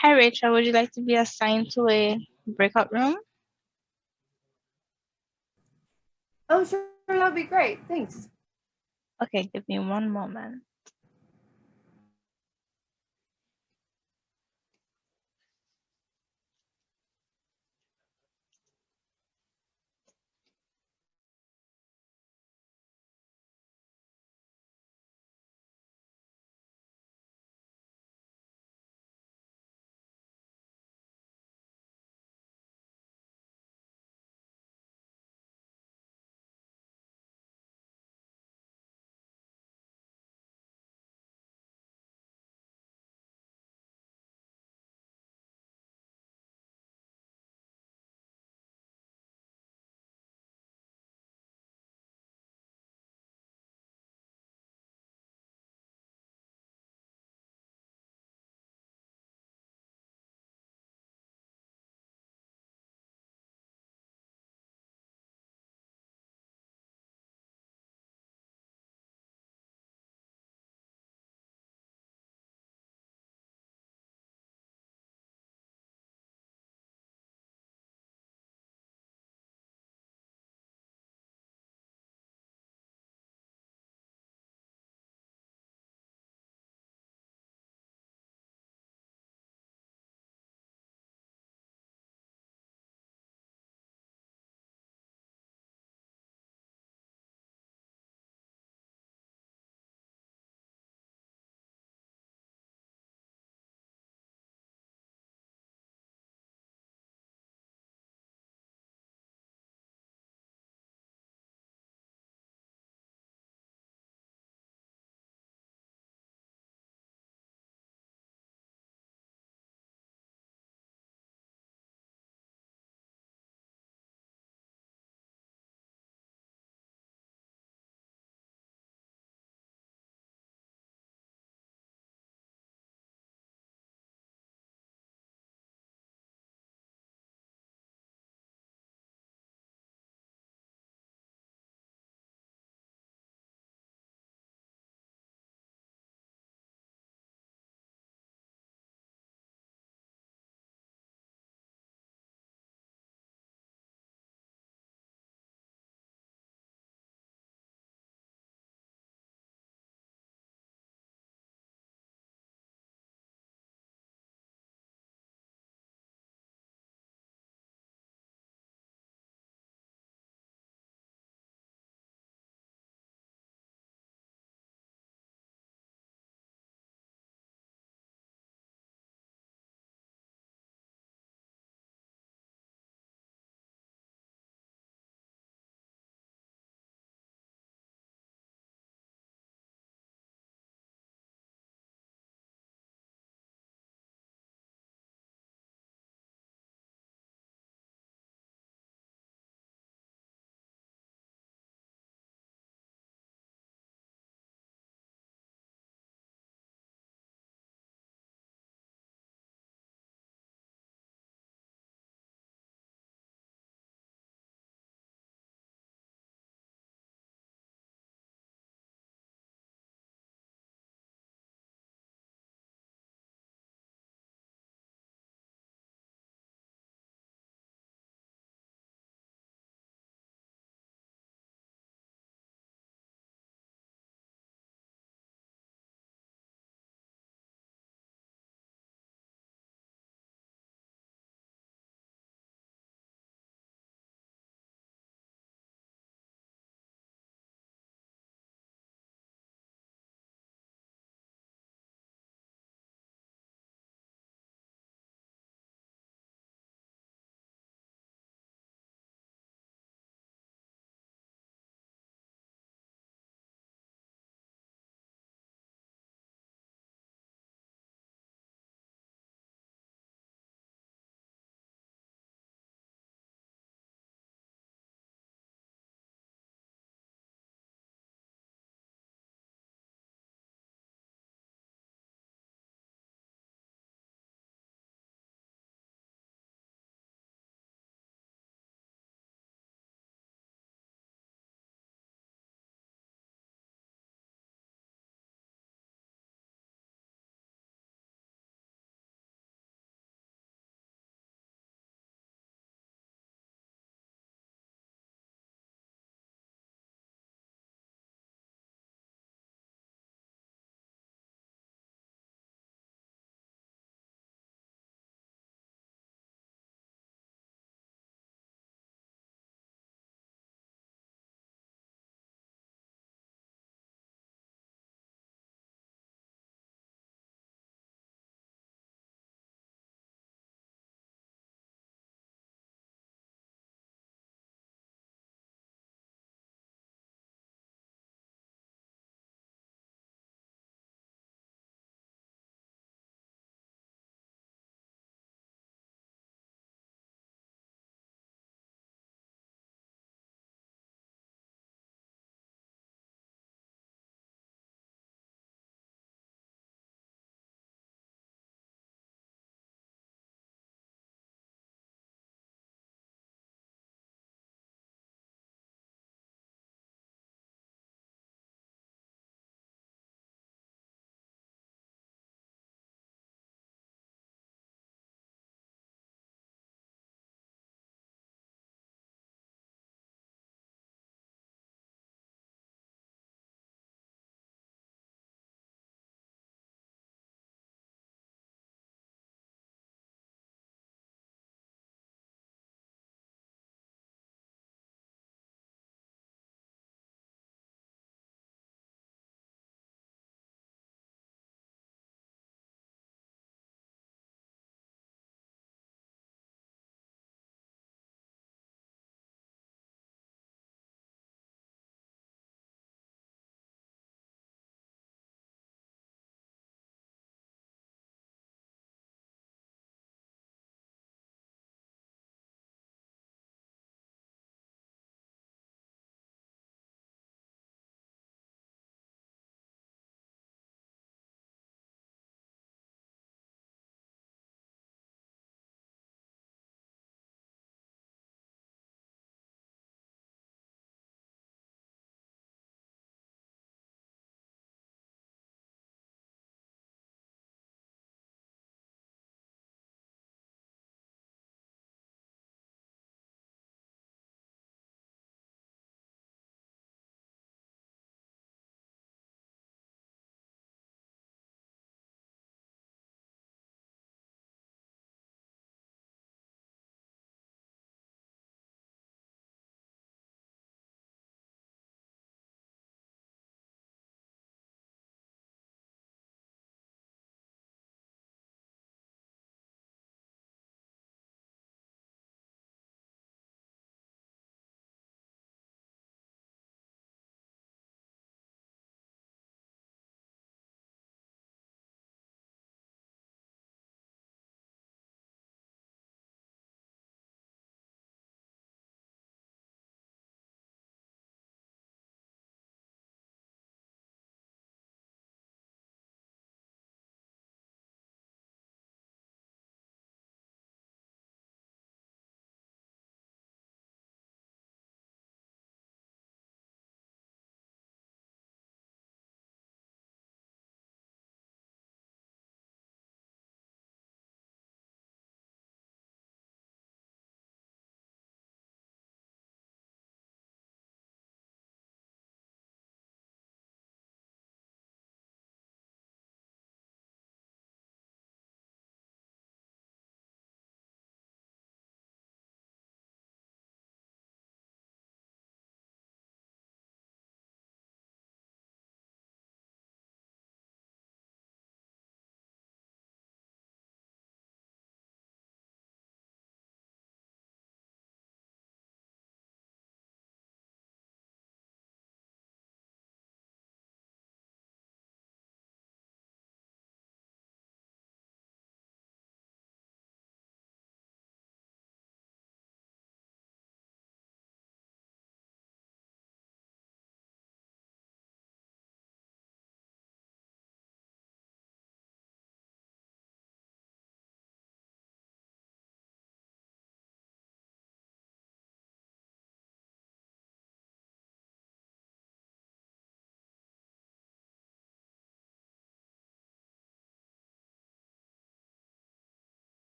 Hi, Rachel. Would you like to be assigned to a breakout room? Oh, sure, that'd be great. Thanks. Okay, give me one moment.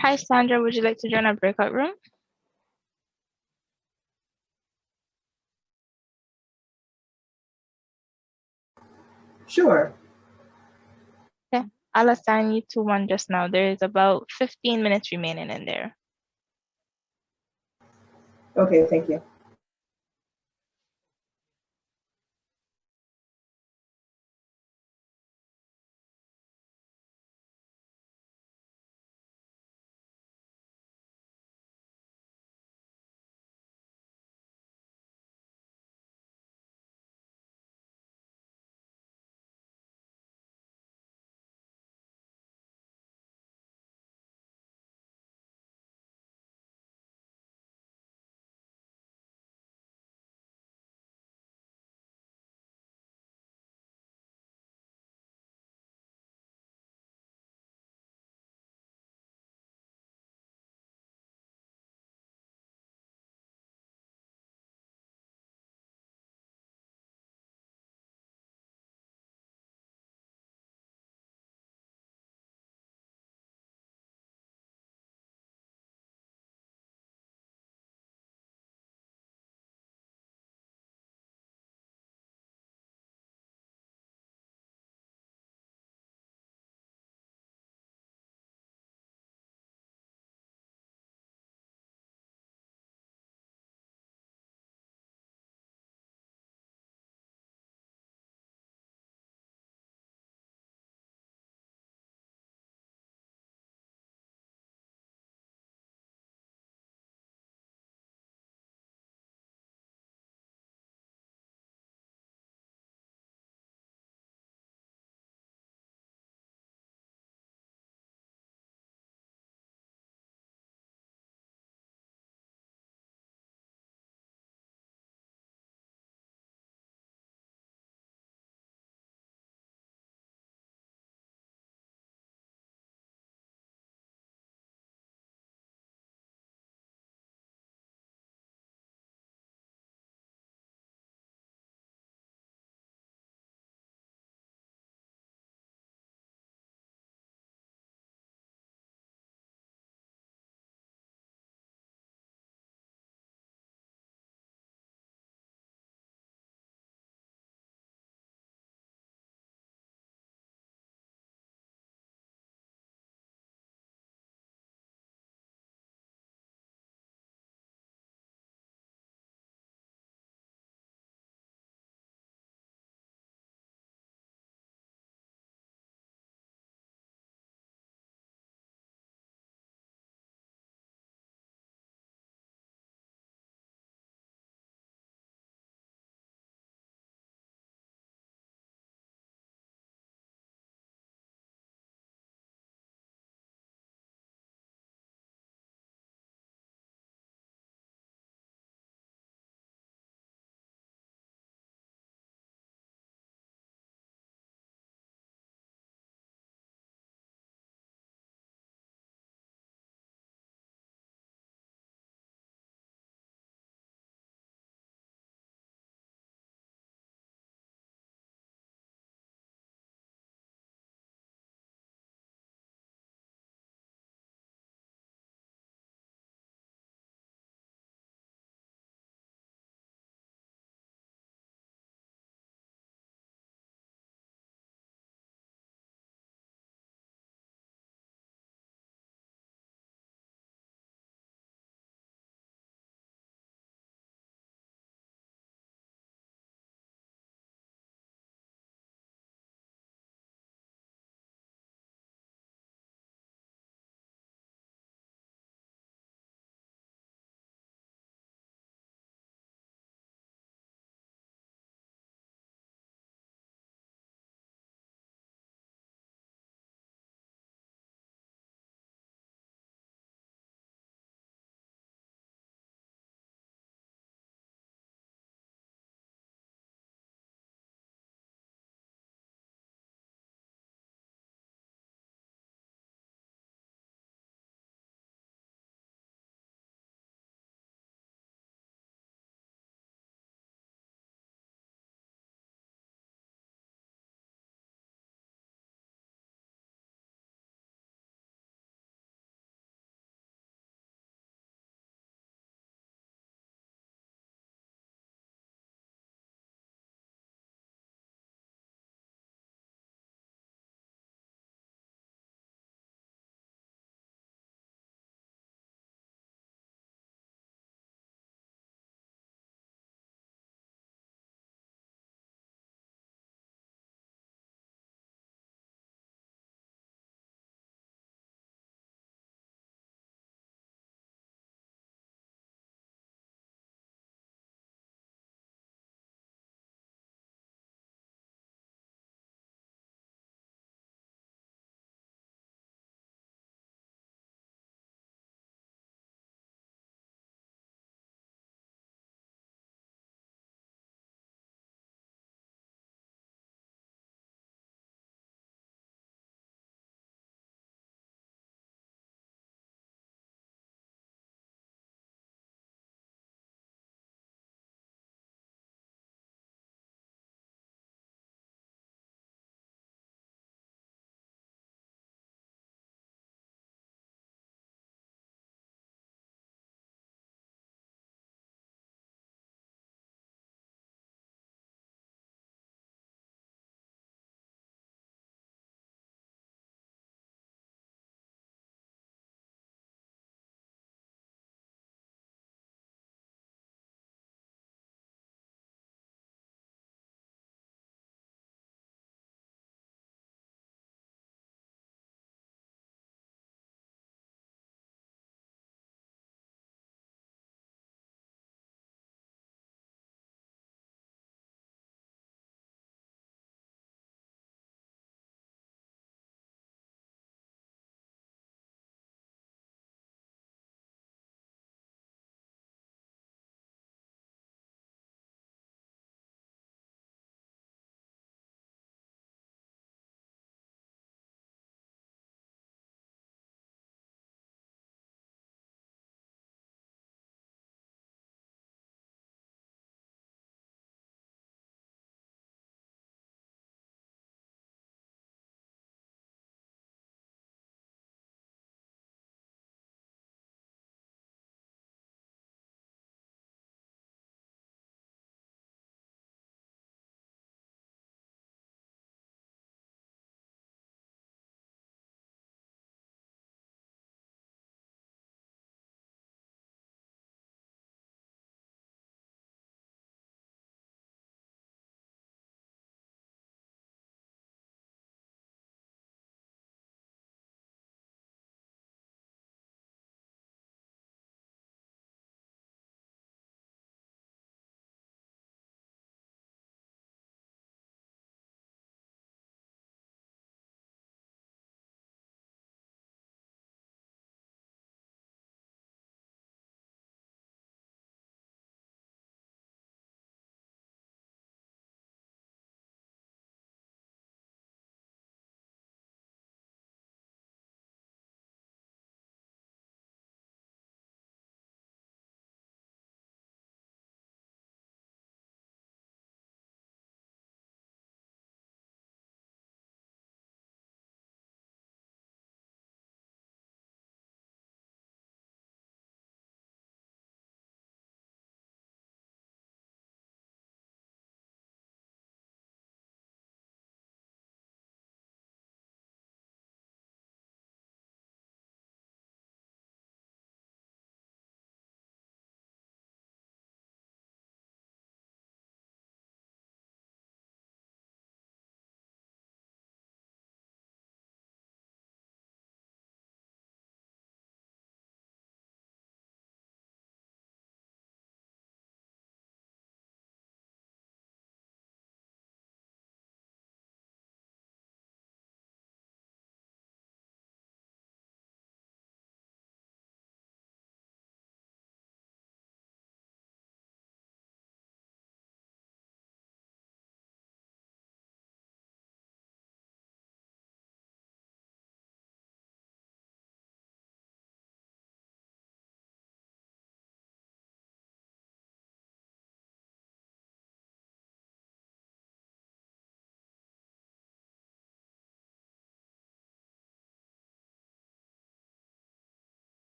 Hi, Sandra. Would you like to join our breakout room? Sure. Okay. I'll assign you to one just now. There is about 15 minutes remaining in there. Okay, thank you.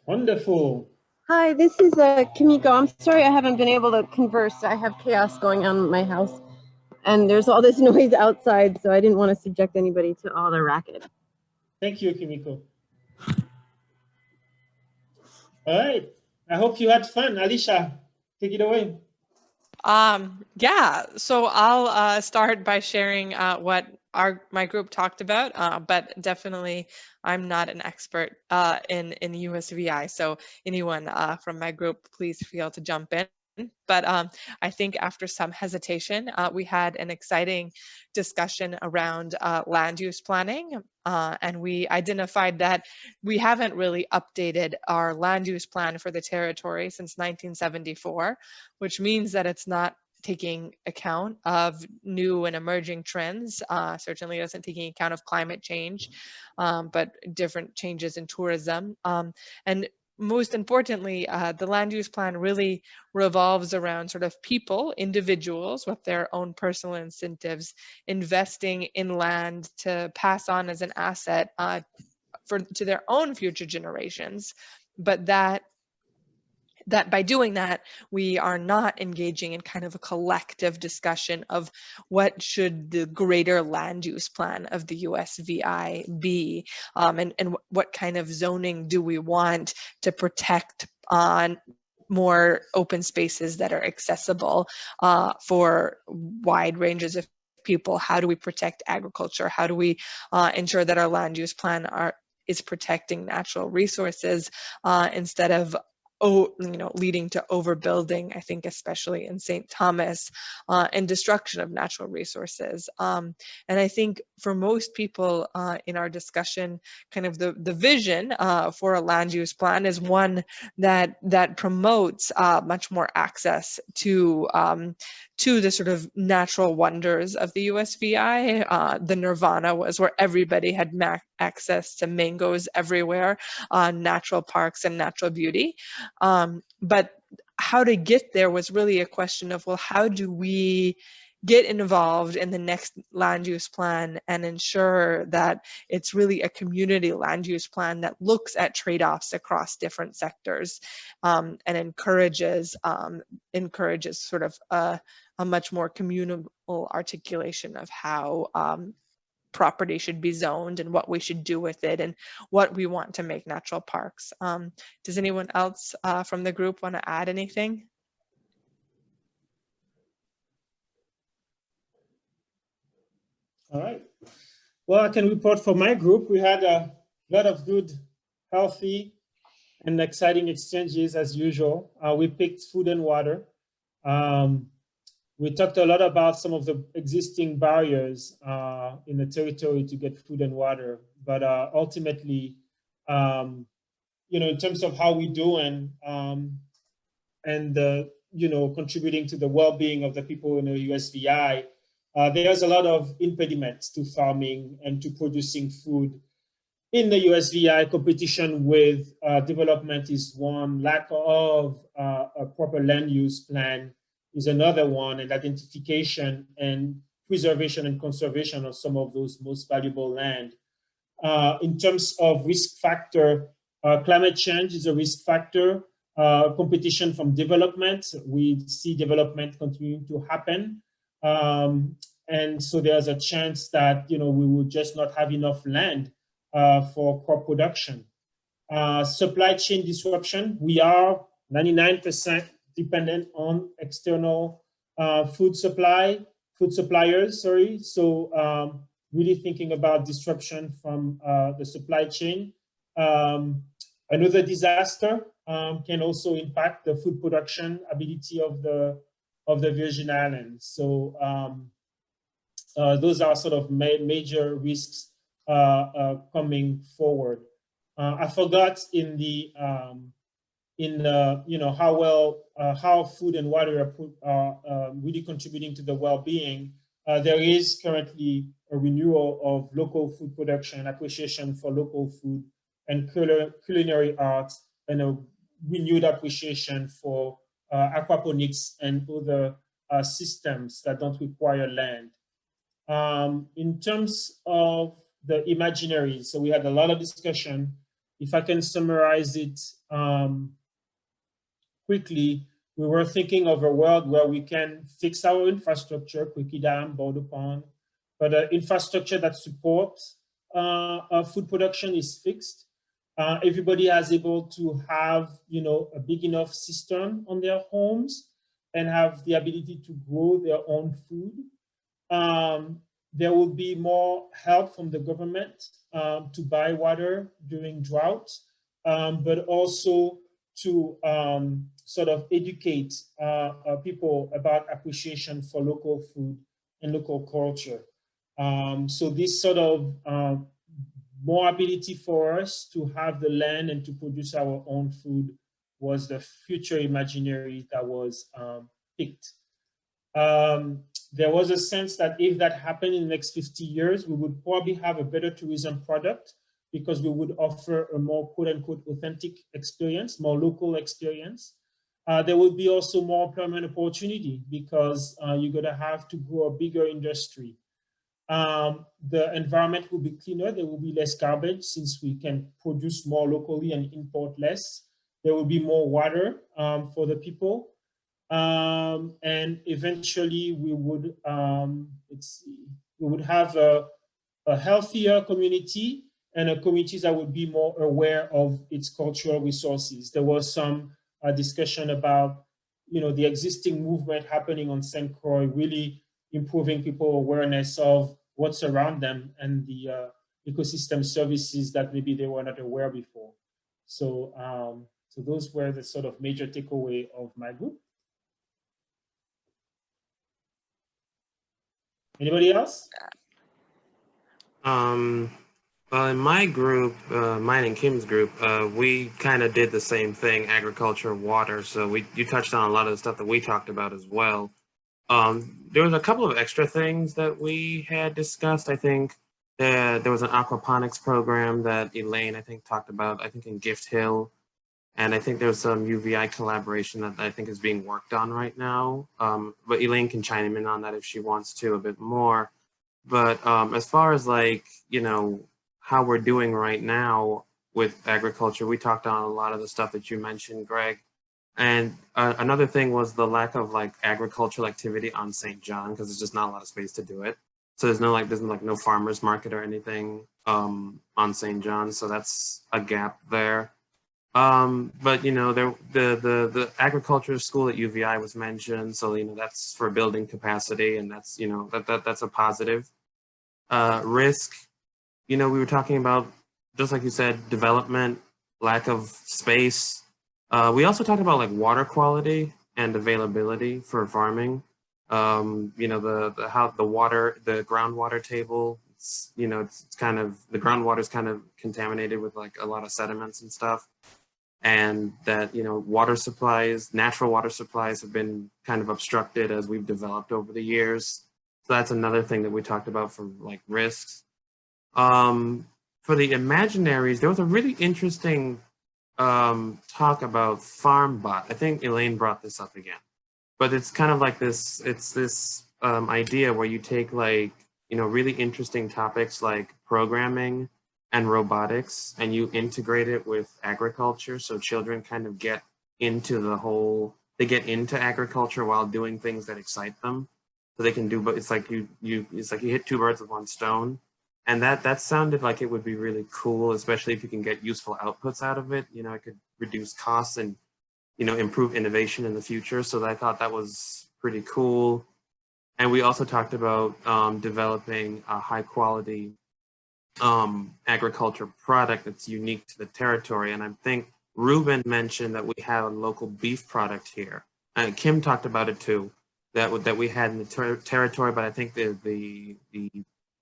Wonderful. Hi, this is Kimiko. I'm sorry I haven't been able to converse. I have chaos going on in my house, and there's all this noise outside, so I didn't want to subject anybody to all the racket. Thank you, Kimiko. All right. I hope you had fun. Alicia, take it away. Yeah, so I'll start by sharing what my group talked about, but definitely I'm not an expert in USVI. So anyone from my group, please feel to jump in. But I think after some hesitation, we had an exciting discussion around land use planning, and we identified that we haven't really updated our land use plan for the territory since 1974, which means that it's not taking account of new and emerging trends. Certainly isn't taking account of climate change, but different changes in tourism. And most importantly, the land use plan really revolves around sort of people, individuals with their own personal incentives, investing in land to pass on as an asset to their own future generations. But that by doing that, we are not engaging in kind of a collective discussion of what should the greater land use plan of the USVI be, and what kind of zoning do we want to protect on more open spaces that are accessible for wide ranges of people. How do we protect agriculture? How do we ensure that our land use plan is protecting natural resources instead of leading to overbuilding, I think, especially in St. Thomas, and destruction of natural resources. And I think for most people in our discussion, kind of the vision for a land use plan is one that promotes much more access to the sort of natural wonders of the USVI. The nirvana was where everybody had access to mangoes everywhere, natural parks and natural beauty. But how to get there was really a question of, well, how do we get involved in the next land use plan and ensure that it's really a community land use plan that looks at trade-offs across different sectors, and encourages sort of a much more communal articulation of how property should be zoned and what we should do with it and what we want to make natural parks. Does anyone else from the group want to add anything? All right. Well, I can report for my group. We had a lot of good, healthy, and exciting exchanges as usual. We picked food and water. We talked a lot about some of the existing barriers in the territory to get food and water, but ultimately, in terms of how we're doing and contributing to the well-being of the people in the USVI, there's a lot of impediments to farming and to producing food in the USVI. Competition with development is one, lack of a proper land use plan is another one, and identification and preservation and conservation of some of those most valuable land. In terms of risk factor, climate change is a risk factor. Competition from development, we see development continuing to happen. And so there's a chance that we will just not have enough land for crop production. Supply chain disruption, we are 99% dependent on external food suppliers, sorry. So really thinking about disruption from the supply chain. Another disaster can also impact the food production ability of the Virgin Islands. So those are sort of major risks coming forward. I forgot in the how food and water are really contributing to the well-being. There is currently a renewal of local food production, appreciation for local food and culinary arts, and a renewed appreciation for aquaponics and other systems that don't require land. In terms of the imaginaries, so we had a lot of discussion if I can summarize it quickly, we were thinking of a world where we can fix our infrastructure, Quickie Dam, Border Pond, but infrastructure that supports food production is fixed. Everybody is able to have, a big enough cistern on their homes and have the ability to grow their own food. There will be more help from the government to buy water during drought, but also to sort of educate people about appreciation for local food and local culture. So this sort of more ability for us to have the land and to produce our own food was the future imaginary that was picked. There was a sense that if that happened in the next 50 years, we would probably have a better tourism product because we would offer a more quote unquote authentic experience, more local experience. There would be also more employment opportunity because you're gonna have to grow a bigger industry. The environment will be cleaner, there will be less garbage since we can produce more locally and import less. There will be more water for the people. And eventually we would, we would have a healthier community and a community that would be more aware of its cultural resources. There was some discussion about, the existing movement happening on St. Croix, really improving people's awareness of what's around them and the ecosystem services that maybe they were not aware before. So, so those were the sort of major takeaway of my group. Anybody else? Well, in my group, mine and Kim's group, we kind of did the same thing, agriculture, water. So you touched on a lot of the stuff that we talked about as well. There was a couple of extra things that we had discussed. I think there was an aquaponics program that Elaine, I think, talked about, I think in Gift Hill. And I think there's some UVI collaboration that I think is being worked on right now. But Elaine can chime in on that if she wants to a bit more. But as far as like, how we're doing right now with agriculture, we talked on a lot of the stuff that you mentioned, Greg. And another thing was the lack of like agricultural activity on St. John, because there's just not a lot of space to do it. So there's no farmer's market or anything on St. John. So that's a gap there. But the agriculture school at UVI was mentioned, so that's for building capacity, and that's that's a positive. Risk, we were talking about, just like you said, development, lack of space. We also talked about like water quality and availability for farming. How the groundwater table, it's kind of, the groundwater is kind of contaminated with like a lot of sediments and stuff. And that, water supplies, natural water supplies have been kind of obstructed as we've developed over the years. So that's another thing that we talked about for like risks. For the imaginaries, there was a really interesting talk about FarmBot. I think Elaine brought this up again, but it's kind of like this, idea where you take like, really interesting topics like programming and robotics, and you integrate it with agriculture, so children kind of get into they get into agriculture while doing things that excite them, so they can do. But it's like you hit two birds with one stone, and that sounded like it would be really cool, especially if you can get useful outputs out of it. It could reduce costs and improve innovation in the future. So I thought that was pretty cool. And we also talked about developing a high quality agriculture product that's unique to the territory. And I think Ruben mentioned that we have a local beef product here. And Kim talked about it too, that we had in the territory, but I think the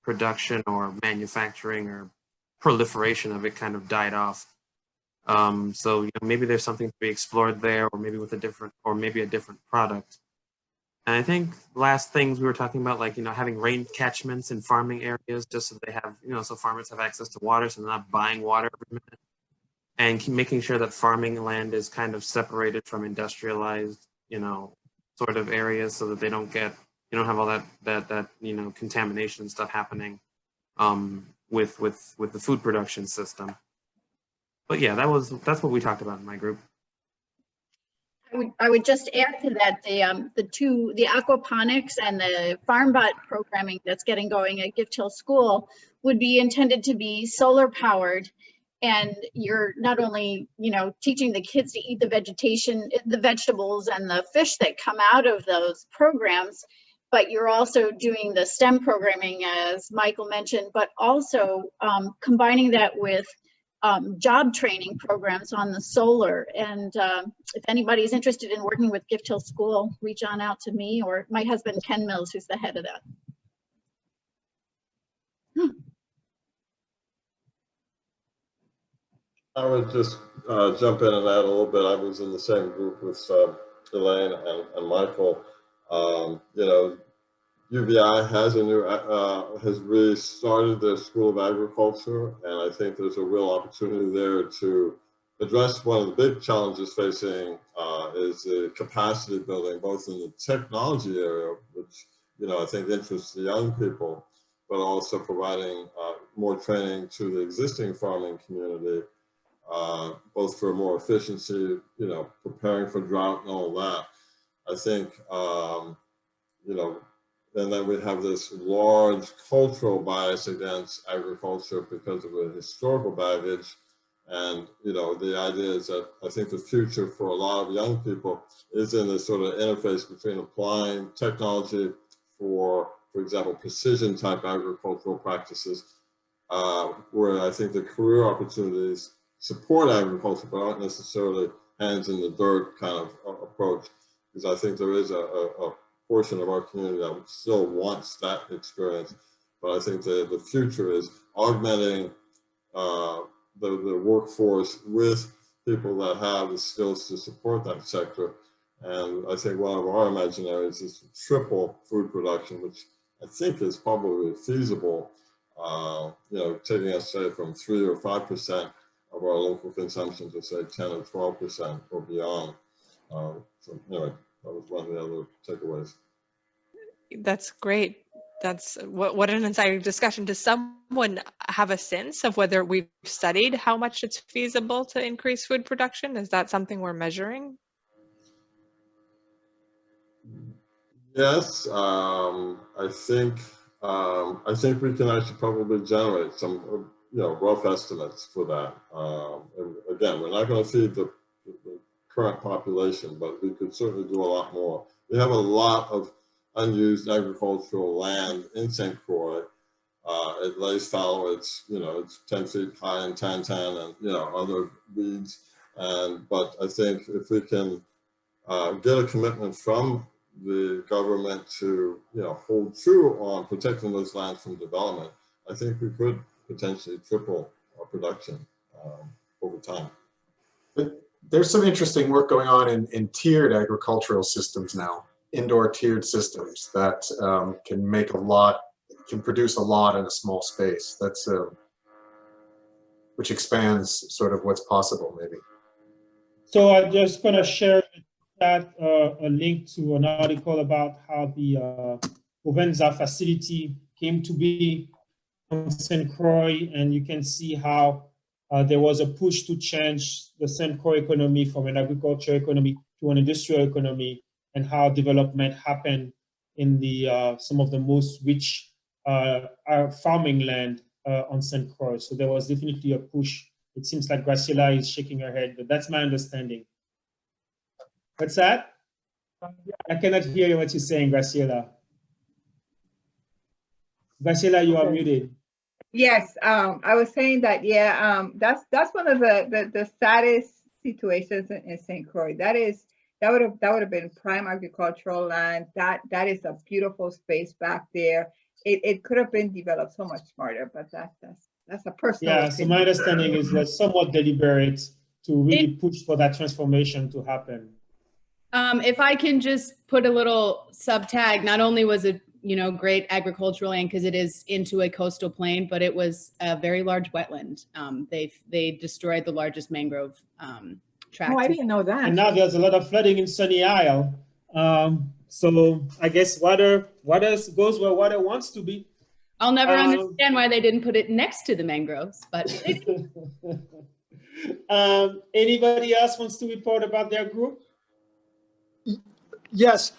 production or manufacturing or proliferation of it kind of died off. So maybe there's something to be explored there, or maybe with a different product. And I think last things we were talking about, like, having rain catchments in farming areas, just so they have, so farmers have access to water, so they're not buying water every minute. And making sure that farming land is kind of separated from industrialized, sort of areas, so that they don't have all that contamination stuff happening with the food production system. But yeah, that's what we talked about in my group. I would just add to that the aquaponics and the FarmBot programming that's getting going at Gift Hill School would be intended to be solar powered, and you're not only teaching the kids to eat the vegetables and the fish that come out of those programs, but you're also doing the STEM programming, as Michael mentioned, but also combining that with job training programs on the solar. And if anybody's interested in working with Gift Hill School, reach on out to me or my husband, Ken Mills, who's the head of that. I would just jump in and add a little bit. I was in the same group with Elaine and Michael. UVI has has really started their School of Agriculture, and I think there's a real opportunity there to address one of the big challenges facing is the capacity building, both in the technology area, which I think interests the young people, but also providing more training to the existing farming community, both for more efficiency, preparing for drought and all that. I think, and then we have this large cultural bias against agriculture because of the historical baggage. And, the idea is that I think the future for a lot of young people is in this sort of interface between applying technology for example, precision type agricultural practices, where I think the career opportunities support agriculture, but aren't necessarily hands in the dirt kind of approach. Because I think there is a portion of our community that still wants that experience. But I think the future is augmenting the workforce with people that have the skills to support that sector. And I think one of our imaginaries is to triple food production, which I think is probably feasible, taking us, say, from 3 or 5% of our local consumption to, say, 10 or 12% or beyond. So anyway, that was one of the other takeaways. That's great. That's what an inspiring discussion. Does someone have a sense of whether we've studied how much it's feasible to increase food production? Is that something we're measuring? Yes, I think we can actually probably generate some rough estimates for that. And again, we're not going to feed the current population, but we could certainly do a lot more. We have a lot of unused agricultural land in St. Croix. It lays fallow. It's 10 feet high in tantan and other weeds. But I think if we can get a commitment from the government to hold true on protecting those lands from development, I think we could potentially triple our production over time. But there's some interesting work going on in tiered agricultural systems now, indoor tiered systems that can produce a lot in a small space. That's which expands sort of what's possible, maybe. So I'm just going to share that a link to an article about how the Provenza facility came to be on St. Croix, and you can see how there was a push to change the St. Croix economy from an agriculture economy to an industrial economy, and how development happened in the some of the most rich farming land on St. Croix. So there was definitely a push. It seems like Graciela is shaking her head, but that's my understanding. What's that? I cannot hear what you're saying, Graciela. Graciela, you are muted. Yes, I was saying that, yeah, that's one of the saddest situations in St. Croix. That would have been prime agricultural land. That is a beautiful space back there. It could have been developed so much smarter, but that's a personal opinion. So my understanding is was somewhat deliberate to really push for that transformation to happen. If I can just put a little subtag, not only was it great agricultural land because it is into a coastal plain, but it was a very large wetland. They destroyed the largest mangrove tract. Oh, I didn't know that. And now there's a lot of flooding in Sunny Isle. So I guess water goes where water wants to be. I'll never understand why they didn't put it next to the mangroves, but Anybody else wants to report about their group? Yes.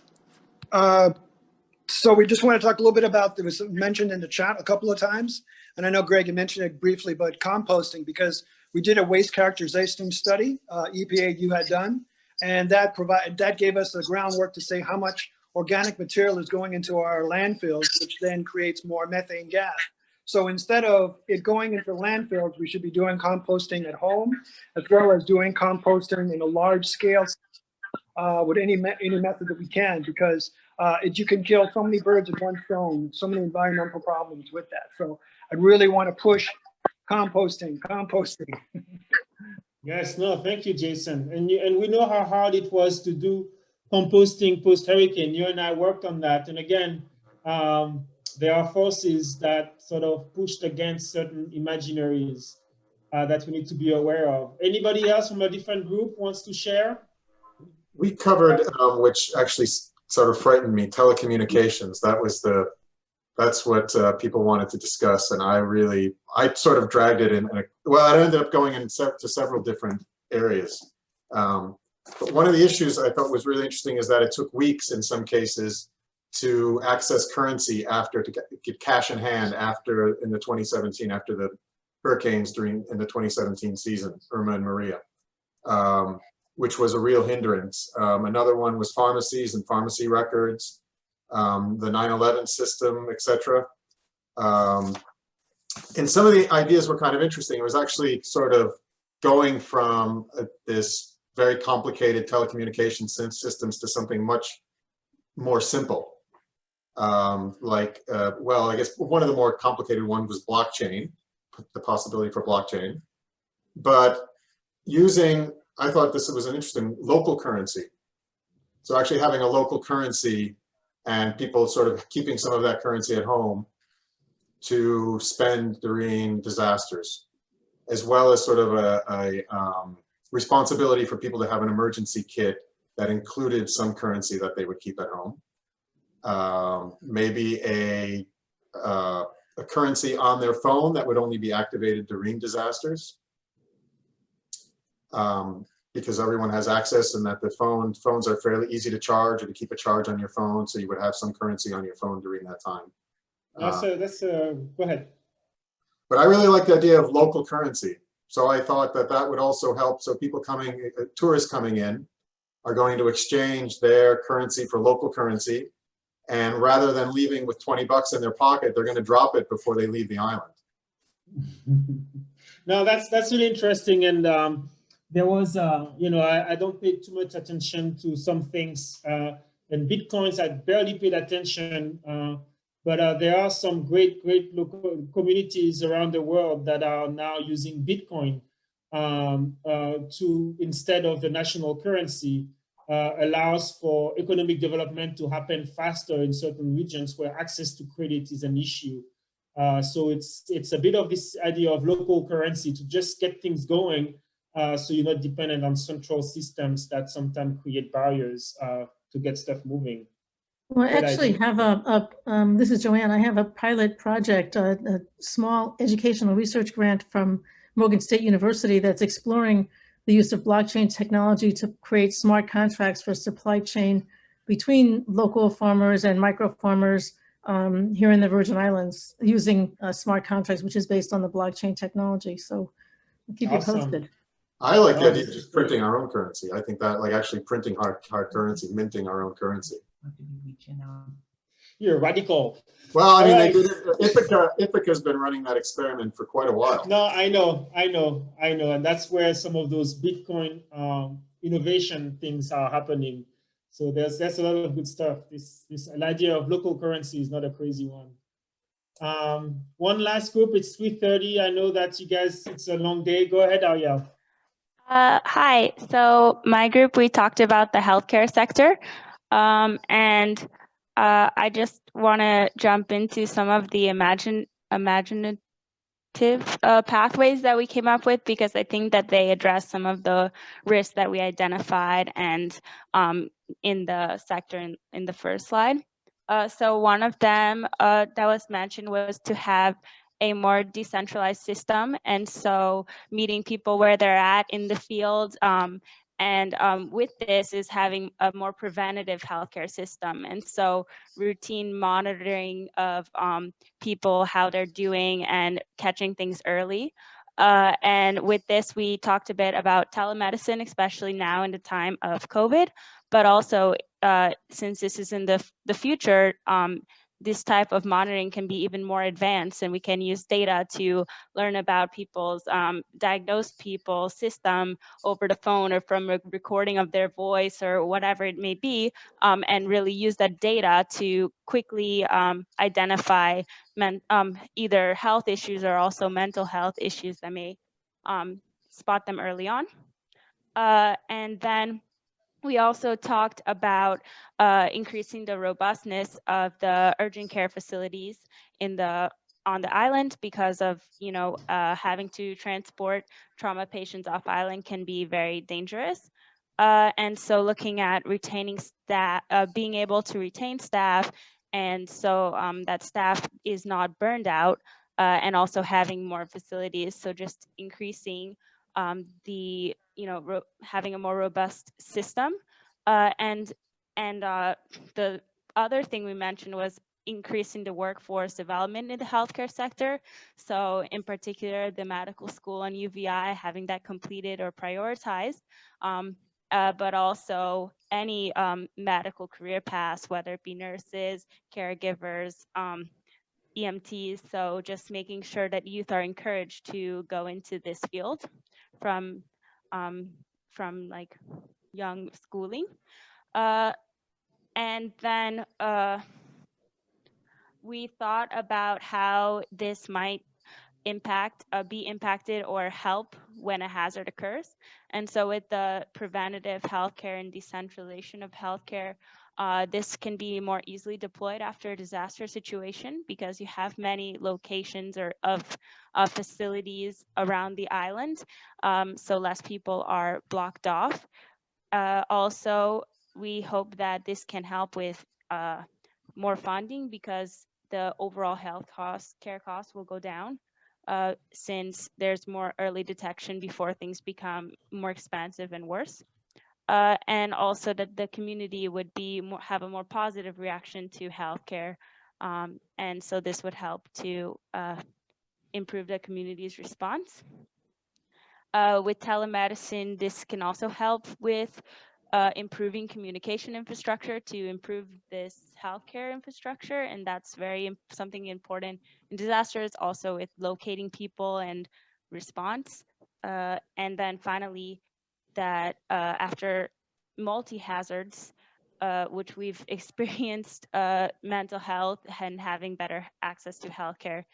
So we just want to talk a little bit about, it was mentioned in the chat a couple of times, and I know Greg had mentioned it briefly, but composting, because we did a waste characterization study, EPA you had done, and that gave us the groundwork to say how much organic material is going into our landfills, which then creates more methane gas. So instead of it going into landfills, we should be doing composting at home, as well as doing composting in a large scale with any method that we can, because you can kill so many birds with one stone, so many environmental problems with that. So I really want to push composting. Yes, no, thank you, Jason. And we know how hard it was to do composting post-hurricane. You and I worked on that. And again, there are forces that sort of pushed against certain imaginaries that we need to be aware of. Anybody else from a different group wants to share? We covered, which actually sort of frightened me, telecommunications. That's what people wanted to discuss, and I sort of dragged it in. Well, I ended up going to several different areas. But one of the issues I thought was really interesting is that it took weeks in some cases to access currency to get cash in hand in the 2017, after the hurricanes in the 2017 season, Irma and Maria. Which was a real hindrance. Another one was pharmacies and pharmacy records, the 9/11 system, etc. And some of the ideas were kind of interesting. It was actually sort of going from this very complicated telecommunication systems to something much more simple. Well, I guess one of the more complicated ones was blockchain, the possibility for blockchain. But I thought this was an interesting local currency. So actually having a local currency and people sort of keeping some of that currency at home to spend during disasters, as well as sort of a responsibility for people to have an emergency kit that included some currency that they would keep at home. Maybe a currency on their phone that would only be activated during disasters. Because everyone has access, and that the phones are fairly easy to charge or to keep a charge on your phone, so you would have some currency on your phone during that time. Go ahead. But I really like the idea of local currency. So I thought that would also help. So people tourists coming in are going to exchange their currency for local currency. And rather than leaving with 20 bucks in their pocket, they're going to drop it before they leave the island. No, that's really interesting. And there was, I don't pay too much attention to some things. And Bitcoins, I barely paid attention. But there are some great local communities around the world that are now using Bitcoin instead of the national currency, allows for economic development to happen faster in certain regions where access to credit is an issue. So it's a bit of this idea of local currency to just get things going, so you're not dependent on central systems that sometimes create barriers to get stuff moving. Well, I actually have this is Joanne. I have a pilot project, a small educational research grant from Morgan State University that's exploring the use of blockchain technology to create smart contracts for supply chain between local farmers and micro farmers here in the Virgin Islands, using smart contracts, which is based on the blockchain technology. So I'll keep you posted. I like the idea of just printing our own currency. I think that, like, actually printing hard currency, minting our own currency. You're radical. Well, I mean, Ithaca's been running that experiment for quite a while. No, I know, and that's where some of those Bitcoin innovation things are happening. So there's a lot of good stuff. This idea of local currency is not a crazy one. One last group. It's 3:30. I know that you guys, it's a long day. Go ahead, Ariel. Hi. So my group, we talked about the healthcare sector, and I just want to jump into some of the imaginative pathways that we came up with, because I think that they address some of the risks that we identified and in the sector in the first slide. So one of them that was mentioned was to have a more decentralized system. And so meeting people where they're at in the field, and with this is having a more preventative healthcare system. And so routine monitoring of people, how they're doing, and catching things early. And with this, we talked a bit about telemedicine, especially now in the time of COVID, but also since this is in the future, this type of monitoring can be even more advanced, and we can use data to learn about people's, diagnose people's system over the phone or from a recording of their voice or whatever it may be, and really use that data to quickly identify either health issues or also mental health issues that may spot them early on. And then we also talked about increasing the robustness of the urgent care facilities on the island, because of having to transport trauma patients off island can be very dangerous. And so looking at retaining staff, being able to retain staff, and so that staff is not burned out, and also having more facilities. So just increasing the having a more robust system, and the other thing we mentioned was increasing the workforce development in the healthcare sector. So in particular, the medical school and UVI, having that completed or prioritized, but also any medical career paths, whether it be nurses, caregivers, EMTs. So just making sure that youth are encouraged to go into this field from like young schooling. And then we thought about how this might be impacted or help when a hazard occurs. And so with the preventative healthcare and decentralization of healthcare, this can be more easily deployed after a disaster situation, because you have many locations or of facilities around the island, so less people are blocked off. Also, we hope that this can help with more funding, because the overall care costs will go down, since there's more early detection before things become more expensive and worse. And also that the community would have a more positive reaction to healthcare. And so this would help to improve the community's response. With telemedicine, this can also help with improving communication infrastructure to improve this healthcare infrastructure, and that's something important in disasters, also with locating people and response. And then finally, that after multi-hazards, which we've experienced, mental health and having better access to healthcare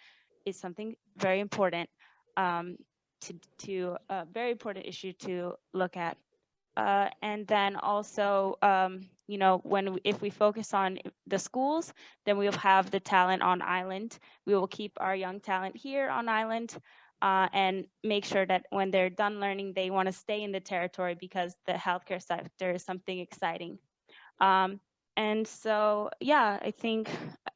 is something very important, to a very important issue to look at. And then also, if we focus on the schools, then we'll have the talent on island. We will keep our young talent here on island, and make sure that when they're done learning, they want to stay in the territory, because the healthcare sector is something exciting. And so, yeah, I think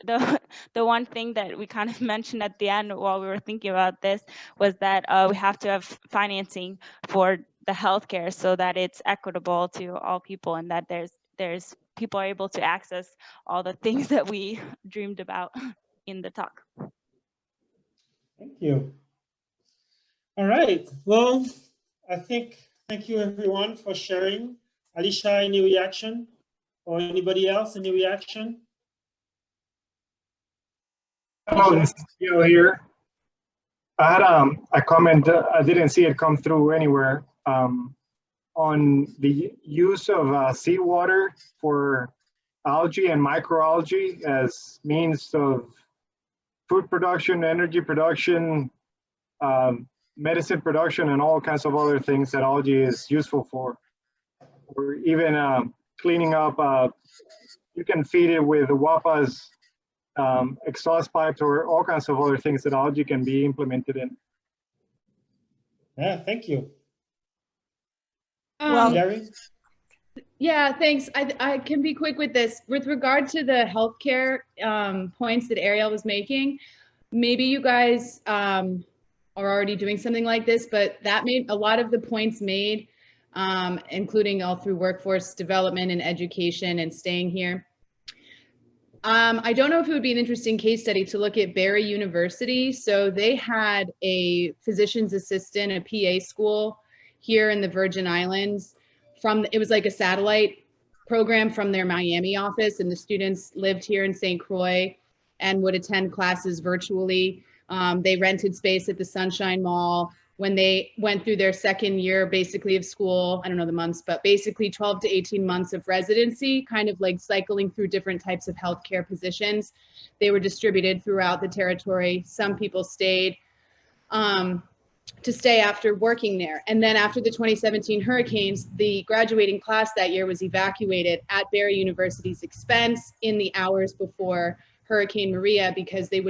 the one thing that we kind of mentioned at the end while we were thinking about this was that we have to have financing for the healthcare so that it's equitable to all people, and that there's people are able to access all the things that we dreamed about in the talk. Thank you. All right. Well, thank you everyone for sharing. Alicia, any reaction? Or anybody else, any reaction? Hello, this is Theo here. I had a comment, I didn't see it come through anywhere, on the use of seawater for algae and microalgae as means of food production, energy production, medicine production, and all kinds of other things that algae is useful for. Or even cleaning up, you can feed it with WAPA's exhaust pipes or all kinds of other things that algae can be implemented in. Yeah, thank you. Gary? Yeah, thanks. I can be quick with this. With regard to the healthcare points that Ariel was making, maybe you guys are already doing something like this, but that made a lot of the points made, including all through workforce development and education and staying here. I don't know if it would be an interesting case study to look at Barry University. So they had a physician's assistant, a PA school here in the Virgin Islands. It was like a satellite program from their Miami office, and the students lived here in St. Croix and would attend classes virtually. They rented space at the Sunshine Mall. When they went through their second year, basically, of school, I don't know the months, but basically 12 to 18 months of residency, kind of like cycling through different types of healthcare positions. They were distributed throughout the territory. Some people stayed to stay after working there. And then after the 2017 hurricanes, the graduating class that year was evacuated at Barry University's expense in the hours before Hurricane Maria, because they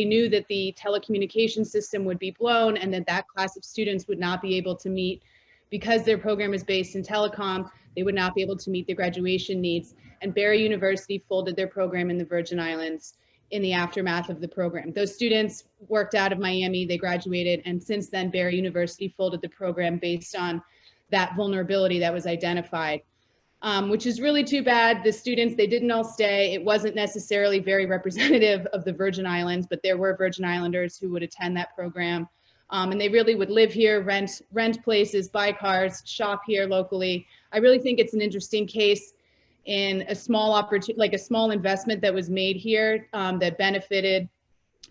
knew that the telecommunication system would be blown and that class of students would not be able to meet, because their program is based in telecom, they would not be able to meet the graduation needs. And Barry University folded their program in the Virgin Islands in the aftermath of the program. Those students worked out of Miami, they graduated, and since then Barry University folded the program based on that vulnerability that was identified. Which is really too bad. The students, they didn't all stay. It wasn't necessarily very representative of the Virgin Islands, but there were Virgin Islanders who would attend that program. And they really would live here, rent places, buy cars, shop here locally. I really think it's an interesting case in a small opportunity, like a small investment that was made here that benefited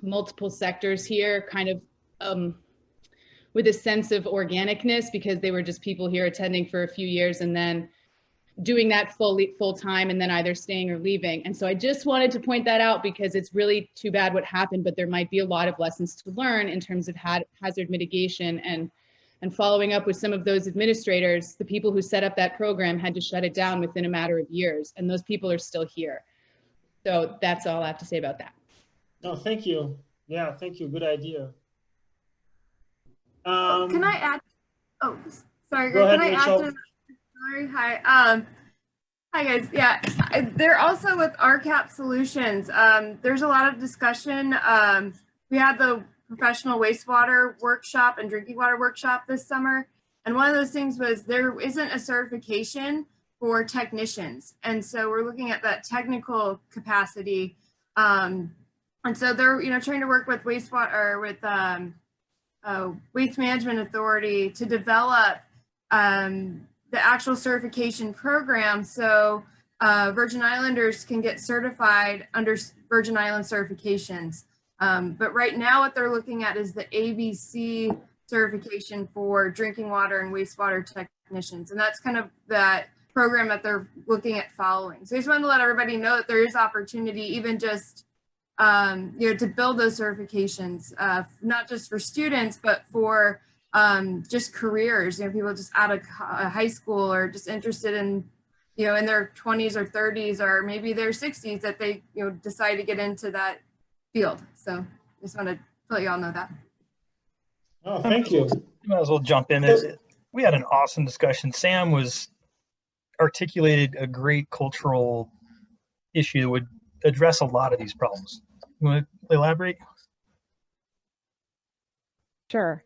multiple sectors here, kind of with a sense of organicness, because they were just people here attending for a few years and then doing that full time and then either staying or leaving. And so I just wanted to point that out because it's really too bad what happened, but there might be a lot of lessons to learn in terms of hazard mitigation and following up with some of those administrators. The people who set up that program had to shut it down within a matter of years, and those people are still here. So that's all I have to say about that. No, thank you. Yeah, thank you. Good idea. Can I add? Oh, sorry, Go Greg. ahead, Can I add Rachel. to? Sorry. Hi. Hi guys. Yeah, they're also with RCAP Solutions. There's a lot of discussion. We had the professional wastewater workshop and drinking water workshop this summer, and one of those things was there isn't a certification for technicians, and so we're looking at that technical capacity. And so they're trying to work with wastewater or with Waste Management Authority to develop the actual certification program, so Virgin Islanders can get certified under Virgin Island certifications. But right now what they're looking at is the ABC certification for drinking water and wastewater technicians. And that's kind of that program that they're looking at following. So I just wanted to let everybody know that there is opportunity, even just to build those certifications, not just for students, but for just careers, people just out of high school or just interested in, in their 20s or 30s or maybe their 60s that they, decide to get into that field. So just want to let you all know that. Oh, thank you. Might as well jump in. We had an awesome discussion. Sam articulated a great cultural issue that would address a lot of these problems. You want to elaborate? Sure.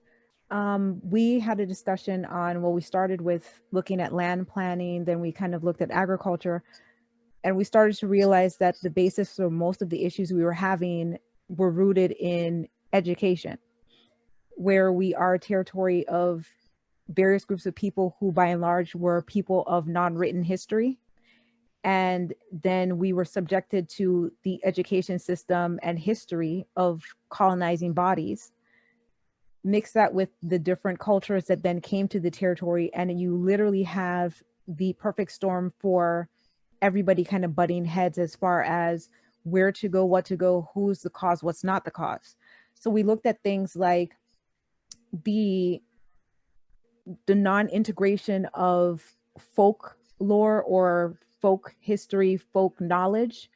We had a discussion on, we started with looking at land planning, then we kind of looked at agriculture, and we started to realize that the basis for most of the issues we were having were rooted in education, where we are a territory of various groups of people who by and large were people of non-written history. And then we were subjected to the education system and history of colonizing bodies. Mix that with the different cultures that then came to the territory, and you literally have the perfect storm for everybody kind of butting heads as far as where to go, what to go, who's the cause, what's not the cause. So we looked at things like the non-integration of folklore or folk history, folk knowledge,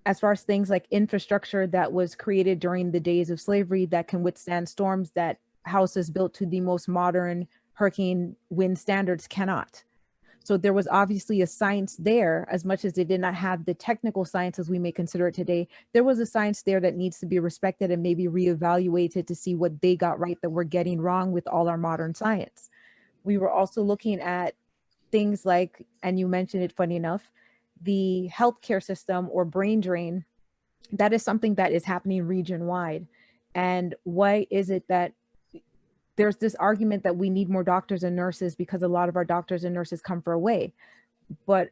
as far as things like infrastructure that was created during the days of slavery that can withstand storms that houses built to the most modern hurricane wind standards cannot. So there was obviously a science there, as much as they did not have the technical science as we may consider it today. There was a science there that needs to be respected and maybe reevaluated to see what they got right that we're getting wrong with all our modern science. We were also looking at things like, and you mentioned it funny enough, the healthcare system or brain drain. That is something that is happening region wide. And why is it that there's this argument that we need more doctors and nurses because a lot of our doctors and nurses come for away. But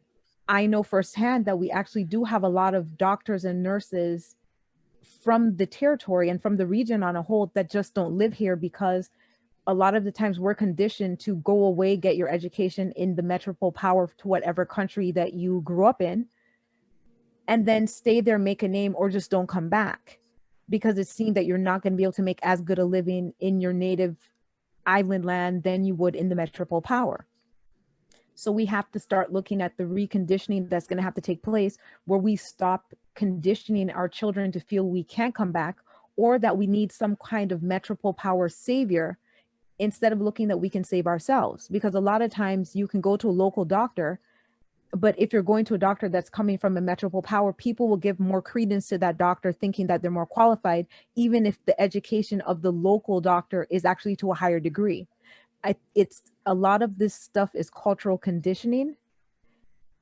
I know firsthand that we actually do have a lot of doctors and nurses from the territory and from the region on a whole that just don't live here, because a lot of the times we're conditioned to go away, get your education in the metropole power to whatever country that you grew up in, and then stay there, make a name, or just don't come back, because it's seen that you're not going to be able to make as good a living in your native island land than you would in the metropole power. So we have to start looking at the reconditioning that's going to have to take place, where we stop conditioning our children to feel we can't come back, or that we need some kind of metropole power savior, instead of looking that we can save ourselves. Because a lot of times you can go to a local doctor, but if you're going to a doctor that's coming from a metropole power, people will give more credence to that doctor, thinking that they're more qualified, even if the education of the local doctor is actually to a higher degree. It's a lot of this stuff is cultural conditioning.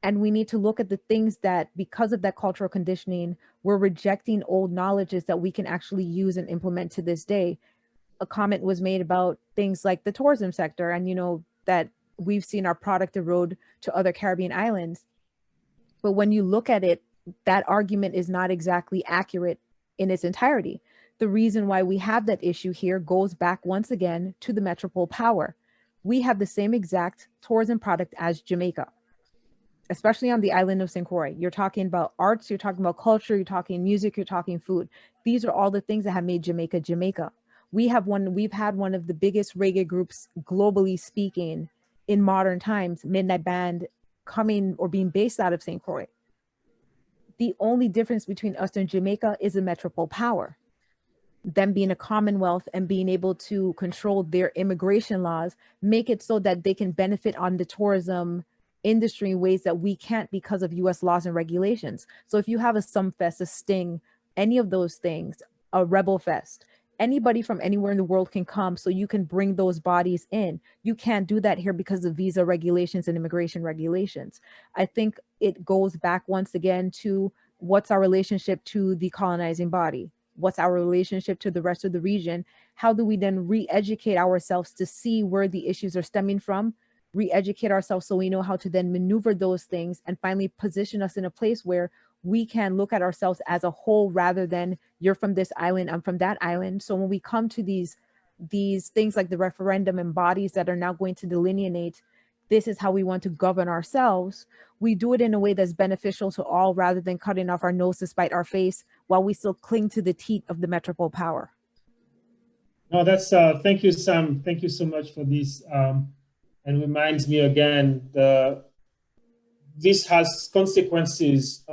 And we need to look at the things that, because of that cultural conditioning, we're rejecting old knowledges that we can actually use and implement to this day. A comment was made about things like the tourism sector, and you know that we've seen our product erode to other Caribbean islands. But when you look at it, that argument is not exactly accurate in its entirety. The reason why we have that issue here goes back once again to the metropole power. We have the same exact tourism product as Jamaica, especially on the island of St. Croix. You're talking about arts, you're talking about culture, you're talking music, you're talking food. These are all the things that have made Jamaica, Jamaica. We've had one of the biggest reggae groups, globally speaking, in modern times, Midnight Band, coming or being based out of St. Croix. The only difference between us and Jamaica is the metropole power. Them being a commonwealth and being able to control their immigration laws, make it so that they can benefit on the tourism industry in ways that we can't because of US laws and regulations. So if you have a Sumfest, a Sting, any of those things, a Rebel Fest, anybody from anywhere in the world can come, so you can bring those bodies in. You can't do that here because of visa regulations and immigration regulations. I think it goes back once again to what's our relationship to the colonizing body? What's our relationship to the rest of the region? How do we then re-educate ourselves to see where the issues are stemming from, re-educate ourselves so we know how to then maneuver those things and finally position us in a place where we can look at ourselves as a whole, rather than you're from this island, I'm from that island. So when we come to these things like the referendum and bodies that are now going to delineate, this is how we want to govern ourselves, we do it in a way that's beneficial to all, rather than cutting off our nose to spite our face while we still cling to the teat of the metropole power. No, that's, thank you, Sam. Thank you so much for this. And reminds me again, this has consequences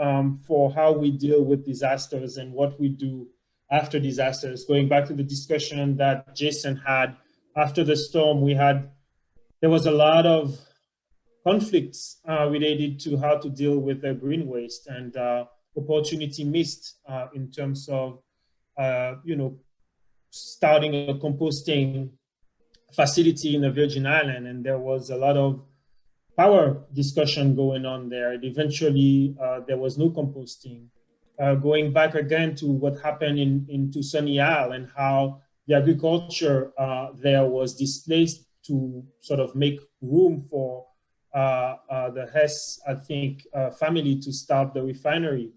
for how we deal with disasters and what we do after disasters. Going back to the discussion that Jason had after the storm, there was a lot of conflicts related to how to deal with the green waste, and opportunity missed in terms of, starting a composting facility in the Virgin Island, and there was a lot of power discussion going on there. And eventually, there was no composting. Going back again to what happened into Sunny Isle, and how the agriculture there was displaced to sort of make room for the Hess, I think, family to start the refinery.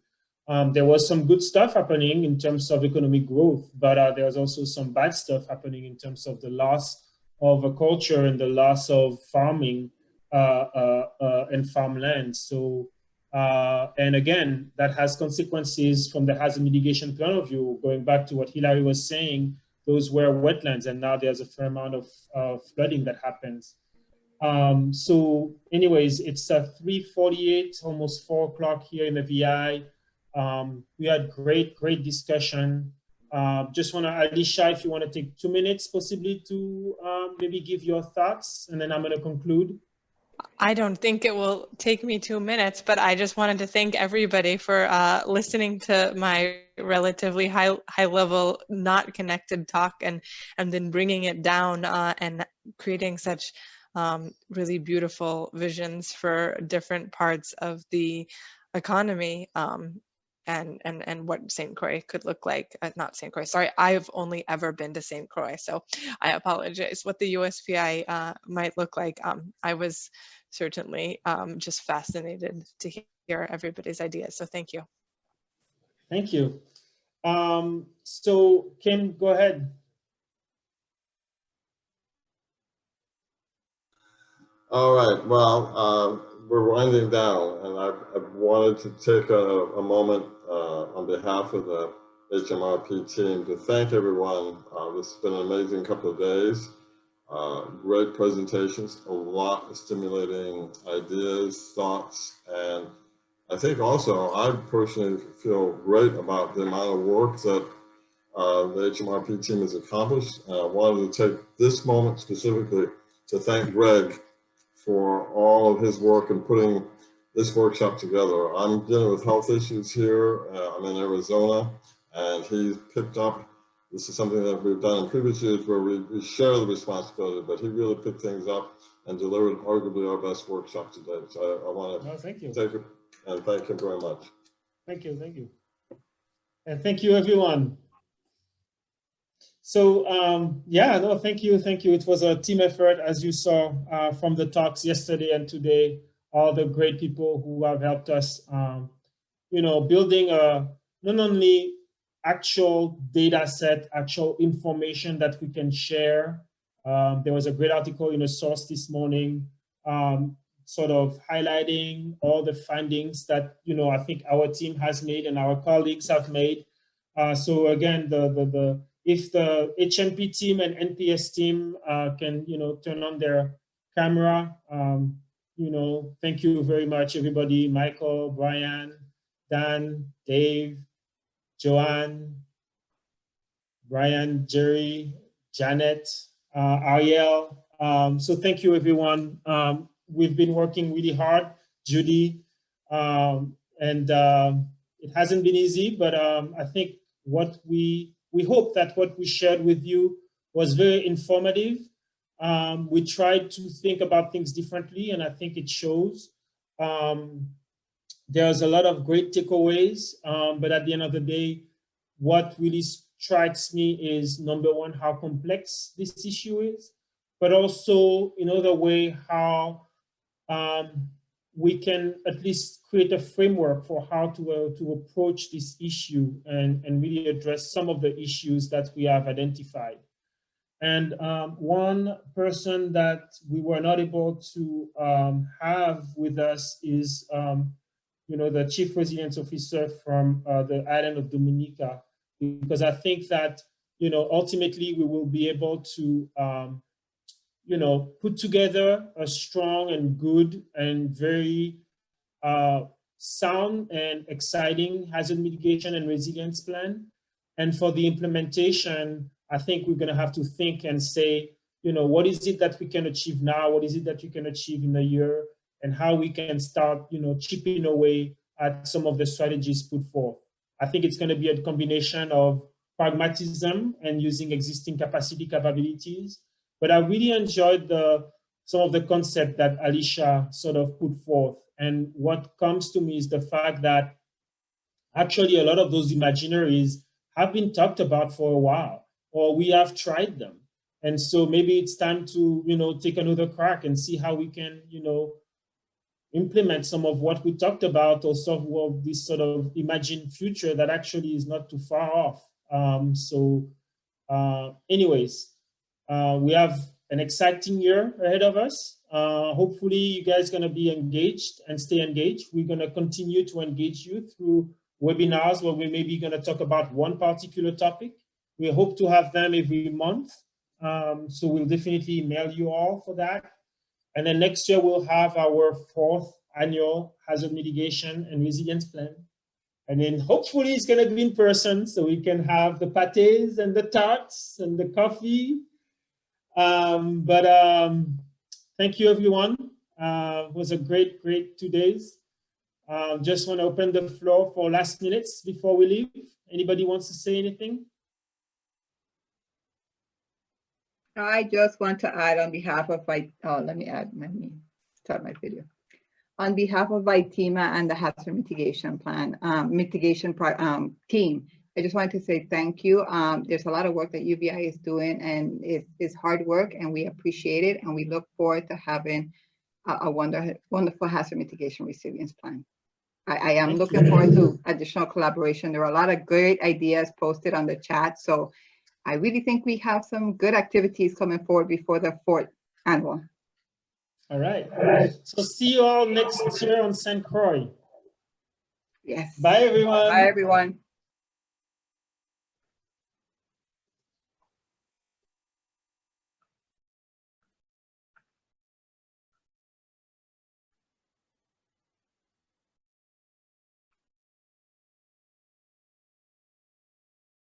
There was some good stuff happening in terms of economic growth, but there was also some bad stuff happening in terms of the loss of a culture and the loss of farming and farmland. So, and again, that has consequences from the hazard mitigation point of view. Going back to what Hilary was saying, those were wetlands, and now there's a fair amount of flooding that happens. So anyways, it's 3:48, almost 4 o'clock here in the VI. We had great discussion. Just want to, Alicia, if you want to take 2 minutes possibly to maybe give your thoughts, and then I'm going to conclude. I don't think it will take me 2 minutes, but I just wanted to thank everybody for listening to my relatively high level, not connected talk, and then bringing it down and creating such really beautiful visions for different parts of the economy. And what St. Croix could look like. Not St. Croix, sorry, I've only ever been to St. Croix, so I apologize. What the USPI might look like. I was certainly just fascinated to hear everybody's ideas, so thank you. Thank you. So Kim, go ahead. All right, well, we're winding down, and I wanted to take a moment on behalf of the HMRP team to thank everyone. This has been an amazing couple of days. Great presentations, a lot of stimulating ideas, thoughts, and I think also I personally feel great about the amount of work that the HMRP team has accomplished. I wanted to take this moment specifically to thank Greg for all of his work in putting this workshop together. I'm dealing with health issues here. I'm in Arizona, and he's picked up. This is something that we've done in previous years where we share the responsibility, but he really picked things up and delivered arguably our best workshop to date. So I want to thank you. take it and thank him very much. Thank you, thank you. And thank you, everyone. So yeah, no, thank you. It was a team effort, as you saw from the talks yesterday and today, all the great people who have helped us, building a not only actual data set, actual information that we can share. There was a great article in a source this morning, sort of highlighting all the findings that, I think our team has made and our colleagues have made. So again, if the HMP team and NPS team can, turn on their camera, thank you very much, everybody. Michael, Brian, Dan, Dave, Joanne, Brian, Jerry, Janet, Ariel. So thank you, everyone. We've been working really hard, Judy, and it hasn't been easy, but I think what we hope that what we shared with you was very informative. We tried to think about things differently, and I think it shows. There's a lot of great takeaways, but at the end of the day, what really strikes me is, number one, how complex this issue is, but also in other way, how we can at least create a framework for how to approach this issue and really address some of the issues that we have identified. And one person that we were not able to have with us is the Chief Resilience Officer from the island of Dominica, because I think that, ultimately we will be able to, put together a strong and good and very sound and exciting hazard mitigation and resilience plan. And for the implementation, I think we're going to have to think and say, what is it that we can achieve now? What is it that we can achieve in a year? And how we can start, chipping away at some of the strategies put forth. I think it's going to be a combination of pragmatism and using existing capabilities. But I really enjoyed some of the concept that Alicia sort of put forth. And what comes to me is the fact that actually a lot of those imaginaries have been talked about for a while, or we have tried them. And so maybe it's time to, take another crack and see how we can, implement some of what we talked about, or some of this sort of imagined future that actually is not too far off. Anyways, we have an exciting year ahead of us. Hopefully you guys are going to be engaged and stay engaged. We're going to continue to engage you through webinars where we may be going to talk about one particular topic. We hope to have them every month. So we'll definitely email you all for that. And then next year we'll have our 4th annual hazard mitigation and resilience plan. And then hopefully it's going to be in person, so we can have the pâtés and the tarts and the coffee. Thank you, everyone. It was a great 2 days. Just want to open the floor for last minutes before we leave. Anybody wants to say anything? I just want to add on behalf of let me start my video. On behalf of VITEMA and the Hazard Mitigation Plan, team, I just wanted to say thank you. There's a lot of work that UBI is doing, and it's hard work, and we appreciate it, and we look forward to having a wonderful hazard mitigation resilience plan. I am looking forward to additional collaboration. There are a lot of great ideas posted on the chat, so I really think we have some good activities coming forward before the 4th annual. All right. So see you all next year on St. Croix. Yes. Bye, everyone. Bye, everyone.